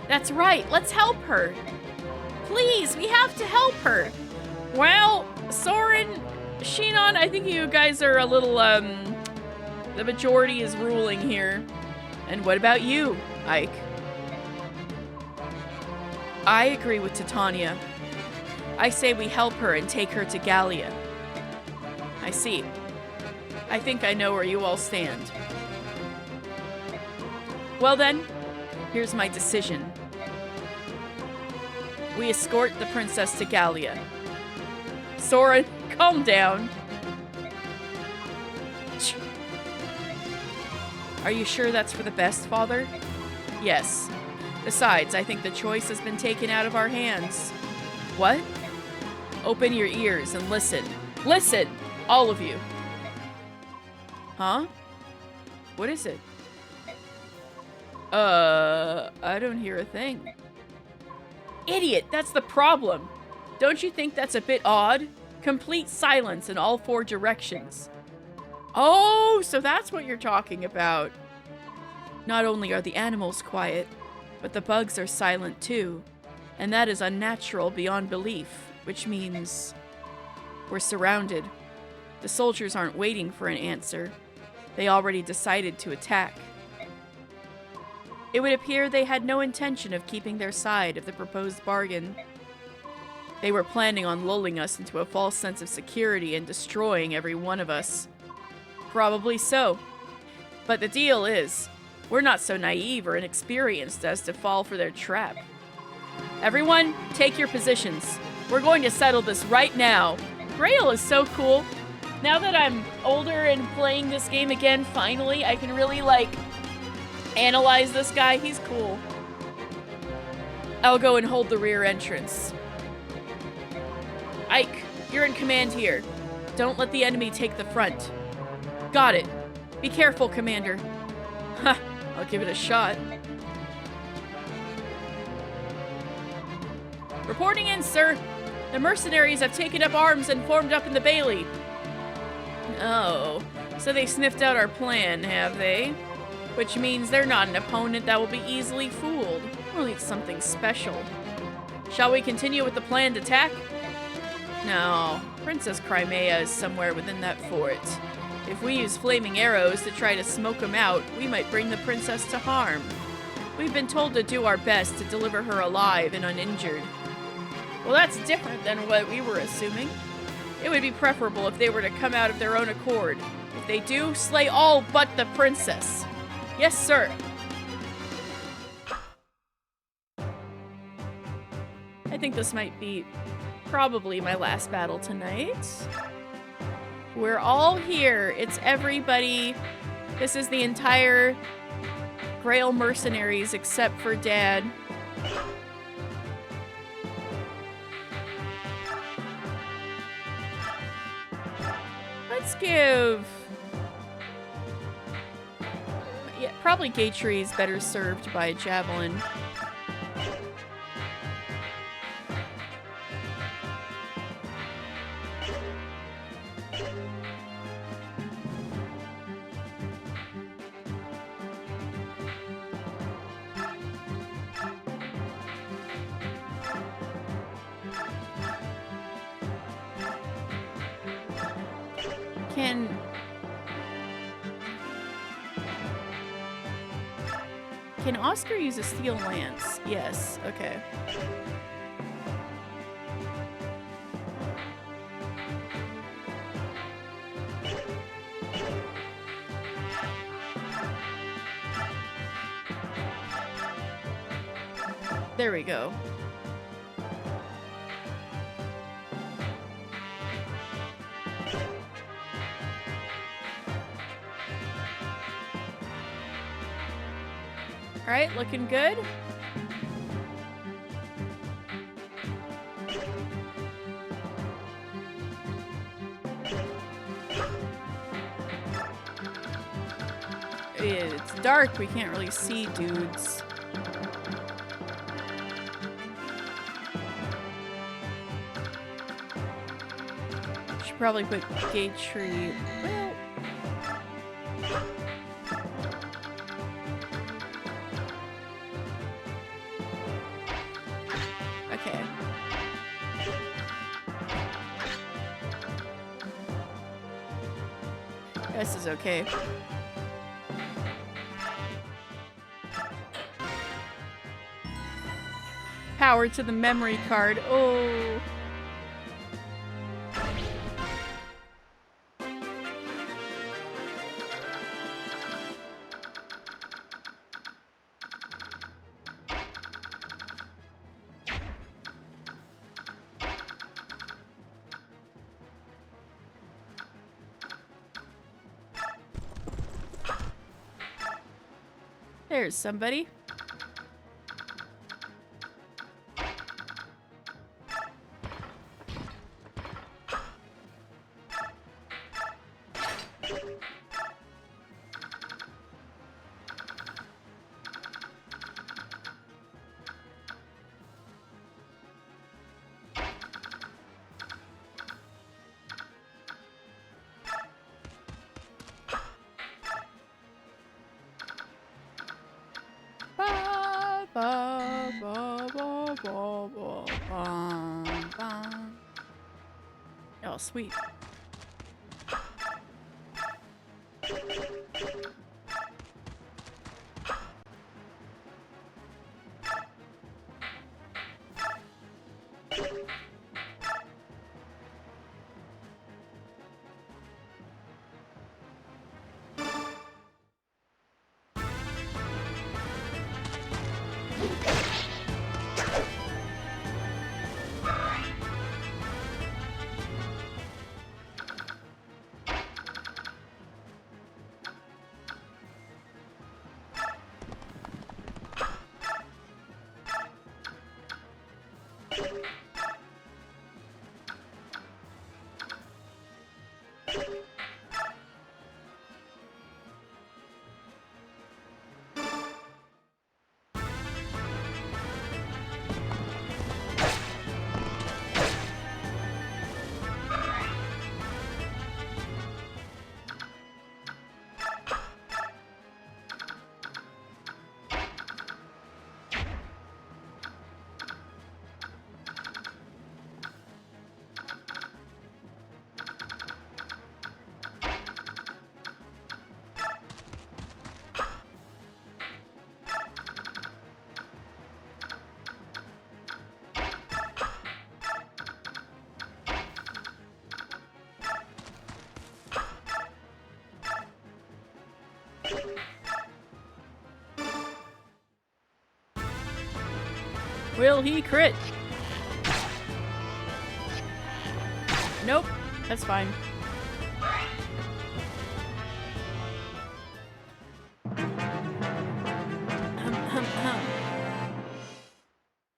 That's right, let's help her. Please, we have to help her. Well, Soren, Shinon, I think you guys are a little, the majority is ruling here. And what about you, Ike? I agree with Titania. I say we help her and take her to Gallia. I see. I think I know where you all stand. Well then, here's my decision. We escort the princess to Gallia. Soren, calm down. Are you sure that's for the best, Father? Yes. Besides, I think the choice has been taken out of our hands. What? Open your ears and listen. Listen! All of you. Huh? What is it? I don't hear a thing. Idiot, that's the problem. Don't you think that's a bit odd? Complete silence in all four directions. Oh, so that's what you're talking about. Not only are the animals quiet, but the bugs are silent too. And that is unnatural beyond belief, which means we're surrounded. The soldiers aren't waiting for an answer. They already decided to attack. It would appear they had no intention of keeping their side of the proposed bargain. They were planning on lulling us into a false sense of security and destroying every one of us. Probably so. But the deal is, we're not so naive or inexperienced as to fall for their trap. Everyone, take your positions. We're going to settle this right now. Grail is so cool. Now that I'm older and playing this game again, finally, I can really, analyze this guy. He's cool. I'll go and hold the rear entrance. Ike, you're in command here. Don't let the enemy take the front. Got it. Be careful, Commander. Ha, I'll give it a shot. Reporting in, sir. The mercenaries have taken up arms and formed up in the bailey. Oh, so they sniffed out our plan, have they? Which means they're not an opponent that will be easily fooled. We'll need something special. Shall we continue with the planned attack? No, Princess Crimea is somewhere within that fort. If we use flaming arrows to try to smoke them out, we might bring the princess to harm. We've been told to do our best to deliver her alive and uninjured. Well, that's different than what we were assuming. It would be preferable if they were to come out of their own accord. If they do, slay all but the princess. Yes, sir. I think this might be probably my last battle tonight. We're all here. It's everybody. This is the entire Grail mercenaries except for Dad. Let's give... Yeah, probably Gatry is better served by a javelin. Can Oscar use a steel lance? Yes, okay. There we go. Alright, looking good. It's dark, we can't really see dudes. Should probably put gate tree. Well, okay. This is okay. Power to the memory card. Oh. There's somebody. Oh, sweet. Will he crit? Nope, that's fine.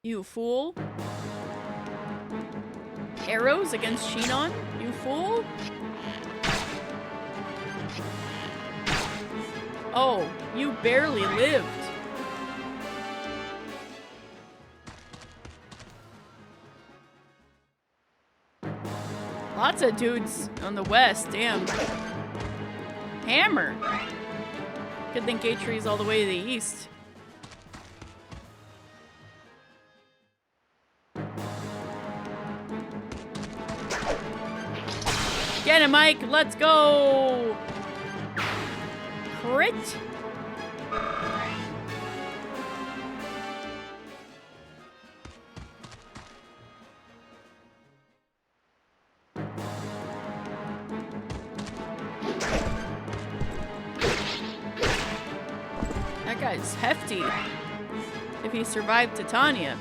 You fool. Arrows against Shinon? You fool? Oh, you barely lived. Lots of dudes on the west, damn. Hammer. Good thing Gate Tree's all the way to the east. Get him, Mike, let's go! Crit? That guy's hefty. If he survived Titania.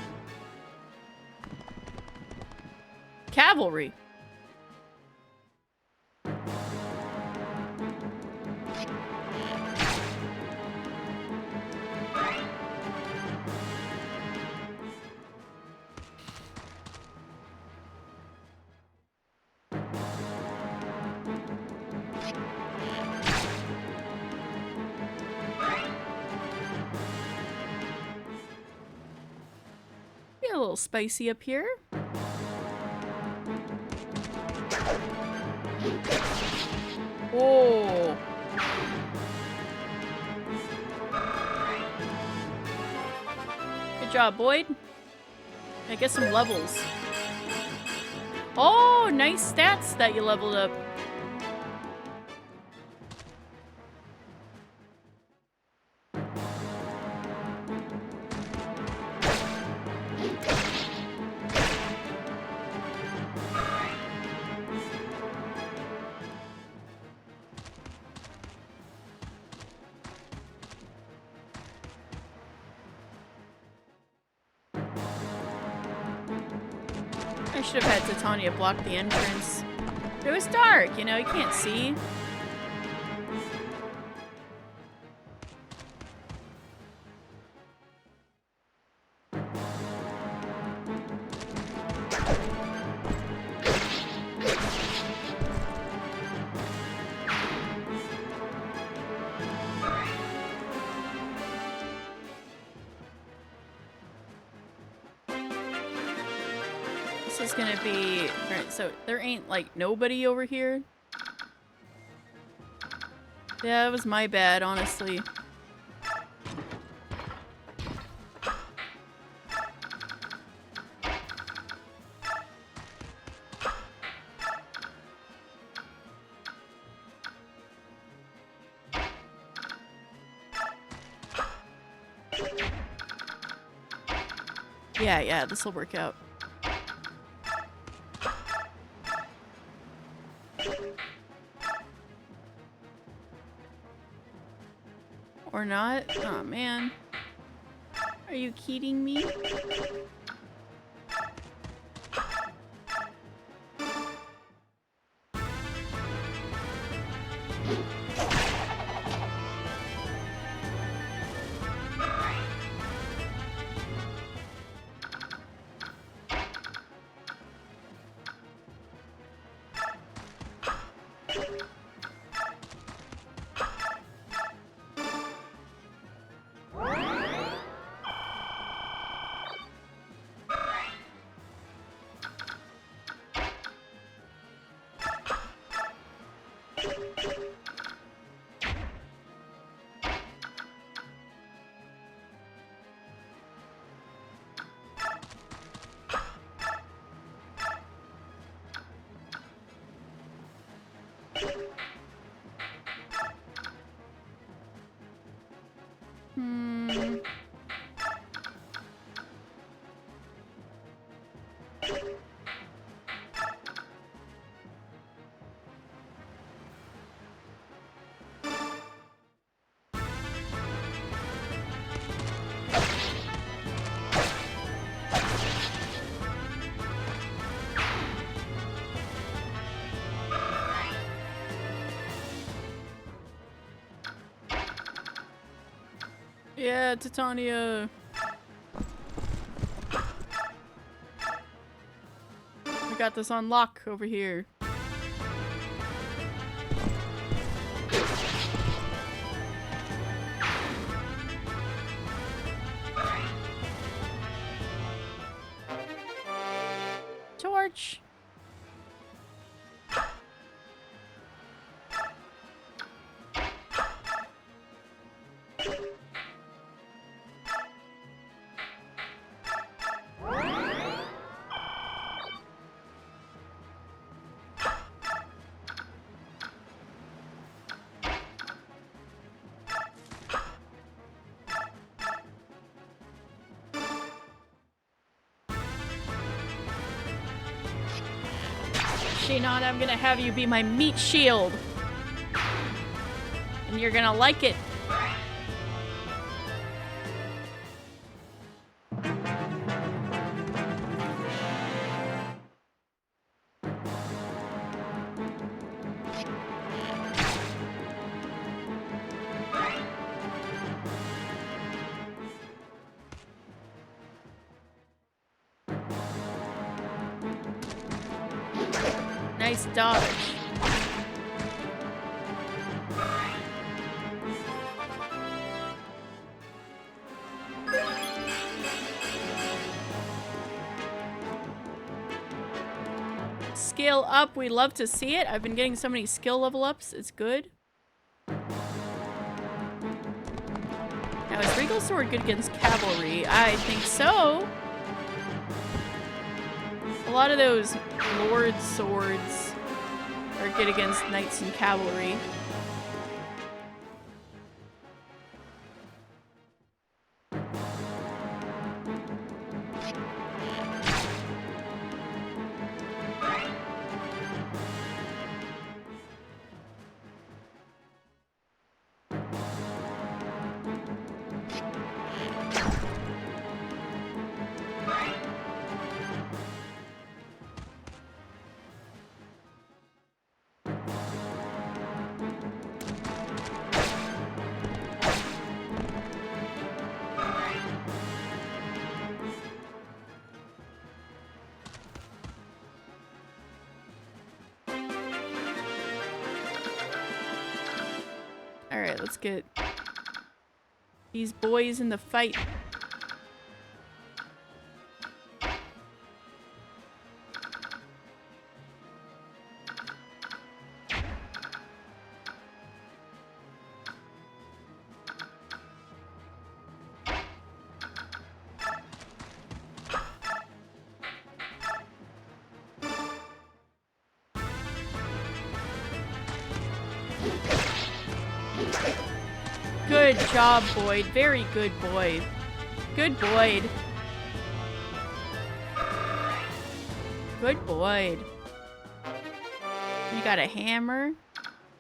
Cavalry. little spicy up here. Oh. Good job, Boyd. I get some levels. Oh, nice stats that you leveled up. I should have had Titania block the entrance. It was dark, you know, you can't see. This is gonna be... Alright, so there ain't, like, nobody over here? Yeah, that was my bad, honestly. Yeah, this'll work out. Or not? Oh man. Are you kidding me? Yeah, Titania. I got this on lock over here. Torch. Shinon, I'm gonna have you be my meat shield. And you're gonna like it. Nice dodge. Skill up. We love to see it. I've been getting so many skill level ups. It's good. Now, is Regal Sword good against cavalry? I think so. A lot of those Lord Swords are good against knights and cavalry. Alright, let's get these boys in the fight. Good job, Boyd. Very good, Boyd. Good Boyd. Good Boyd. You got a hammer.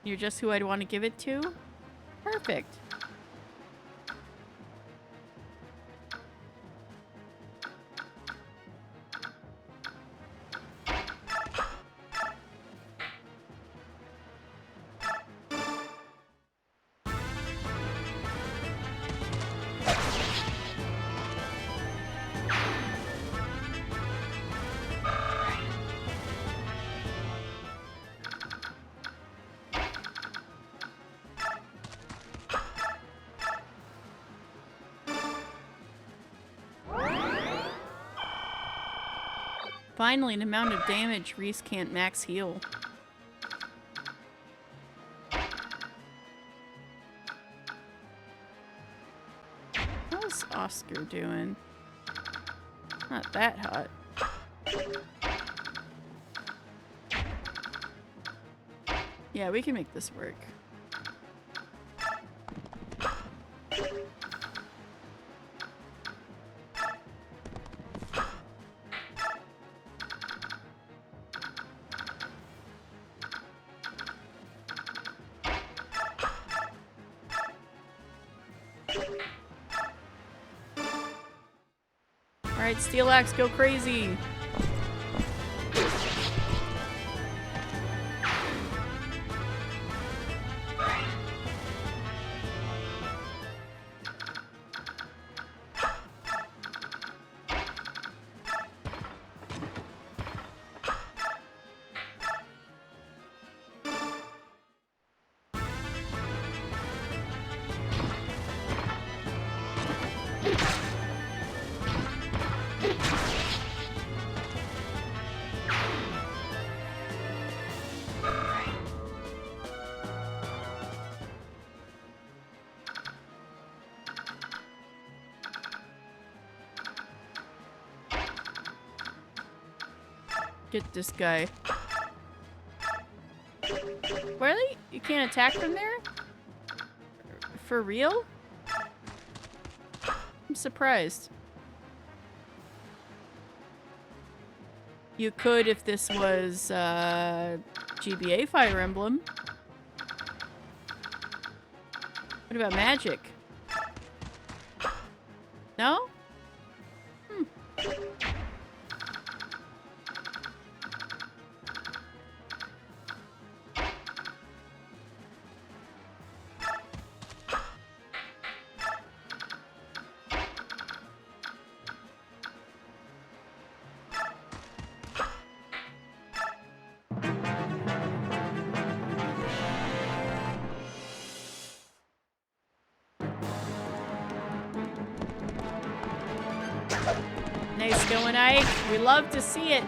You're just who I'd want to give it to. Perfect. Finally, an amount of damage Reese can't max heal. How's Oscar doing? Not that hot. Yeah, we can make this work. Alright, Steel Axe, go crazy! Get this guy. Really? You can't attack from there? For real? I'm surprised. You could if this was GBA Fire Emblem. What about magic? No? Nice going, Ike. We love to see it.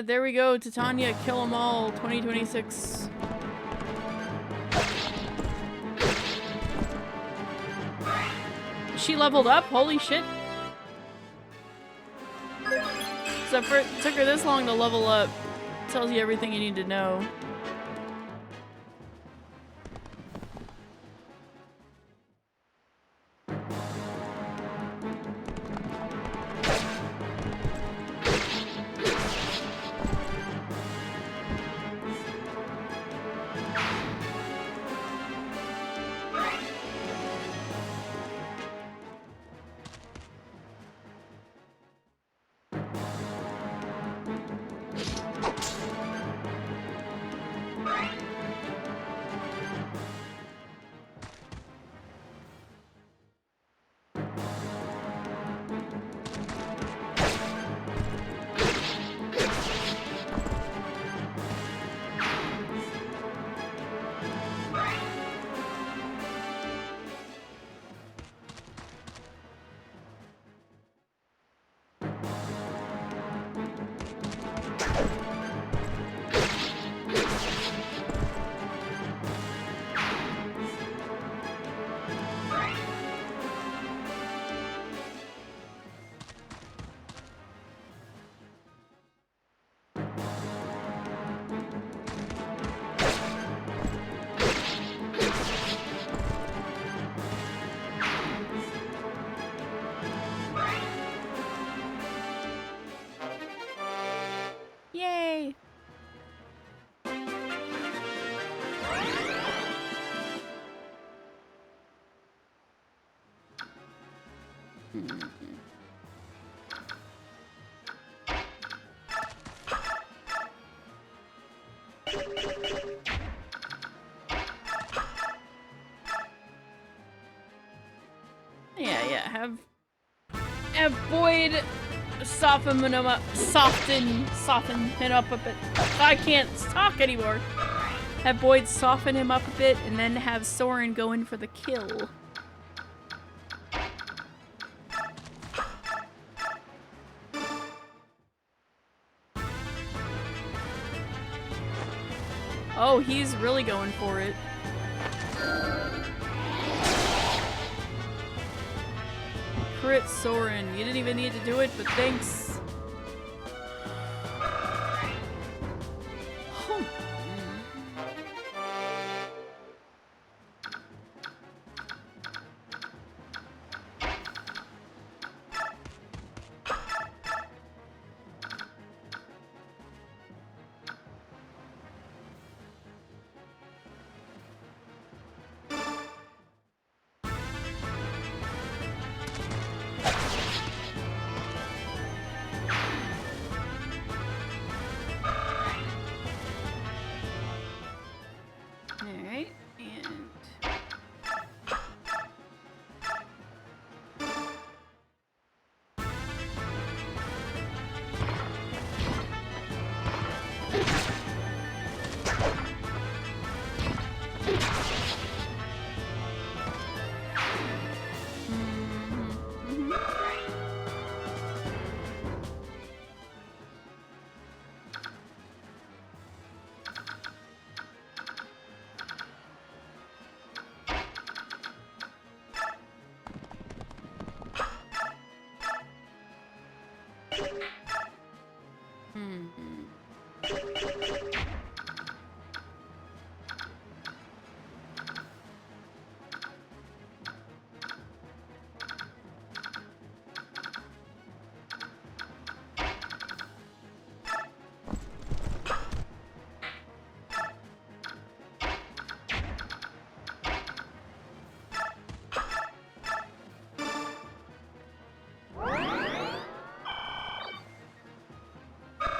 there we go. Titania, kill 'em all. 2026. She leveled up? Holy shit. So for it took her this long to level up. Tells you everything you need to know. Yay! Yeah, have Boyd soften him up a bit. I can't talk anymore. Have Boyd soften him up a bit, and then have Soren go in for the kill. Oh, he's really going for it. Crit Soren. You didn't even need to do it, but thanks. Oh. Alright, and...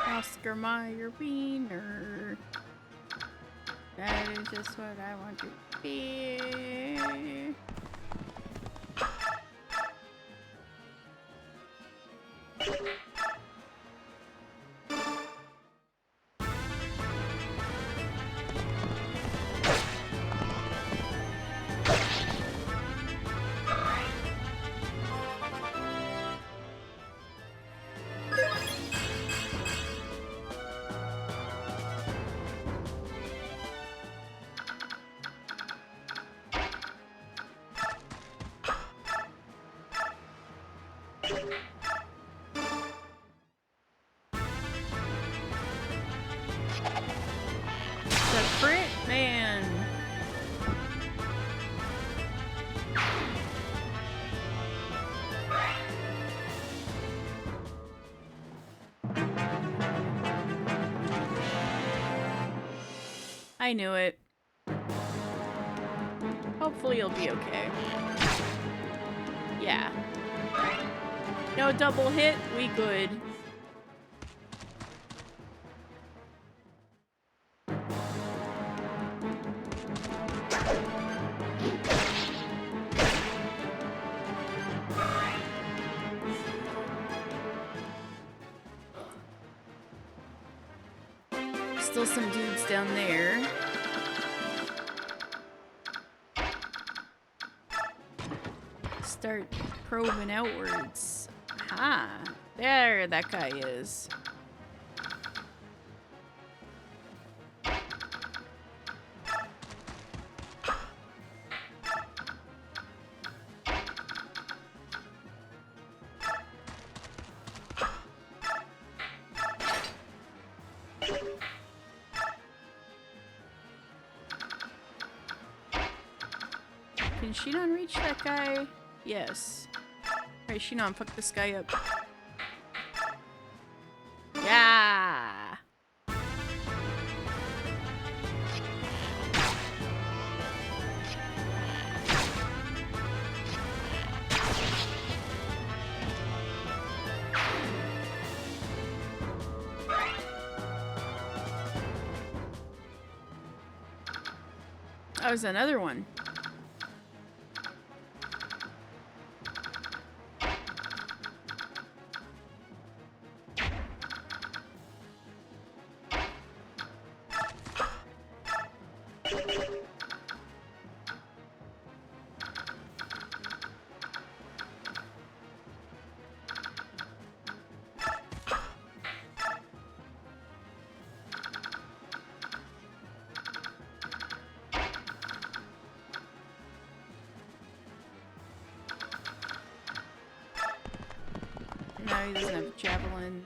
Oscar Mayer Wiener. That is just what I want to be. Man. I knew it. Hopefully you'll be okay. Yeah. No double hit, we good. Still some dudes down there. Start probing outwards. Ah, there that guy is. Can Shinon reach that guy? Yes. Alright, Shinon, fuck this guy up. Yeah! That was another one. No, he doesn't have a javelin.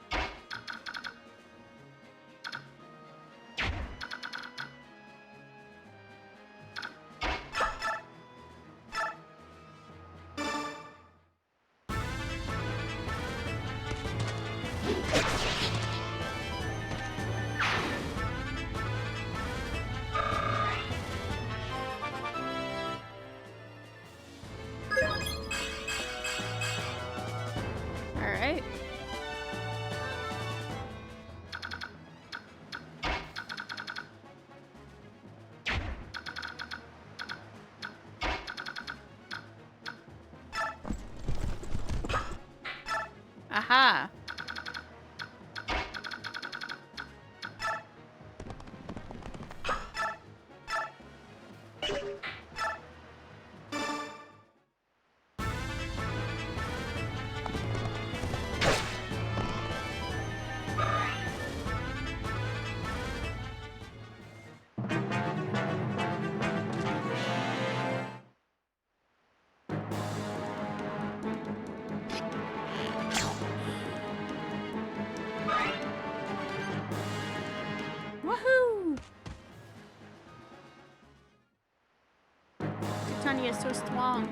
Alright. Aha! Woohoo! Titania is so strong.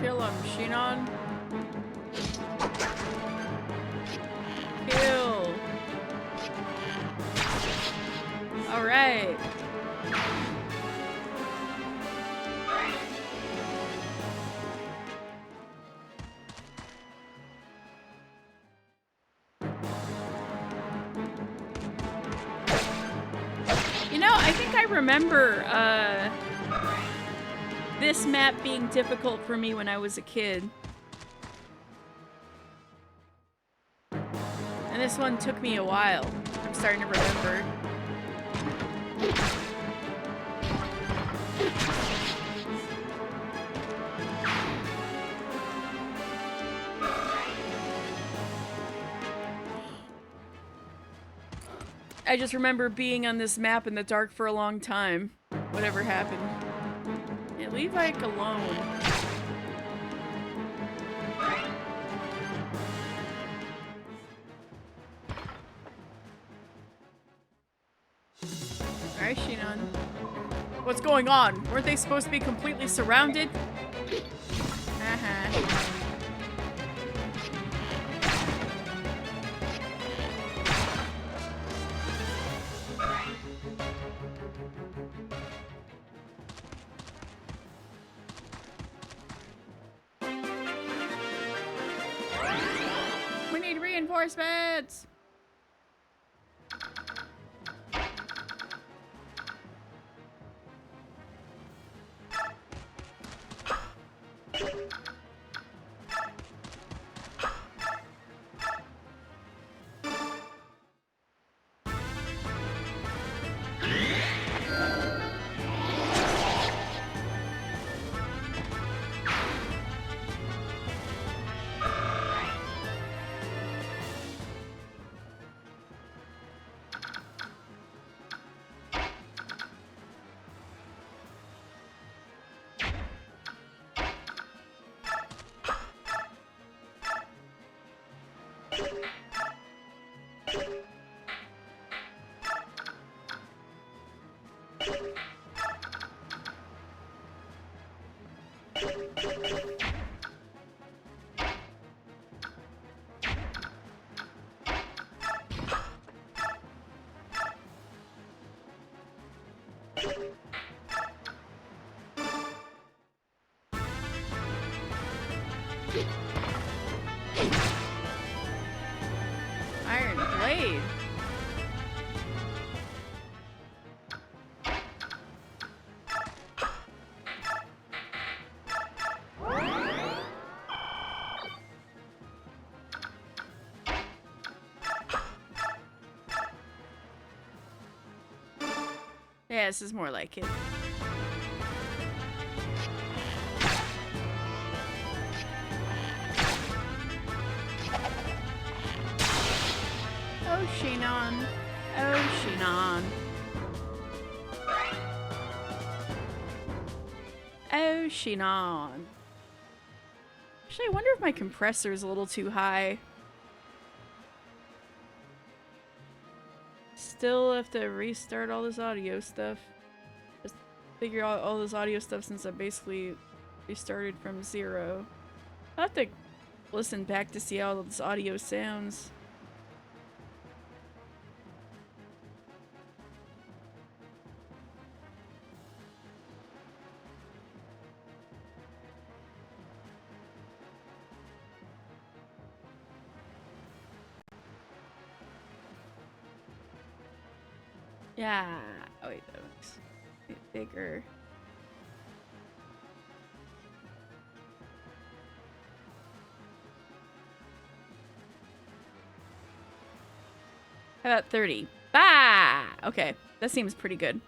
Kill him, Shinon. Kill. Alright. You know, I think I remember, this map being difficult for me when I was a kid. This one took me a while. I'm starting to remember. I just remember being on this map in the dark for a long time. Whatever happened. Yeah, leave Ike alone. Alright, Shinon. What's going on? Weren't they supposed to be completely surrounded? Uh-huh. We need reinforcements! Iron Blade. Yeah, this is more like it. Oh, Shinon. Oh, Shinon. Oh, Shinon. Actually, I wonder if my compressor is a little too high. Still have to restart all this audio stuff. Just figure out all this audio stuff since I basically restarted from 0. I'll have to listen back to see how this audio sounds. Yeah. Oh wait, that looks a bit bigger. How about 30? Bah! Okay, that seems pretty good.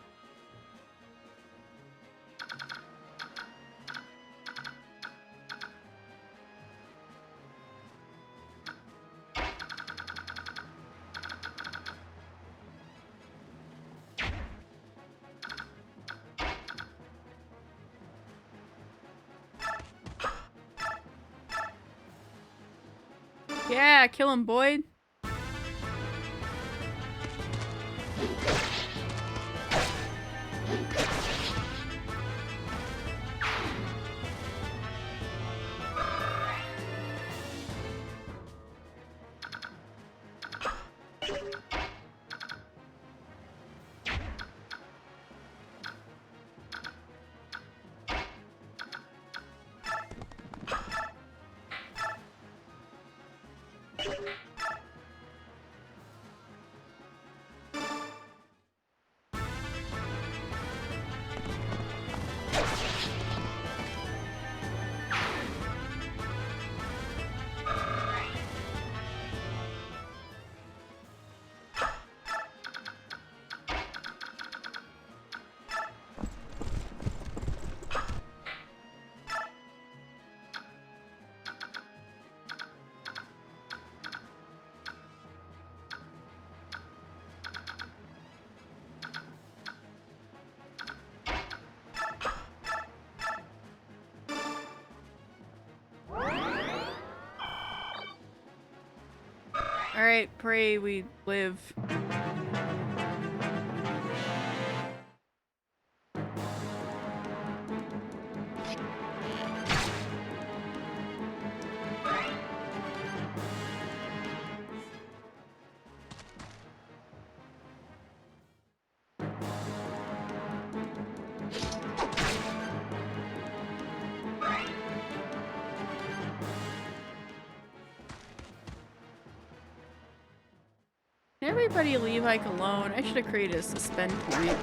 Yeah, kill him, Boyd. Alright, pray we live. Everybody leave Ike alone. I should have created a suspend point.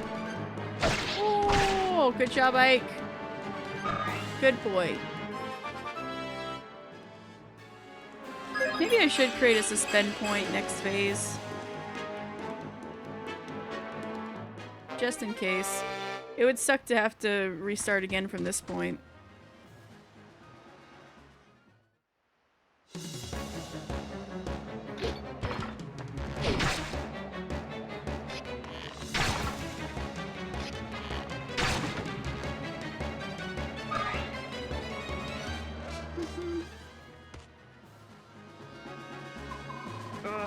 Oh, good job, Ike. Good boy. Maybe I should create a suspend point next phase. Just in case. It would suck to have to restart again from this point.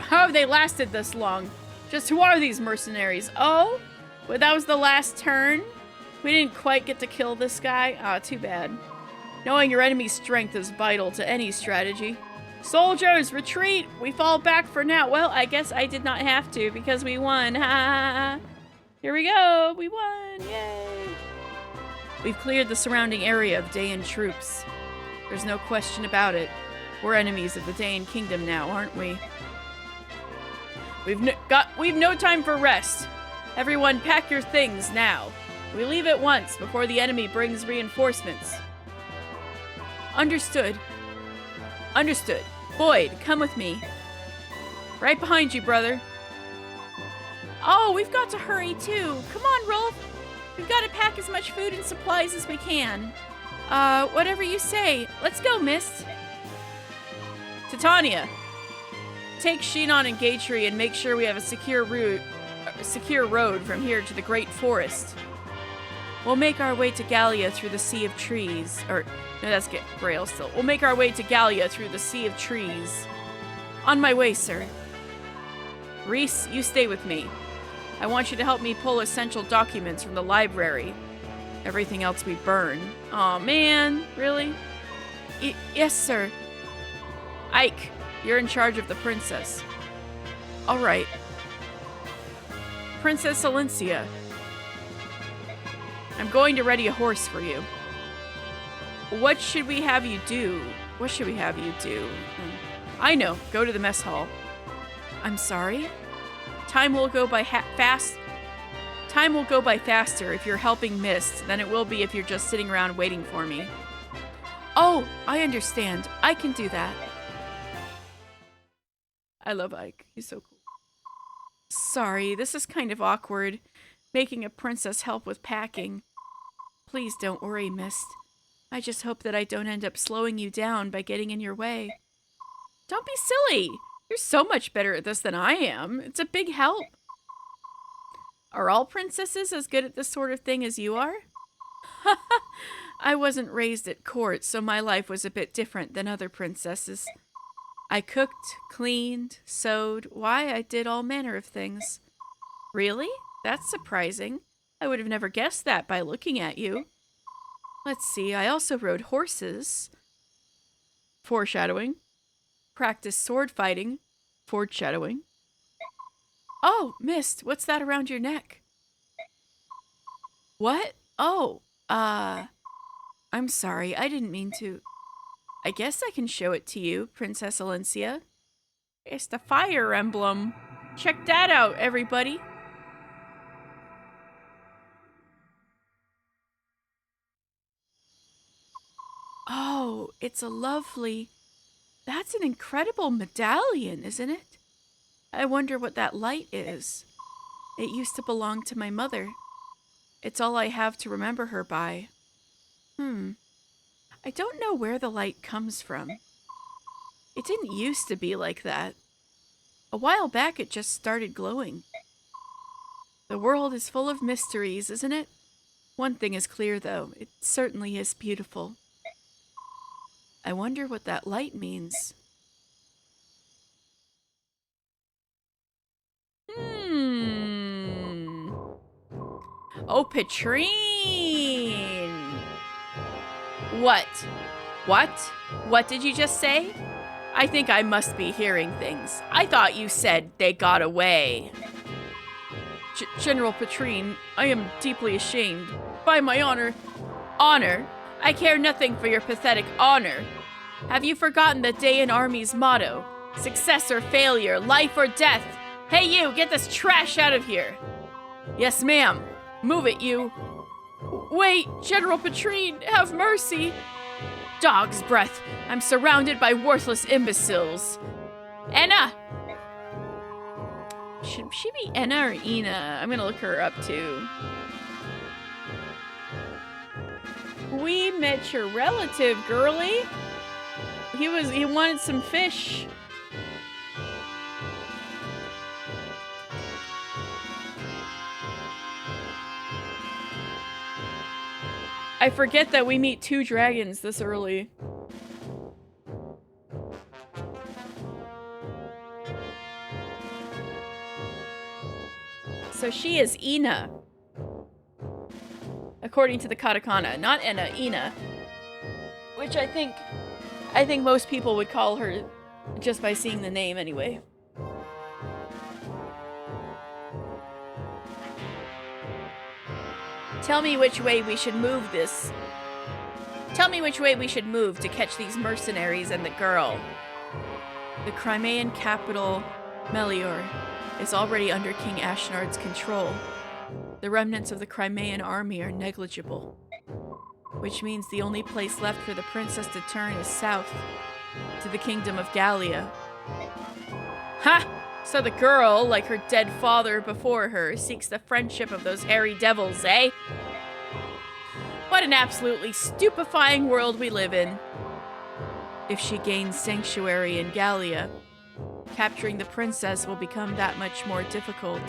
How have they lasted this long? Just who are these mercenaries? Oh? Well, that was the last turn? We didn't quite get to kill this guy? Ah, too bad. Knowing your enemy's strength is vital to any strategy. Soldiers, retreat! We fall back for now. Well, I guess I did not have to because we won. Ha! Here we go! We won! Yay! We've cleared the surrounding area of Dayan troops. There's no question about it. We're enemies of the Dayan Kingdom now, aren't we? We've no time for rest. Everyone, pack your things now. We leave at once before the enemy brings reinforcements. Understood. Understood. Boyd, come with me. Right behind you, brother. Oh, we've got to hurry too. Come on, Rolf. We've got to pack as much food and supplies as we can. Whatever you say. Let's go, Mist. Titania. Take Shinon and Gatry and make sure we have a secure road from here to the Great Forest. We'll make our way to Gallia through the Sea of Trees. Or, no, that's Grail still. We'll make our way to Gallia through the Sea of Trees. On my way, sir. Reese, you stay with me. I want you to help me pull essential documents from the library. Everything else we burn. Aw, man. Really? Yes, sir. Ike. You're in charge of the princess. All right. Princess Alencia. I'm going to ready a horse for you. What should we have you do? What should we have you do? I know. Go to the mess hall. I'm sorry? Time will go by fast. Time will go by faster if you're helping Mist than it will be if you're just sitting around waiting for me. Oh, I understand. I can do that. I love Ike. He's so cool. Sorry, this is kind of awkward. Making a princess help with packing. Please don't worry, Mist. I just hope that I don't end up slowing you down by getting in your way. Don't be silly. You're so much better at this than I am. It's a big help. Are all princesses as good at this sort of thing as you are? I wasn't raised at court, so my life was a bit different than other princesses. I cooked, cleaned, sewed. Why, I did all manner of things. Really? That's surprising. I would have never guessed that by looking at you. Let's see, I also rode horses. Foreshadowing. Practiced sword fighting. Foreshadowing. Oh, Mist, what's that around your neck? What? Oh, I'm sorry, I didn't mean to. I guess I can show it to you, Princess Alencia. It's the fire emblem. Check that out, everybody. Oh, it's a lovely... That's an incredible medallion, isn't it? I wonder what that light is. It used to belong to my mother. It's all I have to remember her by. I don't know where the light comes from. It didn't used to be like that. A while back it just started glowing. The world is full of mysteries, isn't it? One thing is clear, though. It certainly is beautiful. I wonder what that light means. Oh, Petrine! What? What? What did you just say? I think I must be hearing things. I thought you said they got away. General Petrine, I am deeply ashamed. By my honor. Honor? I care nothing for your pathetic honor. Have you forgotten the Dayan Army's motto? Success or failure, life or death. Hey you, get this trash out of here. Yes, ma'am. Move it, you. Wait, General Petrine, have mercy. Dog's breath. I'm surrounded by worthless imbeciles. Enna! Should she be Enna or Ina? I'm gonna look her up too. We met your relative, girly. He wanted some fish. I forget that we meet 2 dragons this early. So she is Ina. According to the katakana. Not Enna, Ina. Which I think most people would call her just by seeing the name anyway. Tell me which way we should move this. Tell me which way we should move to catch these mercenaries and the girl. The Crimean capital, Melior, is already under King Ashnard's control. The remnants of the Crimean army are negligible, which means the only place left for the princess to turn is south, to the kingdom of Gallia. Ha! So the girl, like her dead father before her, seeks the friendship of those hairy devils, eh? What an absolutely stupefying world we live in. If she gains sanctuary in Gallia, capturing the princess will become that much more difficult.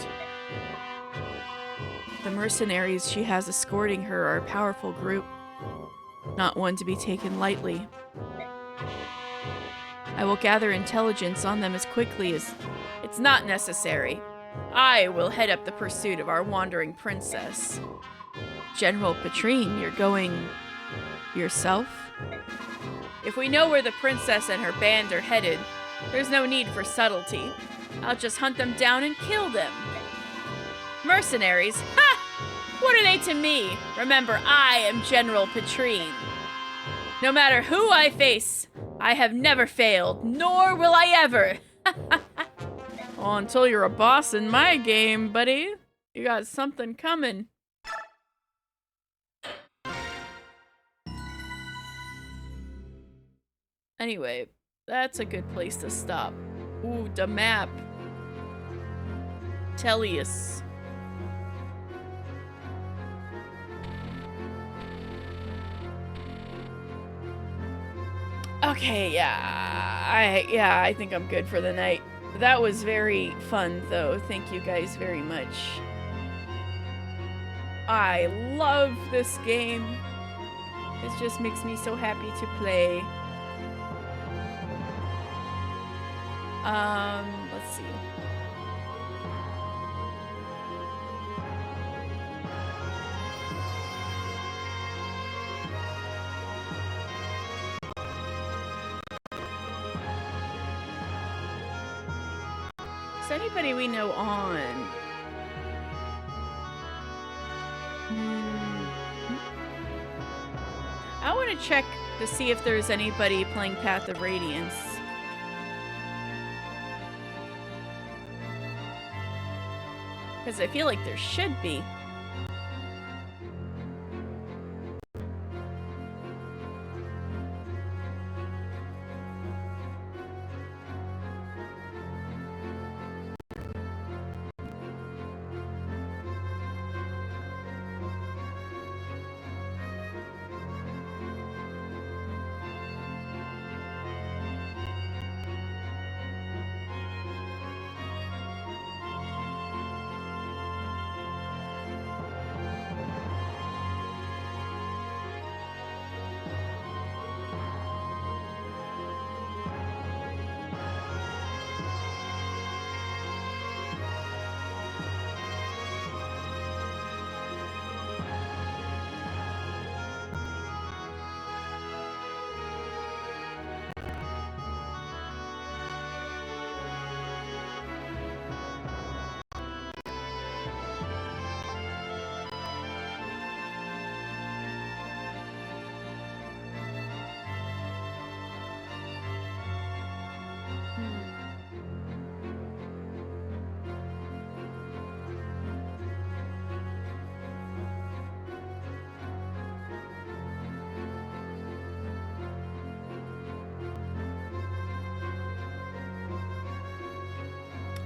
The mercenaries she has escorting her are a powerful group, not one to be taken lightly. I will gather intelligence on them as quickly as... It's not necessary. I will head up the pursuit of our wandering princess. General Petrine, you're going... yourself? If we know where the princess and her band are headed, there's no need for subtlety. I'll just hunt them down and kill them. Mercenaries? Ha! What are they to me? Remember, I am General Petrine. No matter who I face, I have never failed, nor will I ever. Well, until you're a boss in my game, buddy. You got something coming. Anyway, that's a good place to stop. Ooh, the map. Tellius. Okay, yeah, I think I'm good for the night. That was very fun, though. Thank you guys very much. I love this game. It just makes me so happy to play. Let's see. Is anybody we know on? I want to check to see if there's anybody playing Path of Radiance. Because I feel like there should be.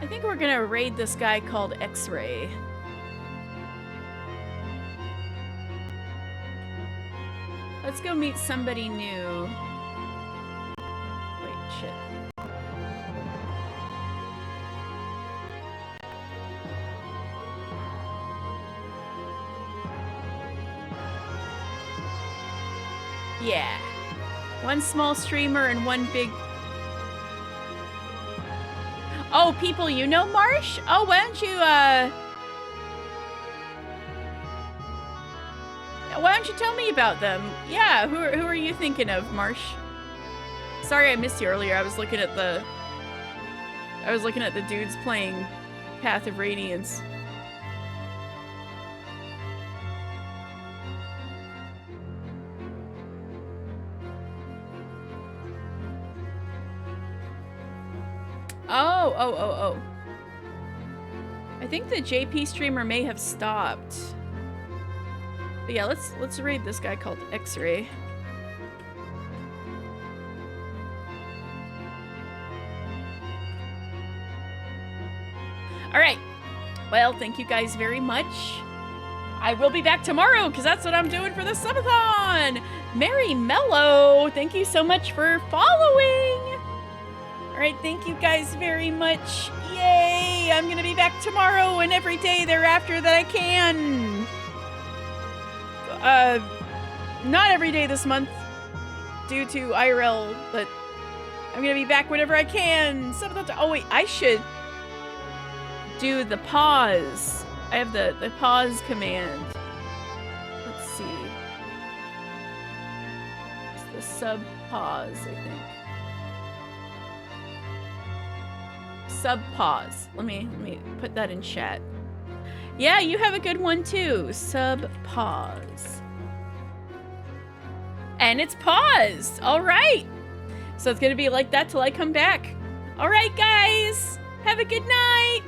I think we're gonna raid this guy called X-Ray. Let's go meet somebody new. Wait, shit. Yeah. One small streamer and one big... Oh, people you know, Marsh? Oh, why don't you, why don't you tell me about them? Yeah, who are you thinking of, Marsh? Sorry I missed you earlier. I was looking at the dudes playing Path of Radiance. Oh. I think the JP streamer may have stopped. But yeah, let's raid this guy called X-Ray. Alright. Well, thank you guys very much. I will be back tomorrow, because that's what I'm doing for the subathon! Mary Mello, thank you so much for following! Alright, thank you guys very much. Yay! I'm gonna be back tomorrow and every day thereafter that I can. Not every day this month due to IRL, but I'm gonna be back whenever I can. Oh wait, I should do the pause. I have the pause command. Let's see. It's the sub pause, I think. Sub pause. Let me put that in chat. Yeah, you have a good one too. Sub pause. And it's paused. All right. So it's going to be like that till I come back. All right, guys. Have a good night.